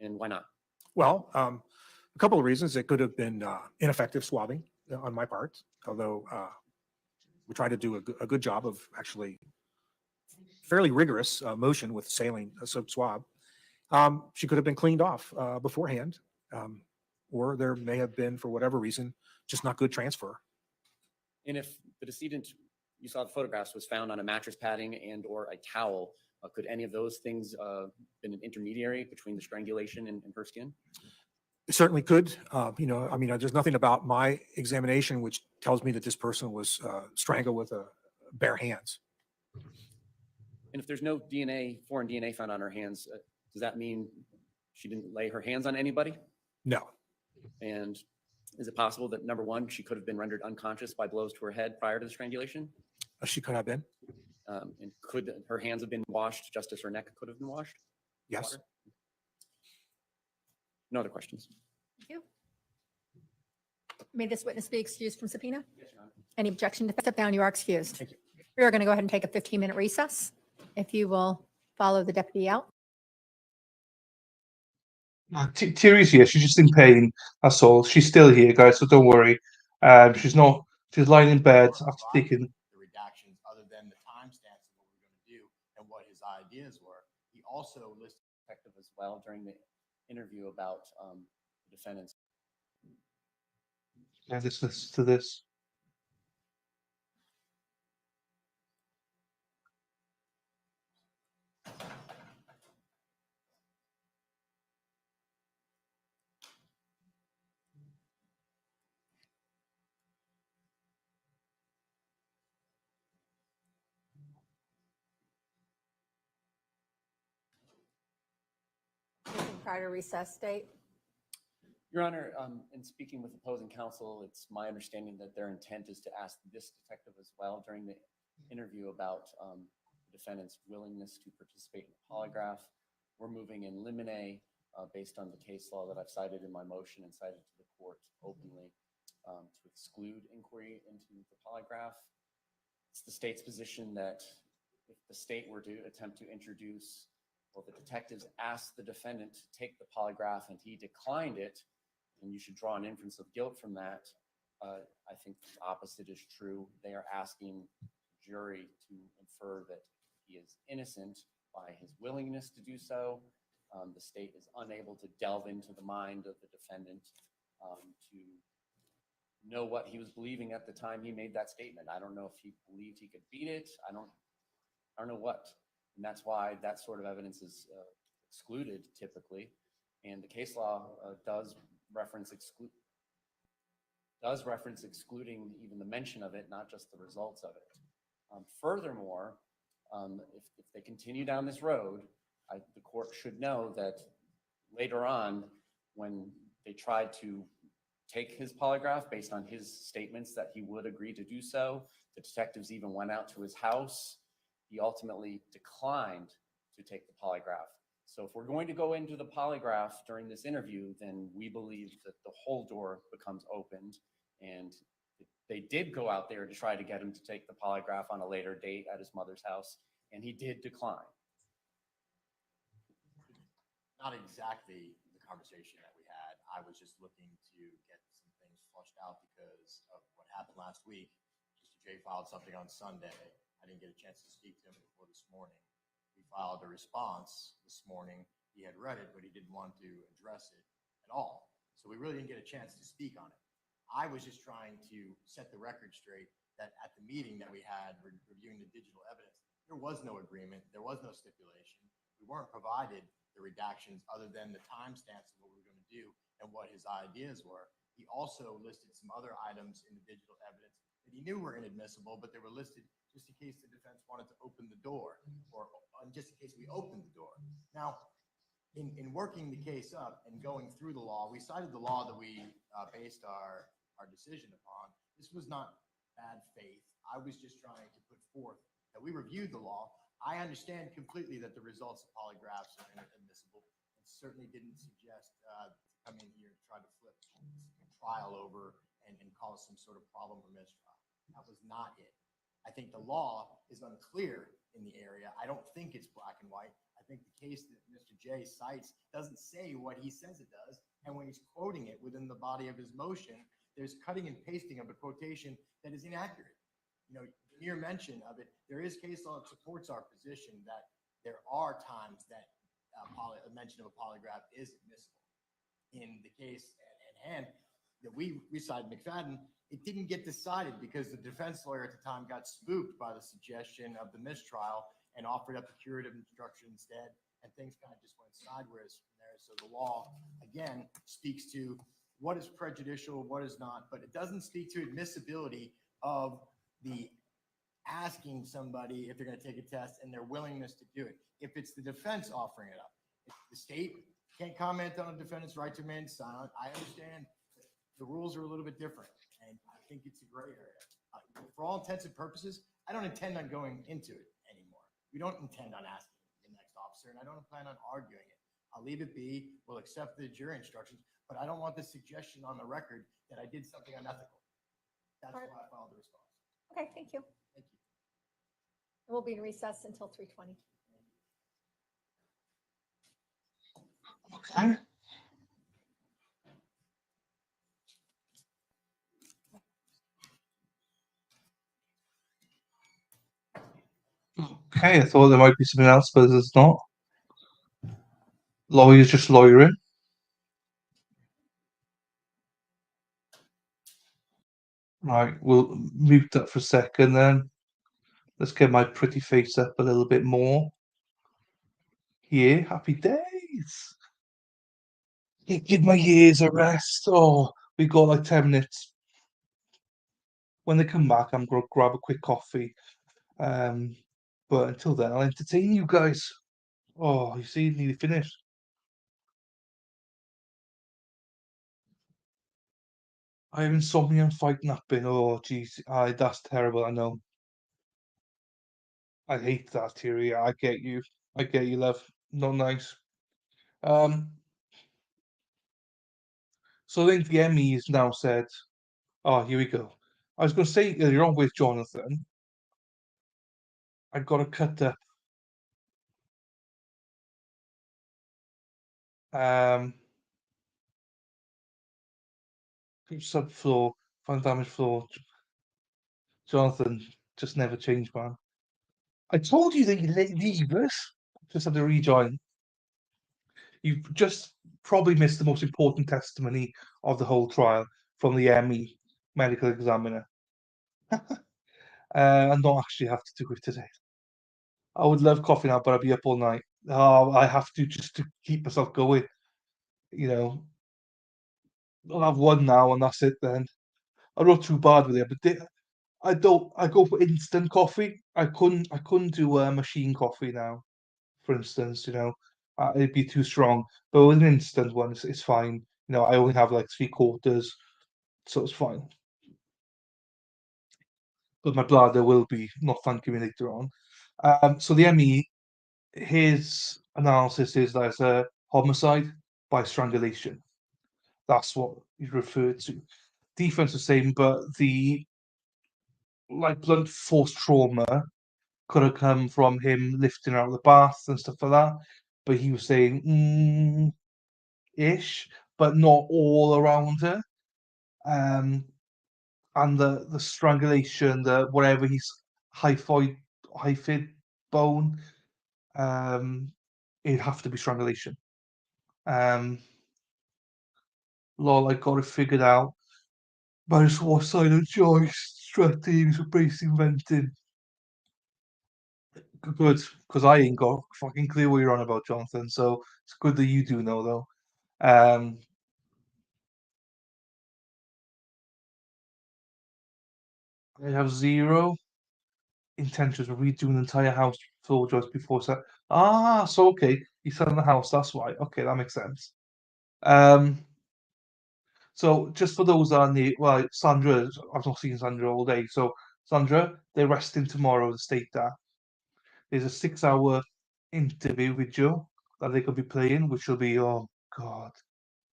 And why not? Well, couple of reasons. It could have been ineffective swabbing on my part, although we tried to do a good job of actually fairly rigorous motion with saline soap swab. She could have been cleaned off beforehand, or there may have been, for whatever reason, just not good transfer. And if the decedent, you saw the photographs, was found on a mattress padding and or a towel, could any of those things been an intermediary between the strangulation and her skin? It certainly could. I mean, there's nothing about my examination which tells me that this person was strangled with bare hands. And if there's no DNA, foreign DNA found on her hands, does that mean she didn't lay her hands on anybody? No. And is it possible that, number one, she could have been rendered unconscious by blows to her head prior to the strangulation? She could have been. And could her hands have been washed just as her neck could have been washed? Yes. Water? No other questions. Thank you. May this witness be excused from subpoena? Yes, Your Honor. Any objection to step down? You are excused. Thank you. We are going to go ahead and take a 15-minute recess. If you will follow the deputy out. Terry's here. She's just in pain. That's all. She's still here, guys. So don't worry. She's not. She's lying in bed after taking. The redactions, other than the timestamps of what we're going to do and what his ideas were. He also listed Detective as well during the interview about the defendants. Yeah, this to this. Prior to recess date. Your Honor, in speaking with opposing counsel, it's my understanding that their intent is to ask this detective as well during the interview about the defendant's willingness to participate in a polygraph. We're moving in limine based on the case law that I've cited in my motion and cited to the court openly to exclude inquiry into the polygraph. It's the state's position that if the state were to attempt to introduce, well, the detectives asked the defendant to take the polygraph and he declined it, and you should draw an inference of guilt from that. I think the opposite is true. They are asking the jury to infer that he is innocent by his willingness to do so. The state is unable to delve into the mind of the defendant to know what he was believing at the time he made that statement. I don't know if he believed he could beat it. I don't know what. And that's why that sort of evidence is excluded typically. And the case law does reference excluding even the mention of it, not just the results of it. Furthermore, if they continue down this road, the court should know that later on, when they tried to take his polygraph based on his statements that he would agree to do so, the detectives even went out to his house. He ultimately declined to take the polygraph. So if we're going to go into the polygraph during this interview, then we believe that the whole door becomes opened. And they did go out there to try to get him to take the polygraph on a later date at his mother's house, and he did decline. not exactly the conversation that we had. I was just looking to get some things flushed out because of what happened last week. Mr. J filed something on Sunday. I didn't get a chance to speak to him before this morning. He filed a response this morning. He had read it, but he didn't want to address it at all. So we really didn't get a chance to speak on it. I was just trying to set the record straight that at the meeting that we had reviewing the digital evidence, there was no agreement. There was no stipulation. We weren't provided the redactions other than the timestamps of what we were going to do and what his ideas were. He also listed some other items in the digital evidence that he knew were inadmissible, but they were listed just in case the defense wanted to open the door, or just in case we opened the door. Now, in working the case up and going through the law, we cited the law that we based our decision upon. This was not bad faith. I was just trying to put forth that we reviewed the law. I understand completely that the results of polygraphs are inadmissible, and certainly didn't suggest come in here to try to flip trial over and cause some sort of problem or mistrial. That was not it. I think the law is unclear in the area. I don't think it's black and white. I think the case that Mr. J cites doesn't say what he says it does. And when he's quoting it within the body of his motion, there's cutting and pasting of a quotation that is inaccurate. The mere mention of it, there is case law that supports our position that there are times that a mention of a polygraph is admissible. In the case at hand that we cited McFadden, it didn't get decided because the defense lawyer at the time got spooked by the suggestion of the mistrial and offered up the curative instruction instead, and things kind of just went sideways from there. So the law, again, speaks to what is prejudicial, what is not, but it doesn't speak to admissibility of the asking somebody if they're going to take a test and their willingness to do it. If it's the defense offering it up, if the state can't comment on a defendant's right to remain silent, I understand the rules are a little bit different, and I think it's a gray area. For all intents and purposes, I don't intend on going into it anymore. We don't intend on asking the next officer, and I don't plan on arguing it. I'll leave it be. We'll accept the jury instructions, but I don't want the suggestion on the record that I did something unethical. That's why I filed the response. Okay, thank you. Thank you. We'll be in recess until 3:20. Okay. Okay, I thought there might be something else, but there's not. Lawyer's just lawyering. Right, we'll mute that for a second then. Let's get my pretty face up a little bit more. Yeah, happy days. Give my ears a rest. Oh, we got like 10 minutes. When they come back, I'm going to grab a quick coffee. But until then, I'll entertain you guys. Oh, you see, nearly finished. I have insomnia and fight napping. Oh, geez, that's terrible. I know. I hate that, Thierry. I get you. I get you, love. Not nice. So I think the Emmys now said, "Oh, here we go." I was going to say earlier on with Jonathan, I got to cut up subfloor, fine damage floor. Jonathan just never changed, man. I told you that you leave us. Just had to rejoin. You've just probably missed the most important testimony of the whole trial from the ME medical examiner. And not actually have to do it today. I would love coffee now, but I'll be up all night. Oh, I have to just to keep myself going. I'll have one now and that's it then. I'm not too bad with it, but I go for instant coffee. I couldn't do a machine coffee now, for instance, it'd be too strong. But with an instant one, it's fine. I only have like 3/4, so it's fine. But my bladder will be not thanking me later on. So the ME, his analysis is that it's a homicide by strangulation. That's what he's referred to. Defense the same, but the blunt force trauma could have come from him lifting her out of the bath and stuff like that. But he was saying ish, but not all around her. And the strangulation, the whatever he's hyphoid bone, it'd have to be strangulation. Lol, I got it figured out. But I just watched Silent Joyce strutting, bracing, venting. Good, because I ain't got fucking clue what you're on about, Jonathan. So it's good that you do know, though. I have zero intentions of redoing the entire house floor joists before so. So okay, you're selling the house. That's why. Okay, that makes sense. So just for those on Sandra, I've not seen Sandra all day. So Sandra, they're resting tomorrow. The state that there's a 6-hour interview with Joe that they could be playing, which will be oh god.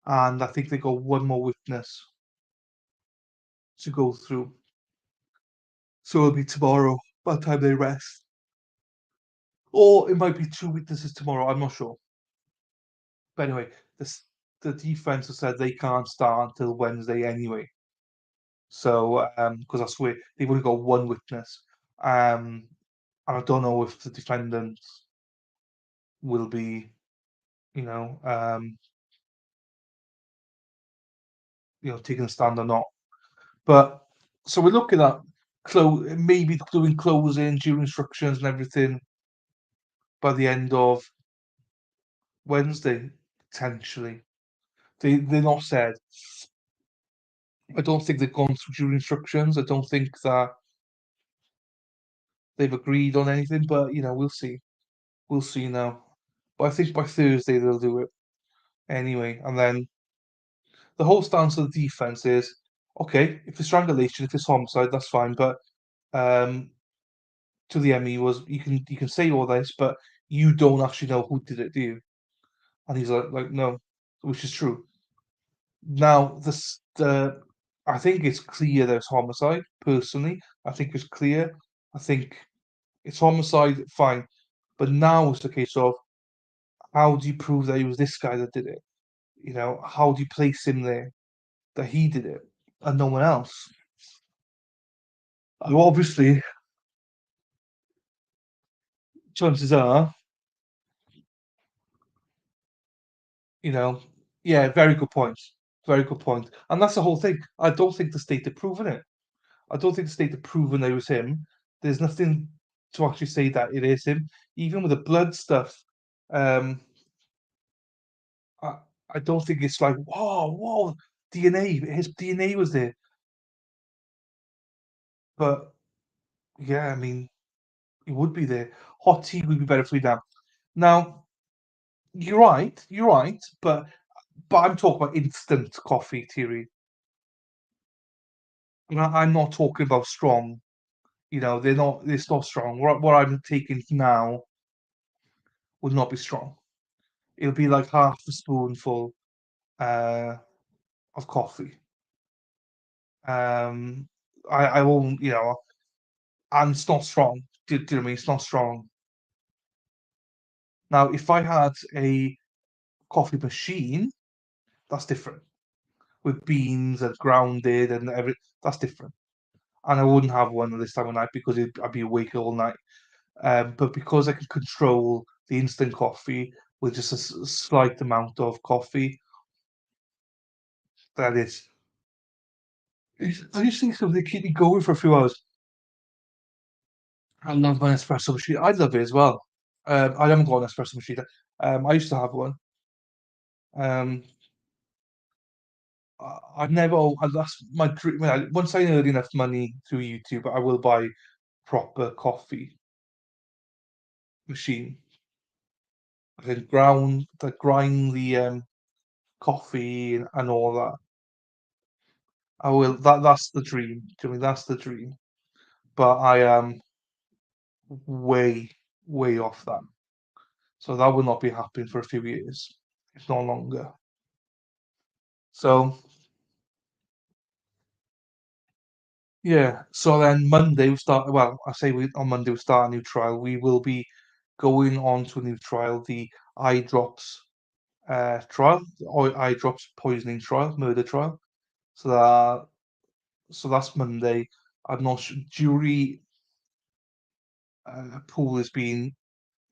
And I think they got one more witness to go through. So it'll be tomorrow by the time they rest. Or it might be 2 witnesses tomorrow, I'm not sure. But anyway, the defense has said they can't start until Wednesday anyway. So, because that's where they've only got one witness. And I don't know if the defendant will be, you know, taking a stand or not. But so we're looking at maybe doing closing, jury instructions, and everything by the end of Wednesday, potentially. They're not said. I don't think they've gone through jury instructions. I don't think that they've agreed on anything, but we'll see. We'll see now. But I think by Thursday they'll do it anyway. And then the whole stance of the defense is, okay, if it's strangulation, if it's homicide, that's fine. But to the ME was, you can say all this, but you don't actually know who did it, do you? And he's like no, which is true. Now I think it's clear there's homicide. Personally, I think it's clear. I think it's homicide, fine. But now it's the case of, how do you prove that it was this guy that did it? How do you place him there that he did it and no one else? And obviously, chances are, yeah, very good point. Very good point. And that's the whole thing. I don't think the state have proven it. I don't think the state have proven it was him. There's nothing to actually say that it is him. Even with the blood stuff, um, I, I don't think it's like, whoa, DNA. His DNA was there. But yeah, I mean, it would be there. Hot tea would be better for you now. Now, you're right, but I'm talking about instant coffee, Thierry. I'm not talking about strong. It's not strong. What I'm taking now would not be strong. It'll be like half a spoonful uh, of coffee. I won't, and it's not strong. Do you know what I mean? It's not strong. Now, if I had a coffee machine, that's different. With beans and grounded and everything, that's different. And I wouldn't have one at this time of night because I'd be awake all night. But because I can control the instant coffee with just a slight amount of coffee, that is. I just think something to keep me going for a few hours. I love my espresso machine. I love it as well. I haven't got an espresso machine. I used to have one. Um, I've never. That's my dream. Once I earn enough money through YouTube, I will buy proper coffee machine. I can grind the coffee and all that. I will. That's the dream. To me, that's the dream. But I am way, way off that. So that will not be happening for a few years, if not longer. So yeah. So then Monday we start. Well, I say on Monday we start a new trial. We will be going on to a new trial, the eye drops trial, or eye drops poisoning trial, murder trial. So that's Monday. I'm not sure. Jury pool is being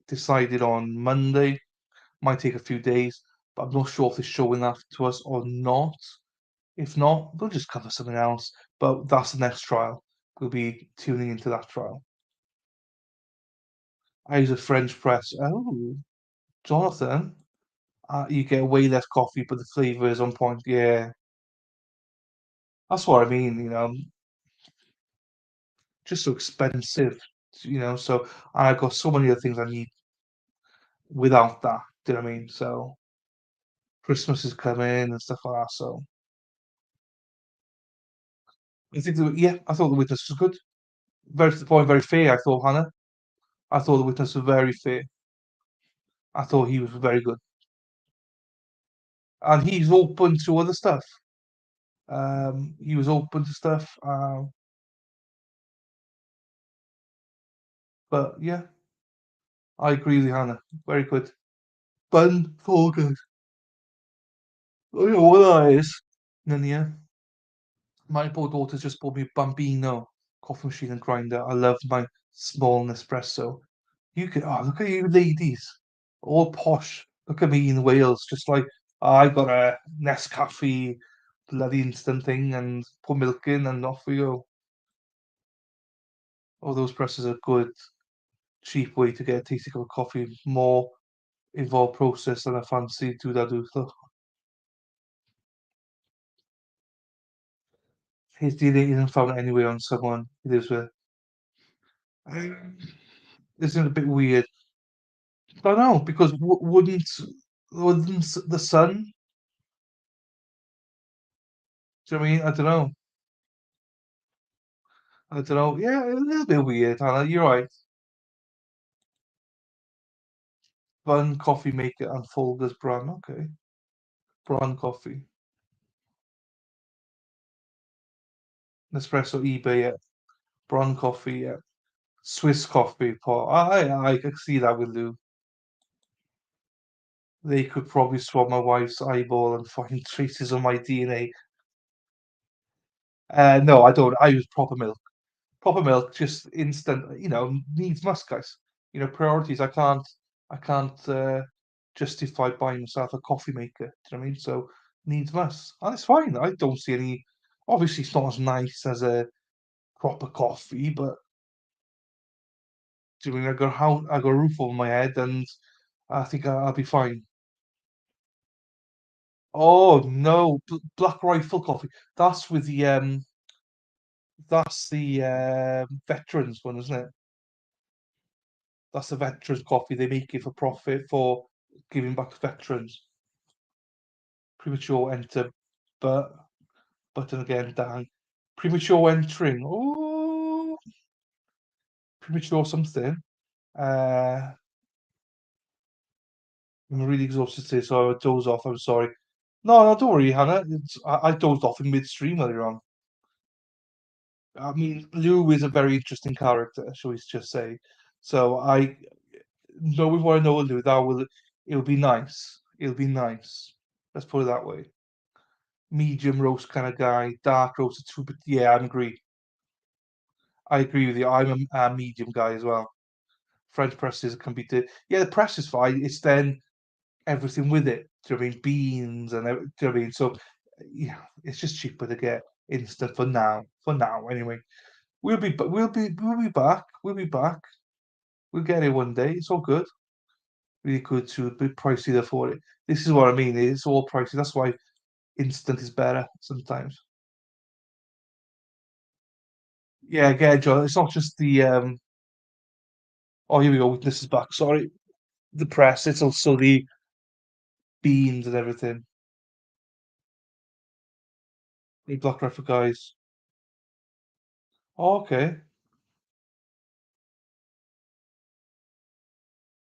decided on Monday. Might take a few days, but I'm not sure if they're showing that to us or not. If not, we'll just cover something else. But that's the next trial. We'll be tuning into that trial. I use a French press. Oh, Jonathan, you get way less coffee, but the flavour is on point. Yeah, that's what I mean. Just so expensive. So I've got so many other things I need without that. Do you know what I mean? So Christmas is coming and stuff like that. So I think, yeah, I thought the witness was good. Very to the point, very fair. I thought, Hannah. I thought the witness was very fair. I thought he was very good, and he's open to other stuff. He was open to stuff. But yeah, I agree with you, Hannah. Very good. Bun for good. Oh, you know what that is? And then, yeah, my poor daughter's just bought me a Bambino coffee machine and grinder. I love my small Nespresso. You could, oh, look at you ladies, all posh. Look at me in Wales, just like I got a Nescafe bloody instant thing and put milk in and off we go. All those presses are good, cheap way to get a tasty cup of coffee. More involved process than I fancy do that do. So his DNA isn't found anywhere on someone he lives with. Isn't it a bit weird? I don't know because wouldn't the sun? Do you know what I mean? I don't know. I don't know. Yeah, a little bit weird, Hannah. You're right. Bun coffee maker and Folgers brand. Okay, brand coffee. Nespresso eBay. Yeah. Brand coffee. Yeah. Swiss coffee. Paul. I can see that with Lou. They could probably swab my wife's eyeball and find traces of my DNA. No, I don't. I use proper milk. Proper milk, just instant. Needs must, guys. Priorities. I can't justify buying myself a coffee maker. Do you know what I mean? So needs must, and it's fine. I don't see any. Obviously, it's not as nice as a proper coffee, but do you know what I mean? I got a roof over my head, and I think I'll be fine. Oh no, Black Rifle coffee. That's with the veterans one, isn't it? That's the veterans coffee. They make it for profit for giving back to veterans. Premature enter, but button again down. Premature entering. Oh, premature something. I'm really exhausted today, so I would doze off. I'm sorry. No, don't worry, Hannah. I dozed off in midstream earlier on. I mean, Lou is a very interesting character, shall we just say. So knowing what I know of Lou, it'll be nice. It'll be nice. Let's put it that way. Medium roast kind of guy, dark roasted too, but yeah, I agree. I agree with you. I'm a medium guy as well. French presses can be yeah, the press is fine. It's then everything with it. Do you know what I mean? Beans and do you know what I mean? So yeah, it's just cheaper to get instant for now. For now, anyway. We'll be back. We'll be back. We'll get it one day. It's all good. Really good to be pricey to afford it. This is what I mean. It's all pricey. That's why instant is better sometimes. Yeah, again, John. It's not just the Oh, here we go. This is back. Sorry, the press. It's also the beans and everything. The Black Rifle guys. Oh, okay.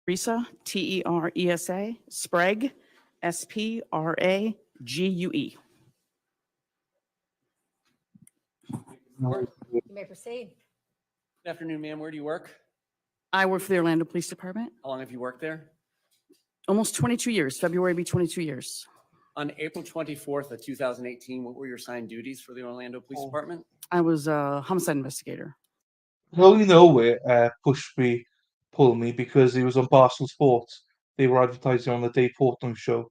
Teresa, Teresa, Sprague, Sprague. You may proceed. Good afternoon, ma'am. Where do you work? I work for the Orlando Police Department. How long have you worked there? Almost 22 years. February will be 22 years. On April 24th of 2018, what were your assigned duties for the Orlando Police Department? I was a homicide investigator. Well, you know where pull me because he was on Barstool Sports. They were advertising on the Dave Portnoy show.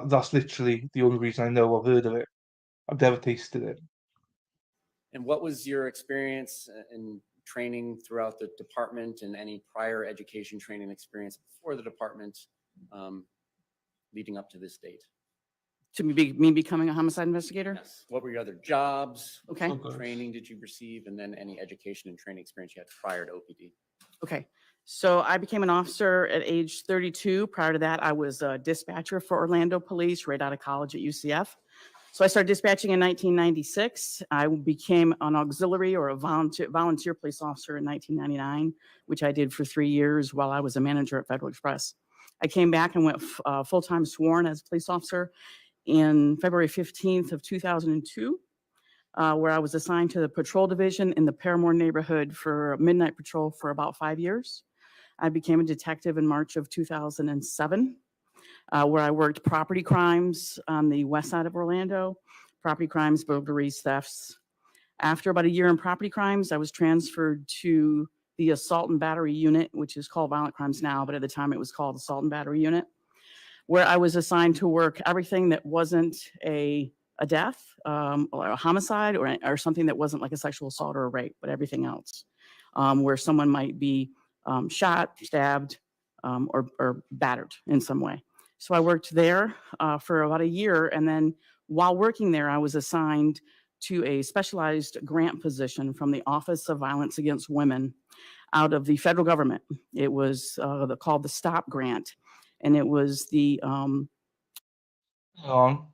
That's literally the only reason I know. I've heard of it. I've never tasted it. And what was your experience in training throughout the department and any prior education training experience before the department leading up to this date? To me becoming a homicide investigator? Yes. What were your other jobs? Okay. What training did you receive? And then any education and training experience you had prior to OPD? Okay. So I became an officer at age 32. Prior to that, I was a dispatcher for Orlando Police right out of college at UCF. So I started dispatching in 1996. I became an auxiliary or a volunteer police officer in 1999, which I did for 3 years while I was a manager at Federal Express. I came back and went full-time sworn as a police officer in February 15th of 2002, where I was assigned to the patrol division in the Paramore neighborhood for midnight patrol for about 5 years. I became a detective in March of 2007. where I worked property crimes on the west side of Orlando, property crimes, burglaries, thefts. After about a year in property crimes, I was transferred to the assault and battery unit, which is called violent crimes now, but at the time it was called assault and battery unit, where I was assigned to work everything that wasn't a death, or a homicide, or something that wasn't like a sexual assault or a rape, but everything else, where someone might be shot, stabbed, or battered in some way. So I worked there for about a year, and then while working there, I was assigned to a specialized grant position from the Office of Violence Against Women out of the federal government. It was called the STOP grant, and it was the Hang on.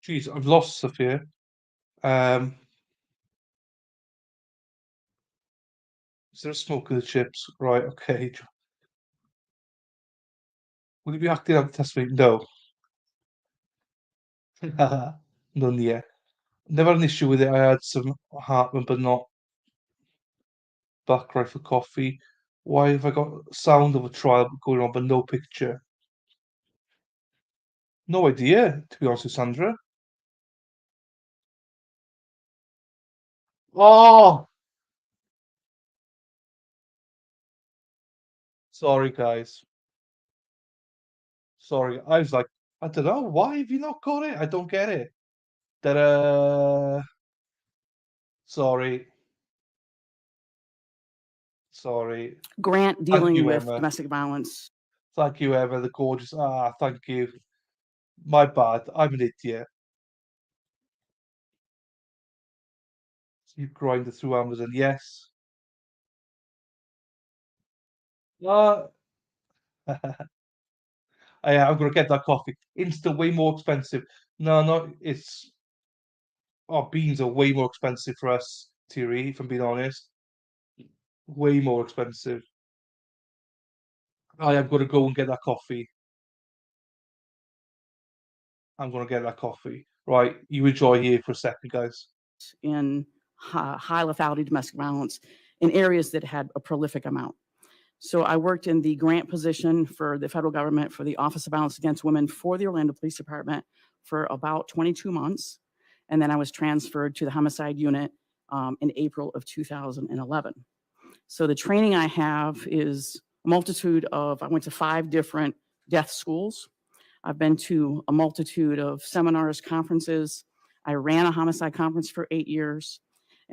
Jeez, I've lost stuff here. Is there a smoke in the chips? Right, okay. Will you be acting out the testimony? No. None yet. Never had an issue with it. I had some heartburn, but not back right for coffee. Why have I got sound of a trial going on, but no picture? No idea, to be honest with Sandra. Oh! Sorry, guys. Sorry. I was like, I don't know. Why have you not got it? I don't get it. Ta-da! Sorry. Sorry. grant dealing you, with Emma. domestic violence. Thank you, Emma, the gorgeous. Ah, thank you. My bad. I'm an idiot. You grinded through Amazon, yes. I'm gonna get that coffee. Insta way more expensive. No, it's beans are way more expensive for us, Thierry, if I'm being honest. Way more expensive. I am gonna go and get that coffee. I'm gonna get that coffee. Right, you enjoy here for a second, guys. In high lethality domestic violence in areas that had a prolific amount. So I worked in the grant position for the federal government for the Office of Violence Against Women for the Orlando Police Department for about 22 months. And then I was transferred to the homicide unit in April of 2011. So the training I have is a multitude of, I went to 5 different death schools. I've been to a multitude of seminars, conferences. I ran a homicide conference for 8 years.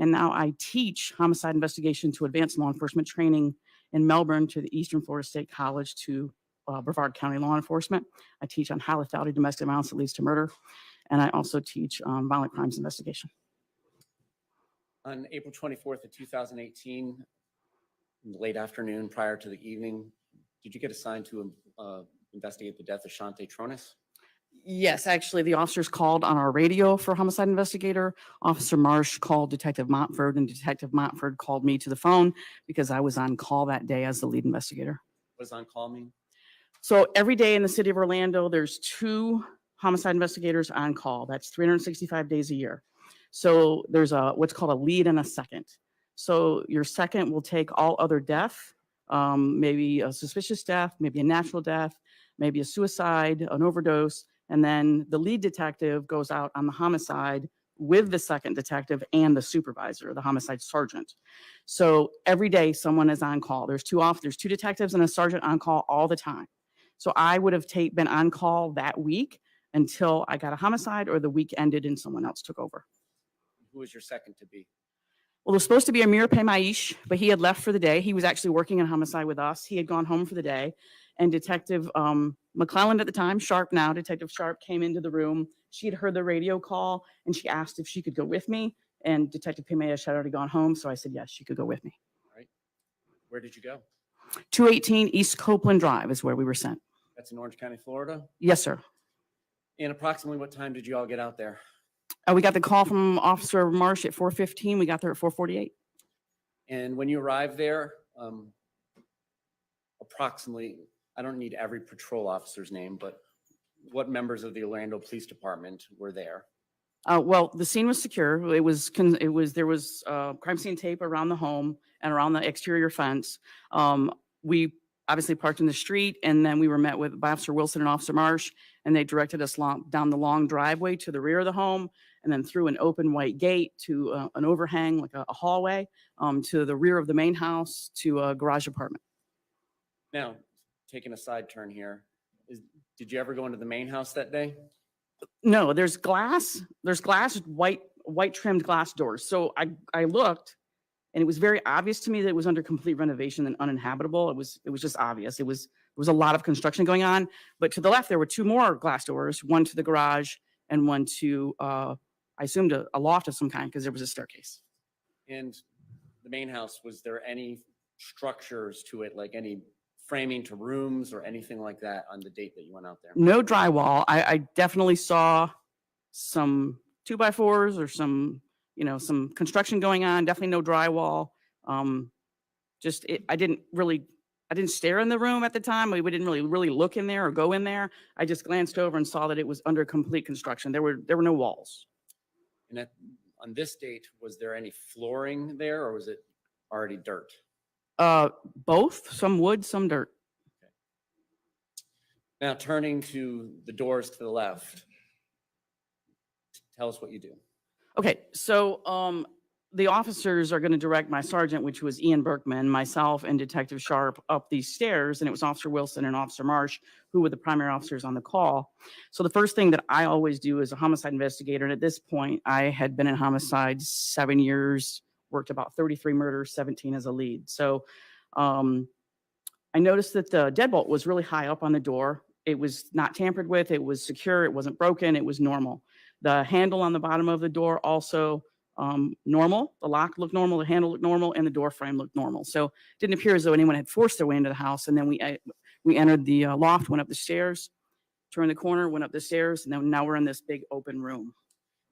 And now I teach homicide investigation to advanced law enforcement training in Melbourne to the Eastern Florida State College to Brevard County Law Enforcement. I teach on high lethality domestic violence that leads to murder. And I also teach violent crimes investigation. On April 24th of 2018, in the late afternoon prior to the evening, did you get assigned to investigate the death of Shanti Cooper-Tronnes? Yes, actually, the officers called on our radio for homicide investigator. Officer Marsh called Detective Montford, and Detective Montford called me to the phone because I was on call that day as the lead investigator. What does on call mean? So every day in the city of Orlando, there's 2 homicide investigators on call. That's 365 days a year. So there's what's called a lead and a second. So your second will take all other death, maybe a suspicious death, maybe a natural death, maybe a suicide, an overdose, and then the lead detective goes out on the homicide with the second detective and the supervisor, the homicide sergeant. So every day someone is on call. There's 2 detectives and a sergeant on call all the time. So I would have been on call that week until I got a homicide or the week ended and someone else took over. Who was your second to be? Well, it was supposed to be Amir Paymaish, but he had left for the day. He was actually working in homicide with us. He had gone home for the day. And Detective McClelland at the time, Sharp now, Detective Sharp came into the room. She had heard the radio call and she asked if she could go with me. And Detective Paymaish had already gone home. So I said, yes, she could go with me. All right. Where did you go? 218 East Copeland Drive is where we were sent. That's in Orange County, Florida? Yes, sir. And approximately what time did you all get out there? We got the call from Officer Marsh at 4:15. We got there at 4:48. And when you arrived there, approximately, I don't need every patrol officer's name, but what members of the Orlando Police Department were there? Well, the scene was secure. There was crime scene tape around the home and around the exterior fence. We obviously parked in the street, and then we were met with by Officer Wilson and Officer Marsh, and they directed us down the long driveway to the rear of the home, and then through an open white gate to an overhang, like a hallway, to the rear of the main house to a garage apartment. Now, taking a side turn here, did you ever go into the main house that day? No, there's glass, white trimmed glass doors. So I looked, and it was very obvious to me that it was under complete renovation and uninhabitable. It was just obvious. There was a lot of construction going on. But to the left, there were two more glass doors, one to the garage and one to, I assumed a loft of some kind because there was a staircase. And the main house, was there any structures to it, like any framing to rooms or anything like that on the date that you went out there? No drywall. I definitely saw some 2x4s or some construction going on. Definitely no drywall. I didn't stare in the room at the time. We didn't really look in there or go in there. I just glanced over and saw that it was under complete construction. There were no walls. And on this date, was there any flooring there, or was it already dirt? Both, some wood, some dirt. Now, turning to the doors to the left, tell us what you do. Okay, so the officers are going to direct my sergeant, which was Ian Berkman, myself, and Detective Sharp up these stairs, and it was Officer Wilson and Officer Marsh who were the primary officers on the call. So the first thing that I always do as a homicide investigator, and at this point, I had been in homicide 7 years, worked about 33 murders, 17 as a lead. So I noticed that the deadbolt was really high up on the door. It was not tampered with. It was secure. It wasn't broken. It was normal. The handle on the bottom of the door also normal. The lock looked normal. The handle looked normal, and the door frame looked normal. So it didn't appear as though anyone had forced their way into the house. And then we entered the loft, went up the stairs, turned the corner, went up the stairs, and then now we're in this big open room.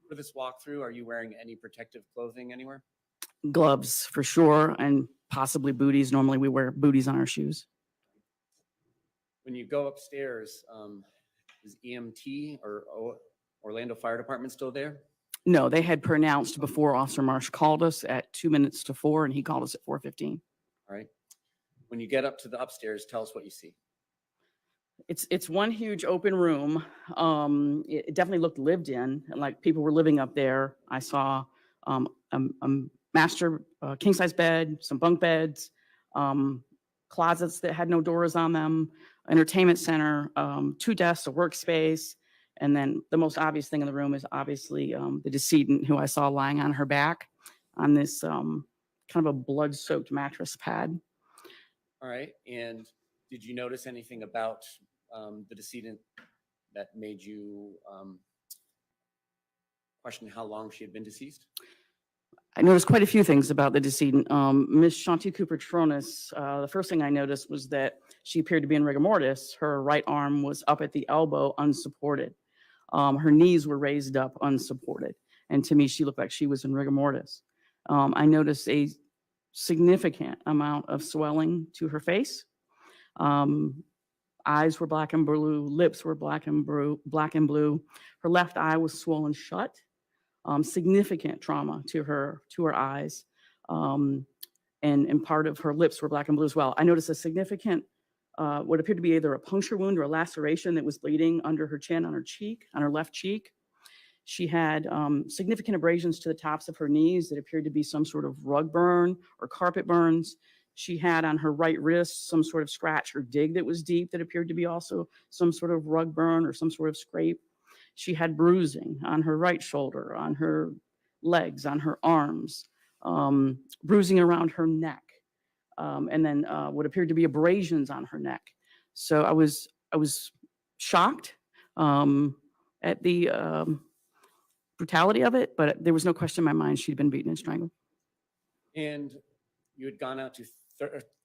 For this walkthrough, are you wearing any protective clothing anywhere? Gloves for sure, and possibly booties. Normally we wear booties on our shoes. When you go upstairs, is EMT or Orlando Fire Department still there? No, they had pronounced before Officer Marsh called us at 2 minutes to 4, and he called us at 4:15. All right. When you get up to the upstairs, tell us what you see. It's one huge open room. It definitely looked lived in, and like people were living up there. I saw a master king size bed, some bunk beds, closets that had no doors on them, entertainment center, 2 desks, a workspace. And then the most obvious thing in the room is obviously the decedent, who I saw lying on her back on this kind of a blood-soaked mattress pad. All right. And did you notice anything about the decedent that made you question how long she had been deceased? I noticed quite a few things about the decedent. Miss Shanti Cooper-Tronnes, the first thing I noticed was that she appeared to be in rigor mortis. Her right arm was up at the elbow, unsupported. Her knees were raised up, unsupported. And to me, she looked like she was in rigor mortis. I noticed a significant amount of swelling to her face. Eyes were black and blue, lips were black and blue. Her left eye was swollen shut. Significant trauma to her eyes. And part of her lips were black and blue as well. I noticed a significant, what appeared to be either a puncture wound or a laceration that was bleeding under her chin, on her cheek, on her left cheek. She had significant abrasions to the tops of her knees that appeared to be some sort of rug burn or carpet burns. She had on her right wrist some sort of scratch or dig that was deep that appeared to be also some sort of rug burn or some sort of scrape. She had bruising on her right shoulder, on her legs, on her arms, bruising around her neck, and then what appeared to be abrasions on her neck. So I was shocked at the brutality of it, but there was no question in my mind she'd been beaten and strangled. And you had gone out to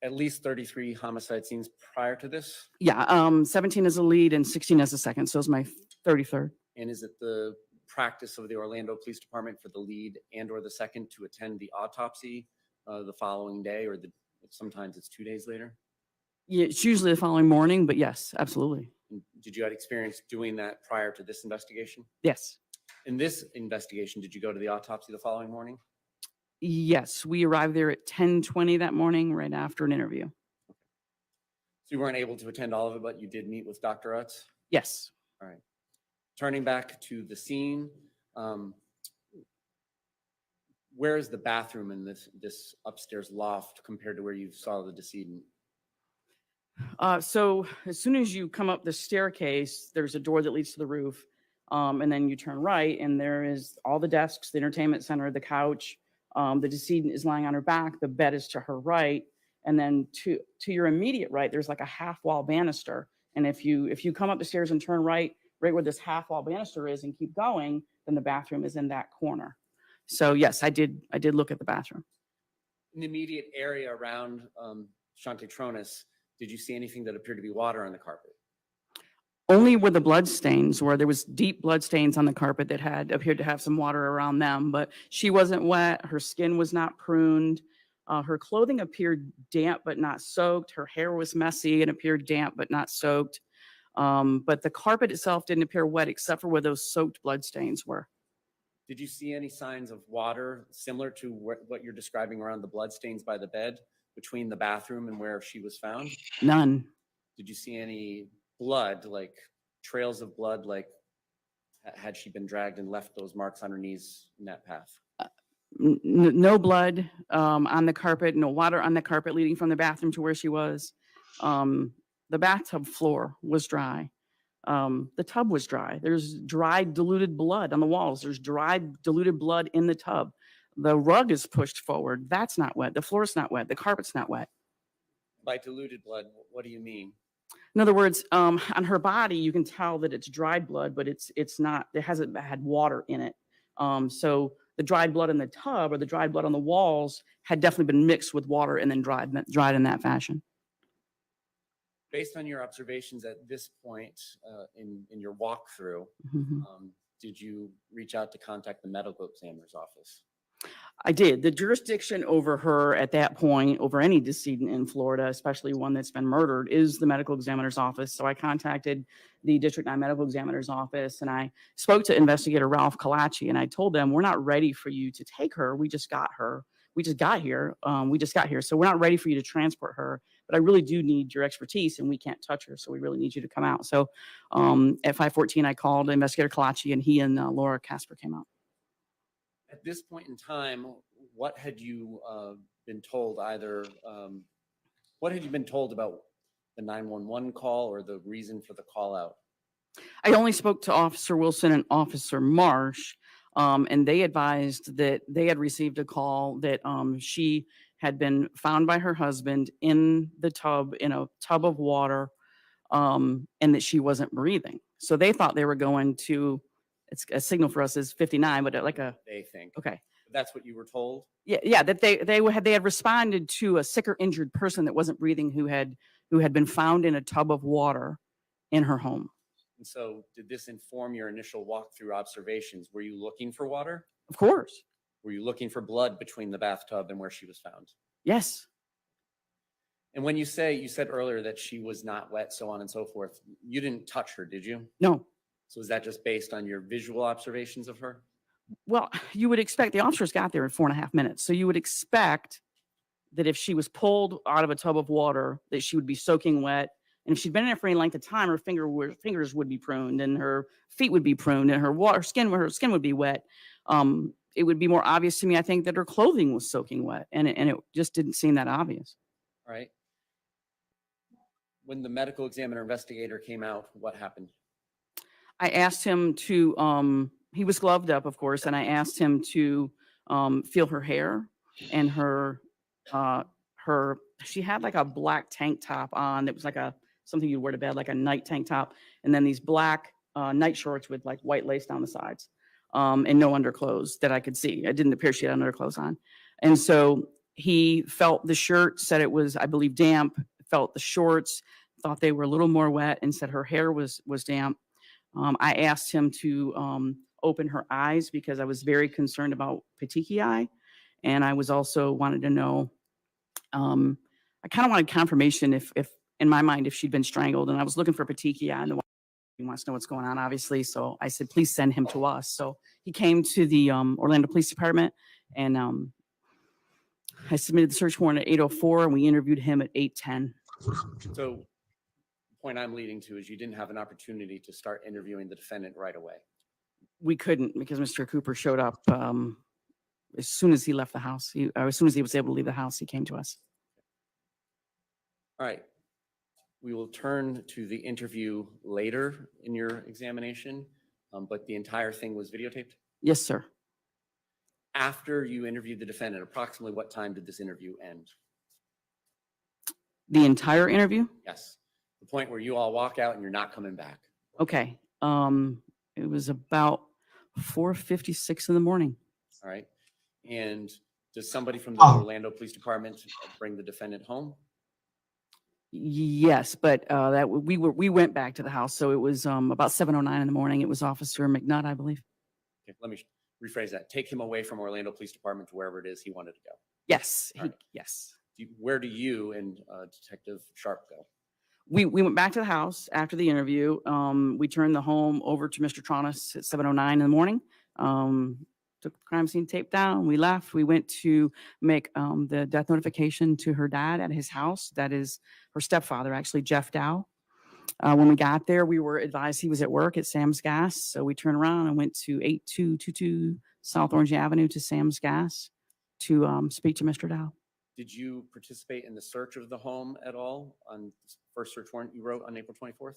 at least 33 homicide scenes prior to this? Yeah, 17 as a lead and 16 as a second, so it was my 33rd. And is it the practice of the Orlando Police Department for the lead and or the second to attend the autopsy the following day, or sometimes it's 2 days later? Yeah, it's usually the following morning, but yes, absolutely. And did you have experience doing that prior to this investigation? Yes. In this investigation, did you go to the autopsy the following morning? Yes, we arrived there at 10:20 that morning, right after an interview. So you weren't able to attend all of it, but you did meet with Dr. Utz? Yes. All right. Turning back to the scene, where is the bathroom in this upstairs loft compared to where you saw the decedent? So as soon as you come up the staircase, there's a door that leads to the roof. And then you turn right and there is all the desks, the entertainment center, the couch. The decedent is lying on her back. The bed is to her right. And then to your immediate right, there's like a half wall banister. And if you come up the stairs and turn right where this half wall banister is and keep going, then the bathroom is in that corner. So yes, I did look at the bathroom. In the immediate area around Shanti Cooper-Tronnes, did you see anything that appeared to be water on the carpet? Only where the blood stains were. There was deep blood stains on the carpet that had appeared to have some water around them, but she wasn't wet. Her skin was not pruned. Her clothing appeared damp but not soaked. Her hair was messy and appeared damp but not soaked. But the carpet itself didn't appear wet except for where those soaked blood stains were. Did you see any signs of water similar to what you're describing around the blood stains by the bed between the bathroom and where she was found? None. Did you see any blood, like trails of blood, like had she been dragged and left those marks on her knees in that path? No blood on the carpet, no water on the carpet leading from the bathroom to where she was. The bathtub floor was dry. The tub was dry. There's dried diluted blood on the walls. There's dried diluted blood in the tub. The rug is pushed forward. That's not wet. The floor's not wet. The carpet's not wet. By diluted blood, what do you mean? In other words, on her body, you can tell that it's dried blood, but it's not, it hasn't had water in it. So the dried blood in the tub or the dried blood on the walls had definitely been mixed with water and then dried in that fashion. Based on your observations at this point in your walkthrough, did you reach out to contact the medical examiner's office? I did. The jurisdiction over her at that point, over any decedent in Florida, especially one that's been murdered, is the medical examiner's office. So I contacted the District 9 medical examiner's office and I spoke to investigator Ralph Kalachi and I told them, we're not ready for you to take her. We just got her. We just got here. So we're not ready for you to transport her, but I really do need your expertise and we can't touch her. So we really need you to come out. So at 5:14, I called investigator Kalachi and he and Laura Casper came out. At this point in time, what had you been told what had you been told about the 911 call or the reason for the call out? I only spoke to Officer Wilson and Officer Marsh, and they advised that they had received a call that she had been found by her husband in the tub, in a tub of water, and that she wasn't breathing. So they thought they were going to, it's a signal for us is 59, but like a, They think. okay. That's what you were told? Yeah, that they had responded to a sick or injured person that wasn't breathing who had been found in a tub of water in her home. And so did this inform your initial walkthrough observations? Were you looking for water? Of course. Were you looking for blood between the bathtub and where she was found? Yes. And when you said earlier that she was not wet, so on and so forth, you didn't touch her, did you? No. So is that just based on your visual observations of her? Well, you would expect, the officers got there in 4.5 minutes. So you would expect that if she was pulled out of a tub of water, that she would be soaking wet. And if she'd been in there for any length of time, her fingers would be pruned and her feet would be pruned and her skin would be wet. It would be more obvious to me, I think, that her clothing was soaking wet. And it just didn't seem that obvious. All right. When the medical examiner investigator came out, what happened? I asked him to, he was gloved up, of course, and I asked him to feel her hair and she had like a black tank top on that was like something you'd wear to bed, like a night tank top, and then these black night shorts with like white lace down the sides, and no underclothes that I could see. It didn't appear she had underclothes on. And so he felt the shirt, said it was, I believe, damp, felt the shorts, thought they were a little more wet, and said her hair was damp. I asked him to open her eyes because I was very concerned about petechiae. And I was also wanted to know, I kind of wanted confirmation if in my mind, if she'd been strangled, and I was looking for petechiae in the He wants to know what's going on, obviously. So I said, please send him to us. So he came to the Orlando Police Department, and I submitted the search warrant at 8:04, and we interviewed him at 8:10. So the point I'm leading to is you didn't have an opportunity to start interviewing the defendant right away. We couldn't because Mr. Cooper showed up as soon as he left the house. As soon as he was able to leave the house, he came to us. All right. We will turn to the interview later in your examination, but the entire thing was videotaped? Yes, sir. After you interviewed the defendant, approximately what time did this interview end? The entire interview? Yes. The point where you all walk out and you're not coming back. Okay. It was about 4:56 in the morning. All right. And does somebody from the Orlando Police Department bring the defendant home? Yes, but that we went back to the house, so it was about 7:09 in the morning. It was Officer McNutt, I believe. Okay, let me rephrase that. Take him away from Orlando Police Department to wherever it is he wanted to go. Yes, All right. yes. Where do you and Detective Sharp go? We went back to the house after the interview. We turned the home over to Mr. Tronnes at 7:09 in the morning. Took the crime scene tape down. We left. We went to make the death notification to her dad at his house. That is her stepfather, actually, Jeff Dow. When we got there, we were advised he was at work at Sam's Gas. So we turned around and went to 8222 South Orange Avenue to Sam's Gas to speak to Mr. Dow. Did you participate in the search of the home at all on the first search warrant you wrote on April 24th?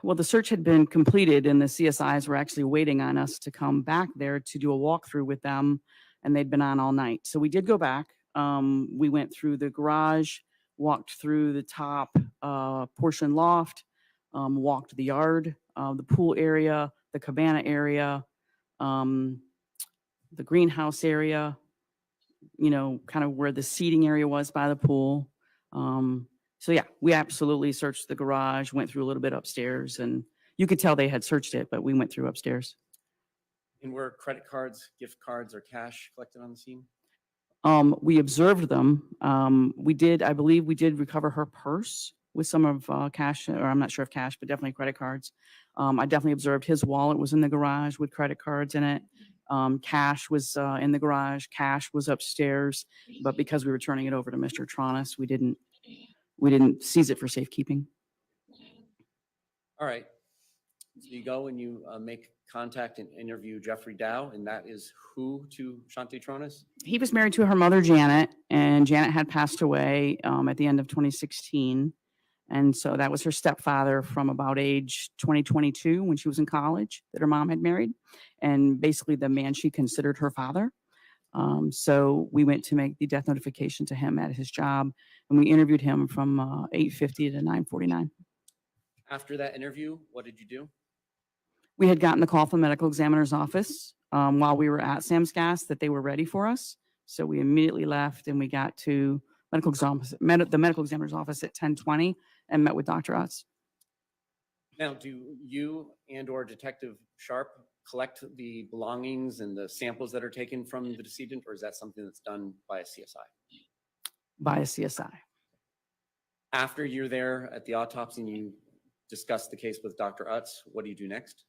Well, the search had been completed and the CSIs were actually waiting on us to come back there to do a walkthrough with them, and they'd been on all night. So we did go back. We went through the garage, walked through the top portion loft, walked the yard, the pool area, the cabana area, the greenhouse area, kind of where the seating area was by the pool. So yeah, we absolutely searched the garage, went through a little bit upstairs, and you could tell they had searched it, but we went through upstairs. And were credit cards, gift cards, or cash collected on the scene? We observed them. I believe we did recover her purse with some of cash, or I'm not sure if cash, but definitely credit cards. I definitely observed his wallet was in the garage with credit cards in it. Cash was in the garage. Cash was upstairs, but because we were turning it over to Mr. Tronnes, we didn't seize it for safekeeping. All right. So you go and you make contact and interview Jeffrey Dow, and that is who to Shanti Cooper-Tronnes? He was married to her mother, Janet, and Janet had passed away at the end of 2016. And so that was her stepfather from about age 2022 when she was in college that her mom had married, and basically the man she considered her father. So we went to make the death notification to him at his job, and we interviewed him from 8:50 to 9:49. After that interview, what did you do? We had gotten the call from the medical examiner's office while we were at Sam's Gas that they were ready for us. So we immediately left and we got to the medical examiner's office at 10:20 and met with Dr. Utz. Now, do you and or Detective Sharp collect the belongings and the samples that are taken from the decedent, or is that something that's done by a CSI? By a CSI. After you're there at the autopsy and you discuss the case with Dr. Utz, what do you do next?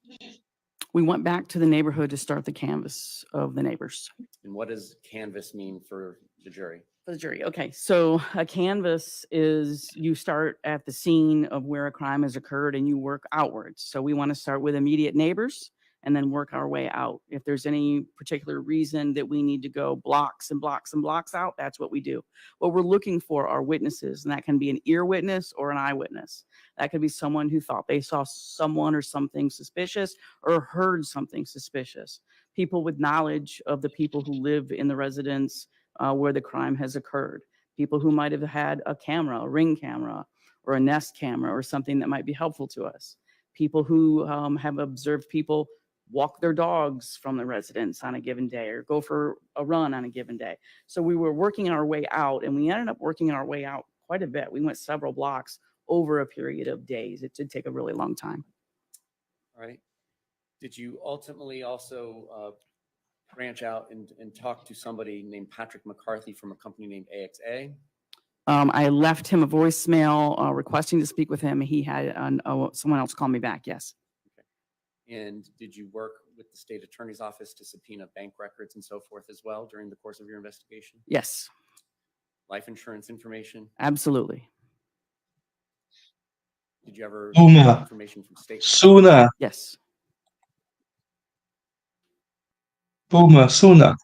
We went back to the neighborhood to start the canvass of the neighbors. And what does canvass mean for the jury? For the jury. Okay, so a canvass is you start at the scene of where a crime has occurred and you work outwards. So we want to start with immediate neighbors and then work our way out. If there's any particular reason that we need to go blocks and blocks and blocks out, that's what we do. What we're looking for are witnesses, and that can be an ear witness or an eyewitness. That could be someone who thought they saw someone or something suspicious or heard something suspicious. People with knowledge of the people who live in the residence where the crime has occurred. People who might have had a camera, a Ring camera, or a Nest camera, or something that might be helpful to us. People who have observed people walk their dogs from the residence on a given day or go for a run on a given day. So we were working our way out, and we ended up working our way out quite a bit. We went several blocks over a period of days. It did take a really long time. All right. Did you ultimately also branch out and talk to somebody named Patrick McCarthy from a company named AXA? I left him a voicemail requesting to speak with him. He had someone else call me back, yes. And did you work with the state attorney's office to subpoena bank records and so forth as well during the course of your investigation? Yes, Life insurance information? absolutely. Did you ever Boomer. get information from state? Sooner. Yes. Boomer. Sooner.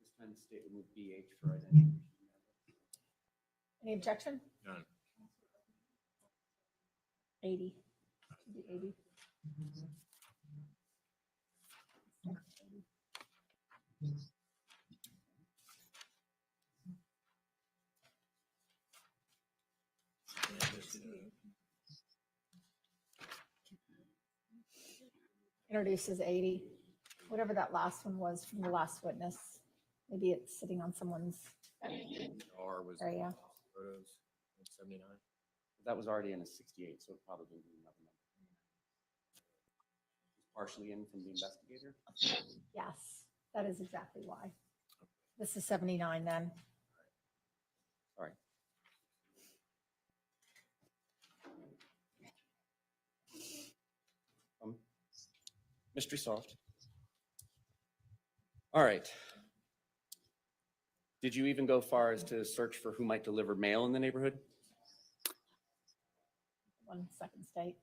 This time the state would move BH for identification. Any objection? None. 80. Should be 80. Introduces 80. Whatever that last one was from the last witness. Maybe it's sitting on someone's R was area. photos, 79. That was already in a 68, so it probably didn't be another number. Partially in from the investigator? Yes, that is exactly why. This is 79 then. Sorry. Mystery solved. All right. Did you even go far as to search for who might deliver mail in the neighborhood? 1 second state.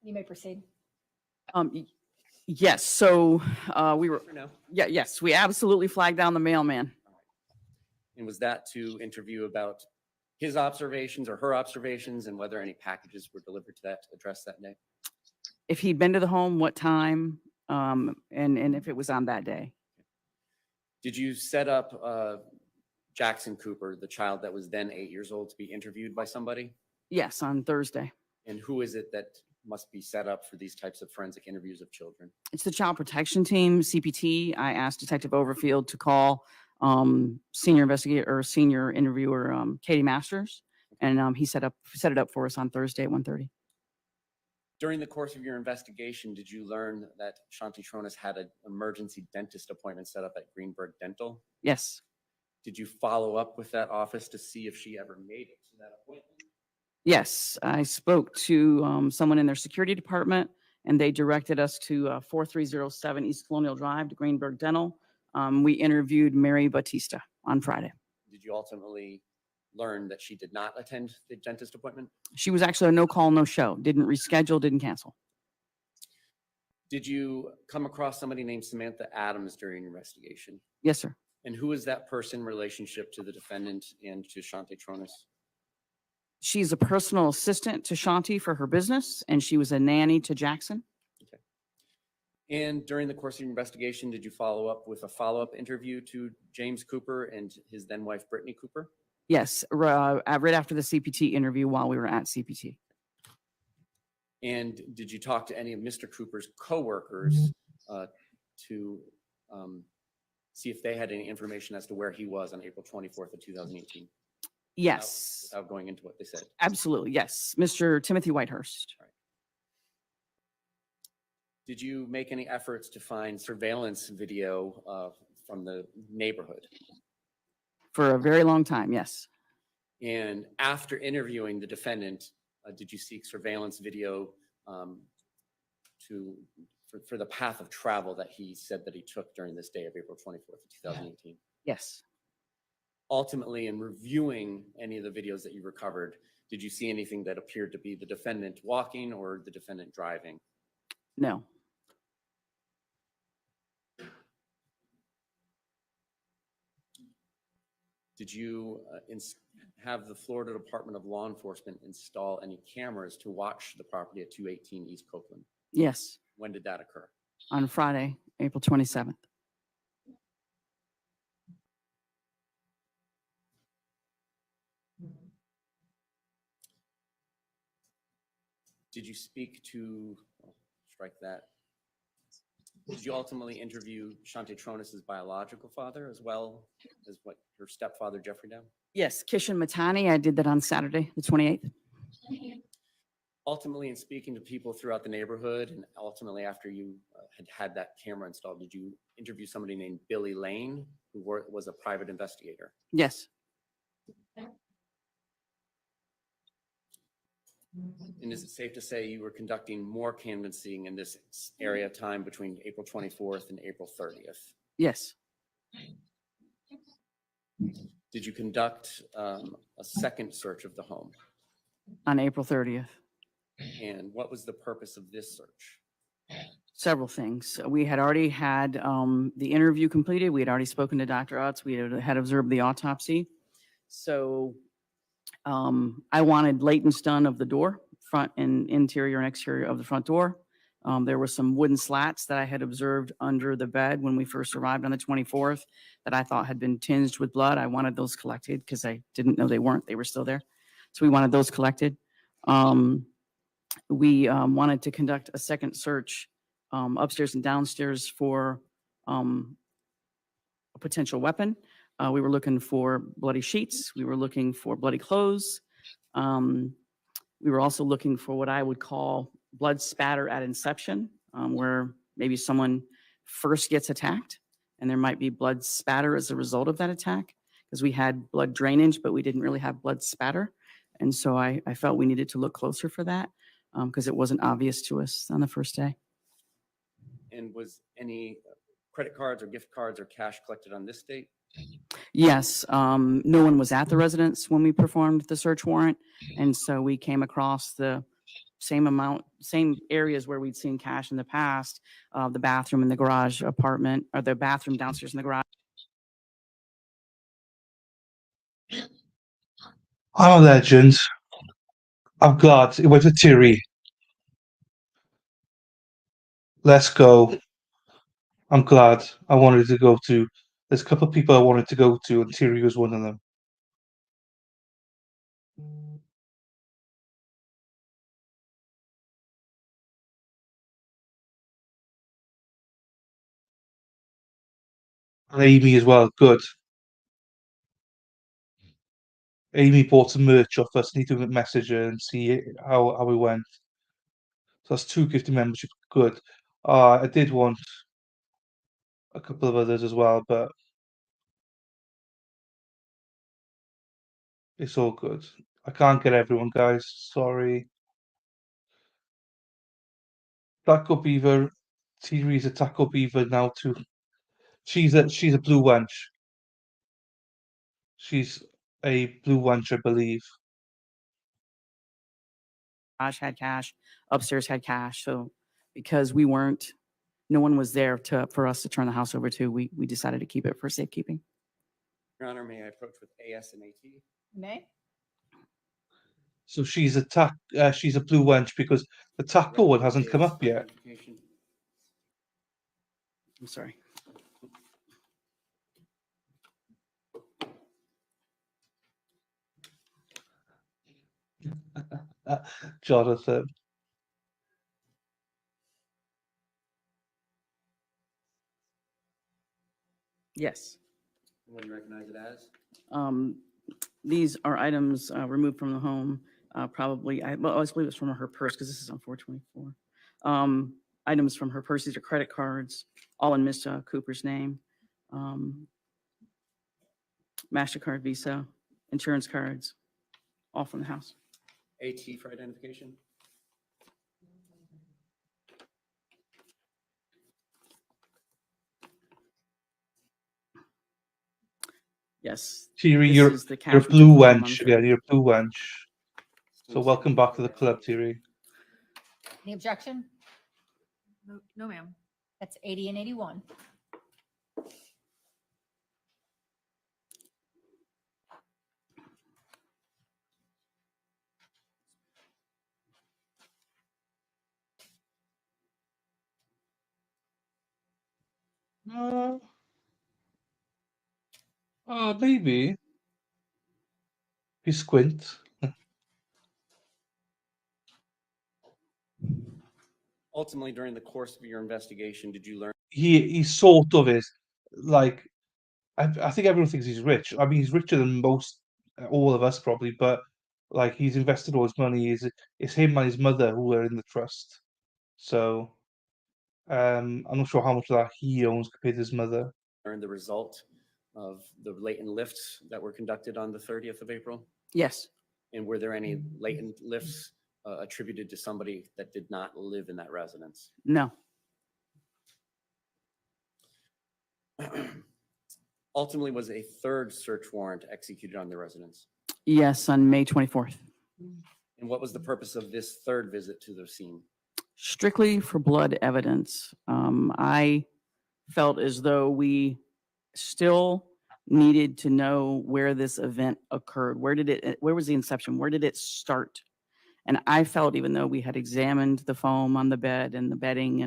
You may proceed. Yes, so we were, Or no? yes, we absolutely flagged down the mailman. And was that to interview about his observations or her observations and whether any packages were delivered to that address that day? If he'd been to the home, what time, and if it was on that day. Did you set up Jackson Cooper, the child that was then 8 years old, to be interviewed by somebody? Yes, on Thursday. And who is it that must be set up for these types of forensic interviews of children? It's the child protection team, CPT. I asked Detective Overfield to call senior investigator or senior interviewer Katie Masters, and he set it up for us on Thursday at 1:30. During the course of your investigation, did you learn that Shanti Cooper-Tronnes had an emergency dentist appointment set up at Greenberg Dental? Yes, Did you follow up with that office to see if she ever made it to that appointment? yes. I spoke to someone in their security department, and they directed us to 4307 East Colonial Drive to Greenberg Dental. We interviewed Mary Batista on Friday. Did you ultimately learn that she did not attend the dentist appointment? She was actually a no call, no show. Didn't reschedule, didn't cancel. Did you come across somebody named Samantha Adams during your investigation? Yes, sir. And who is that person in relationship to the defendant and to Shanti Cooper-Tronnes? She's a personal assistant to Shanti for her business, and she was a nanny to Jackson. And during the course of your investigation, did you follow up with a follow-up interview to James Cooper and his then wife, Brittany Cooper? Yes, right after the CPT interview while we were at CPT. And did you talk to any of Mr. Cooper's coworkers to see if they had any information as to where he was on April 24th of 2018? Yes, Without going into what they said. absolutely. Yes, Mr. Timothy Whitehurst. Did you make any efforts to find surveillance video from the neighborhood? For a very long time, yes. And after interviewing the defendant, did you seek surveillance video for the path of travel that he said that he took during this day of April 24th of 2018? Yes. Ultimately, in reviewing any of the videos that you recovered, did you see anything that appeared to be the defendant walking or the defendant driving? No. Did you have the Florida Department of Law Enforcement install any cameras to watch the property at 218 East Copeland? Yes. When did that occur? On Friday, April 27th. Did you speak to, strike that. Did you ultimately interview Shanti Cooper-Tronnes' biological father as well as what her stepfather, Jeffrey Down? Yes, Kishan Matani. I did that on Saturday, the 28th. Ultimately, in speaking to people throughout the neighborhood and ultimately after you had that camera installed, did you interview somebody named Billy Lane, who was a private investigator? Yes. And is it safe to say you were conducting more canvassing in this area of time between April 24th and April 30th? Yes. Did you conduct a second search of the home? On April 30th. And what was the purpose of this search? Several things. We had already had the interview completed. We had already spoken to Dr. Utz. We had observed the autopsy. So I wanted latents done of the door, front and interior and exterior of the front door. There were some wooden slats that I had observed under the bed when we first arrived on the 24th that I thought had been tinged with blood. I wanted those collected because I didn't know they weren't. They were still there. So we wanted those collected. We wanted to conduct a second search upstairs and downstairs for a potential weapon. We were looking for bloody sheets. We were looking for bloody clothes. We were also looking for what I would call blood spatter at inception, where maybe someone first gets attacked and there might be blood spatter as a result of that attack, because we had blood drainage, but we didn't really have blood spatter. And so I felt we needed to look closer for that because it wasn't obvious to us on the first day. And was any credit cards or gift cards or cash collected on this date? Yes, no one was at the residence when we performed the search warrant. And so we came across the same areas where we'd seen cash in the past, the bathroom in the garage apartment, or the bathroom downstairs in the garage. I'm a legend. I'm glad it went to Thierry. Let's go. I'm glad. I wanted to go to. There's a couple of people I wanted to go to, and Thierry was one of them. And Amy as well. Good. Amy bought some merch off us. Need to message her and see how we went. So that's 2 gifted membership. Good. I did want a couple of others as well, but it's all good. I can't get everyone, guys. Sorry. Taco Beaver. Thierry's a Taco Beaver now too. She's a blue wench. She's a blue wench, I believe. Garage had cash, upstairs had cash. So because no one was there for us to turn the house over to, we decided to keep it for safekeeping. Your Honor, may I approach with AS and AT? May? So she's a blue wench because the taco one hasn't come up yet. I'm sorry. Jonathan. Yes. What do you recognize it as? These are items removed from the home. Probably, I believe it's from her purse because this is on 424. Items from her purse. These are credit cards, all in Miss Cooper's name. MasterCard, Visa, insurance cards, all from the house. AT for identification? Yes. Thierry, this you're is the a cash we took blue from the home on wench. the Yeah, 30th. you're a blue wench. So welcome back to the club, Thierry. Any objection? No, ma'am. That's 80 and 81. Maybe. If you squint. Ultimately, during the course of your investigation, did you learn? He sort of is. Like, I think everyone thinks he's rich. I mean, he's richer than all of us probably, but like he's invested all his money. It's him and his mother who are in the trust. So I'm not sure how much of that he owns compared to his mother. Learn the result of the latent lifts that were conducted on the 30th of April? Yes. And were there any latent lifts attributed to somebody that did not live in that residence? No. Ultimately, was a third search warrant executed on the residence? Yes, on May 24th. And what was the purpose of this third visit to the scene? Strictly for blood evidence. I felt as though we still needed to know where this event occurred. Where was the inception? Where did it start? And I felt, even though we had examined the foam on the bed and the bedding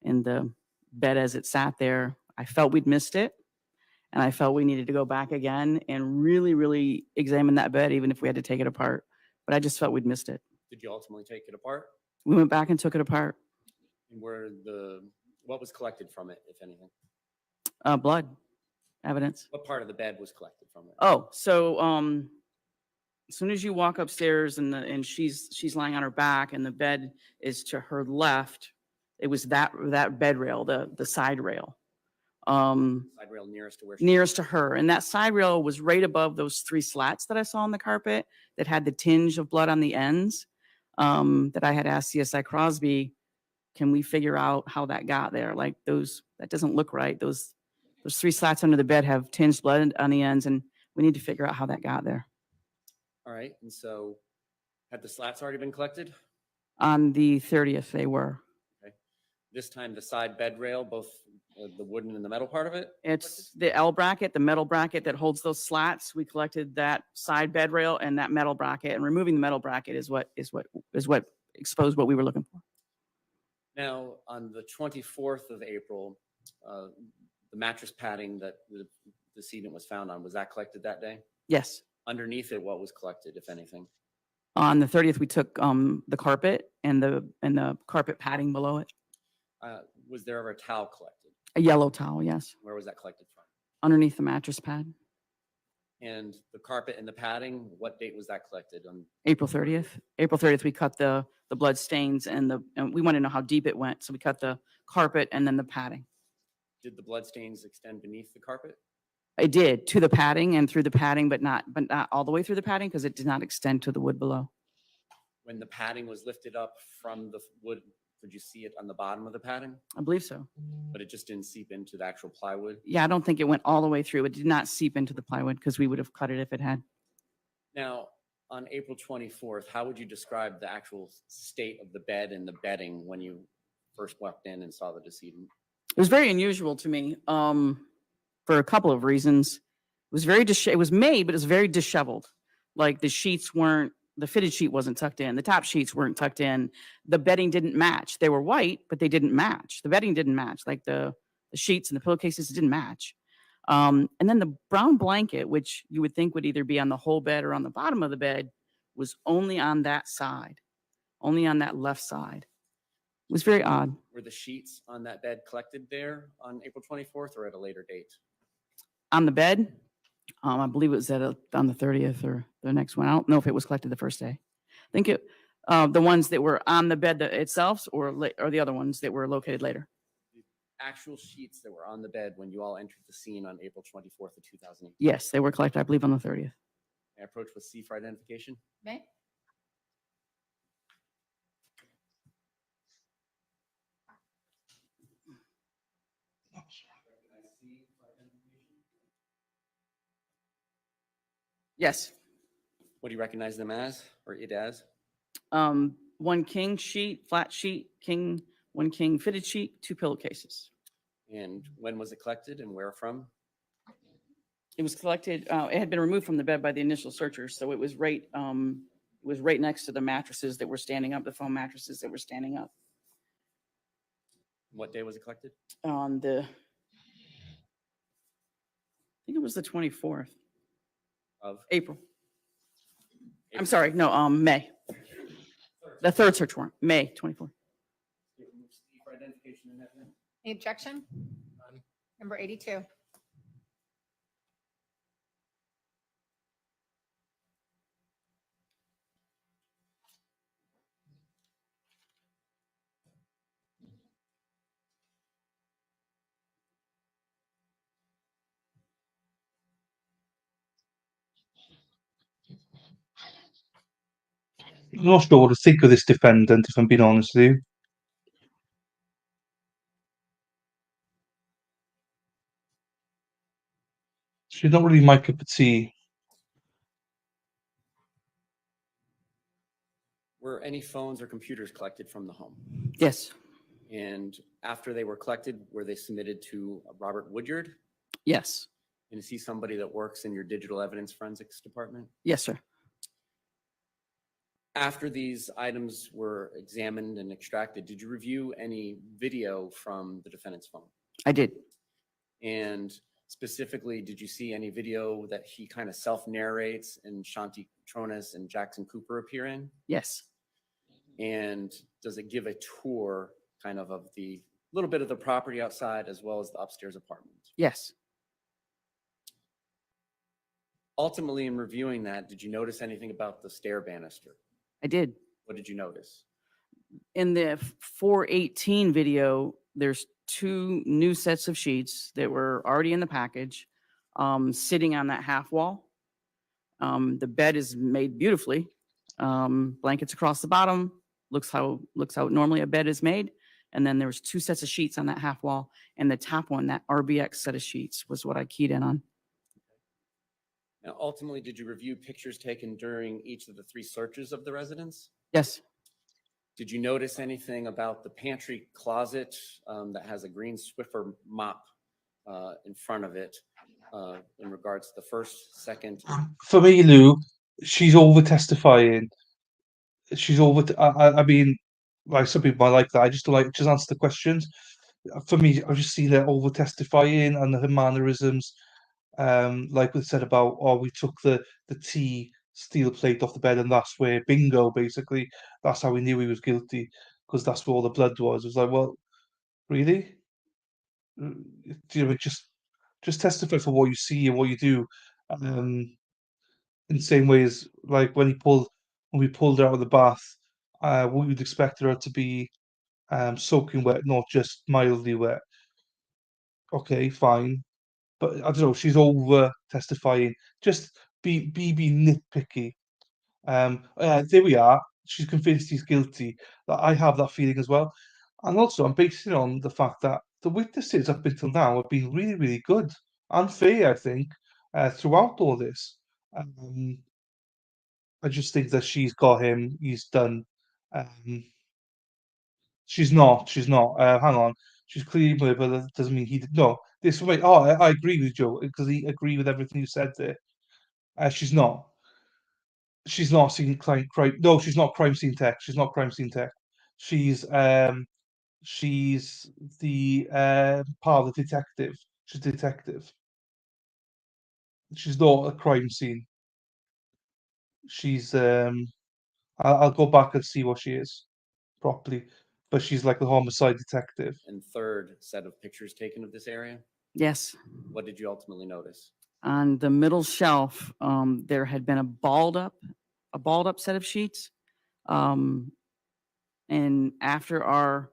and the bed as it sat there, I felt we'd missed it. And I felt we needed to go back again and really, really examine that bed, even if we had to take it apart. But I just felt we'd missed it. Did you ultimately take it apart? We went back and took it apart. And what was collected from it, if anything? Blood evidence. What part of the bed was collected from it? Oh, so as soon as you walk upstairs and she's lying on her back and the bed is to her left, it was that bed rail, the side rail. Side rail nearest to where she Nearest to her. And that side rail was right above those 3 slats that I saw on the carpet that had the tinge of blood on the ends. That I had asked CSI Crosby, can we figure out how that got there? Like that doesn't look right. Those 3 slats under the bed have tinged blood on the ends, and we need to figure out how that got there. All right, and so had the slats already been collected? On the 30th, they were. Okay. This time the side bed rail, both the wooden and the metal part of it? It's the L bracket, the metal bracket that holds those slats. We collected that side bed rail and that metal bracket, and removing the metal bracket is what exposed what we were looking for. Now, on the 24th of April, the mattress padding that the decedent was found on, was that collected that day? Yes. Underneath it, what was collected, if anything? On the 30th, we took the carpet and the carpet padding below it. Was there ever a towel collected? A yellow towel, yes, Where was that collected from? underneath the mattress pad. And the carpet and the padding, what date was that collected? On April 30th. April 30th, we cut the blood stains and we want to know how deep it went. So we cut the carpet and then the padding. Did the blood stains extend beneath the carpet? It did to the padding and through the padding, but not all the way through the padding because it did not extend to the wood below. When the padding was lifted up from the wood, could you see it on the bottom of the padding? I believe so. But it just didn't seep into the actual plywood? Yeah, I don't think it went all the way through. It did not seep into the plywood because we would have cut it if it had. Now, on April 24th, how would you describe the actual state of the bed and the bedding when you first walked in and saw the decedent? It was very unusual to me for a couple of reasons. It was it was made, but it was very disheveled. Like the sheets weren't, the fitted sheet wasn't tucked in. The top sheets weren't tucked in. The bedding didn't match. They were white, but they didn't match. The bedding didn't match. Like the sheets and the pillowcases didn't match. And then the brown blanket, which you would think would either be on the whole bed or on the bottom of the bed, was only on that side, only on that left side. It was very odd. Were the sheets on that bed collected there on April 24th or at a later date? On the bed, I believe it was on the 30th or the next one. I don't know if it was collected the first day. I think the ones that were on the bed itself or the other ones that were located later. Actual sheets that were on the bed when you all entered the scene on April 24th of 2008? Yes, they were collected, I believe, on the 30th. May I approach with C for identification? May? Yes. What do you recognize them as or it as? One king sheet, flat sheet, one king fitted sheet, 2 pillowcases. And when was it collected and where from? It was collected, it had been removed from the bed by the initial searchers, so it was right next to the mattresses that were standing up, the foam mattresses that were standing up. What day was it collected? On I think it was the 24th Of April. I'm sorry, no, May. The third search warrant, May 24th. C for identification and that. Any objection? Number 82. I'm not sure what to think of this defendant, if I'm being honest with you. She's not really my cup of tea. Were any phones or computers collected from the home? Yes, And after they were collected, were they submitted to Robert Woodyard? yes, And is he somebody that works in your digital evidence forensics department? yes, sir. After these items were examined and extracted, did you review any video from the defendant's phone? I did. And specifically, did you see any video that he kind of self-narrates and Shanti Cooper-Tronnes and Jackson Cooper appear in? Yes, And does it give a tour kind of the little bit of the property outside as well as the upstairs apartment? yes. Ultimately, in reviewing that, did you notice anything about the stair banister? I did. What did you notice? In the 418 video, there's 2 new sets of sheets that were already in the package, sitting on that half wall. The bed is made beautifully. Blankets across the bottom, looks how normally a bed is made. And then there was 2 sets of sheets on that half wall, and the top one, that RBX set of sheets, was what I keyed in on. Now, ultimately, did you review pictures taken during each of the 3 searches of the residence? Yes, Did you notice anything about the pantry closet that has a green Swiffer mop in front of it in regards to the first, second? For me, Lou, she's over testifying. She's over. I mean, like some people might like that. I just don't like just answer the questions. For me, I've just seen her over testifying and her mannerisms. Like we said about, oh, we took the tea steel plate off the bed, and that's where bingo. Basically, that's how we knew he was guilty because that's where all the blood was. It was like, well, really? You know, just testify for what you see and what you do. In the same way as like when we pulled her out of the bath, we would expect her to be soaking wet, not just mildly wet. Okay, fine. But I don't know, she's over testifying. Just be nitpicky. There we are. She's convinced he's guilty. I have that feeling as well. And also, I'm basing it on the fact that the witnesses up until now have been really, really good and fair, I think, throughout all this. Um, I just think that she's got him. He's done. Um, she's not. She's not. Hang on. She's clearly, but that doesn't mean he did. No, this way. Oh, I agree with Joe because he agree with everything you said there. She's not. She's not seen crime. No, she's not crime scene tech. She's not crime scene tech. She's she's the part of the detective. She's a detective. She's not a crime scene. She's I'll go back and see what she is properly, but she's like the homicide detective. And third set of pictures taken of this area? yes. What did you ultimately notice? On the middle shelf, there had been a balled up set of sheets. And after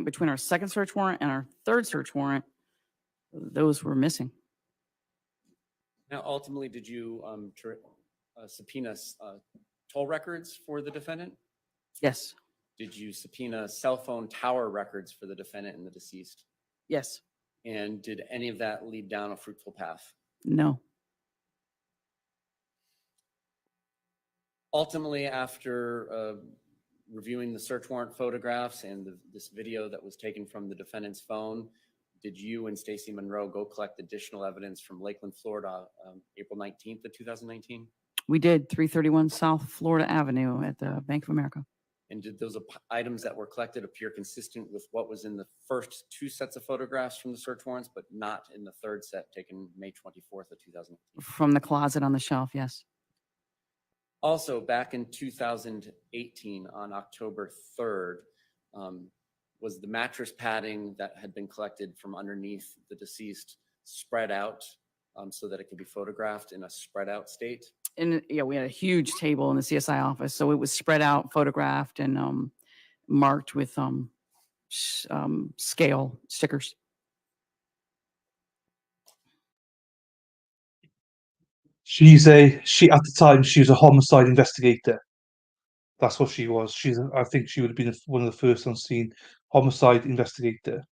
between our second search warrant and our third search warrant, those were missing. Now, ultimately, did you subpoena toll records for the defendant? Yes, Did you subpoena cell phone tower records for the defendant and the deceased? yes, And did any of that lead down a fruitful path? no, Ultimately, after reviewing the search warrant photographs and this video that was taken from the defendant's phone, did you and Stacey Monroe go collect additional evidence from Lakeland, Florida, April 19th of 2019? we did 331 South Florida Avenue at the Bank of America. And did those items that were collected appear consistent with what was in the first 2 sets of photographs from the search warrants, but not in the third set taken May 24th of 2018? From the closet on the shelf, yes. Also, back in 2018, on October 3rd, was the mattress padding that had been collected from underneath the deceased spread out so that it could be photographed in a spread out state? And yeah, we had a huge table in the CSI office, so it was spread out, photographed, and marked with scale stickers. She at the time she was a homicide investigator. That's what she was. I think she would have been one of the first on scene homicide investigator.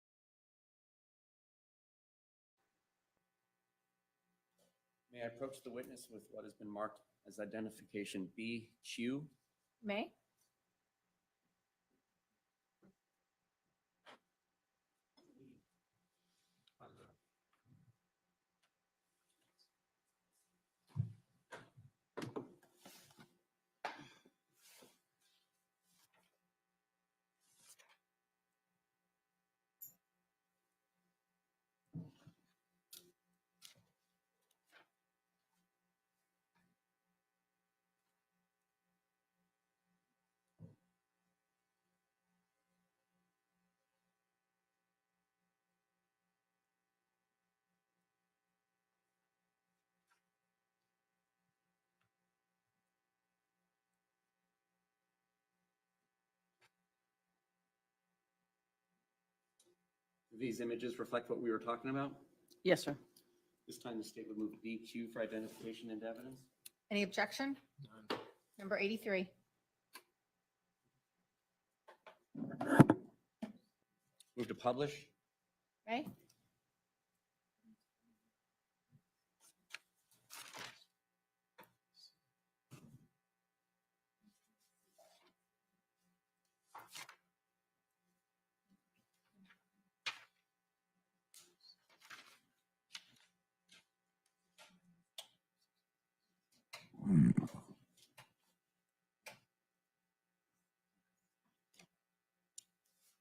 May I approach the witness with what has been marked as identification B. Chu? May? Do these images reflect what we were talking about? Yes, sir. This time the state would move BQ for identification and evidence. Any objection? Number 83. Move to publish. May?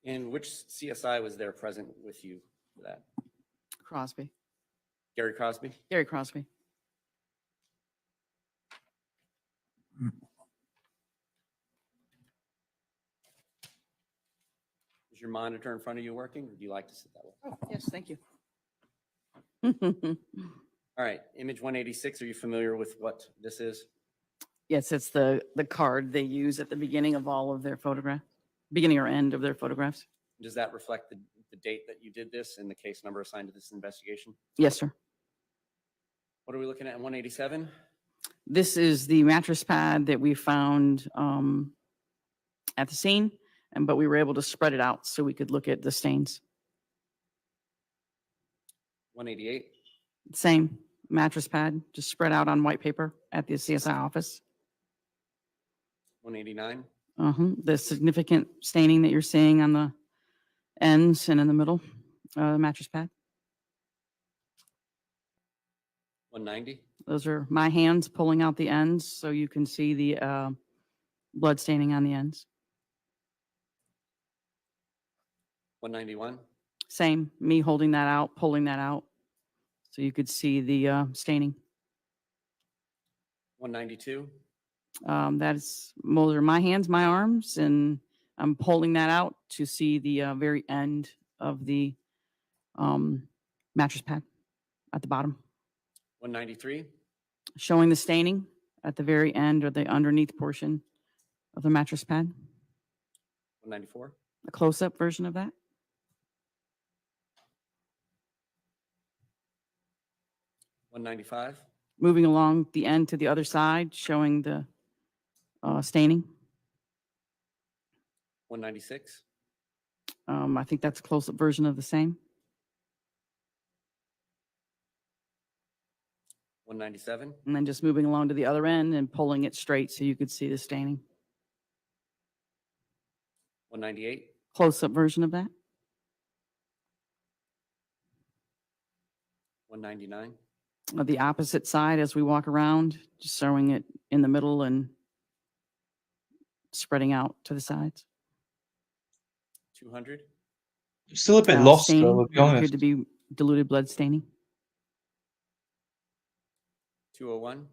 And which CSI was there present with you for that? Crosby. Gary Crosby? Gary Crosby. Is your monitor in front of you working, or do you like to sit that way? Oh, yes, thank you. All right, image 186, are you familiar with what this is? Yes, it's the card they use at the beginning of all of their photographs, beginning or end of their photographs. Does that reflect the date that you did this and the case number assigned to this investigation? Yes, sir. What are we looking at in 187? This is the mattress pad that we found at the scene, but we were able to spread it out so we could look at the stains. 188? Same mattress pad, just spread out on white paper at the CSI office. 189? The significant staining that you're seeing on the ends and in the middle, mattress pad. 190? Those are my hands pulling out the ends so you can see the blood staining on the ends. 191? Same, me holding that out, pulling that out so you could see the staining. 192? Those are my hands, my arms, and I'm pulling that out to see the very end of the mattress pad at the bottom, 193? showing the staining at the very end or the underneath portion of the mattress pad. 194? A close-up version of that. 195? Moving along the end to the other side, showing the staining. 196? I think that's a close-up version of the same. 197? And then just moving along to the other end and pulling it straight so you could see the staining. 198? Close-up version of that. 199? The opposite side as we walk around, just showing it in the middle and spreading out to the sides. 200? Still a bit lost, Staining, though, I'll be what appeared honest. to be diluted blood staining. 201?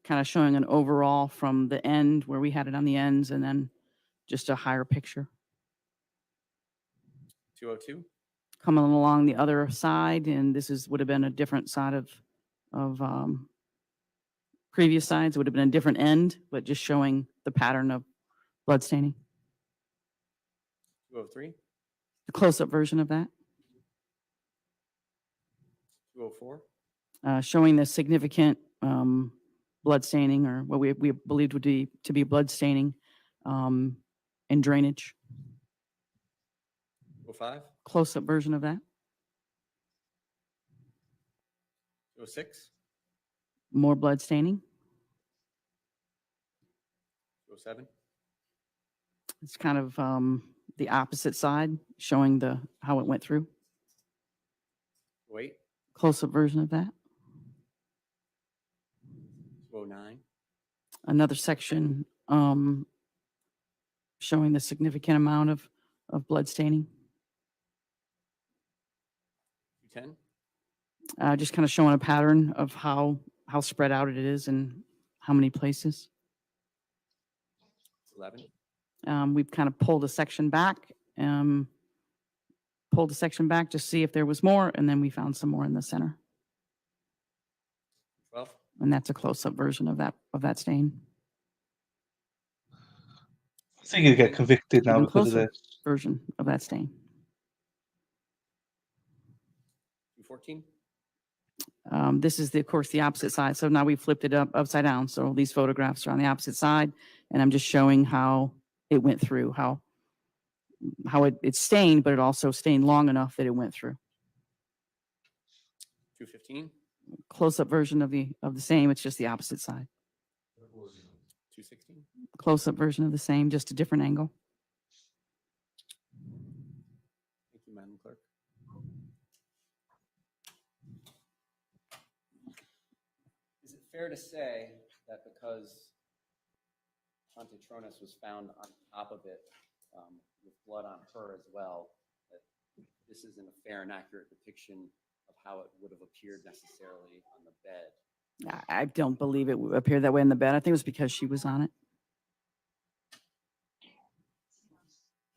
Kind of showing an overall from the end where we had it on the ends and then just a higher picture. 202? Coming along the other side, and this would have been a different side of previous sides. It would have been a different end, but just showing the pattern of blood staining. 203? The close-up version of that, 204? showing the significant blood staining, or what we believed would be to be blood staining, and drainage. 05, Close-up version of that. 06, More blood staining. 07, It's kind of the opposite side, showing how it went through. 08, Close-up version of that. 09, Another section showing the significant amount of blood staining. 10, Just kind of showing a pattern of how spread out it is and how many places. 11, We've kind of pulled a section back to see if there was more, and then we found some more in the center. 12, And that's a close-up version of that stain. I think you get convicted now Even because of closer this. version of that stain. 14, This is, of course, the opposite side. So now we flipped it upside down. So these photographs are on the opposite side, and I'm just showing how it went through, how it stained, but it also stained long enough that it went through. 215, Close-up version of the same. It's just the opposite side. 216, Close-up version of the same, just a different angle. thank you, Madam Clerk. Is it fair to say that because Shanti Cooper-Tronnes was found on top of it with blood on her as well, that this isn't a fair and accurate depiction of how it would have appeared necessarily on the bed? I don't believe it appeared that way in the bed. I think it was because she was on it.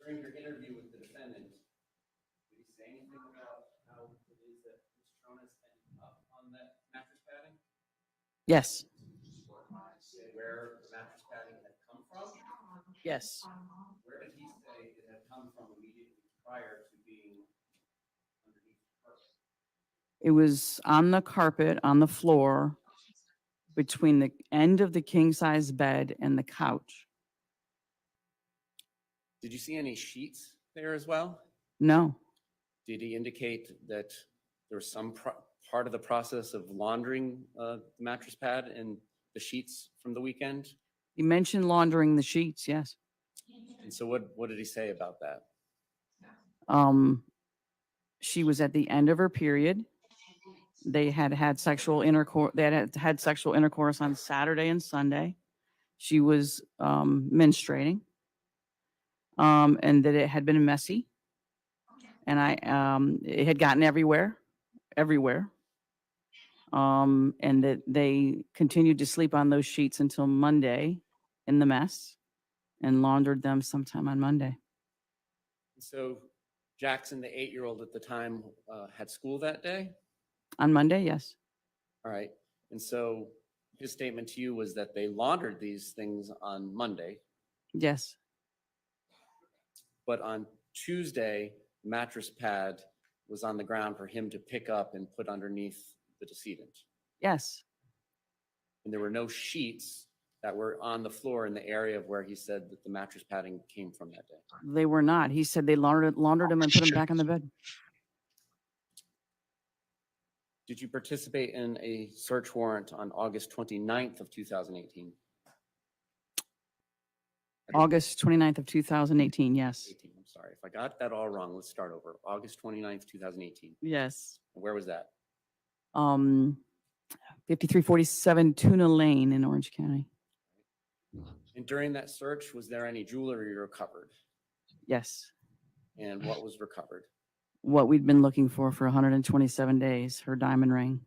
During your interview with the defendant, did he say anything about how it is that Ms. Cooper-Tronnes ended up on that mattress padding? Yes. Where the mattress padding had come from? Yes. Where did he say it had come from immediately prior to being underneath the carpet? It was on the carpet, on the floor, between the end of the king-size bed and the couch. Did you see any sheets there as well? No. Did he indicate that there was some part of the process of laundering the mattress pad and the sheets from the weekend? He mentioned laundering the sheets, yes. And so what did he say about that? She was at the end of her period. They had sexual intercourse. They had sexual intercourse on Saturday and Sunday. She was menstruating, and that it had been messy, and it had gotten everywhere, and that they continued to sleep on those sheets until Monday in the mess, and laundered them sometime on Monday. So Jackson, the 8-year-old at the time, had school that day? On Monday, yes. All right. And so his statement to you was that they laundered these things on Monday, Yes. but on Tuesday, the mattress pad was on the ground for him to pick up and put underneath the decedent. Yes. And there were no sheets that were on the floor in the area of where he said that the mattress padding came from that day. They were not. He said they laundered them and put them back on the bed. Did you participate in a search warrant on August 29th of 2018? August 29th of 2018, yes. 18, I'm sorry. If I got that all wrong, let's start over. August 29th, 2018. Yes. Where was that? 5347 Tuna Lane in Orange County. And during that search, was there any jewelry recovered? Yes. And what was recovered? What we'd been looking for 127 days, her diamond ring.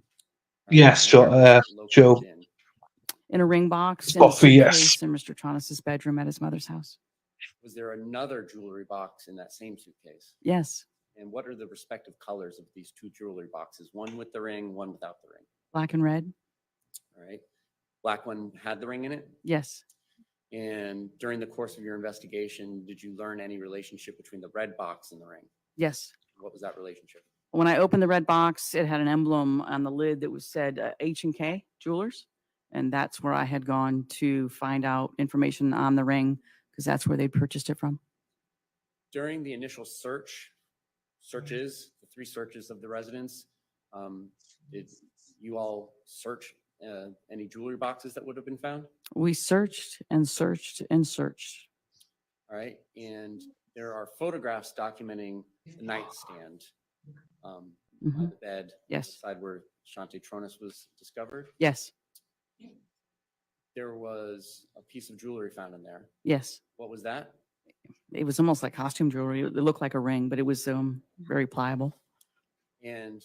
Yes, And where was Joe. it located in? In a ring box in a Spot for yes. suitcase in Mr. Tronnes's bedroom at his mother's house. Was there another jewelry box in that same suitcase? Yes. And what are the respective colors of these two jewelry boxes? One with the ring, one without the ring. Black and red. All right. Black one had the ring in it? Yes. And during the course of your investigation, did you learn any relationship between the red box and the ring? Yes. What was that relationship? When I opened the red box, it had an emblem on the lid that was said H&K Jewelers. And that's where I had gone to find out information on the ring, because that's where they purchased it from. During the initial searches, the 3 searches of the residence, did you all search any jewelry boxes that would have been found? We searched and searched and searched. All right, and there are photographs documenting the nightstand by Mhm. the bed. Yes. Side where Shanti Cooper-Tronnes was discovered. Yes, There was a piece of jewelry found in there. yes. What was that? It was almost like costume jewelry. It looked like a ring, but it was very pliable. And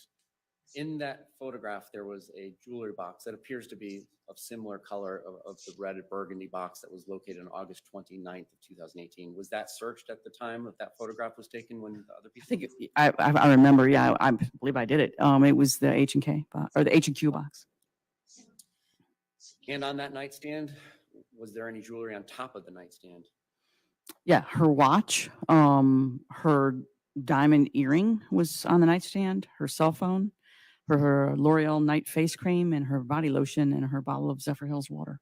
in that photograph, there was a jewelry box that appears to be of similar color of the red burgundy box that was located on August 29th of 2018. Was that searched at the time that that photograph was taken when the other piece? I think I remember. Yeah, I believe I did it. It was the H&K or the H&Q box. And on that nightstand, was there any jewelry on top of the nightstand? Yeah, her watch, her diamond earring was on the nightstand, her cell phone, her L'Oreal night face cream, and her body lotion, and her bottle of Zephyr Hills water.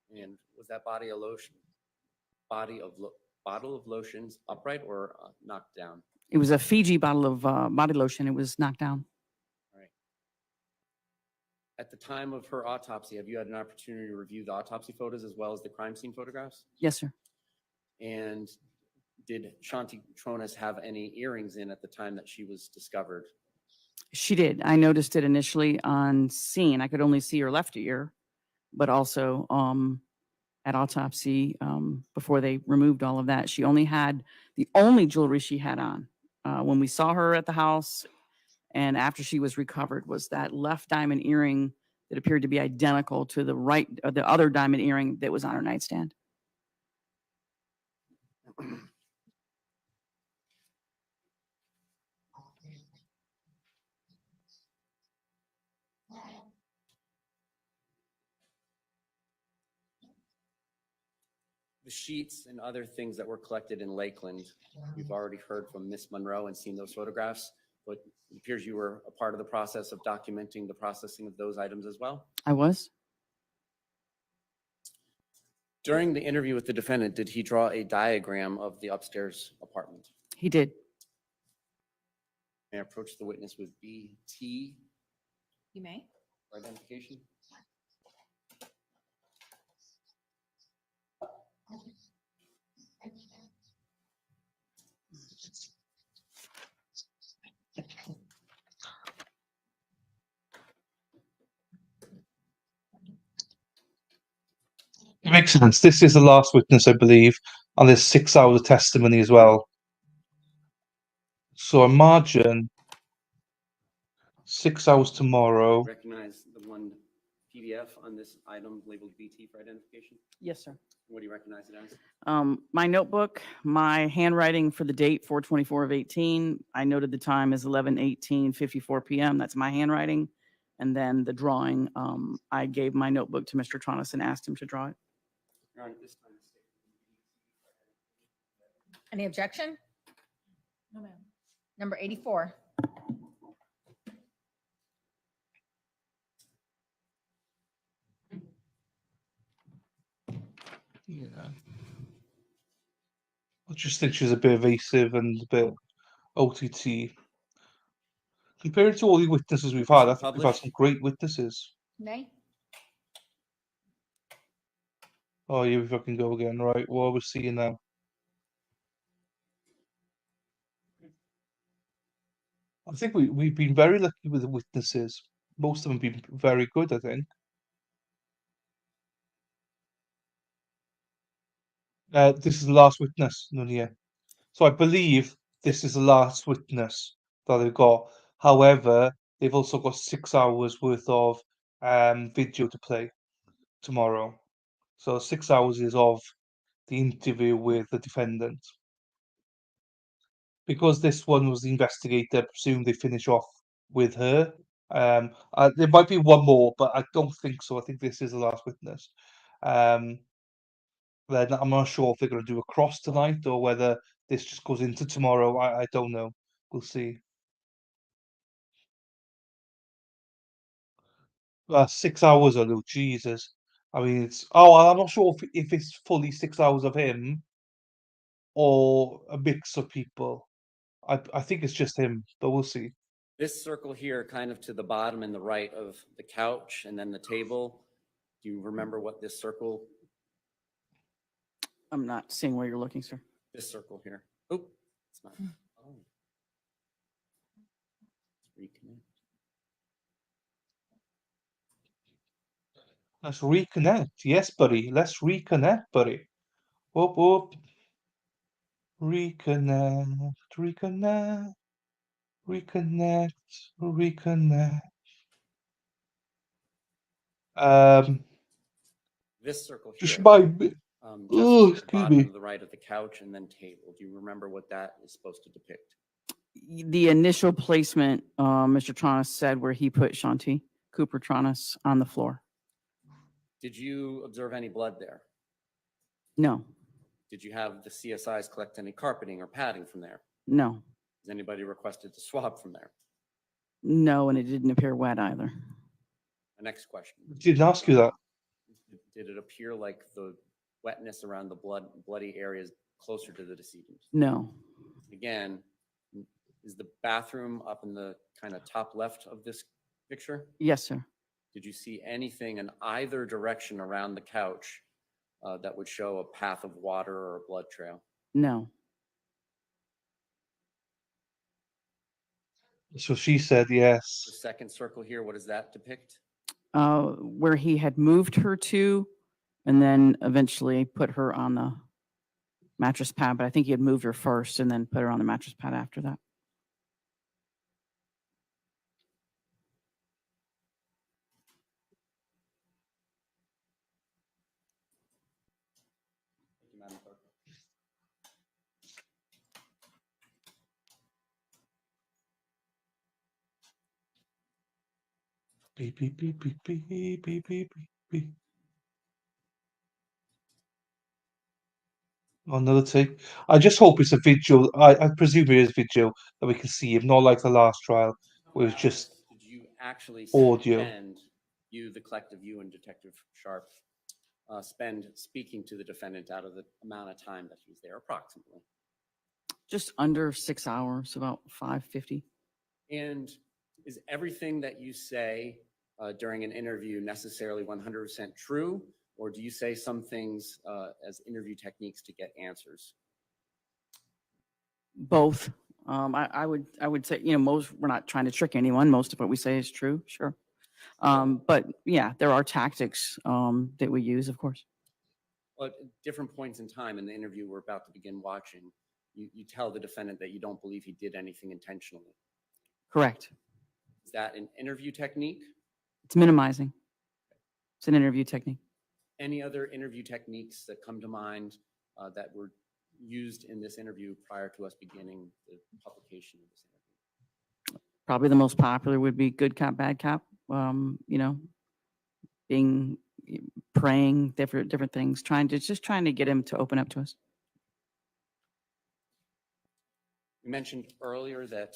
And was that bottle of lotions upright or knocked down? It was a Fiji bottle of body lotion. It was knocked down. At the time of her autopsy, have you had an opportunity to review the autopsy photos as well as the crime scene photographs? Yes, sir. And did Shanti Cooper-Tronnes have any earrings in at the time that she was discovered? She did. I noticed it initially on scene. I could only see her left ear, but also at autopsy, before they removed all of that, she only had the only jewelry she had on when we saw her at the house and after she was recovered was that left diamond earring that appeared to be identical to the other diamond earring that was on her nightstand. The sheets and other things that were collected in Lakeland, you've already heard from Miss Monroe and seen those photographs, but it appears you were a part of the process of documenting the processing of those items as well. I was. During the interview with the defendant, did he draw a diagram of the upstairs apartment? He did. May I approach the witness with BT You may. for identification? It makes sense. This is the last witness, I believe, and there's 6 hours of testimony as well. So imagine 6 hours tomorrow. Recognize the one PDF on this item labeled BT for identification? Yes, sir. What do you recognize it as? My notebook, my handwriting for the date 4/24 of 18. I noted the time as 11:18:54 p.m. That's my handwriting. And then the drawing, I gave my notebook to Mr. Cooper-Tronnes and asked him to draw it. Your Honor, this time. Any objection? No, ma'am. Number 84. Yeah. I just think she's a bit evasive and a bit OTT. Compared to all the witnesses we've had, I think we've had some great witnesses. Nay. Oh, here we fucking go again. Right, what are we seeing now? I think we've been very lucky with the witnesses. Most of them have been very good, I think. This is the last witness, Nunia. So I believe this is the last witness that they've got. However, they've also got 6 hours worth of video to play tomorrow. So 6 hours is of the interview with the defendant. Because this one was the investigator, I presume they finish off with her. There might be one more, but I don't think so. I think this is the last witness. Then I'm not sure if they're going to do a cross tonight or whether this just goes into tomorrow. I don't know. We'll see. 6 hours or no, Jesus. I mean, it's I'm not sure if it's fully 6 hours of him or a mix of people. I think it's just him, but we'll see. This circle here, kind of to the bottom and the right of the couch and then the table. Do you remember what this circle, I'm not seeing where you're looking, sir. this circle here? Oh, it's not. Oh. Reconnect. Let's reconnect. Yes, buddy. Let's reconnect, buddy. Whoop whoop. Reconnect, reconnect, reconnect, reconnect. This circle Just here. my Just oh, to the excuse bottom me. and the right of the couch and then table. Do you remember what that is supposed to depict? The initial placement, Mr. Tronnes said where he put Shanti Cooper-Tronnes on the floor. Did you observe any blood there? No, Did you have the CSIs collect any carpeting or padding from there? no, Has anybody requested to swab from there? no, and it didn't appear wet either. The next question. Didn't ask you that. Did it appear like the wetness around the bloody areas closer to the decedent? No, Again, is the bathroom up in the kind of top left of this picture? yes, sir. Did you see anything in either direction around the couch that would show a path of water or a blood trail? No, So she said The yes. second circle here, what does that depict? where he had moved her to and then eventually put her on the mattress pad, but I think he had moved her first and then put her on the mattress pad after that. Thank you, Madam Clerk. Beep beep beep beep beep beep beep beep beep. Another take. I just hope it's a video. I presume it is video that we can see him, not like the last trial, where it was just Did you actually audio. spend, you, the collective, you and Detective Sharp, spend speaking to the defendant out of the amount of time that he was there approximately? Just under 6 hours, about 5:50. And is everything that you say during an interview necessarily 100% true? Or do you say some things as interview techniques to get answers? Both. I would say, we're not trying to trick anyone. Most of what we say is true, sure. But yeah, there are tactics that we use, of course. Well, at different points in time in the interview we're about to begin watching, you tell the defendant that you don't believe he did anything intentionally. Correct. Is that an interview technique? It's minimizing. It's an interview technique. Any other interview techniques that come to mind that were used in this interview prior to us beginning the publication of this interview? Probably the most popular would be good cop, bad cop. Being praying, different things, trying to get him to open up to us. You mentioned earlier that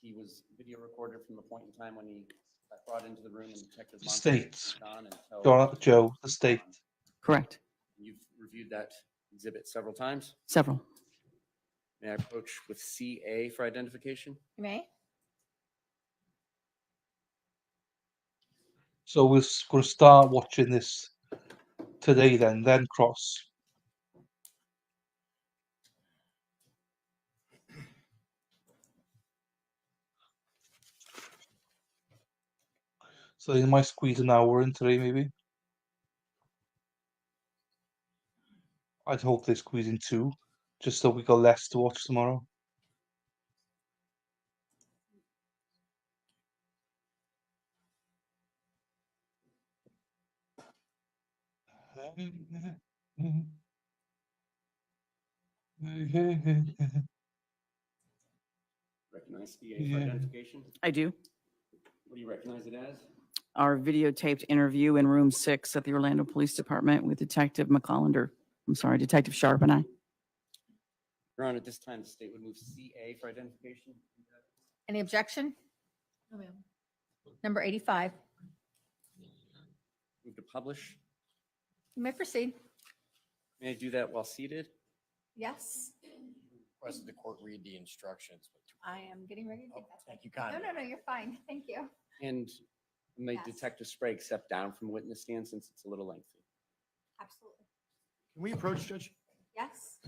he was video recorded from the point in time when he got brought into the room and Detective Monson State. went on until Joe, the state. Correct. You've reviewed that exhibit several times. Several. May I approach with CA for identification? You may. So we're going to start watching this today then cross. So they might squeeze an hour in today, maybe. I'd hope they squeeze in 2, just so we got less to watch tomorrow. Recognize CA for identification? I do. What do you recognize it as? Our videotaped interview in room 6 at the Orlando Police Department with Detective Detective Sharp and I. Your Honor, at this time, the state would move CA for identification. Any objection? No, ma'am. Number 85. Move to publish. You may proceed. May I do that while seated? Yes, Request the court read the instructions. I am getting ready to Oh, do that. thank you No, kindly. no, no, you're fine. Thank you. And may Yes. Detective Sprague step down from witness stand since it's a little lengthy. Absolutely. Can we approach, Judge? Yes.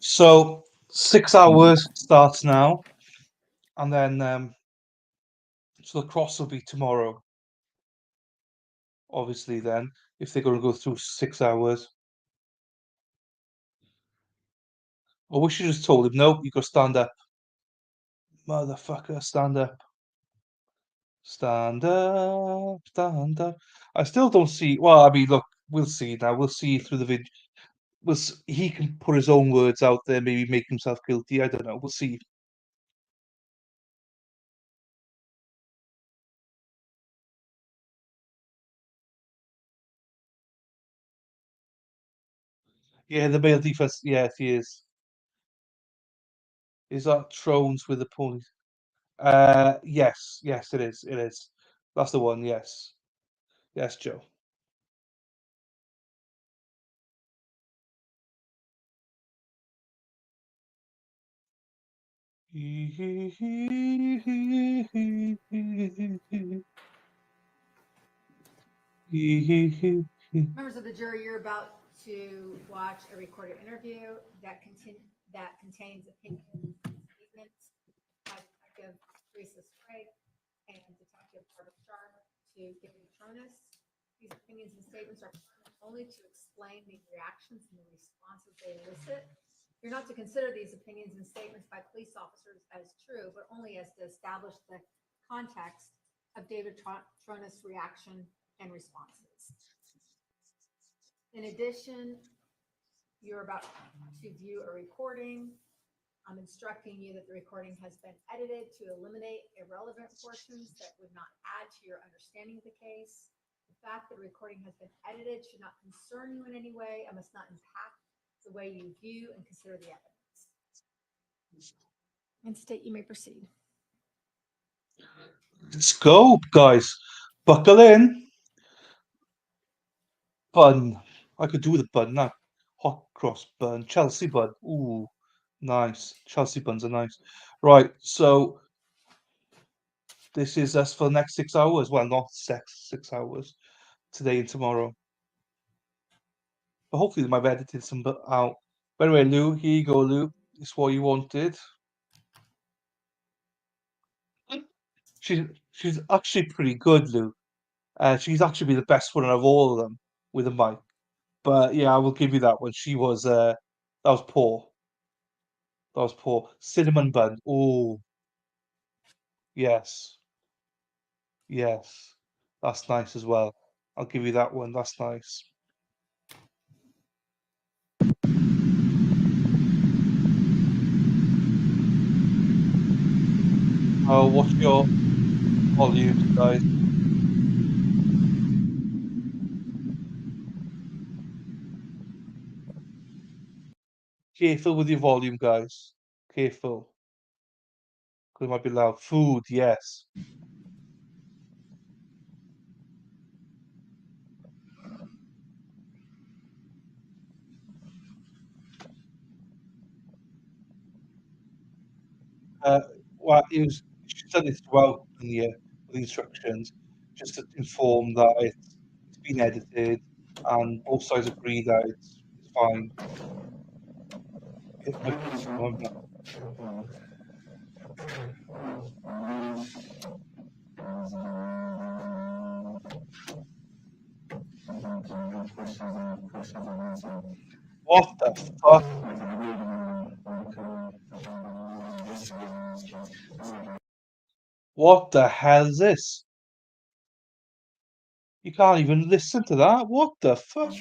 So 6 hours starts now, and then so the cross will be tomorrow. Obviously, then if they're going to go through 6 hours, or we should just told him, nope, you got to stand up, motherfucker, stand up, stand up, stand up. I still don't see. Well, I mean, look, we'll see now. We'll see through the video. He can put his own words out there, maybe make himself guilty. I don't know. We'll see. Yeah, the male defense. Yes, he is. Is that Trones with the pony? Yes, yes, it is. It is. That's the one. Yes, yes, Joe. Members of the jury, you're about to watch a recorded interview that contains opinions and statements by Detective Teresa Sprague and Detective Barbara Sharp to David Tronnes. These opinions and statements are pertinent only to explain the reactions and the responses they elicit. You're not to consider these opinions and statements by police officers as true, but only as to establish the context of David Tronnes' reaction and responses. In addition, you're about to view a recording. I'm instructing you that the recording has been edited to eliminate irrelevant portions that would not add to your understanding of the case. The fact that the recording has been edited should not concern you in any way and must not impact the way you view and consider the evidence. And state you may proceed. Let's go, guys. Buckle in. Bun. I could do with a bun now. Hot cross bun. Chelsea bun. Ooh, nice. Chelsea buns are nice. Right, so this is us for the next 6 hours. Well, not 6 hours. Today and tomorrow. But hopefully they've edited some out. By the way, Lou, here you go, Lou. It's what you wanted. She's actually pretty good, Lou. She's actually the best one of all of them with a mic. But yeah, I will give you that one. She was that was poor. That was poor. Cinnamon bun. Oh, yes. Yes. That's nice as well. I'll give you that one. That's nice. Oh, what's your volumes, guys? Careful with your volume, guys. Careful. Because it might be loud. Food, yes. Uh, well, she's done this throughout the instructions, just to inform that it's been edited and both sides agree that it's fine. It might be some- What the fuck? What the hell is this? You can't even listen to that. What the fuck?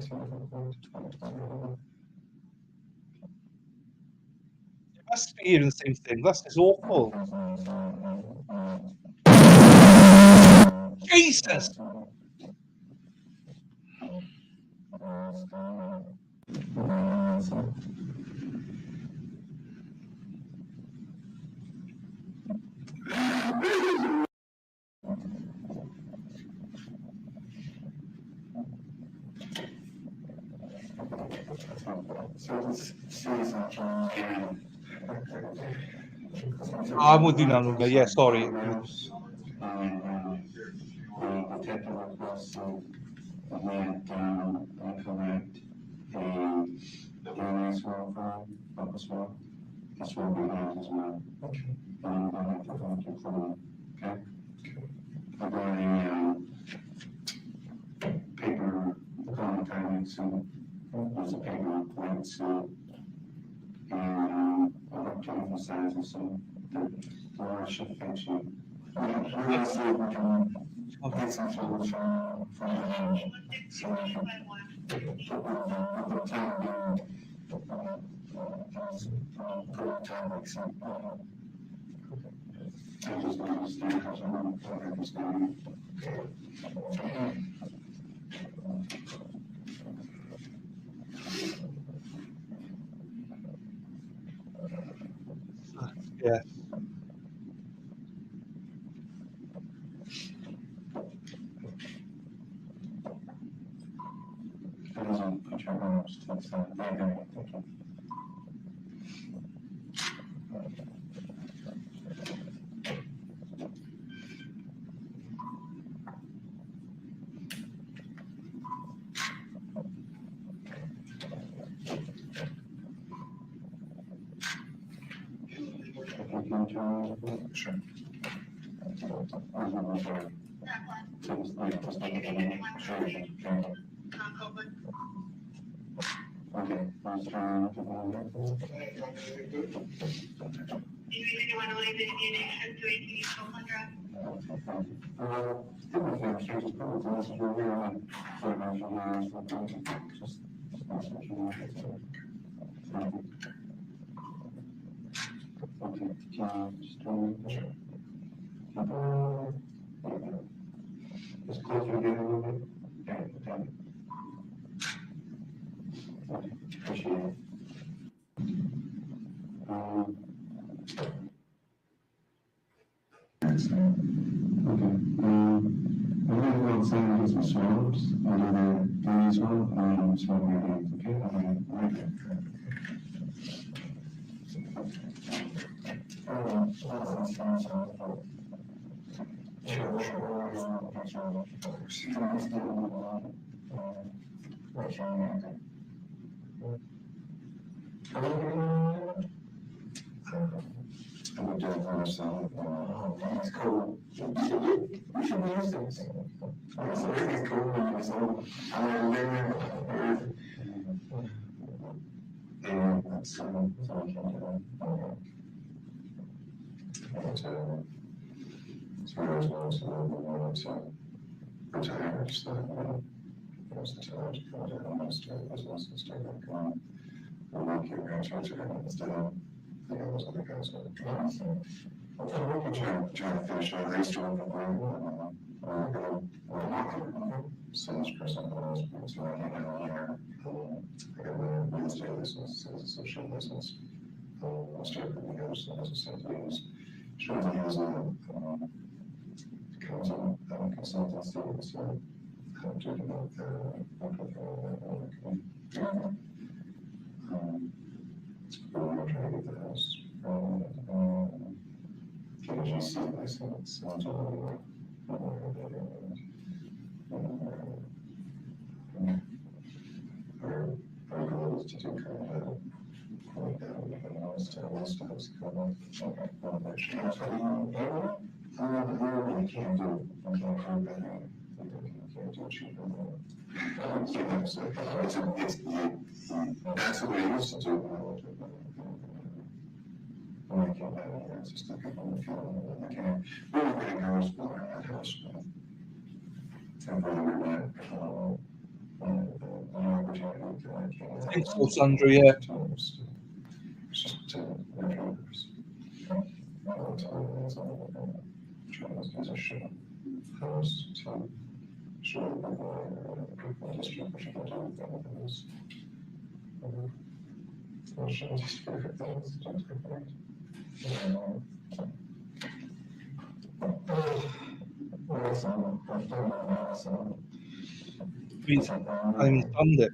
You must be hearing the same thing. This is awful. Jesus! I'm with you now, Nuga. Yeah, sorry. Yeah. I think so, Sandra, yeah. Please, I understand it.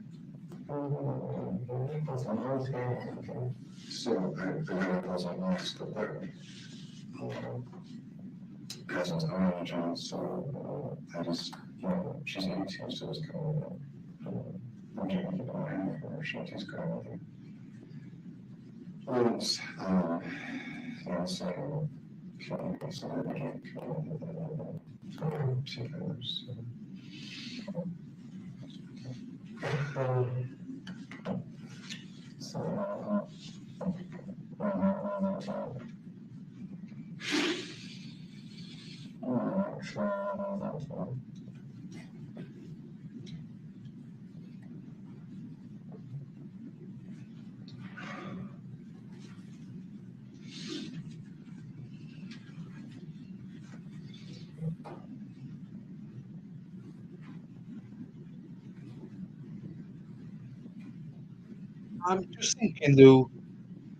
I'm just thinking though,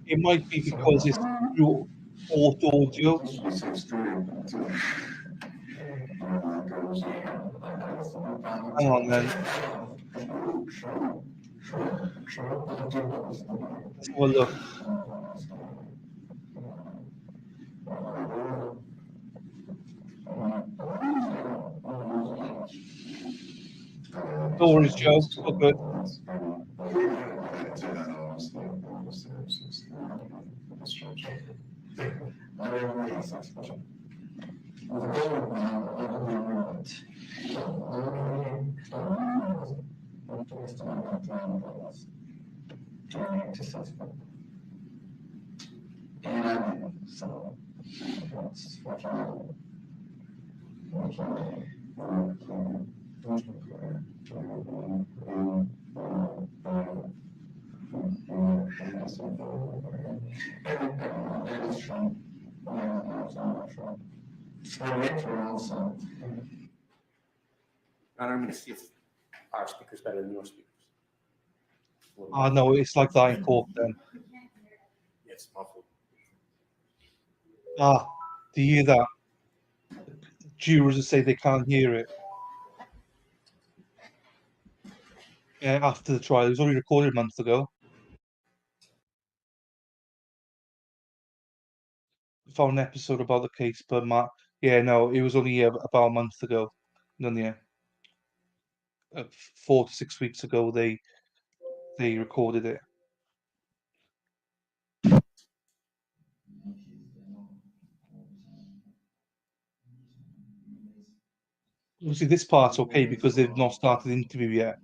it might be because it's through audio. Hang on then. Let's have a look. No worries, Joe. All good. I'm going to see if our speaker's better than your speakers. Ah, no, it's like that in court then. It's muffled. Ah, do you hear that? Jurors say they can't hear it. After the trial, it was only recorded a month ago. I found an episode about the case, but yeah, no, it was only about a month ago. None, yeah. 4 to 6 weeks ago, they recorded it. Obviously, this part's okay because they've not started the interview yet.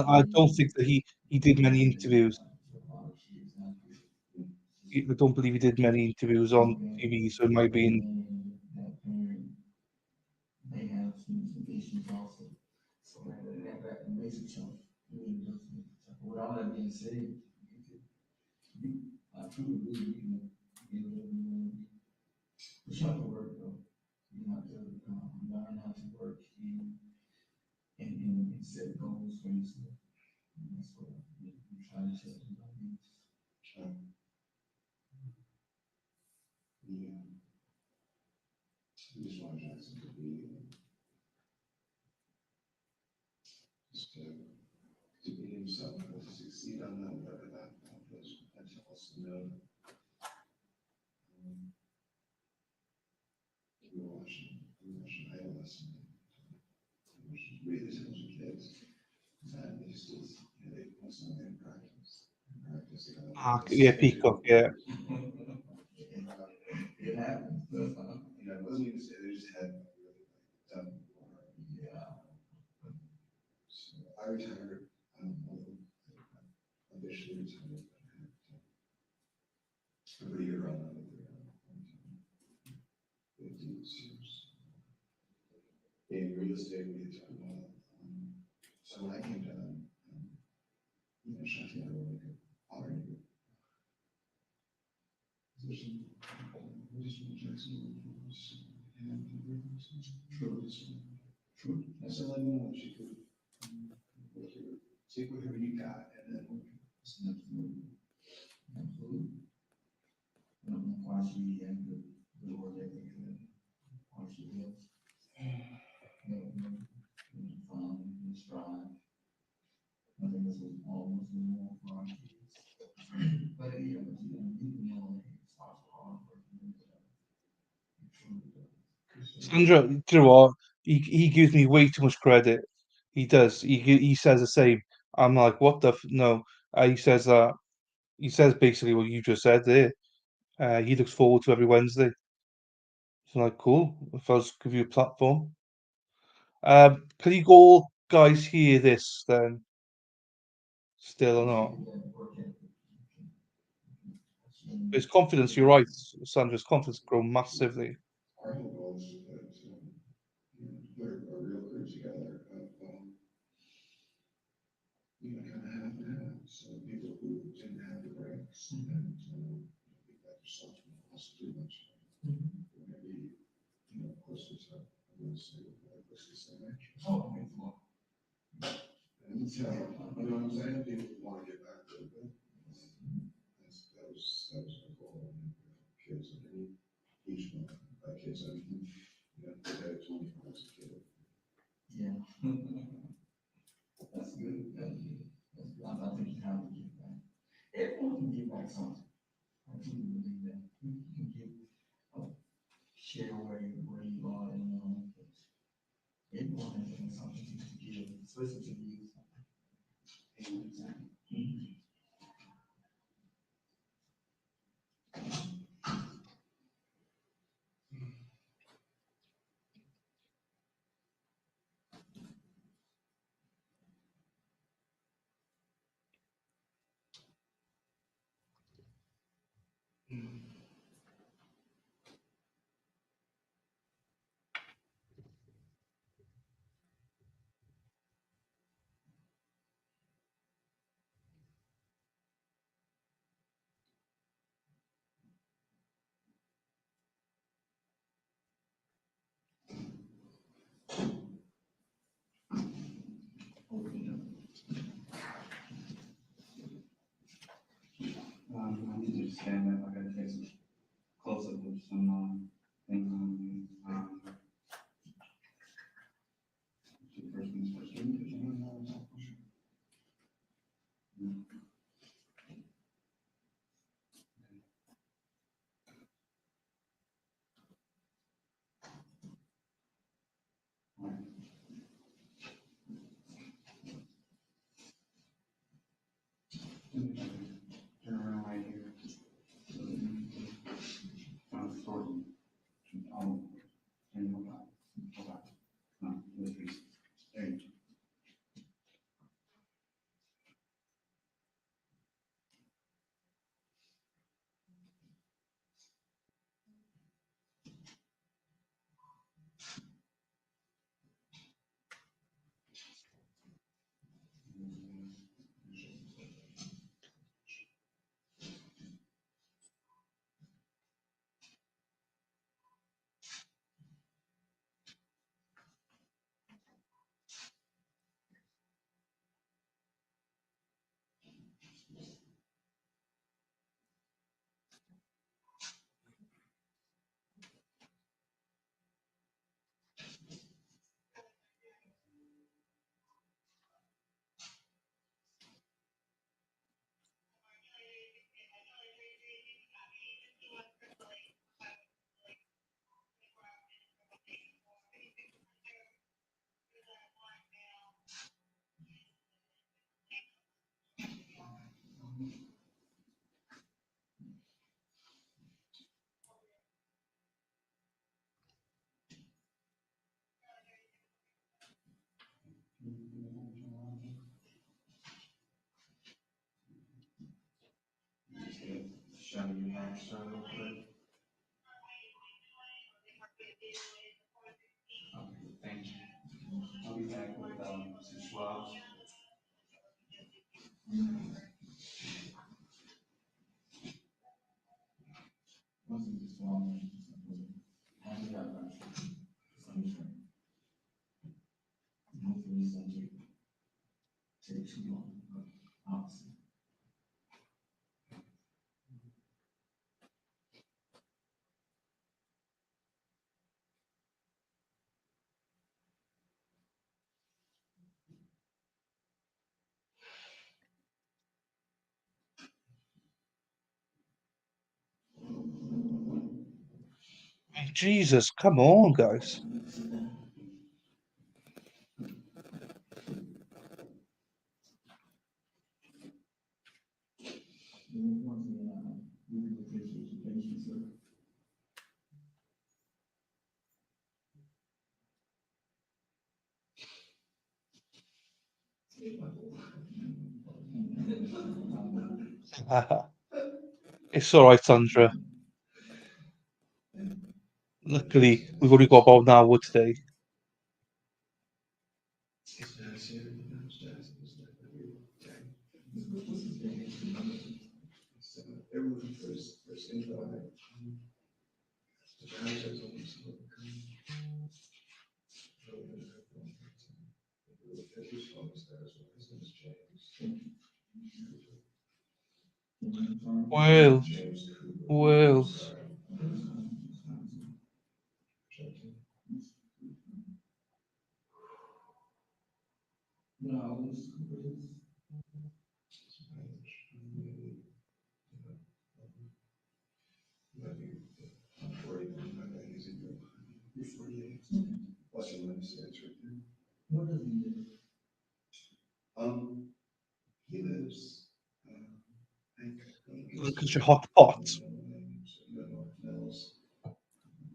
I don't think that he did many interviews. I don't believe he did many interviews on TV, so it might have been. Yeah, Peacock, yeah. in real estate, we had talked about, so when I came down, Shanti had a really good, already good position. True. I said, let me know if she could, take whatever you got, and then we can. Absolutely. Why she and the work ethic and why she lives. Fun, and strive. I think this was almost more for our kids. But yeah, you know, it's hard work. Sandra, do you know what? He gives me way too much credit. He does. He says the same. I'm like, what the no. He says that. He says basically what you just said there. He looks forward to every Wednesday. So like, cool. If I was give you a platform. Can you all guys hear this then? Still or not? His confidence, you're right, Sandra's confidence grown massively. Our whole goal is to put a real crew together of, kind of half and half. So people who didn't have the breaks and, people like yourself, also do much. We're gonna be, closer to, I'm gonna say, close to same age. Oh, okay, well. And so, you know what I'm saying? People want to get back a little bit. That was our goal. And, kids of any age, by kids, I mean, they had 25 as a kid. Yeah. That's good. That's good. I think you have to give back. Everyone can give back something. I truly believe that. You can give, share where you are and everyone has something to give, especially to you. Exactly. I need to stand up. I gotta take some close up of some things on me. First things first. Turn around right here. Found the sword. Oh, and no problem. No problem. No, there you go. Show you back, show real quick. Okay, thank you. ce soir. Moi, c'est une histoire, hopefully this doesn't take too long, but obviously. Jesus, come on, guys. It's all right, Sandra. Luckily, we've only got about an hour today. Everyone first invite. Wales. Wales. What's your last answer? What does he do? He lives, Look at your hot pot.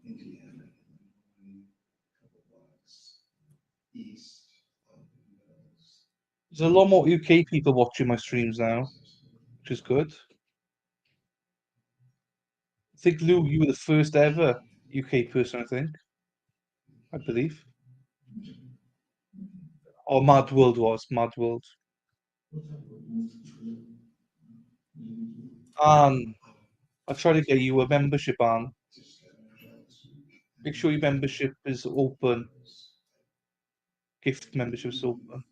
Indiana, a couple blocks east of Mills. There's a lot more UK people watching my streams now, which is good. I think, Lou, you were the first ever UK person, I think. I believe. Or Mad World was. Mad World. And I'll try to get you a membership on. Make sure your membership is open. Gift membership is open.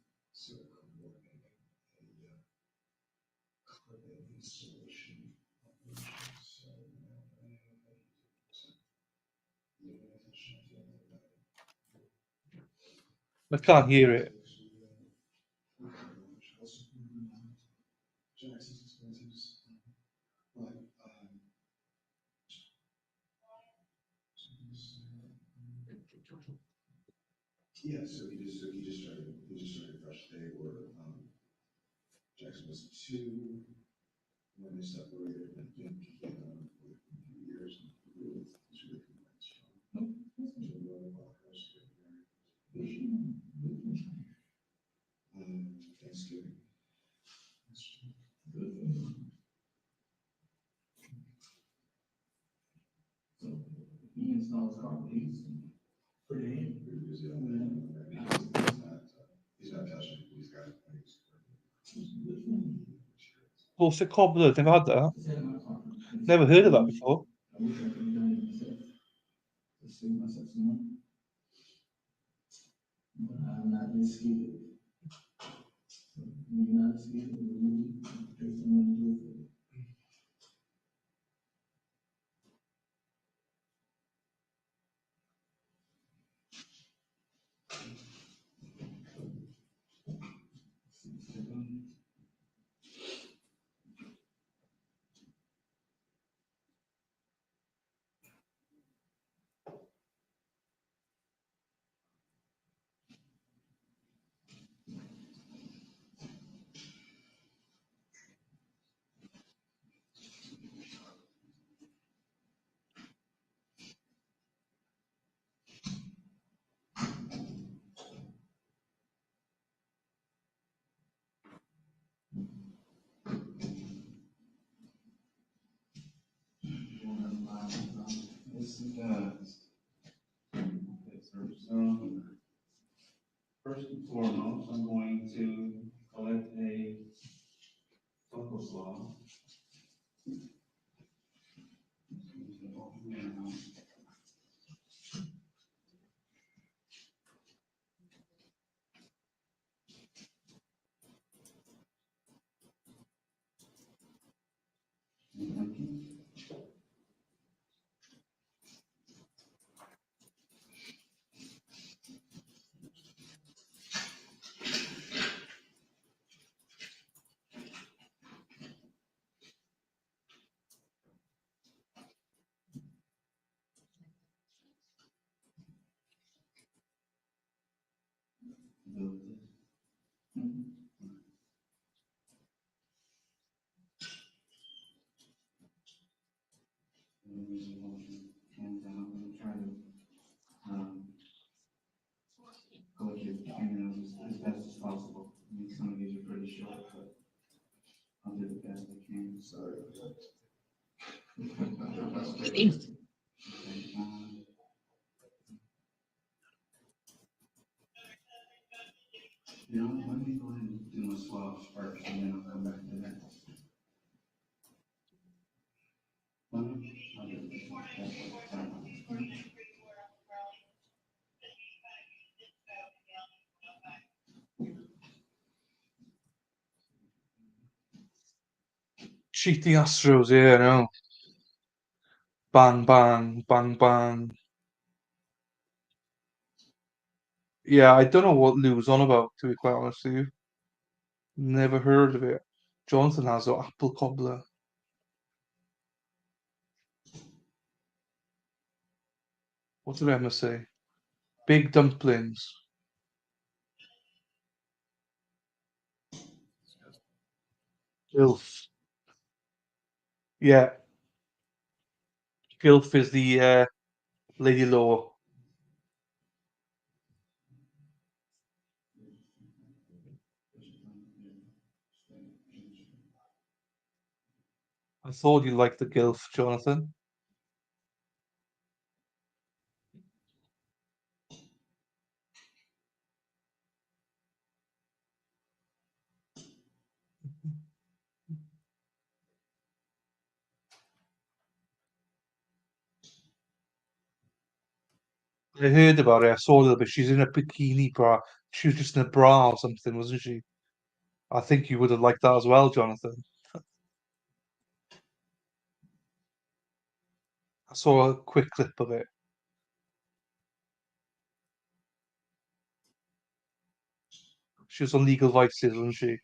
I can't hear it. Yeah, so he just started fresh. They were, Jackson was 2 when they separated, and then he came on for a few years. And he's really quite strong. Thanksgiving. So he installs carpet. He's pretty busy on that. He's not touching it. He's got it. Dorset Cobbler, never had that. Never heard of that before. I wish I could have done it myself. To save myself some money. But I'm not this skilled. You're not skilled. You pay someone to do it for you. First and foremost, I'm going to collect a buckle swab. And I'm going to try to collect your fingernails as best as possible. I mean, some of these are pretty short, but I'll do the best I can. Sorry. You know, let me go ahead and do my swab first, and then I'll come back to that. I'll do this. Cheating Astros, yeah, I know. Bang, bang, bang, bang. Yeah, I don't know what Lou's on about, to be quite honest with you. Never heard of it. Jonathan has an apple cobbler. What did Emma say? Big dumplings. Gilf. Yeah. Gilf is the Lady Law. I thought you liked the Gilf, Jonathan. I heard about it. I saw a little bit. She's in a bikini bra. She was just in a bra or something, wasn't she? I think you would have liked that as well, Jonathan. I saw a quick clip of it. She was on Legal Vices, wasn't she?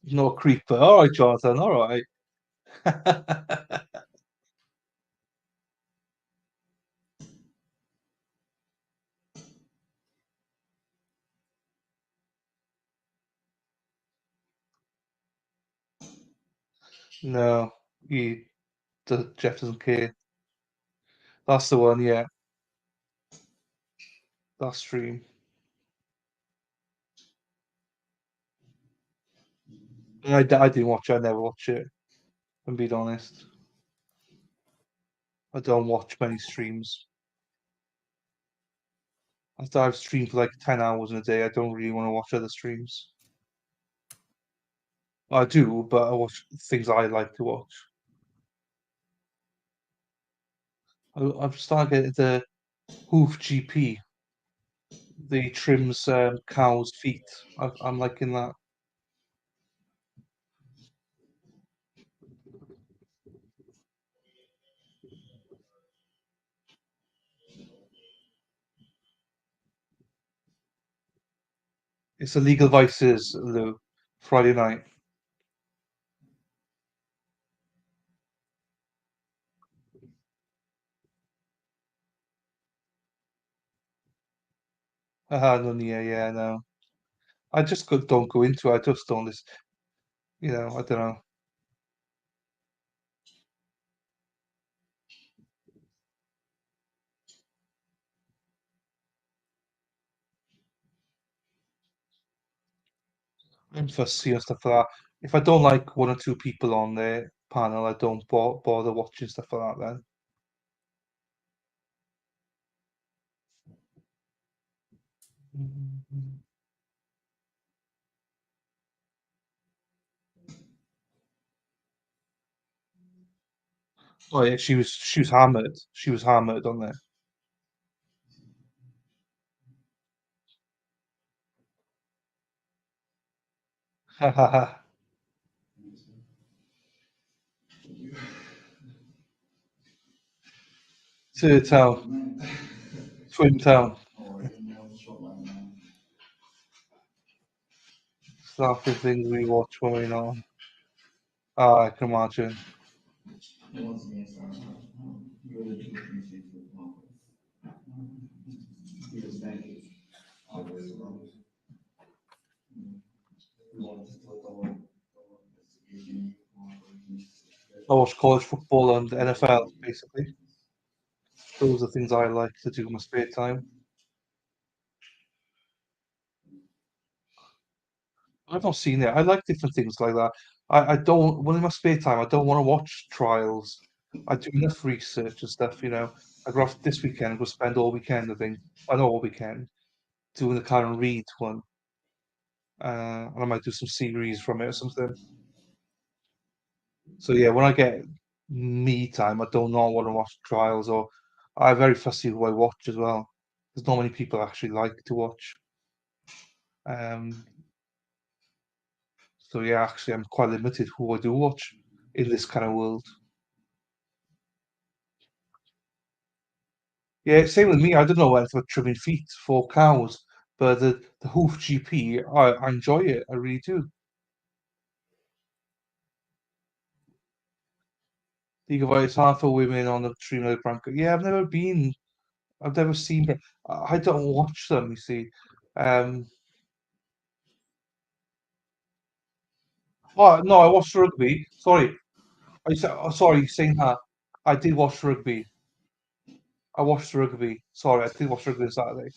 Not a creeper. All right, Jonathan. All right. No, Jeff doesn't care. That's the one, yeah. That stream. I didn't watch it. I never watch it. I'm being honest. I don't watch many streams. I've streamed for like 10 hours in a day. I don't really want to watch other streams. I do, but I watch things I like to watch. I've started getting the Hoof GP. The trims cows' feet. I'm liking that. It's Illegal Vices, Lou. Friday night. No, yeah, no. I just don't go into it. I just don't listen. I don't know. I'm fussy and stuff like that. If I don't like one or two people on the panel, I don't bother watching stuff like that then. Oh yeah, she was hammered. She was hammered on there. Ha ha ha. Third town, Swim Town. Stuff the things we watch when we're not on. Oh, I can imagine. I watch college football and NFL basically. Those are things I like to do in my spare time. I've not seen it. I like different things like that. I don't, when in my spare time, I don't want to watch trials. I do enough research and stuff. I go off this weekend, go spend all weekend, I think, I know all weekend, doing the Karen Reid one. And I might do some series from it or something. So yeah, when I get me time, I don't know want to watch trials or I'm very fussy who I watch as well. There's not many people I actually like to watch. Um, so yeah, actually, I'm quite limited who I do watch in this kind of world. Yeah, same with me. I don't know anything about trimming feet for cows, but the hoof GP, I enjoy it. I really do. League of Ice half for women on the Trino Branco. Yeah, I've never been. I've never seen them. I don't watch them. You see. Um. Oh no, I watched rugby. Sorry. Sorry, saying that. I did watch rugby. I watched rugby. Sorry, I did watch rugby on Saturday.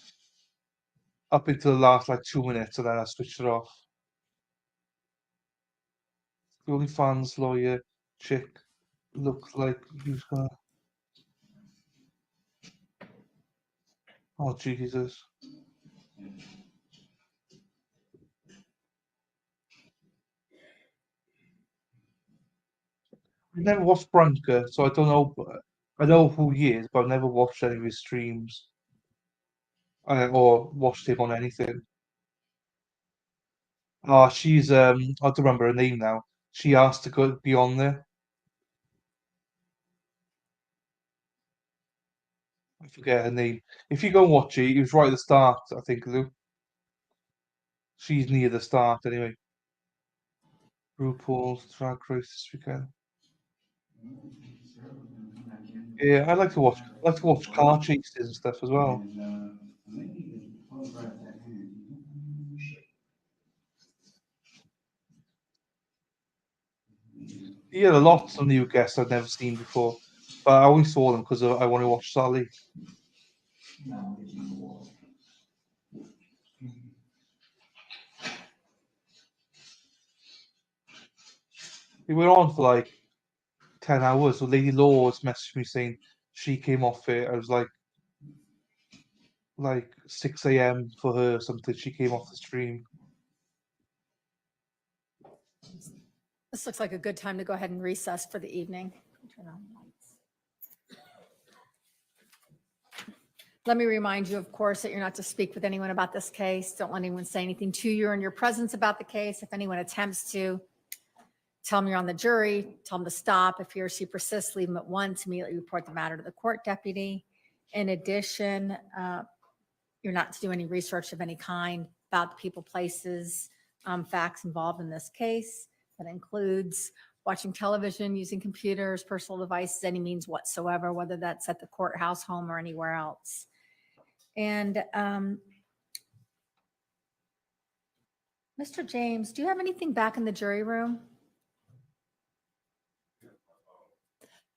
Up until the last like 2 minutes, and then I switched it off. The only fans lawyer chick looked like he was gonna. Oh Jesus! I never watched Branca, so I don't know. I know who he is, but I've never watched any of his streams or watched him on anything. She's I don't remember her name now. She asked to go be on there. I forget her name. If you go and watch it, it was right at the start, I think, Lou. She's near the start anyway. RuPaul's Drag Race this weekend. Yeah, I like to watch car chases and stuff as well. Yeah, a lot of new guests I've never seen before, but I only saw them because I want to watch Sally. We were on for like 10 hours. So Lady Lords messaged me saying she came off it. I was like 6 a.m. for her or something. She came off the stream. This looks like a good time to go ahead and recess for the evening. Turn on the lights. Let me remind you, of course, that you're not to speak with anyone about this case. Don't let anyone say anything to you or in your presence about the case. If anyone attempts to, tell them you're on the jury, tell them to stop. If he or she persists, leave them at once, immediately report the matter to the court deputy. In addition, you're not to do any research of any kind about the people, places, facts involved in this case. That includes watching television, using computers, personal devices, any means whatsoever, whether that's at the courthouse, home, or anywhere else. And Mr. James, do you have anything back in the jury room?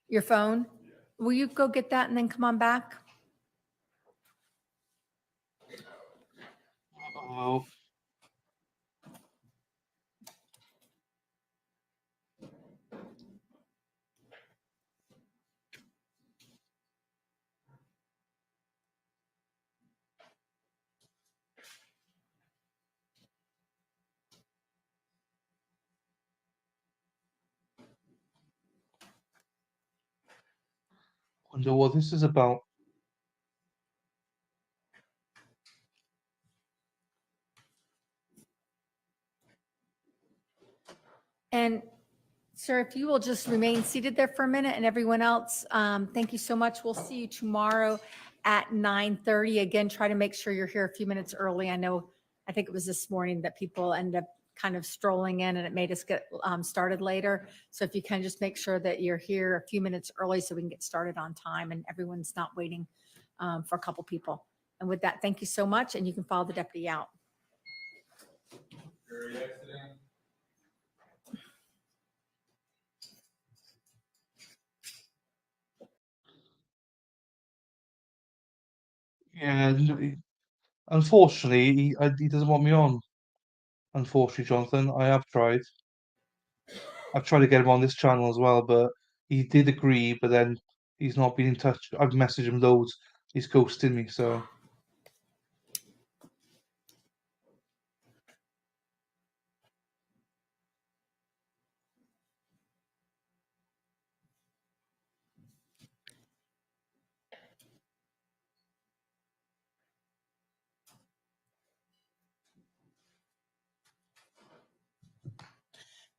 Your phone? Will you go get that and then come on back? Oh, wonder what this is about. And sir, if you will just remain seated there for a minute, and everyone else, thank you so much. We'll see you tomorrow at 9:30. Again, try to make sure you're here a few minutes early. I think it was this morning that people ended up kind of strolling in and it made us get started later. So if you can just make sure that you're here a few minutes early so we can get started on time and everyone's not waiting for a couple people. And with that, thank you so much. And you can follow the deputy out. Yeah, unfortunately, he doesn't want me on. Unfortunately, Jonathan, I have tried. I've tried to get him on this channel as well, but he did agree, but then he's not been in touch. I've messaged him loads. He's ghosting me, so.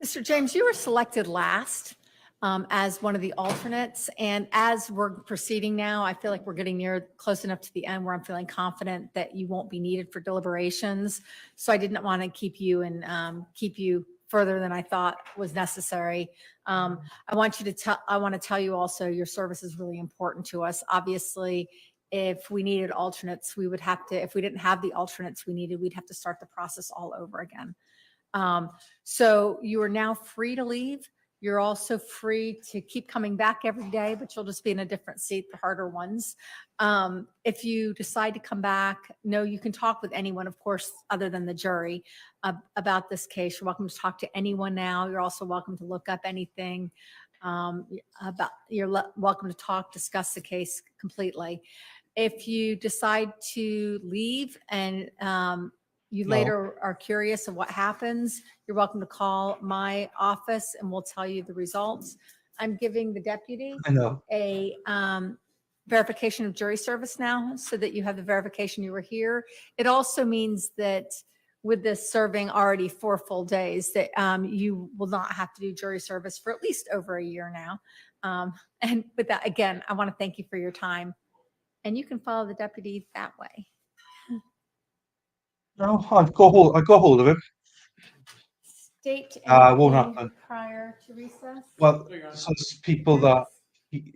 Mr. James, you were selected last as one of the alternates. And as we're proceeding now, I feel like we're getting close enough to the end where I'm feeling confident that you won't be needed for deliberations. So I didn't want to keep you further than I thought was necessary. I want to tell you also your service is really important to us. Obviously, if we needed alternates, if we didn't have the alternates we needed, we'd have to start the process all over again. So you are now free to leave. You're also free to keep coming back every day, but you'll just be in a different seat, the harder ones. If you decide to come back, no, you can talk with anyone, of course, other than the jury about this case. You're welcome to talk to anyone now. You're also welcome to look up anything welcome to discuss the case completely. If you decide to leave and you later are curious of what happens, you're welcome to call my office and we'll tell you the results. I'm giving the deputy I know. a verification of jury service now so that you have the verification you were here. It also means that with this serving already 4 full days that you will not have to do jury service for at least over a year now. And with that, again, I want to thank you for your time. And you can follow the deputy that way. No, I got hold of him. State It won't anything happen. prior to recess? Well, there's people that he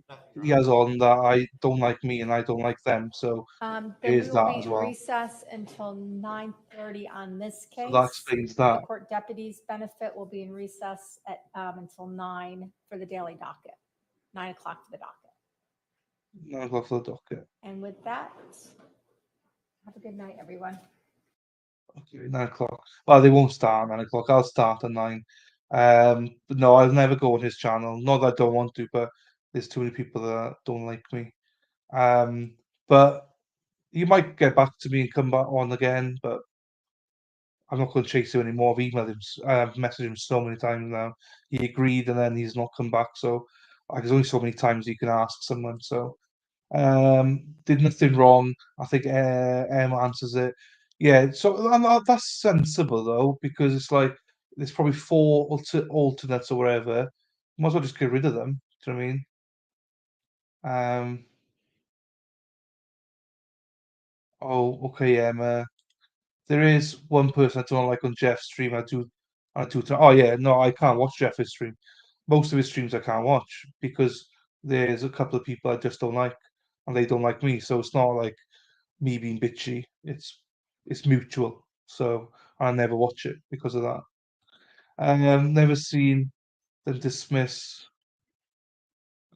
has on that I don't like me and I don't like them, so Then here's we will that be as in well. recess until 9:30 on this So case. that explains The that. court deputy's benefit will be in recess at until 9 for the daily docket, 9 o'clock for the docket. 9 o'clock for the docket. And with that, have a good night, everyone. Okay, 9 o'clock. Well, they won't start at 9 o'clock. I'll start at 9. But no, I'll never go on his channel. Not that I don't want to, but there's too many people that don't like me. But you might get back to me and come back on again, but I'm not going to chase him anymore. I've emailed him, I've messaged him so many times now. He agreed and then he's not come back. So there's only so many times you can ask someone. So did nothing wrong. I think Emma answers it. Yeah, so that's sensible though, because it's like there's probably 4 alternates or whatever. Might as well just get rid of them. Do you know what I mean? Oh, okay, Emma. There is one person I don't like on Jeff's stream. Oh yeah, no, I can't watch Jeff's stream. Most of his streams I can't watch because there's a couple of people I just don't like, and they don't like me. So it's not like me being bitchy. It's mutual. So I never watch it because of that. Never seen The Dismiss,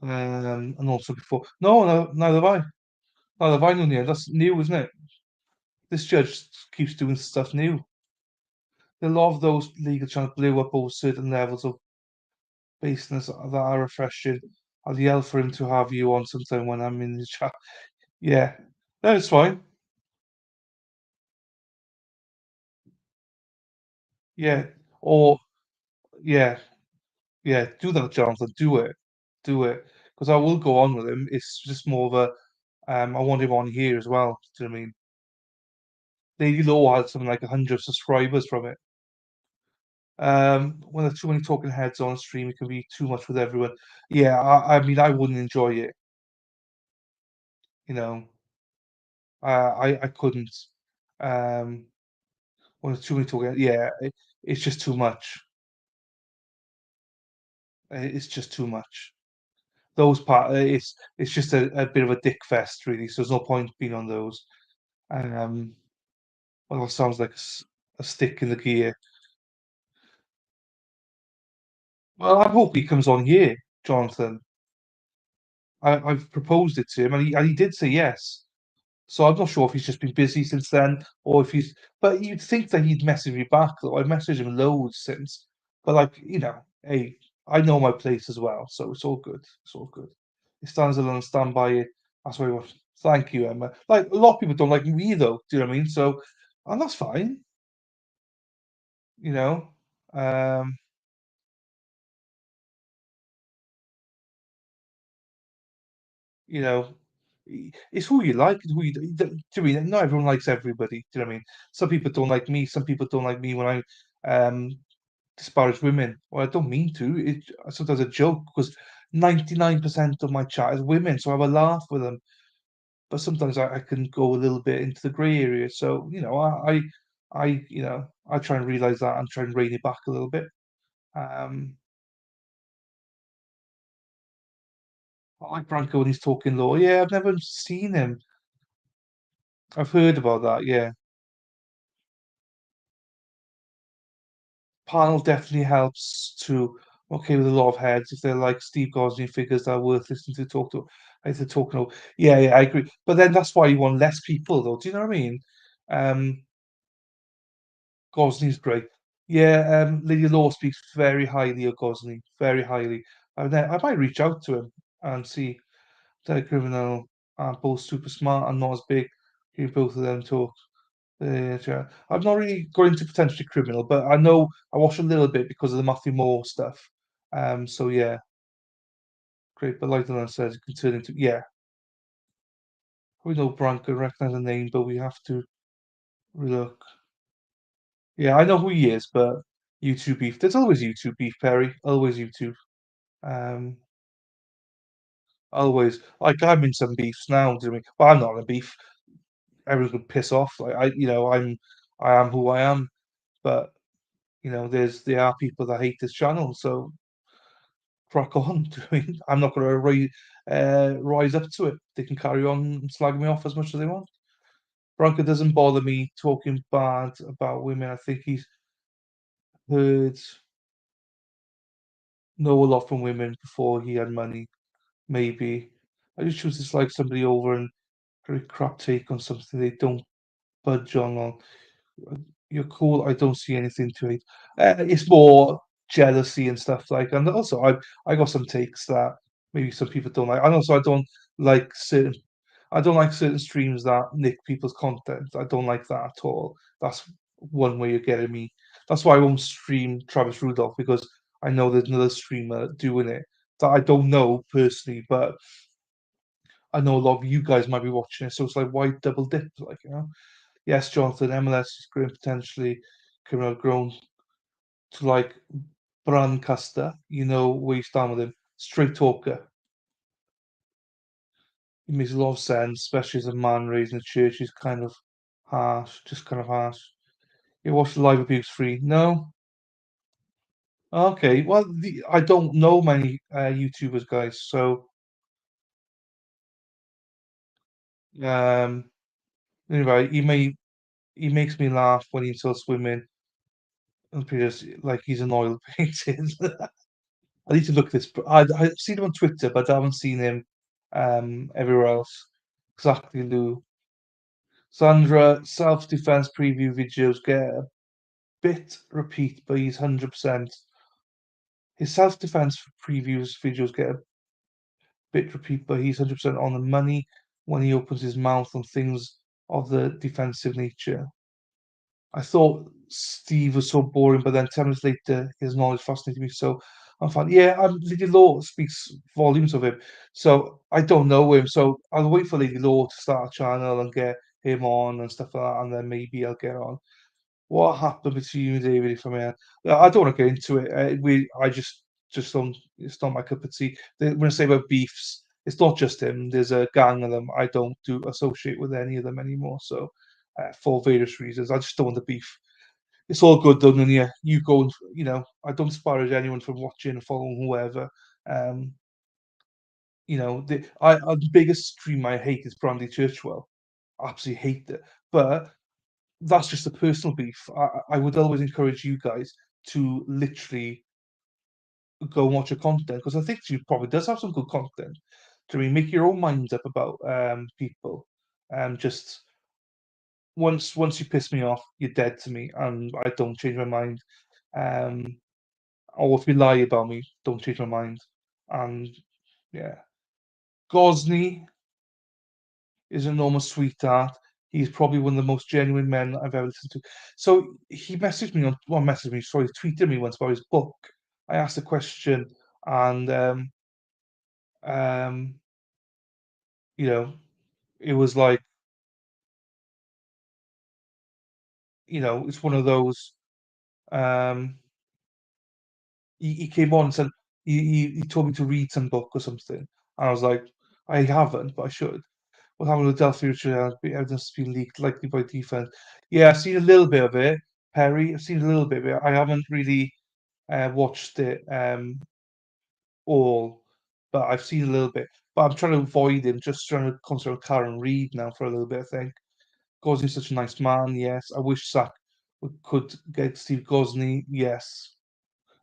and also before. No, no, neither have I. Neither have I known yet. That's new, isn't it? This judge keeps doing stuff new. A lot of those legal channels blew up over certain levels of baseness that are refreshing. I'll yell for him to have you on sometime when I'm in the chat. Yeah, no, it's fine. Yeah, or yeah, yeah, do that, Jonathan. Do it, because I will go on with him. It's just more of a, I want him on here as well. Do you know what I mean? Lady Law had something like 100 subscribers from it. When there's too many talking heads on stream, it can be too much with everyone. Yeah, I mean, I wouldn't enjoy it. You know, I couldn't. Um, when there's too many talking, yeah, it's just too much. It's just too much. Those it's just a bit of a dick fest, really. So there's no point being on those. Well, it sounds like a stick in the gear. Well, I hope he comes on here, Jonathan. I've proposed it to him, and he did say yes. So I'm not sure if he's just been busy since then, or if he's. But you'd think that he'd message me back, though. I've messaged him loads since. But like, hey, I know my place as well, so it's all good. It's all good. It stands alone, stand by it. That's what I want. Thank you, Emma. Like a lot of people don't like me though. Do you know what I mean? So, and that's fine. You know. Um, you know, it's who you like and who you do you mean? Not everyone likes everybody. Do you know what I mean? Some people don't like me. Some people don't like me when I disparage women. Well, I don't mean to. It's sometimes a joke because 99% of my chat is women, so I have a laugh with them. But sometimes I can go a little bit into the grey area. So I try and realize that and try and rein it back a little bit. Um, I like Branko when he's talking law. Yeah, I've never seen him. I've heard about that. Yeah. Panel definitely helps to okay with a lot of heads if they're like Steve Gosney figures that are worth listening to talk to. If they're talking, yeah, yeah, I agree. But then that's why you want less people, though. Do you know what I mean? Um, Gosney's great. Yeah, Lady Law speaks very highly of Gosney, very highly. And then I might reach out to him and see that criminal are both super smart and not as big. Hear both of them talk. Yeah. I'm not really going into potentially criminal, but I know I watched a little bit because of the Matheau Moore stuff. So yeah, great. But like the man says, it can turn into yeah. We know Branko recognize the name, but we have to look. Yeah, I know who he is, but YouTube beef. There's always YouTube beef, Perry. Always YouTube. Um, always. Like I'm in some beefs now. Do you know what I mean? Well, I'm not in a beef. Everyone could piss off. Like I am who I am. But there are people that hate this channel, so crack on. Do you know what I mean? I'm not going to rise up to it. They can carry on slagging me off as much as they want. Branko doesn't bother me talking bad about women. I think he's heard know a lot from women before he had money. Maybe I just choose to dislike somebody over and very crap take on something they don't budge on. You're cool. I don't see anything to it. It's more jealousy and stuff like. And also, I got some takes that maybe some people don't like. And also, like certain. I don't like certain streams that nick people's content. I don't like that at all. That's one way you're getting me. That's why I won't stream Travis Rudolph because I know there's another streamer doing it that I don't know personally, but I know a lot of you guys might be watching it. So it's like, why double dip? Like. Yes, Jonathan, MLS is growing potentially criminal grown to like Brancaster, where you stand with him. Straight talker. It makes a lot of sense, especially as a man raised in the church. He's kind of harsh, just kind of harsh. You watch the live abuse free? No? Okay, well, I don't know many YouTubers, guys, so um, anyway, he makes me laugh when he's still swimming and appears like he's an oil painting. I need to look this. I've seen him on Twitter, but I haven't seen him everywhere else. Exactly, Lou. Sandra, self-defense preview videos get a bit repeat, but he's 100%. His self-defense previews videos get a bit repeat, but he's 100% on the money when he opens his mouth on things of the defensive nature. I thought Steve was so boring, but then 10 minutes later, his knowledge fascinated me. So I'm fine. Yeah, Lady Law speaks volumes of him. So I don't know him. So I'll wait for Lady Law to start a channel and get him on and stuff like that, and then maybe I'll get on. What happened between you and David from here? I don't want to get into it. I just don't. It's not my cup of tea. When I say about beefs, it's not just him. There's a gang of them. I don't do associate with any of them anymore. So for various reasons, I just don't want the beef. It's all good though, and yeah, you go and I don't disparage anyone from watching and following whoever. Um, the biggest stream I hate is Brandy Churchwell. Absolutely hate it, but that's just a personal beef. I would always encourage you guys to literally go and watch her content because I think she probably does have some good content. Do you know what I mean? Make your own minds up about people. Just once you piss me off, you're dead to me, and I don't change my mind. Um, or if you lie about me, don't change my mind. And yeah, Gosney is an enormous sweetheart. He's probably one of the most genuine men I've ever listened to. So he messaged me sorry, tweeted me once about his book. I asked a question and um, you know, it was like, it's one of those um he came on and said he told me to read some book or something. And I was like, I haven't, but I should. What happened with Delphi Richard evidence has been leaked, likely by defense. Yeah, I've seen a little bit of it, Perry. I've seen a little bit of it. I haven't really watched it all, but I've seen a little bit. But I'm trying to avoid him, just trying to concentrate on Karen Reed now for a little bit, I think. Gosney's such a nice man, yes. I wish Zach could get Steve Gosney, yes.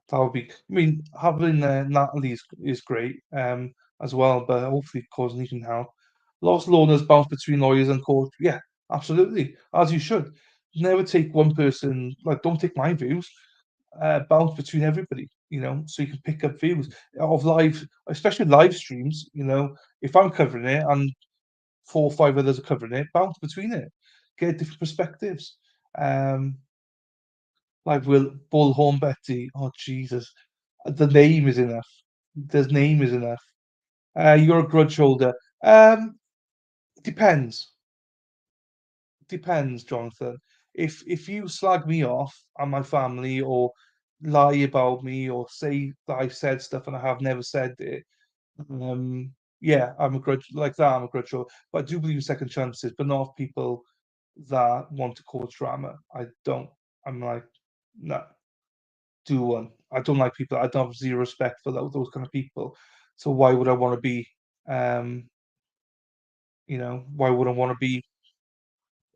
That would be. I mean, having Natalie is great as well, but hopefully Gosney can help. Lost Lorna's bounce between lawyers and court. Yeah, absolutely, as you should. Never take one person. Like, don't take my views. Bounce between everybody. So you can pick up views of live, especially live streams. If I'm covering it and 4 or 5 others are covering it, bounce between it, get different perspectives. Um, like Will Bullhorn Betty. Oh Jesus, the name is enough. The name is enough. You're a grudge holder. Depends. Depends, Jonathan. If you slag me off and my family or lie about me or say that I've said stuff and I have never said it, yeah, I'm a grudge like that. I'm a grudge holder. But I do believe in second chances, but not of people that want to cause drama. I don't. I'm like, no, do one. I don't like people. I don't have zero respect for those kind of people. So why would I want to be, um, why would I want to be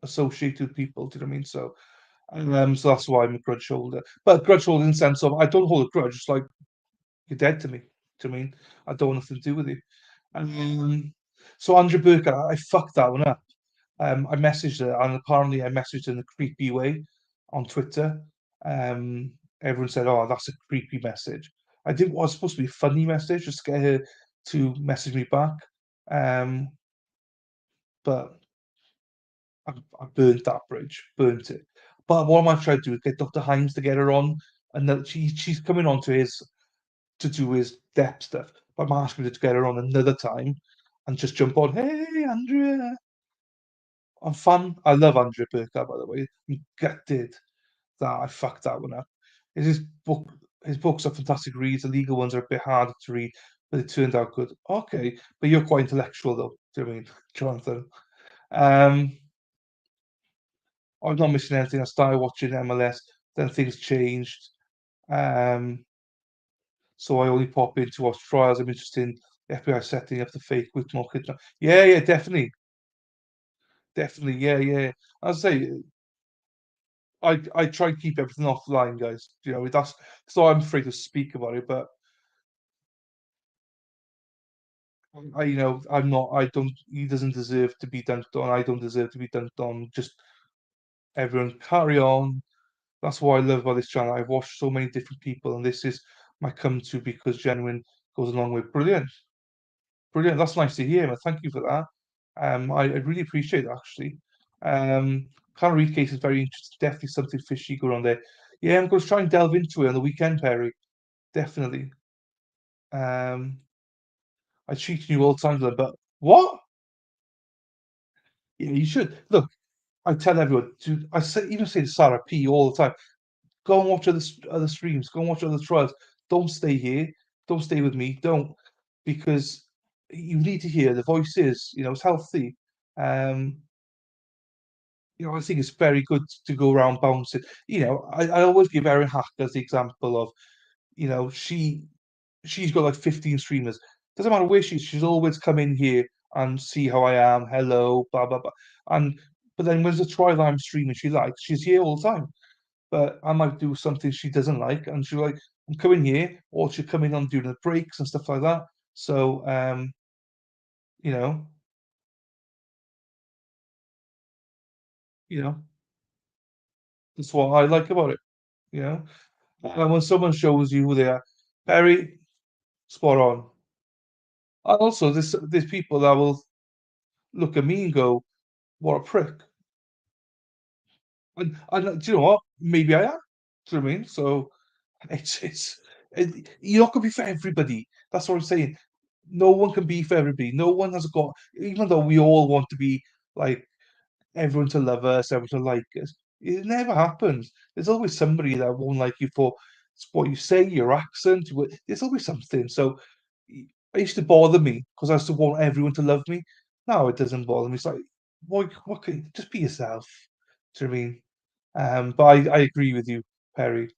associated with people? Do you know what I mean? So that's why I'm a grudge holder. But grudge holder in the sense of I don't hold a grudge. It's like you're dead to me. Do you know what I mean? I don't want nothing to do with you. So Andrew Burke, I fucked that one up. I messaged her, and apparently I messaged her in a creepy way on Twitter. Um, Everyone said, "Oh, that's a creepy message." I did what was supposed to be a funny message, just to get her to message me back. Um, but I burnt that bridge, burnt it. But what I might try to do is get Dr. Himes to get her on, and that she's coming on to do his depth stuff. But I'm asking her to get her on another time and just jump on. Hey, Andrea. I'm fun. I love Andrea Burka, by the way. I'm gutted that I fucked that one up. His book, his books are fantastic reads. The legal ones are a bit harder to read, but it turned out good. Okay, but you're quite intellectual, though. Do you know what I mean, Jonathan? Um, I'm not missing anything. I started watching MLS, then things changed. Um, so I only pop in to watch trials. I'm interested in FBI setting up the fake Whitmore kidnap. Yeah, definitely, definitely, yeah. As I say, I try and keep everything offline, guys. You know, that's so I'm afraid to speak about it, but you know, I'm not. I don't. He doesn't deserve to be dunked on. I don't deserve to be dunked on. Just everyone carry on. That's what I love about this channel. I've watched so many different people, and this is my come to because genuine goes along with brilliant. Brilliant. That's nice to hear, man. Thank you for that. I really appreciate it, actually. Can't read case is very interesting. Definitely something fishy going on there. Yeah, I'm going to try and delve into it on the weekend, Perry. Definitely. I cheat you all the time, but what? Yeah, you should. Look, I tell everyone to. I say even say to Sarah P all the time. Go and watch other streams. Go and watch other trials. Don't stay here. Don't stay with me. Don't because you need to hear the voices. You know, it's healthy. Um, you know, I think it's very good to go around bouncing. You know, I always give Erin Hack as the example of, you know, she's got like 15 streamers. Doesn't matter where she's always come in here and see how I am. Hello, blah blah blah. And but then when there's a trial I'm streaming she likes, she's here all the time. But I might do something she doesn't like, and she's like, I'm coming here, or she'll come in on during the breaks and stuff like that. So you know, you know, that's what I like about it, you know. And when someone shows you who they are, very spot on. And also, there's people that will look at me and go, "What a prick." And do you know what? Maybe I am. Do you know what I mean? So you're not gonna be for everybody. That's what I'm saying. No one can be for everybody. No one has got, even though we all want to be like everyone to love us, everyone to like us. It never happens. There's always somebody that won't like you for what you say, your accent. There's always something. So it used to bother me because I used to want everyone to love me. Now it doesn't bother me. It's like, what can just be yourself. Do you know what I mean? But I agree with you, Perry.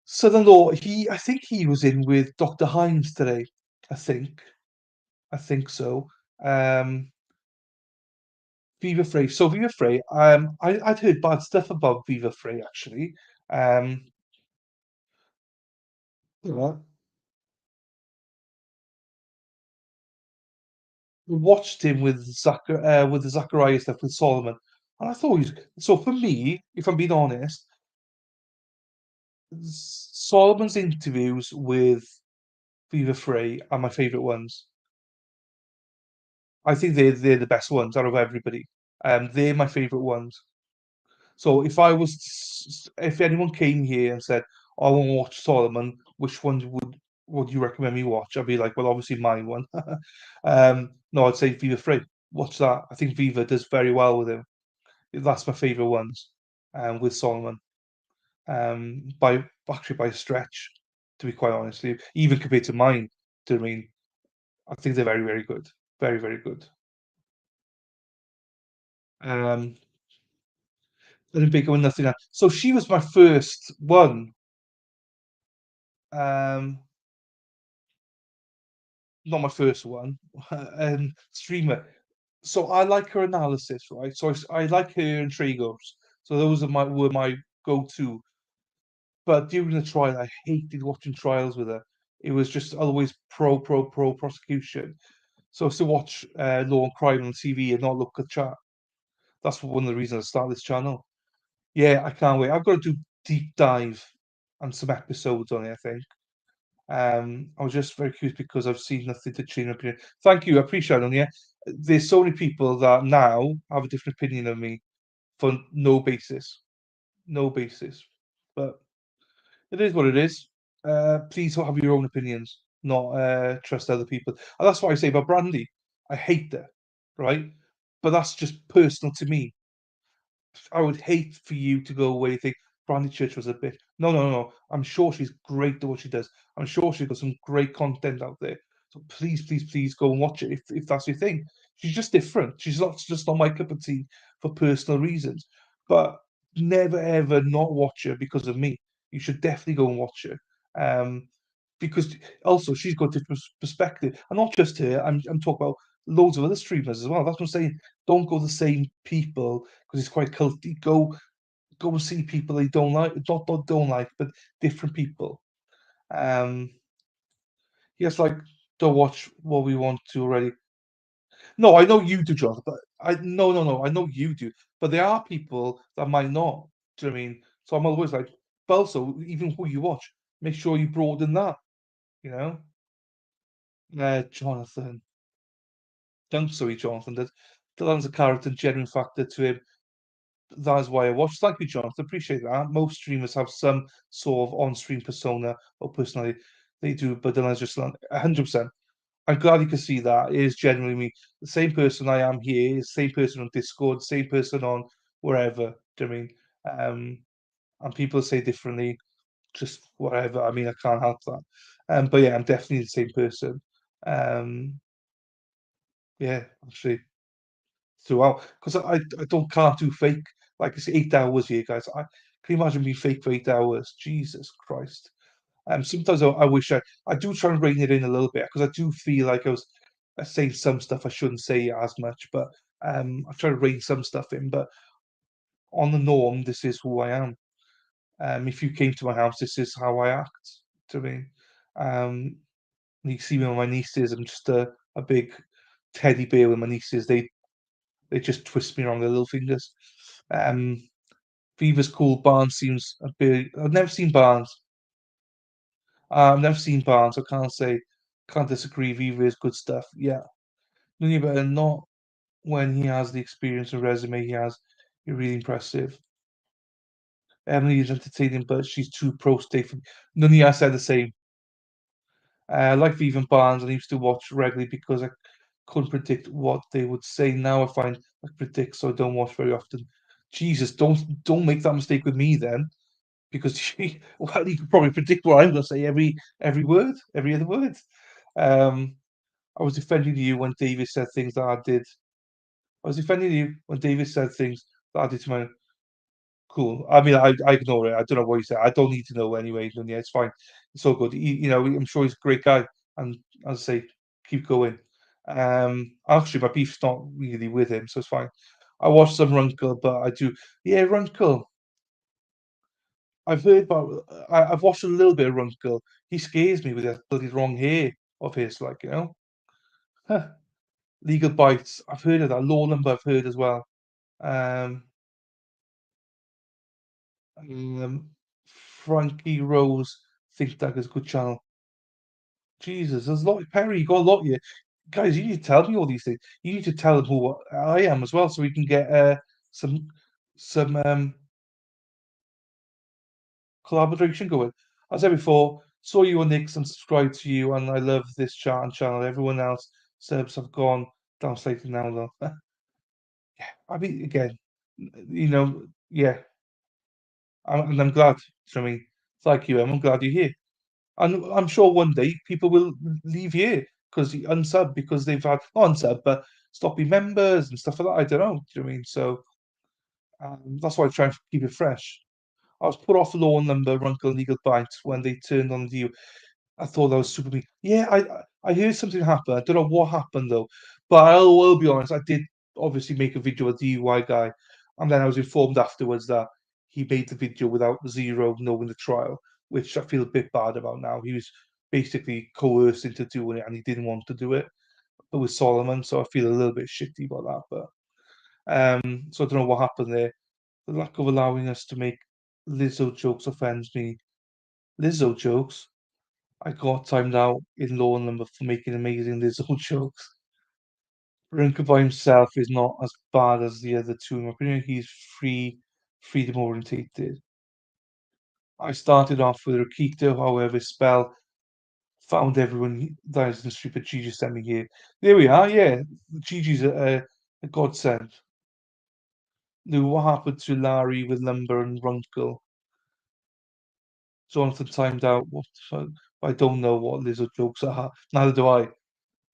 Son-in-law, I think he was in with Dr. Hines today. I think. I think so. Um, Viva Frey. So Viva Frey, I'd heard bad stuff about Viva Frey actually. Um, you know, we watched him with the Zachariah stuff with Solomon, and I thought he was so. For me, if I'm being honest, Solomon's interviews with Viva Frey are my favourite ones. I think they're the best ones out of everybody. They're my favourite ones. So if anyone came here and said, "I want to watch Solomon, which ones would you recommend me watch?" I'd be like, "Well, obviously my one." No, I'd say Viva Free. Watch that. I think Viva does very well with him. That's my favourite ones, with Solomon. By actually by a stretch, to be quite honest, with you. Even compared to mine. Do you know what I mean? I think they're very, very good. Very, very good. Um, and bigger one, nothing else. So she was my first one. Um, not my first one, streamer. So I like her analysis, right? So I like her and Tragos. So those were my go-to. But during the trial, I hated watching trials with her. It was just always pro prosecution. So I used to watch Law and Crime on TV and not look at chat. That's one of the reasons I started this channel. Yeah, I can't wait. I've got to do deep dive and some episodes on it, I think. I was just very curious because I've seen nothing to change my opinion. Thank you, I appreciate it. Yeah, there's so many people that now have a different opinion of me for no basis, no basis. But it is what it is. Please have your own opinions, not trust other people. And that's what I say about Brandy. I hate her, right? But that's just personal to me. I would hate for you to go away and think Brandy Church was a bit. No, no, no. I'm sure she's great at what she does. I'm sure she's got some great content out there. So please, please, please go and watch it if that's your thing. She's just different. She's not just not my cup of tea for personal reasons. But never ever not watch her because of me. You should definitely go and watch her. Because also she's got different perspective. And not just her, I'm talking about loads of other streamers as well. That's what I'm saying. Don't go the same people because it's quite culty. Go go and see people they don't like, not don't like, but different people. Yes, like don't watch what we want to already. No, I know you do, Jonathan, but no, I know you do, but there are people that might not. Do you know what I mean? So I'm always like, but also, even who you watch, make sure you broaden that, you know? Jonathan. Don't sorry, Jonathan. That's a character and genuine factor to him. That is why I watch. Thank you, Jonathan. Appreciate that. Most streamers have some sort of on-screen persona or personality. They do, but then I just 100%. I'm glad you can see that. It is genuinely me. The same person I am here is the same person on Discord, same person on wherever. Do you know what I mean? And people say differently, just whatever. I mean, I can't help that. But yeah, I'm definitely the same person. Um, yeah, actually, throughout, because I don't can't do fake. Like it's 8 hours here, guys. Can you imagine being fake for 8 hours? Jesus Christ. Sometimes I wish I do try and rein it in a little bit because I do feel like I was saying some stuff I shouldn't say as much, but I try to rein some stuff in. But on the norm, this is who I am. If you came to my house, this is how I act. To me, you see me with my nieces. I'm just a big teddy bear with my nieces. They just twist me around their little fingers. Um, Viva's cool. Barnes seems a bit. I've never seen Barnes. I've never seen Barnes. I can't disagree. Viva is good stuff. Yeah, no, but not when he has the experience and resume he has. You're really impressive. Emily is entertaining, but she's too pro state for. None of you said the same. I like Viva and Barnes, and I used to watch regularly because I couldn't predict what they would say. Now I find I predict, so I don't watch very often. Jesus, don't make that mistake with me then, because well, you could probably predict what I'm going to say every word, every other word. Um, I was defending you when David said things that I did. I was defending you when David said things that I did to my. Cool. I mean, I ignore it. I don't know what he said. I don't need to know anyway. Yeah, it's fine. It's all good. I'm sure he's a great guy. And as I say, keep going. Actually, my beef's not really with him, so it's fine. I watched some Runkle, but I do. Yeah, Runkle. I've heard about. I've watched a little bit of Runkle. He scares me with that bloody wrong hair of his, Huh. Legal Bites. I've heard of that. Law Number. I've heard as well. Um, um, Frankie Rose. Think that is a good channel. Jesus, there's a lot. Perry, you got a lot here. Guys, you need to tell me all these things. You need to tell them who I am as well, so we can get some some collaboration going. As I said before, saw you on Nix and subscribed to you, and I love this chat and channel. Everyone else subs have gone down slightly now, though. Yeah, I mean, again, yeah, and I'm glad. I mean, thank you, Em. I'm glad you're here. And I'm sure one day people will leave here because unsub because they've had not unsub but stop being members and stuff like that. I don't know. Do you know what I mean? So that's why I try and keep it fresh. I was put off Law Number, Runkle and Legal Bites when they turned on the. I thought that was super mean. Yeah, I heard something happen. I don't know what happened though, but I will be honest. I did obviously make a video with the DUI guy, and then I was informed afterwards that he made the video without Zero knowing the trial, which I feel a bit bad about now. He was basically coerced into doing it, and he didn't want to do it. But with Solomon, so I feel a little bit shitty about that. But so I don't know what happened there. The lack of allowing us to make Lizzo jokes offends me. Lizzo jokes. I got timed out in Law Number for making amazing Lizzo jokes. Rinka by himself is not as bad as the other two. In my opinion, he's freedom orientated. I started off with Rikito, however, spell found everyone that is in the street, but Gigi sent me here. There we are, yeah. Gigi's a godsend. Lou, what happened to Larry with Lumber and Runkle? Jonathan timed out. What? I don't know what Lizzo jokes are. Neither do I.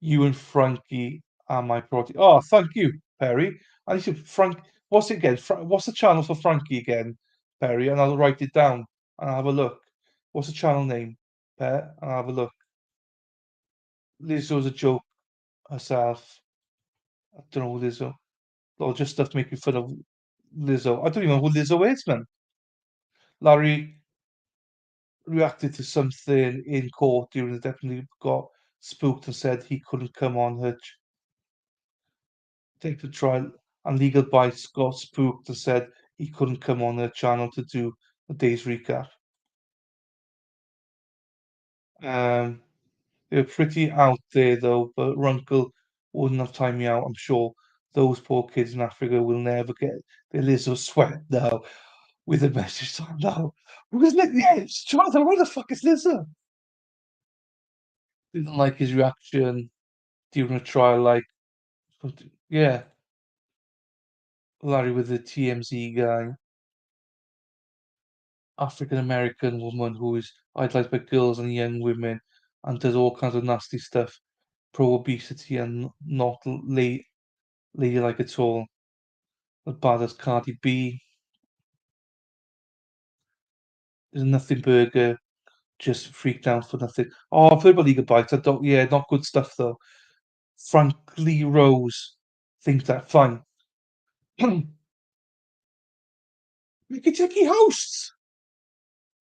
You and Frankie are my project. Oh, thank you, Perry. I need to Frank. What's it again? What's the channel for Frankie again, Perry? And I'll write it down and I'll have a look. What's the channel name, Per? And I'll have a look. Lizzo's a joke herself. I don't know who Lizzo. Or just stuff making fun of Lizzo. I don't even know who Lizzo is, man. Larry reacted to something in court during the definitely got spooked and said he couldn't come on her tape the trial, and Legal Bites got spooked and said he couldn't come on her channel to do a day's recap. They were pretty out there though, but Runkle wouldn't have timed me out. I'm sure those poor kids in Africa will never get their Lizzo sweat now with a message time now. Because yes, Jonathan, where the fuck is Lizzo? Didn't like his reaction during a trial, like yeah, Larry with the TMZ guy. African American woman who is idolized by girls and young women and does all kinds of nasty stuff, pro obesity and not ladylike at all. As bad as Cardi B. There's nothing burger, just freaked out for nothing. Oh, I've heard about League of Bites. I don't, yeah, not good stuff though. Frankly Rose thinks that fine. Mickey Ticky hosts.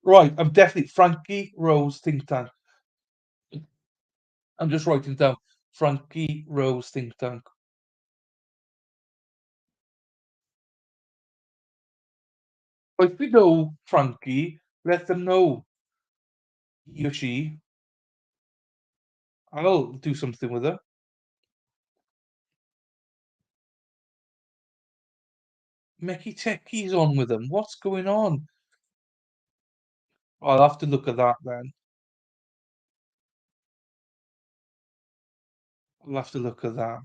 Right, I'm definitely Frankie Rose think tank. I'm just writing down Frankie Rose think tank. If we know Frankie, let them know. He or she. I'll do something with her. Mickey Techie's on with them. What's going on? I'll have to look at that then. I'll have to look at that.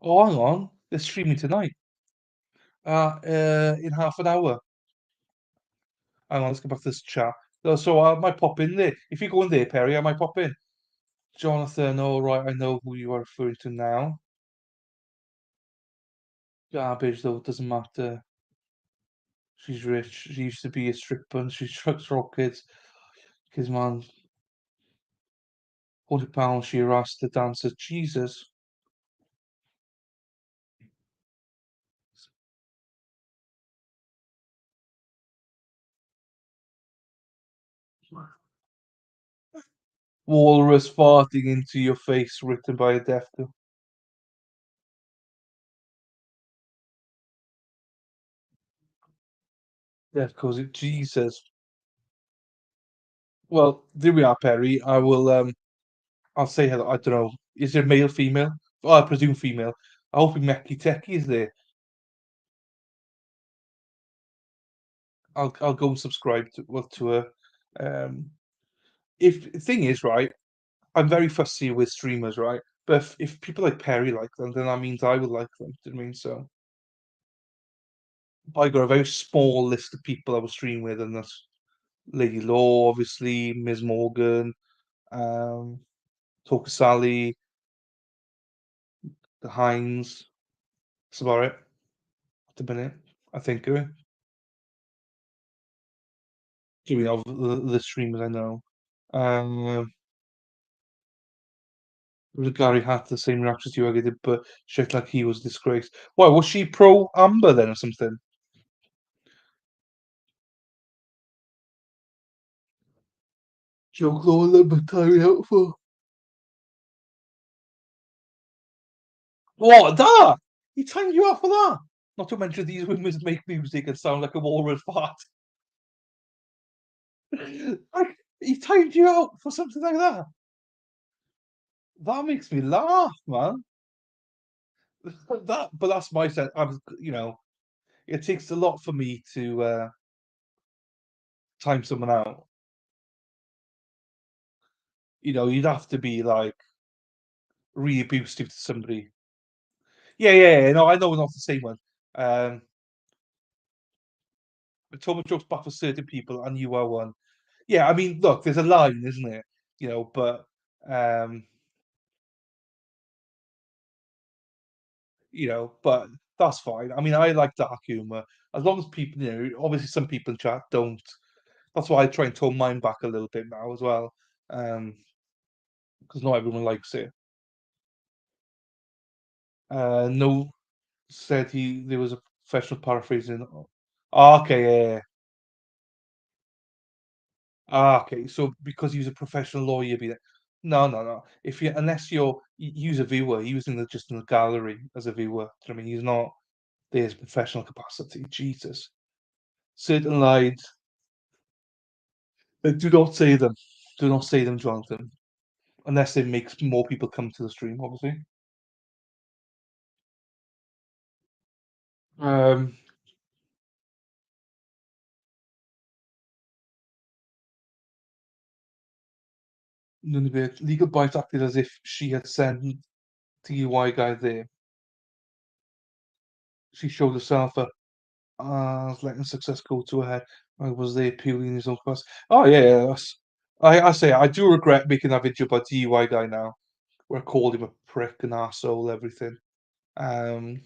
Oh, hang on. They're streaming tonight. In half an hour. Hang on, let's go back to this chat. So I might pop in there. If you go in there, Perry, I might pop in. Jonathan, all right, I know who you are referring to now. Garbage, though, it doesn't matter. She's rich. She used to be a stripper and she trucks rockets. Kids, man. £100 she harassed the dancer. Jesus. Walrus farting into your face, written by a deaf girl. Deaf calls it Jesus. Well, there we are, Perry. I will I'll say hello. I don't know. Is there male, female? Oh, I presume female. I hope Mecky Techie is there. I'll go and subscribe to her. If the thing is right, I'm very fussy with streamers, right? But if people like Perry like them, then that means I would like them. Do you know what I mean? So I got a very small list of people I will stream with, and that's Lady Law, obviously, Ms. Morgan, um, Talker Sally, the Hines. That's about it. At the minute, I think of it. Doing of the streamers I know. Gary had the same reaction to you I did, but shit like he was disgraced. Why was she pro Amber then or something? Joke all the time out for what that? He timed you out for that. Not to mention these women make music and sound like a walrus fart. Like, he timed you out for something like that. That makes me laugh, man. But that's my sense. It takes a lot for me to time someone out. You'd have to be like really abusive to somebody. Yeah. No, I know we're not the same one. But Thomas jokes back for certain people, and you are one. Yeah, I mean, look, there's a line, isn't it? But um, but that's fine. I mean, I like dark humor as long as people, obviously some people in chat don't. That's why I try and tone mine back a little bit now as well, because not everyone likes it. No, said there was a professional paraphrasing. Okay, yeah. Okay, so because he was a professional lawyer, you'd be like, no, no, no. If you unless he was a viewer, he was just in the gallery as a viewer. Do you know what I mean? He's not there as professional capacity. Jesus. Certain lines, do not say them. Do not say them, Jonathan. Unless it makes more people come to the stream, obviously. Um, Nunavut, legal bites acted as if she had sent DUI guy there. She showed herself up as letting success go to her head. I was there purely in his own class. Oh yeah, I say I do regret making that video about DUI guy now, where I called him a prick and arsehole, everything. Um,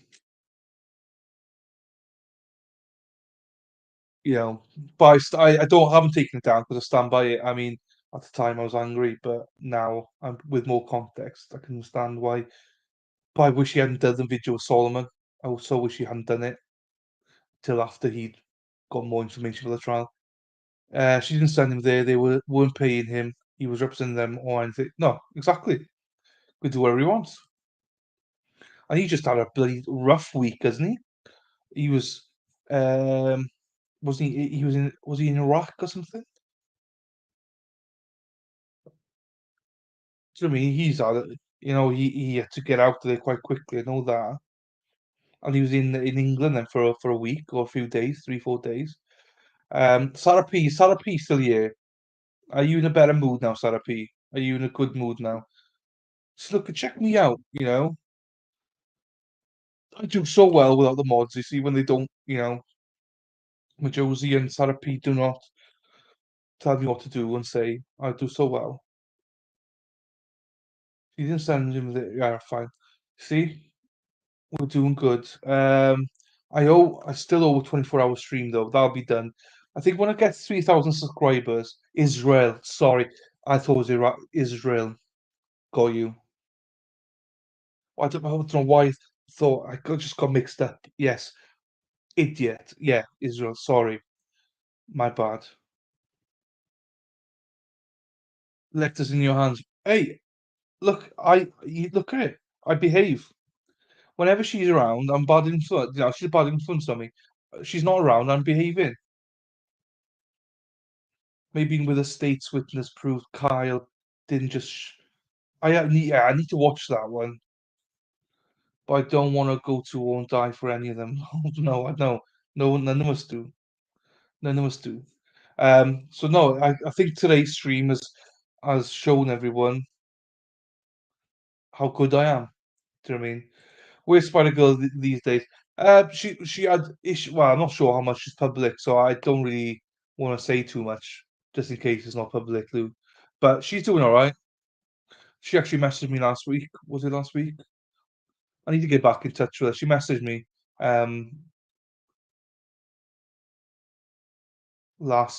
you know, but I don't haven't taken it down because I stand by it. I mean, at the time I was angry, but now I'm with more context. I can understand why. But I wish he hadn't done the video with Solomon. I also wish he hadn't done it till after he'd got more information for the trial. She didn't send him there. They weren't paying him. He was representing them or anything. No, exactly. Could do whatever he wants. And he just had a bloody rough week, hasn't he? He was, wasn't he? He was he in Iraq or something? Do you know what I mean? He's had, he had to get out of there quite quickly. I know that. And he was in England then for a week or a few days, 3 4 days. Sarah P still here. Are you in a better mood now, Sarah P? Are you in a good mood now? Just look, check me out. I do so well without the mods. You see, when they don't, when Josie and Sarah P do not tell me what to do and say, I do so well. You didn't send him the, yeah, fine. See, we're doing good. I still owe a 24-hour stream though. That'll be done. I think when I get 3,000 subscribers, Israel. Sorry, I thought it was Israel. Got you. I don't know why I thought just got mixed up. Yes, idiot. Yeah, Israel. Sorry, my bad. Left us in your hands. Hey, look, you look at it. I behave. Whenever she's around, I'm bad influence. She's a bad influence on me. She's not around, I'm behaving. Maybe with a state's witness proved Kyle didn't just. I need to watch that one, but I don't want to go to or die for any of them. No, no, none of us do. None of us do. So no, I think today's stream has shown everyone how good I am. Do you know what I mean? Where's Spider Girl these days? She had issue. Well, I'm not sure how much is public, so I don't really want to say too much, just in case it's not public, Lou. But she's doing all right. She actually messaged me last week. Was it last week? I need to get back in touch with her. She messaged me um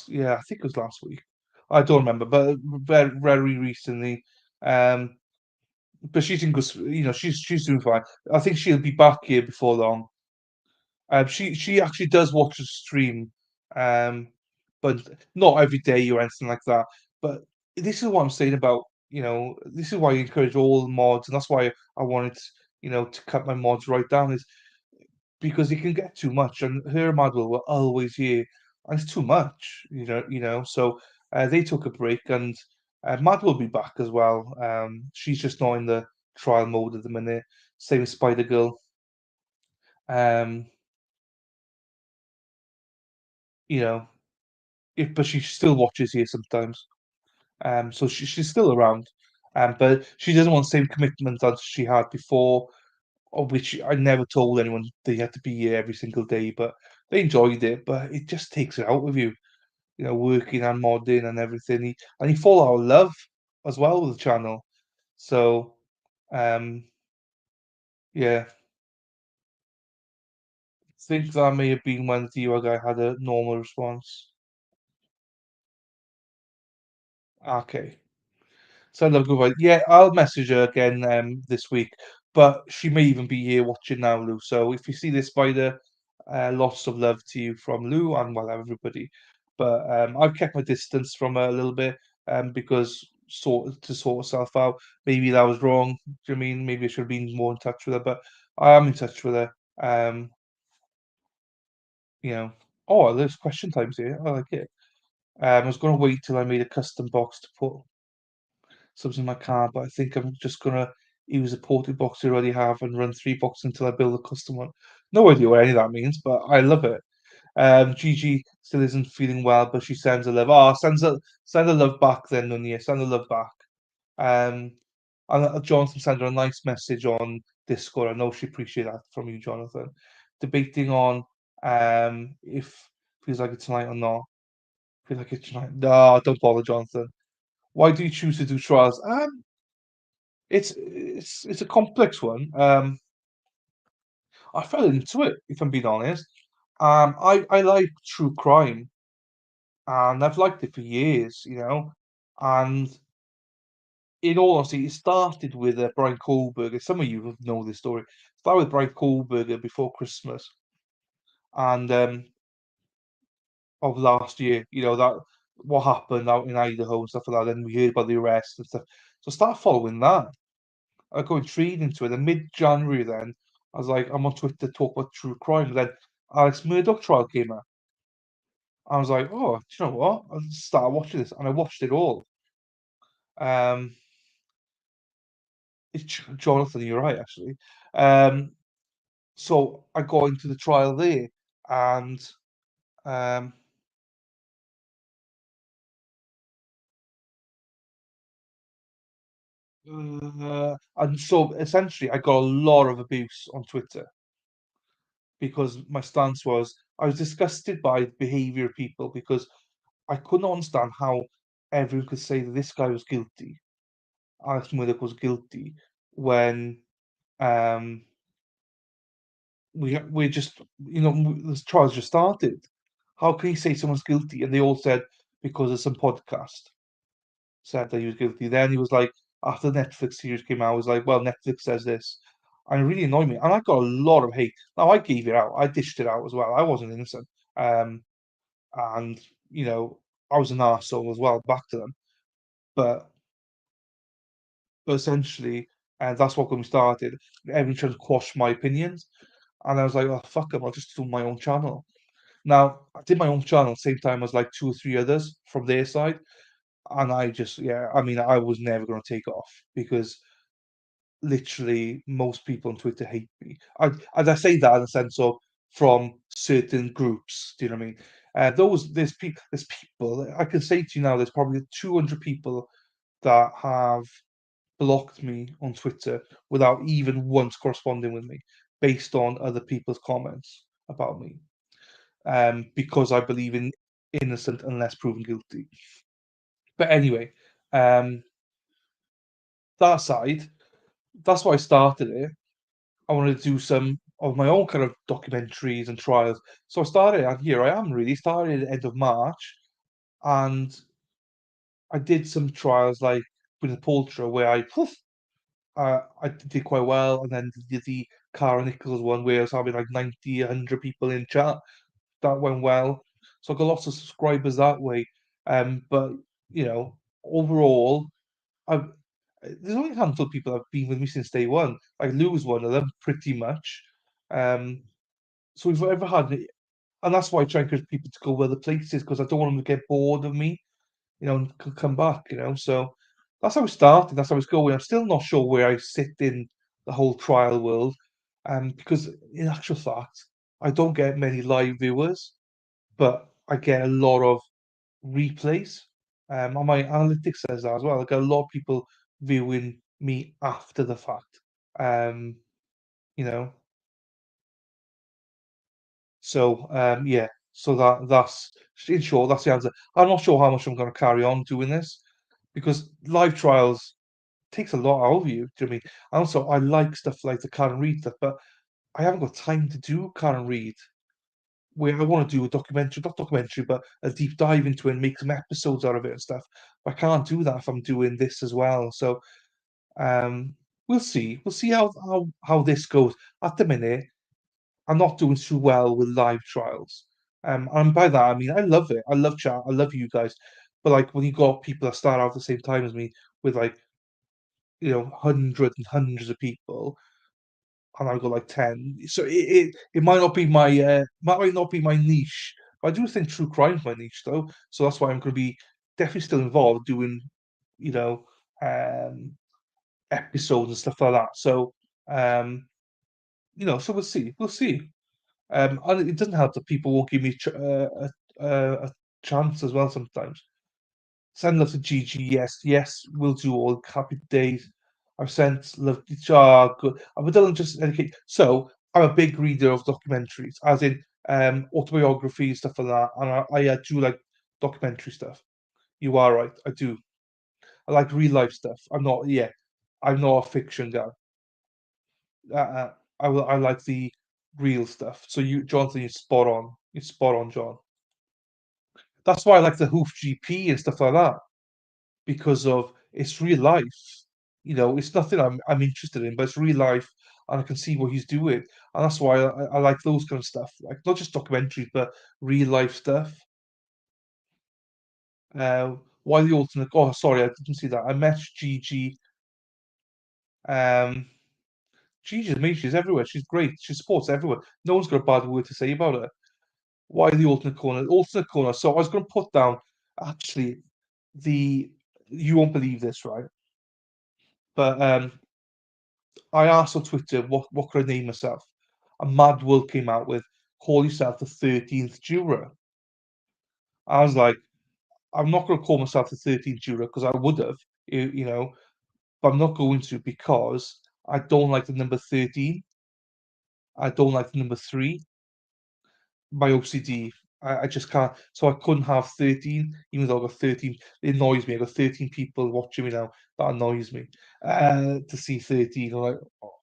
yeah, I think it was last week. I don't remember, but very, very recently. Um, but she's in good. She's doing fine. I think she'll be back here before long. She actually does watch the stream, um, but not every day or anything like that. But this is what I'm saying about, this is why I encourage all the mods, and that's why I wanted, to cut my mods right down, is because it can get too much, and her mod will always here, and it's too much, So they took a break, and Mad will be back as well. She's just not in the trial mode at the minute. Same as Spider Girl. Um, you know, but she still watches here sometimes. So she's still around. But she doesn't want the same commitment as she had before, of which I never told anyone they had to be here every single day, but they enjoyed it. But it just takes it out of you, working and modding and everything. And he fall out of love as well with the channel. So, um, yeah, I think that may have been when the DUI guy had a normal response. Okay. So I love goodbye. Yeah, I'll message her again this week, but she may even be here watching now, Lou. So if you see this spider, lots of love to you from Lou and well everybody. But I've kept my distance from her a little bit because to sort herself out. Maybe that was wrong. Do you know what I mean? Maybe I should have been more in touch with her, but I am in touch with her. You know. Oh, there's question times here. I like it. I was gonna wait till I made a custom box to put something in my car, but I think I'm just gonna use a ported box I already have and run 3 boxes until I build a custom one. No idea what any of that means, but I love it. Gigi still isn't feeling well, but she sends a love. Oh, send a love back then, Nunia. Send a love back. Um, and Jonathan sent her a nice message on Discord. I know she appreciated that from you, Jonathan. Debating on if feels like it's tonight or not. Feel like it's tonight. No, don't bother, Jonathan. Why do you choose to do trials? It's a complex one. I fell into it, if I'm being honest. I like true crime, and I've liked it for years, you know. And in all honesty, it started with Brian Kohlberger. Some of you will know this story. It started with Brian Kohlberger before Christmas, and of last year, you know that what happened out in Idaho and stuff like that. Then we heard about the arrest and stuff. So start following that. I got intrigued into it. In mid-January, then I was like, I'm on Twitter to talk about true crime. Then Alex Murdoch trial came out. I was like, oh, do you know what? I'll start watching this, and I watched it all. Um, it's Jonathan, you're right, actually. So I got into the trial there, and um, and so essentially, I got a lot of abuse on Twitter because my stance was I was disgusted by the behavior of people because I couldn't understand how everyone could say that this guy was guilty, Alex Murdoch was guilty, when um, we just the trials just started. How can you say someone's guilty? And they all said because of some podcast said that he was guilty. Then he was like, after the Netflix series came out, I was like, well, Netflix says this. And it really annoyed me. And I got a lot of hate. Now I gave it out. I dished it out as well. I wasn't innocent. Um, and you know, I was an arsehole as well back to them. But essentially, and that's what got me started. Everyone tried to quash my opinions. And I was like, oh fuck them, I'll just do my own channel. Now, I did my own channel same time as like 2 or 3 others from their side, and I just I mean, I was never gonna take off because literally most people on Twitter hate me. And I say that in the sense of from certain groups, do you know what I mean? There's people I can say to you now, there's probably 200 people that have blocked me on Twitter without even once corresponding with me based on other people's comments about me. Because I believe in innocent unless proven guilty. But anyway, um, that aside, that's why I started it. I wanted to do some of my own kind of documentaries and trials. So I started, and here I am really, started at the end of March, and I did some trials like with the Poltra where I did quite well, and then did the Cara Nichols one where I was having like 90, 100 people in chat. That went well. So I got lots of subscribers that way. But you know, overall, I've there's only a handful of people that have been with me since day one. Like Lou was one of them, pretty much. Um, so we've ever had, and that's why I try and encourage people to go other places because I don't want them to get bored of me, you know, and come back, you know. So that's how it started. That's how it's going. I'm still not sure where I sit in the whole trial world, because in actual fact, I don't get many live viewers, but I get a lot of replays. And my analytics says that as well. I get a lot of people viewing me after the fact. Um, you know, so yeah. So that's in short, that's the answer. I'm not sure how much I'm going to carry on doing this because live trials takes a lot out of you. Do you know what I mean? And also, I like stuff like the Karen Reed stuff, but I haven't got time to do Karen Reed. Where I want to do a documentary, not documentary, but a deep dive into it and make some episodes out of it and stuff. But I can't do that if I'm doing this as well. So we'll see. We'll see how this goes. At the minute, I'm not doing too well with live trials. And by that I mean I love it. I love chat. I love you guys. But like when you got people that start out at the same time as me with like hundreds and hundreds of people, and I've got like 10. So it might not be my might not be my niche. But I do think true crime's my niche though. So that's why I'm going to be definitely still involved doing, you know, um, episodes and stuff like that. So so we'll see. We'll see. And it doesn't help that people won't give me a chance as well sometimes. Send love to Gigi. Yes, yes, we'll do all. Happy days. I've sent love. Good. I've done just educate. So I'm a big reader of documentaries, as in autobiography stuff like that, and I do like documentary stuff. You are right. I do. I like real life stuff. I'm not. Yeah, I'm not a fiction guy. I like the real stuff. So Jonathan, you're spot on. You're spot on, John. That's why I like the Hoof GP and stuff like that, because of it's real life. It's nothing I'm interested in, but it's real life, and I can see what he's doing, and that's why I like those kind of stuff, like not just documentaries, but real life stuff. Why the alternate? Oh, sorry, I didn't see that. I met Gigi. Um, Gigi's amazing. She's everywhere. She's great. She supports everyone. No one's got a bad word to say about her. Why the alternate corner? Alternate corner. So I was going to put down actually the. You won't believe this, right? But I asked on Twitter what could I name myself, and Mad World came out with call yourself the 13th Juror. I was like, I'm not going to call myself the 13th Juror because I would have, but I'm not going to because I don't like the number 13. I don't like the number 3. My OCD. I just can't. So I couldn't have 13, even though I got 13. It annoys me. I got 13 people watching me now. That annoys me. To see 13, I'm like, oh.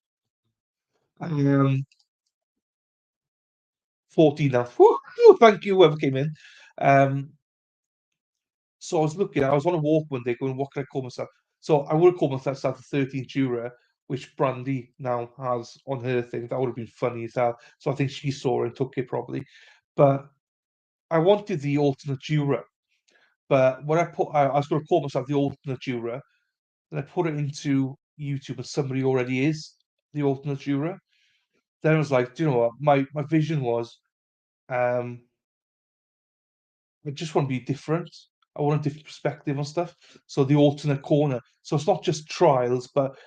14 now. Whew, thank you, whoever came in. So I was on a walk one day going, what can I call myself? So I would have called myself the 13th Juror, which Brandy now has on her thing. That would have been funny as hell. So I think she saw it and took it probably. But I wanted the alternate juror. But when I was going to call myself the alternate juror, then I put it into YouTube and somebody already is the alternate juror. Then I was like, do you know what? My vision was, um, I just want to be different. I want a different perspective on stuff. So the alternate corner. So it's not just trials, but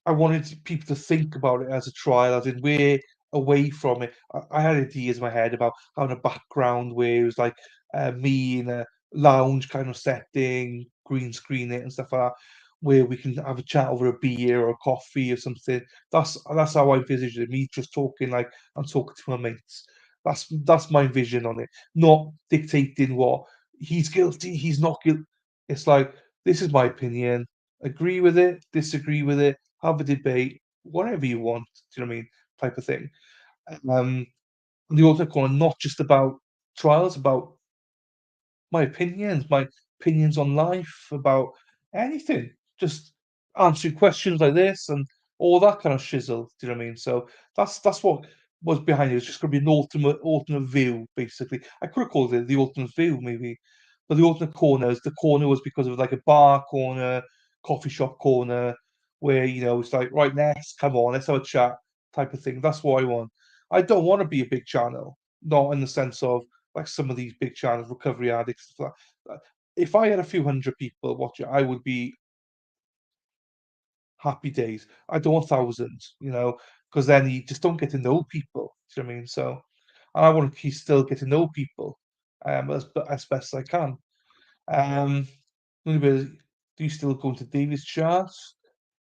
I wanted people to think about it as a trial, as in we're away from it. I had ideas in my head about having a background where it was like me in a lounge kind of setting, green screen it and stuff like that, where we can have a chat over a beer or a coffee or something. That's how I envisaged it. Me just talking like I'm talking to my mates. That's my vision on it. Not dictating what he's guilty, he's not guilty. It's like this is my opinion. Agree with it, disagree with it, have a debate, whatever you want. Do you know what I mean? Type of thing. Um, and the author corner, not just about trials, about my opinions on life, about anything. Just answering questions like this and all that kind of shizzle. Do you know what I mean? So that's what was behind it. It's just going to be an alternate view, basically. I could have called it the alternate view, maybe, but the alternate corners. The corner was because of like a bar corner, coffee shop corner, where it's like right next. Come on, let's have a chat, type of thing. That's what I want. I don't want to be a big channel, not in the sense of like some of these big channels, recovery addicts, stuff like that. If I had a few hundred people watch it, I would be happy days. I don't want thousands, because then you just don't get to know people. Do you know what I mean? So, and I want to keep still get to know people, as best I can. Um, only bit, do you still go into David's charts?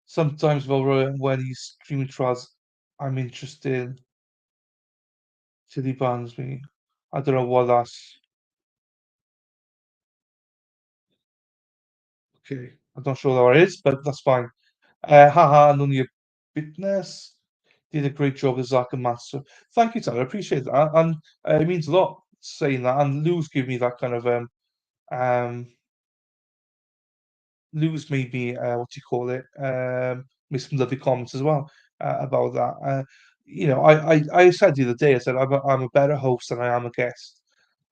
Sometimes when he's streaming trials, I'm interested till he bans me. I don't know what that's. Okay, I'm not sure what it is, but that's fine. Haha, none of your fitness. Did a great job with Zach and Matt. So thank you, Tyler. I appreciate that. And it means a lot saying that. And Lou's given me that kind of Lou's made me what do you call it? Made some lovely comments as well about that. I said the other day, I said I'm a better host than I am a guest.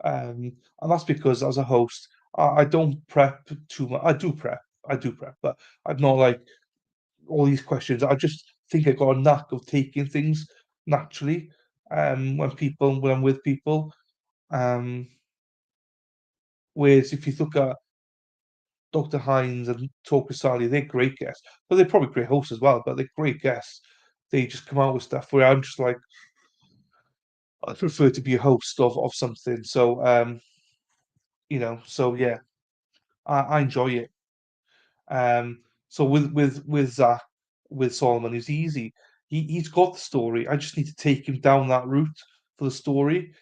And that's because as a host, I don't prep too much. I do prep, but I'm not like all these questions. I just think I got a knack of taking things naturally. When I'm with people. Um, Whereas if you look at Dr. Hines and Talker Sally, they're great guests. But they're probably great hosts as well, but they're great guests. They just come out with stuff where I'm just like, I prefer to be a host of something. So so yeah, I enjoy it. So with Zach, with Solomon, it's easy. He's got the story. I just need to take him down that route for the story,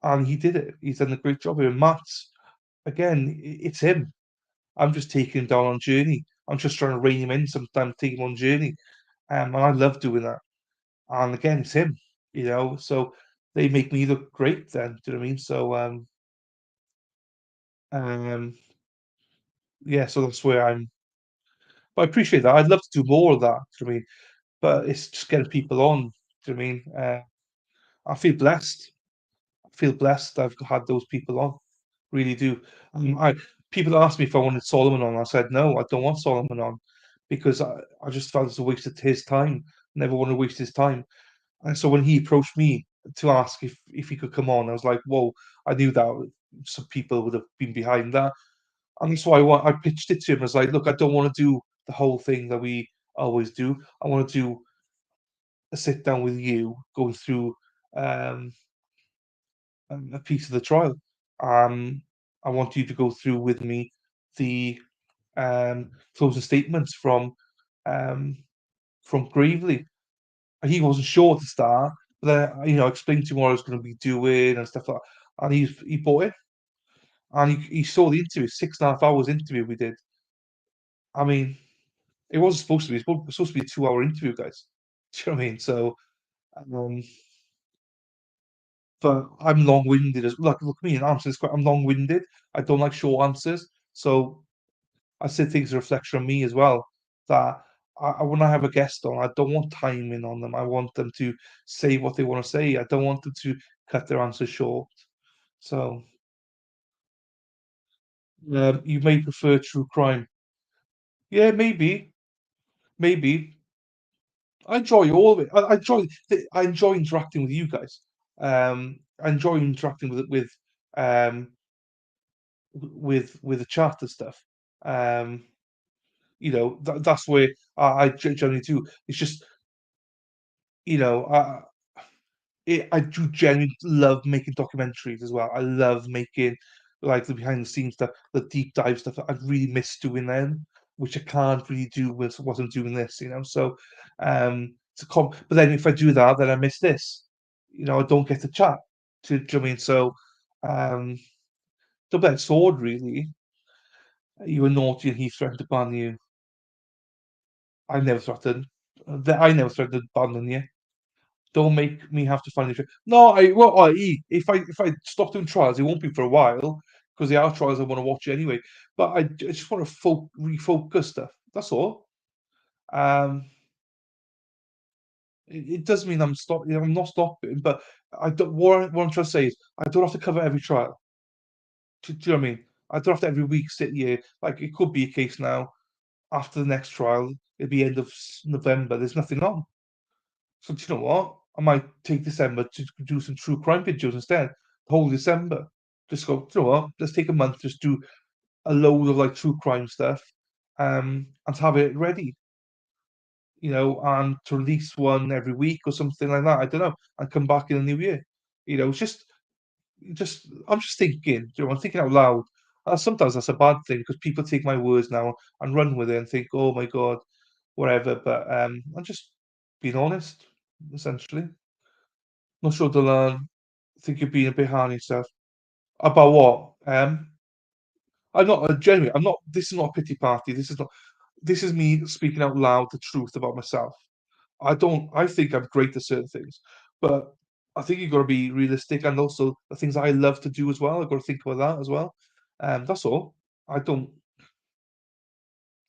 and he did it. He's done a great job here. Matt's again, it's him. I'm just taking him down on journey. I'm just trying to rein him in sometimes, take him on journey. And I love doing that. And again, it's him, so they make me look great then. Do you know what I mean? So um yeah, so that's where I'm but I appreciate that. I'd love to do more of that, do you know what I mean? But it's just getting people on, do you know what I mean? I feel blessed. I feel blessed I've had those people on. Really do. I People asked me if I wanted Solomon on. I said no, I don't want Solomon on because I just felt it's a waste of his time. Never want to waste his time. And so when he approached me to ask if he could come on, I was like, whoa, I knew that some people would have been behind that. And that's why I pitched it to him. I was like, look, I don't want to do the whole thing that we always do. I want to do a sit down with you, going through um, a piece of the trial. Um, I want you to go through with me the closing statements um, Gravely. He wasn't sure at the start, but then I explained to him what I was going to be doing and stuff like that, and he bought it. And he saw the interview, 6.5 hours interview we did. I mean, it wasn't supposed to be. It's supposed to be a 2-hour interview, guys. Do you know what I mean? So, um, but I'm long-winded as look me and answer this. I'm long-winded. I don't like short answers. So I said things a reflection on me as well. That when I have a guest on, I don't want timing on them. I want them to say what they want to say. I don't want them to cut their answers short. So you may prefer true crime. Yeah, maybe. I enjoy all of it. I enjoy interacting with you guys. I enjoy interacting um with the chat and stuff. Um, that's where I generally do. It's just you know I I do genuinely love making documentaries as well. I love making like the behind the scenes stuff, the deep dive stuff. I really miss doing them, which I can't really do with what I'm doing this. So but then if I do that, then I miss this. I don't get to chat. Do you know what I mean? So um, double-edged sword, really. You were naughty and he threatened to ban you. I never threatened. I never threatened to ban you. Don't make me have to find it. No, if I stop doing trials, it won't be for a while because they are trials I want to watch anyway. But I just want to refocus stuff. That's all. Um, it doesn't mean I'm stopping. I'm not stopping, but I don't. What I'm trying to say is I don't have to cover every trial. Do you know what I mean? I don't have to every week sit here. Like it could be a case now after the next trial. It'll be end of November. There's nothing on. So do you know what? I might take December to do some true crime videos instead. The whole December. Just go, do you know what? Let's take a month, just do a load of like true crime stuff, and to have it ready, and to release one every week or something like that. I don't know, and come back in the new year. It's just I'm just thinking, I'm thinking out loud. Sometimes that's a bad thing because people take my words now and run with it and think, oh my God, whatever. But I'm just being honest, essentially. Not sure they'll think you're being a bit hard on yourself. About what? I'm not genuinely. I'm not. This is not a pity party. This is not. This is me speaking out loud the truth about myself. I don't. I think I'm great at certain things, but I think you've got to be realistic and also the things I love to do as well. I've got to think about that as well. That's all. I don't.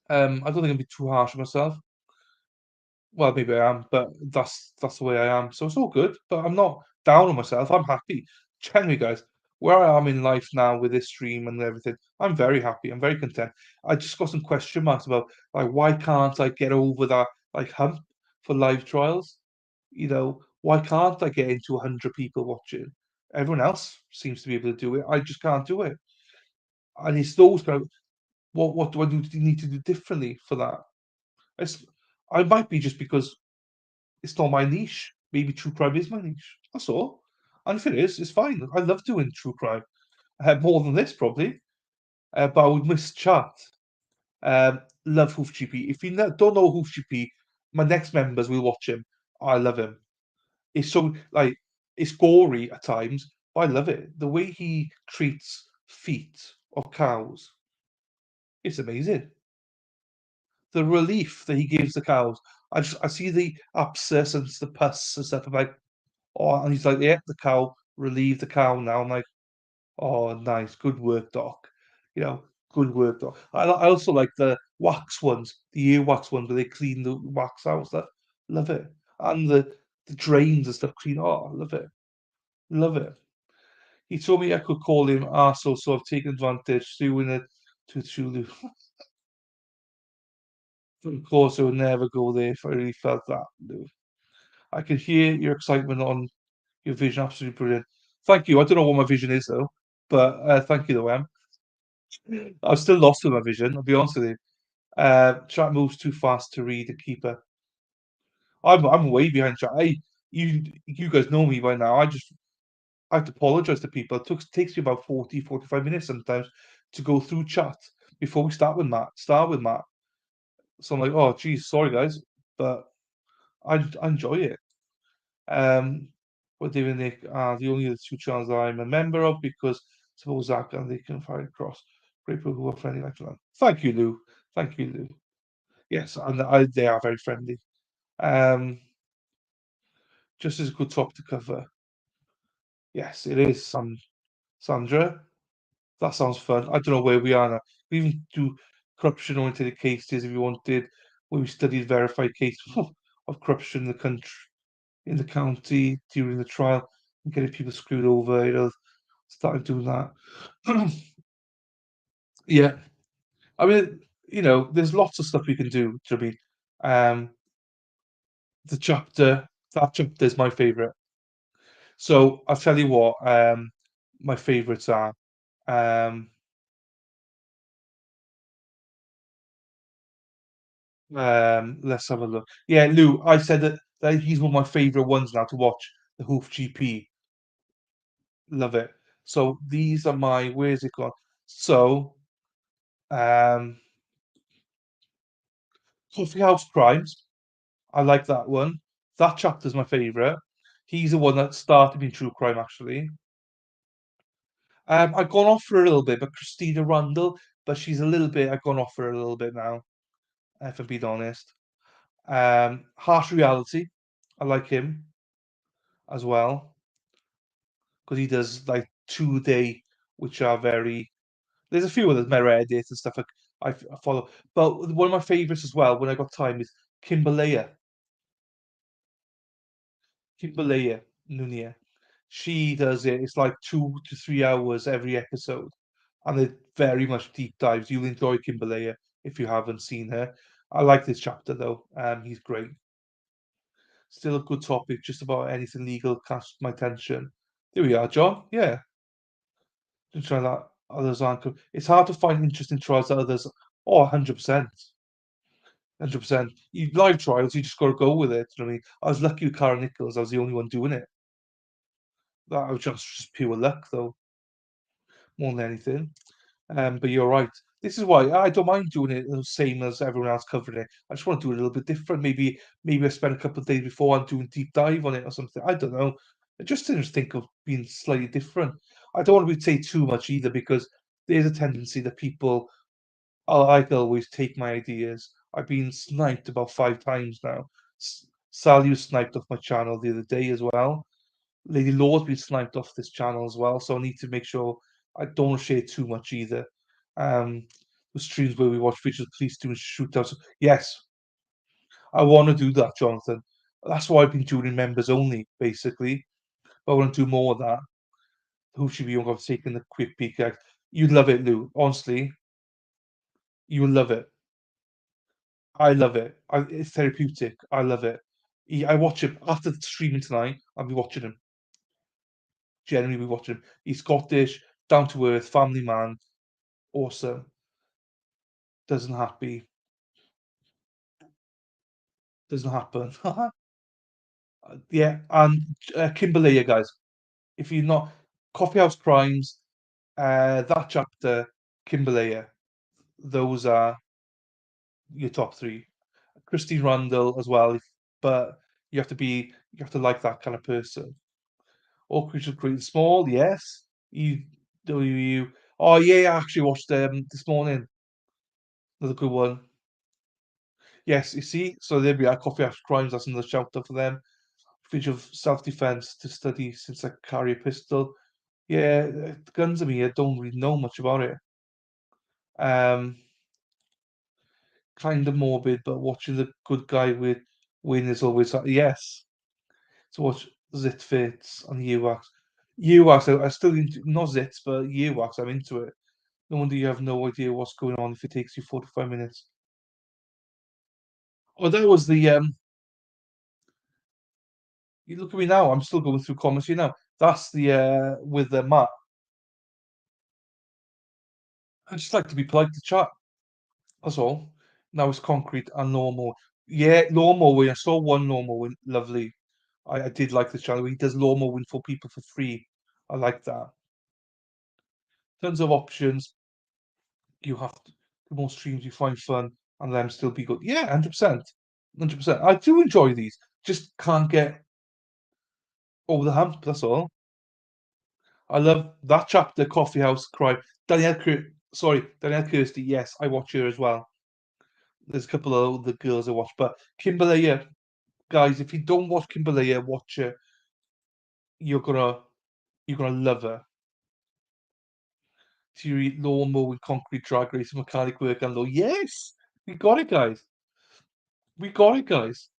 I don't think I'd be too harsh on myself. Well, maybe I am, but that's the way I am. So it's all good. But I'm not down on myself. I'm happy. Genuinely, guys, where I am in life now with this stream and everything, I'm very happy. I'm very content. I just got some question marks about like why can't I get over that like hump for live trials? You know, why can't I get into 100 people watching? Everyone else seems to be able to do it. I just can't do it. And it's those kind of what do I need to do differently for that? It's I might be just because it's not my niche. Maybe true crime is my niche. That's all. And if it is, it's fine. I love doing true crime. More than this, probably. But I would miss chat. Love Hoof GP. If you don't know Hoof GP, my next members will watch him. I love him. It's so like it's gory at times, but I love it. The way he treats feet of cows, it's amazing. The relief that he gives the cows. I see the abscess and the pus and stuff. I'm like, oh, and he's like, yeah, the cow, relieve the cow now. I'm like, oh, nice, good work, doc. You know, good work, doc. I also like the wax ones, the ear wax ones where they clean the wax out and stuff. Love it. And the drains and stuff clean. Oh, I love it. Love it. He told me I could call him arsehole, so I've taken advantage, doing it to Tulu. Of course, I would never go there if I really felt that. No. I can hear your excitement on your vision. Absolutely brilliant. Thank you. I don't know what my vision is though, but thank you though, Em. I'm still lost with my vision. I'll be honest with you. Chat moves too fast to read the keeper. I'm way behind chat. You guys know me by now. I have to apologize to people. Takes me about 40, 45 minutes sometimes to go through chat before we start with Matt. So I'm like, oh geez, sorry guys, but I enjoy it. What David and Nick are the only other two channels that I'm a member of because suppose Zach and they can fire across. Great people who are friendly like that. Thank you, Lou. Thank you, Lou. Yes, and they are very friendly. Um, just as a good topic to cover. Yes, it is, Sandra. That sounds fun. I don't know where we are now. We even do corruption-oriented cases if you wanted, where we studied verified cases of corruption in the country, in the county during the trial, and getting people screwed over. Started doing that. Yeah, I mean, there's lots of stuff we can do. Do you know what I mean? The chapter, that chapter is my favorite. So I'll tell you what, my favorites are. Um, let's have a look. Yeah, Lou, I said that he's one of my favorite ones now to watch. The Hoof GP, love it. So these are my. Where's it gone? So, um, Coffee House Crimes. I like that one. That chapter's my favorite. He's the one that started me in true crime, actually. I've gone off for a little bit, but Christina Rundle, but she's a little bit. I've gone off for a little bit now, if I'm being honest. Harsh Reality, I like him as well because he does like 2 day, which are very. There's a few others, Meredith and stuff like I follow, but one of my favorites as well when I got time is Kimberlea. Kimberlea Nunia. She does it. It's like 2 to 3 hours every episode, and it very much deep dives. You'll enjoy Kimberlea if you haven't seen her. I like this chapter though. He's great. Still a good topic. Just about anything legal catch my attention. There we are, John. Yeah, just try that. Others aren't. It's hard to find interesting trials that others. Oh, 100%. 100%. You live trials, you just got to go with it. You know what I mean? I was lucky with Karen Nichols. I was the only one doing it. That was just pure luck, though, more than anything. But you're right. This is why I don't mind doing it the same as everyone else covering it. I just want to do it a little bit different. Maybe I spend a couple of days before I'm doing deep dive on it or something. I don't know. I just didn't think of being slightly different. I don't want to say too much either because there's a tendency that people, I can always take my ideas. I've been sniped about 5 times now. Sally was sniped off my channel the other day as well. Lady Law's been sniped off this channel as well, so I need to make sure I don't share too much either. The streams where we watch visual police doing shootouts. Yes, I want to do that, Jonathan. That's why I've been doing members only, basically. But I want to do more of that. Who should be on taking the quick peek at? You'd love it, Lou. Honestly, you will love it. I love it. It's therapeutic. I love it. I watch him after the streaming tonight. I'll be watching him. Generally, be watching him. He's Scottish, down to earth, family man, awesome. Doesn't happy. Doesn't happen. Yeah, and Kimberly, guys. If you're not Coffee House Crimes, that chapter, Kimberly, those are your top three. Christine Randall as well, but you have to like that kind of person. All creatures great and small, yes. EWU. Oh yeah, I actually watched them this morning. Another good one. Yes, you see, so there we are. Coffee House Crimes. That's another shout out for them. Feature of self-defense to study since I carry a pistol. Yeah, guns. I mean, I don't really know much about it. Um, kind of morbid, but watching the good guy win is always yes. To watch Zit Fits on UWAX. UWAX, I still into not Zits, but UWAX. I'm into it. No wonder you have no idea what's going on if it takes you 45 minutes. Oh, that was the You look at me now. I'm still going through comments here now. That's the with the Matt. I just like to be polite to chat. That's all. Now it's concrete and normal. Yeah, lawnmower win. I saw one lawnmower win. Lovely. I did like the channel. He does lawnmower win for people for free. I like that. Tons of options. You have to, the more streams you find fun and them still be good. Yeah, 100%. 100%. I do enjoy these. Just can't get over the hump. That's all. I love that chapter, Coffee House Cry. Danielle Kirsty. Yes, I watch her as well. There's a couple of the girls I watch, but Kimberly, guys, if you don't watch Kimberly, watch her. You're gonna you're gonna love her. She lawnmower with concrete drag race, mechanic work and law. Yes, we got it, guys. We got it, guys.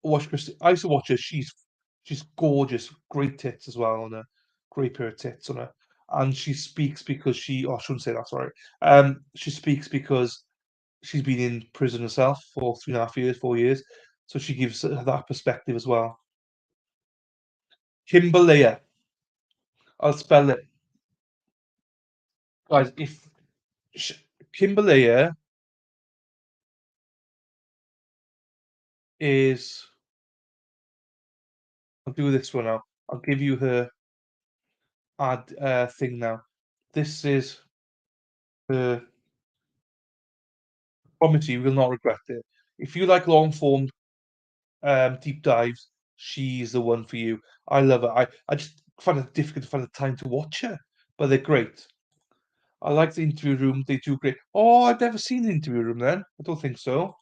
Watch Christy. I used to watch her. She's gorgeous, great tits as well on her, great pair of tits on her, and she speaks because she. Oh, I shouldn't say that. Sorry. She speaks because she's been in prison herself for 3.5 years, 4 years, so she gives that perspective as well. Kimberly, I'll spell it, guys. If sh- Kimberly is, I'll do this one now. I'll give you her ad thing now. This is her. Promise you will not regret it. If you like long form deep dives, she's the one for you. I love her. I just find it difficult to find the time to watch her, but they're great. I like the interview room. They do great. Oh, I've never seen the interview room then. I don't think so.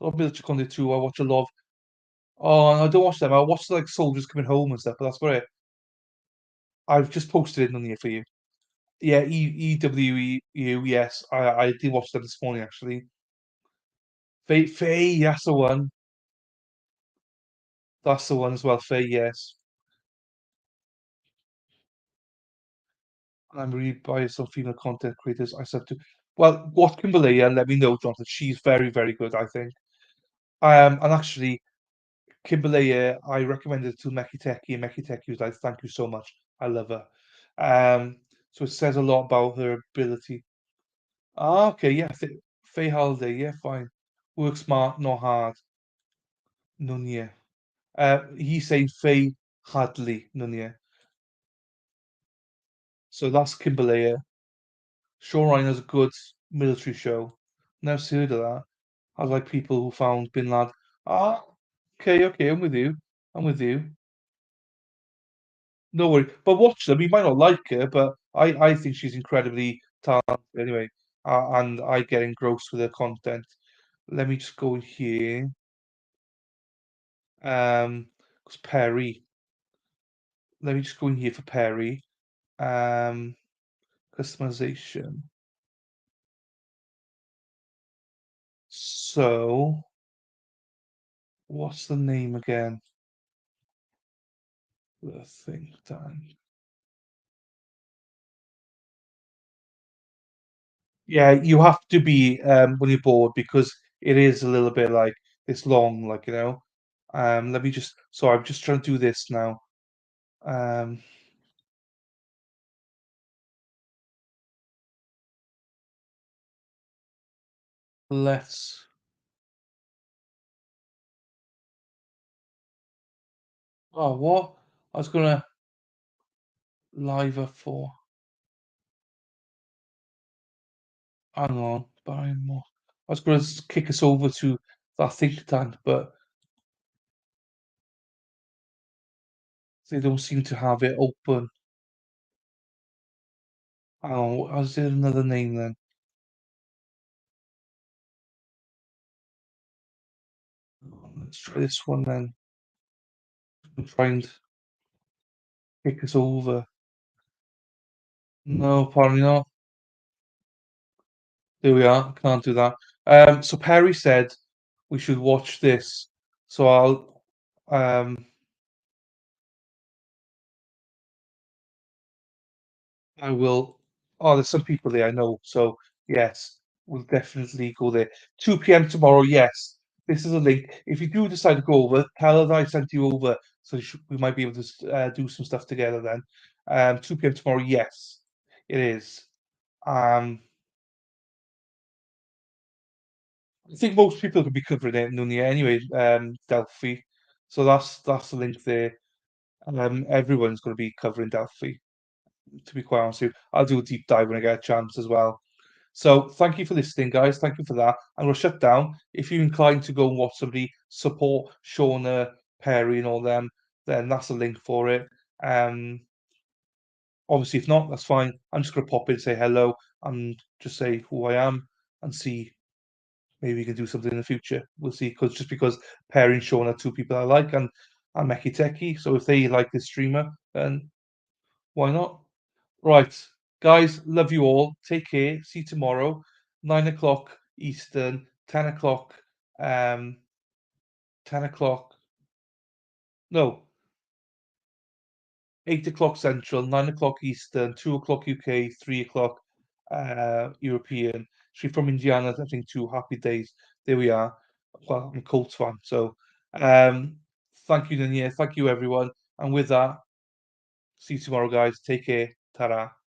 A lot of Military Conde too. I watch a lot of. Oh, I don't watch them. I watch like soldiers coming home and stuff, but that's about it. I've just posted it on here for you. Yeah, EWEU. Yes, I did watch them this morning actually. Faye, that's the one. That's the one as well. Faye, yes. I'm really biased on female content creators. I said to, well, watch Kimberly and let me know, Jonathan. She's very, very good, I think. And actually, Kimberly, I recommended it to Meki Teki, and Meki Teki was like, "Thank you so much. I love her." So it says a lot about her ability. Ah, okay, yeah, Faye Holiday, yeah, fine. Work smart, not hard. None, yeah. He's saying Faye Hadley, none, yeah. So that's Kimberly. Shoreline is a good military show. Never heard of that. I like people who found Bin Laden. Ah, okay, okay, I'm with you. I'm with you. No worry. But watch them. You might not like her, but I think she's incredibly talented anyway. And I get engrossed with her content. Let me just go in here. 'Cause Perry. Let me just go in here for Perry. Um, Customization. So What's the name again? The think tank. Yeah, you have to be when you're bored because it is a little bit like it's long, like let me just. So I'm just trying to do this now. Um, let's. Oh, what? I was gonna live up for. Hang on, buy more. I was gonna kick us over to that think tank, but they don't seem to have it open. Hang on, is there another name then? Let's try this one then. Try and kick us over. No, apparently not. There we are. Can't do that. So Perry said we should watch this. So I will. Oh, there's some people there I know. So yes, we'll definitely go there. 2 p.m. tomorrow. Yes, this is a link. If you do decide to go over, tell her that I sent you over, so we might be able to do some stuff together then. 2 p.m. tomorrow. Yes, it is. Um, I think most people could be covering it in Nunia anyway. Delphi. So that's the link there. Everyone's going to be covering Delphi. To be quite honest with you, I'll do a deep dive when I get a chance as well. So thank you for listening, guys. Thank you for that. I'm going to shut down. If you're inclined to go and watch somebody support Shauna, Perry, and all them, then that's a link for it. Um, Obviously, if not, that's fine. I'm just going to pop in, say hello, and just say who I am, and see maybe we can do something in the future. We'll see. Because Perry and Sean are two people I like, and Meki Teki. So if they like this streamer, then why not? Right, guys, love you all. Take care. See you tomorrow, 9 o'clock Eastern, 10 o'clock. 10 o'clock. No, 8 o'clock Central, 9 o'clock Eastern, 2 o'clock UK, 3 o'clock European. She's from Indiana, I think, too. Happy days. There we are. Well, I'm a Colts fan, so um, thank you, Nanya. Thank you, everyone. And with that, see you tomorrow, guys. Take care. Ta-ra.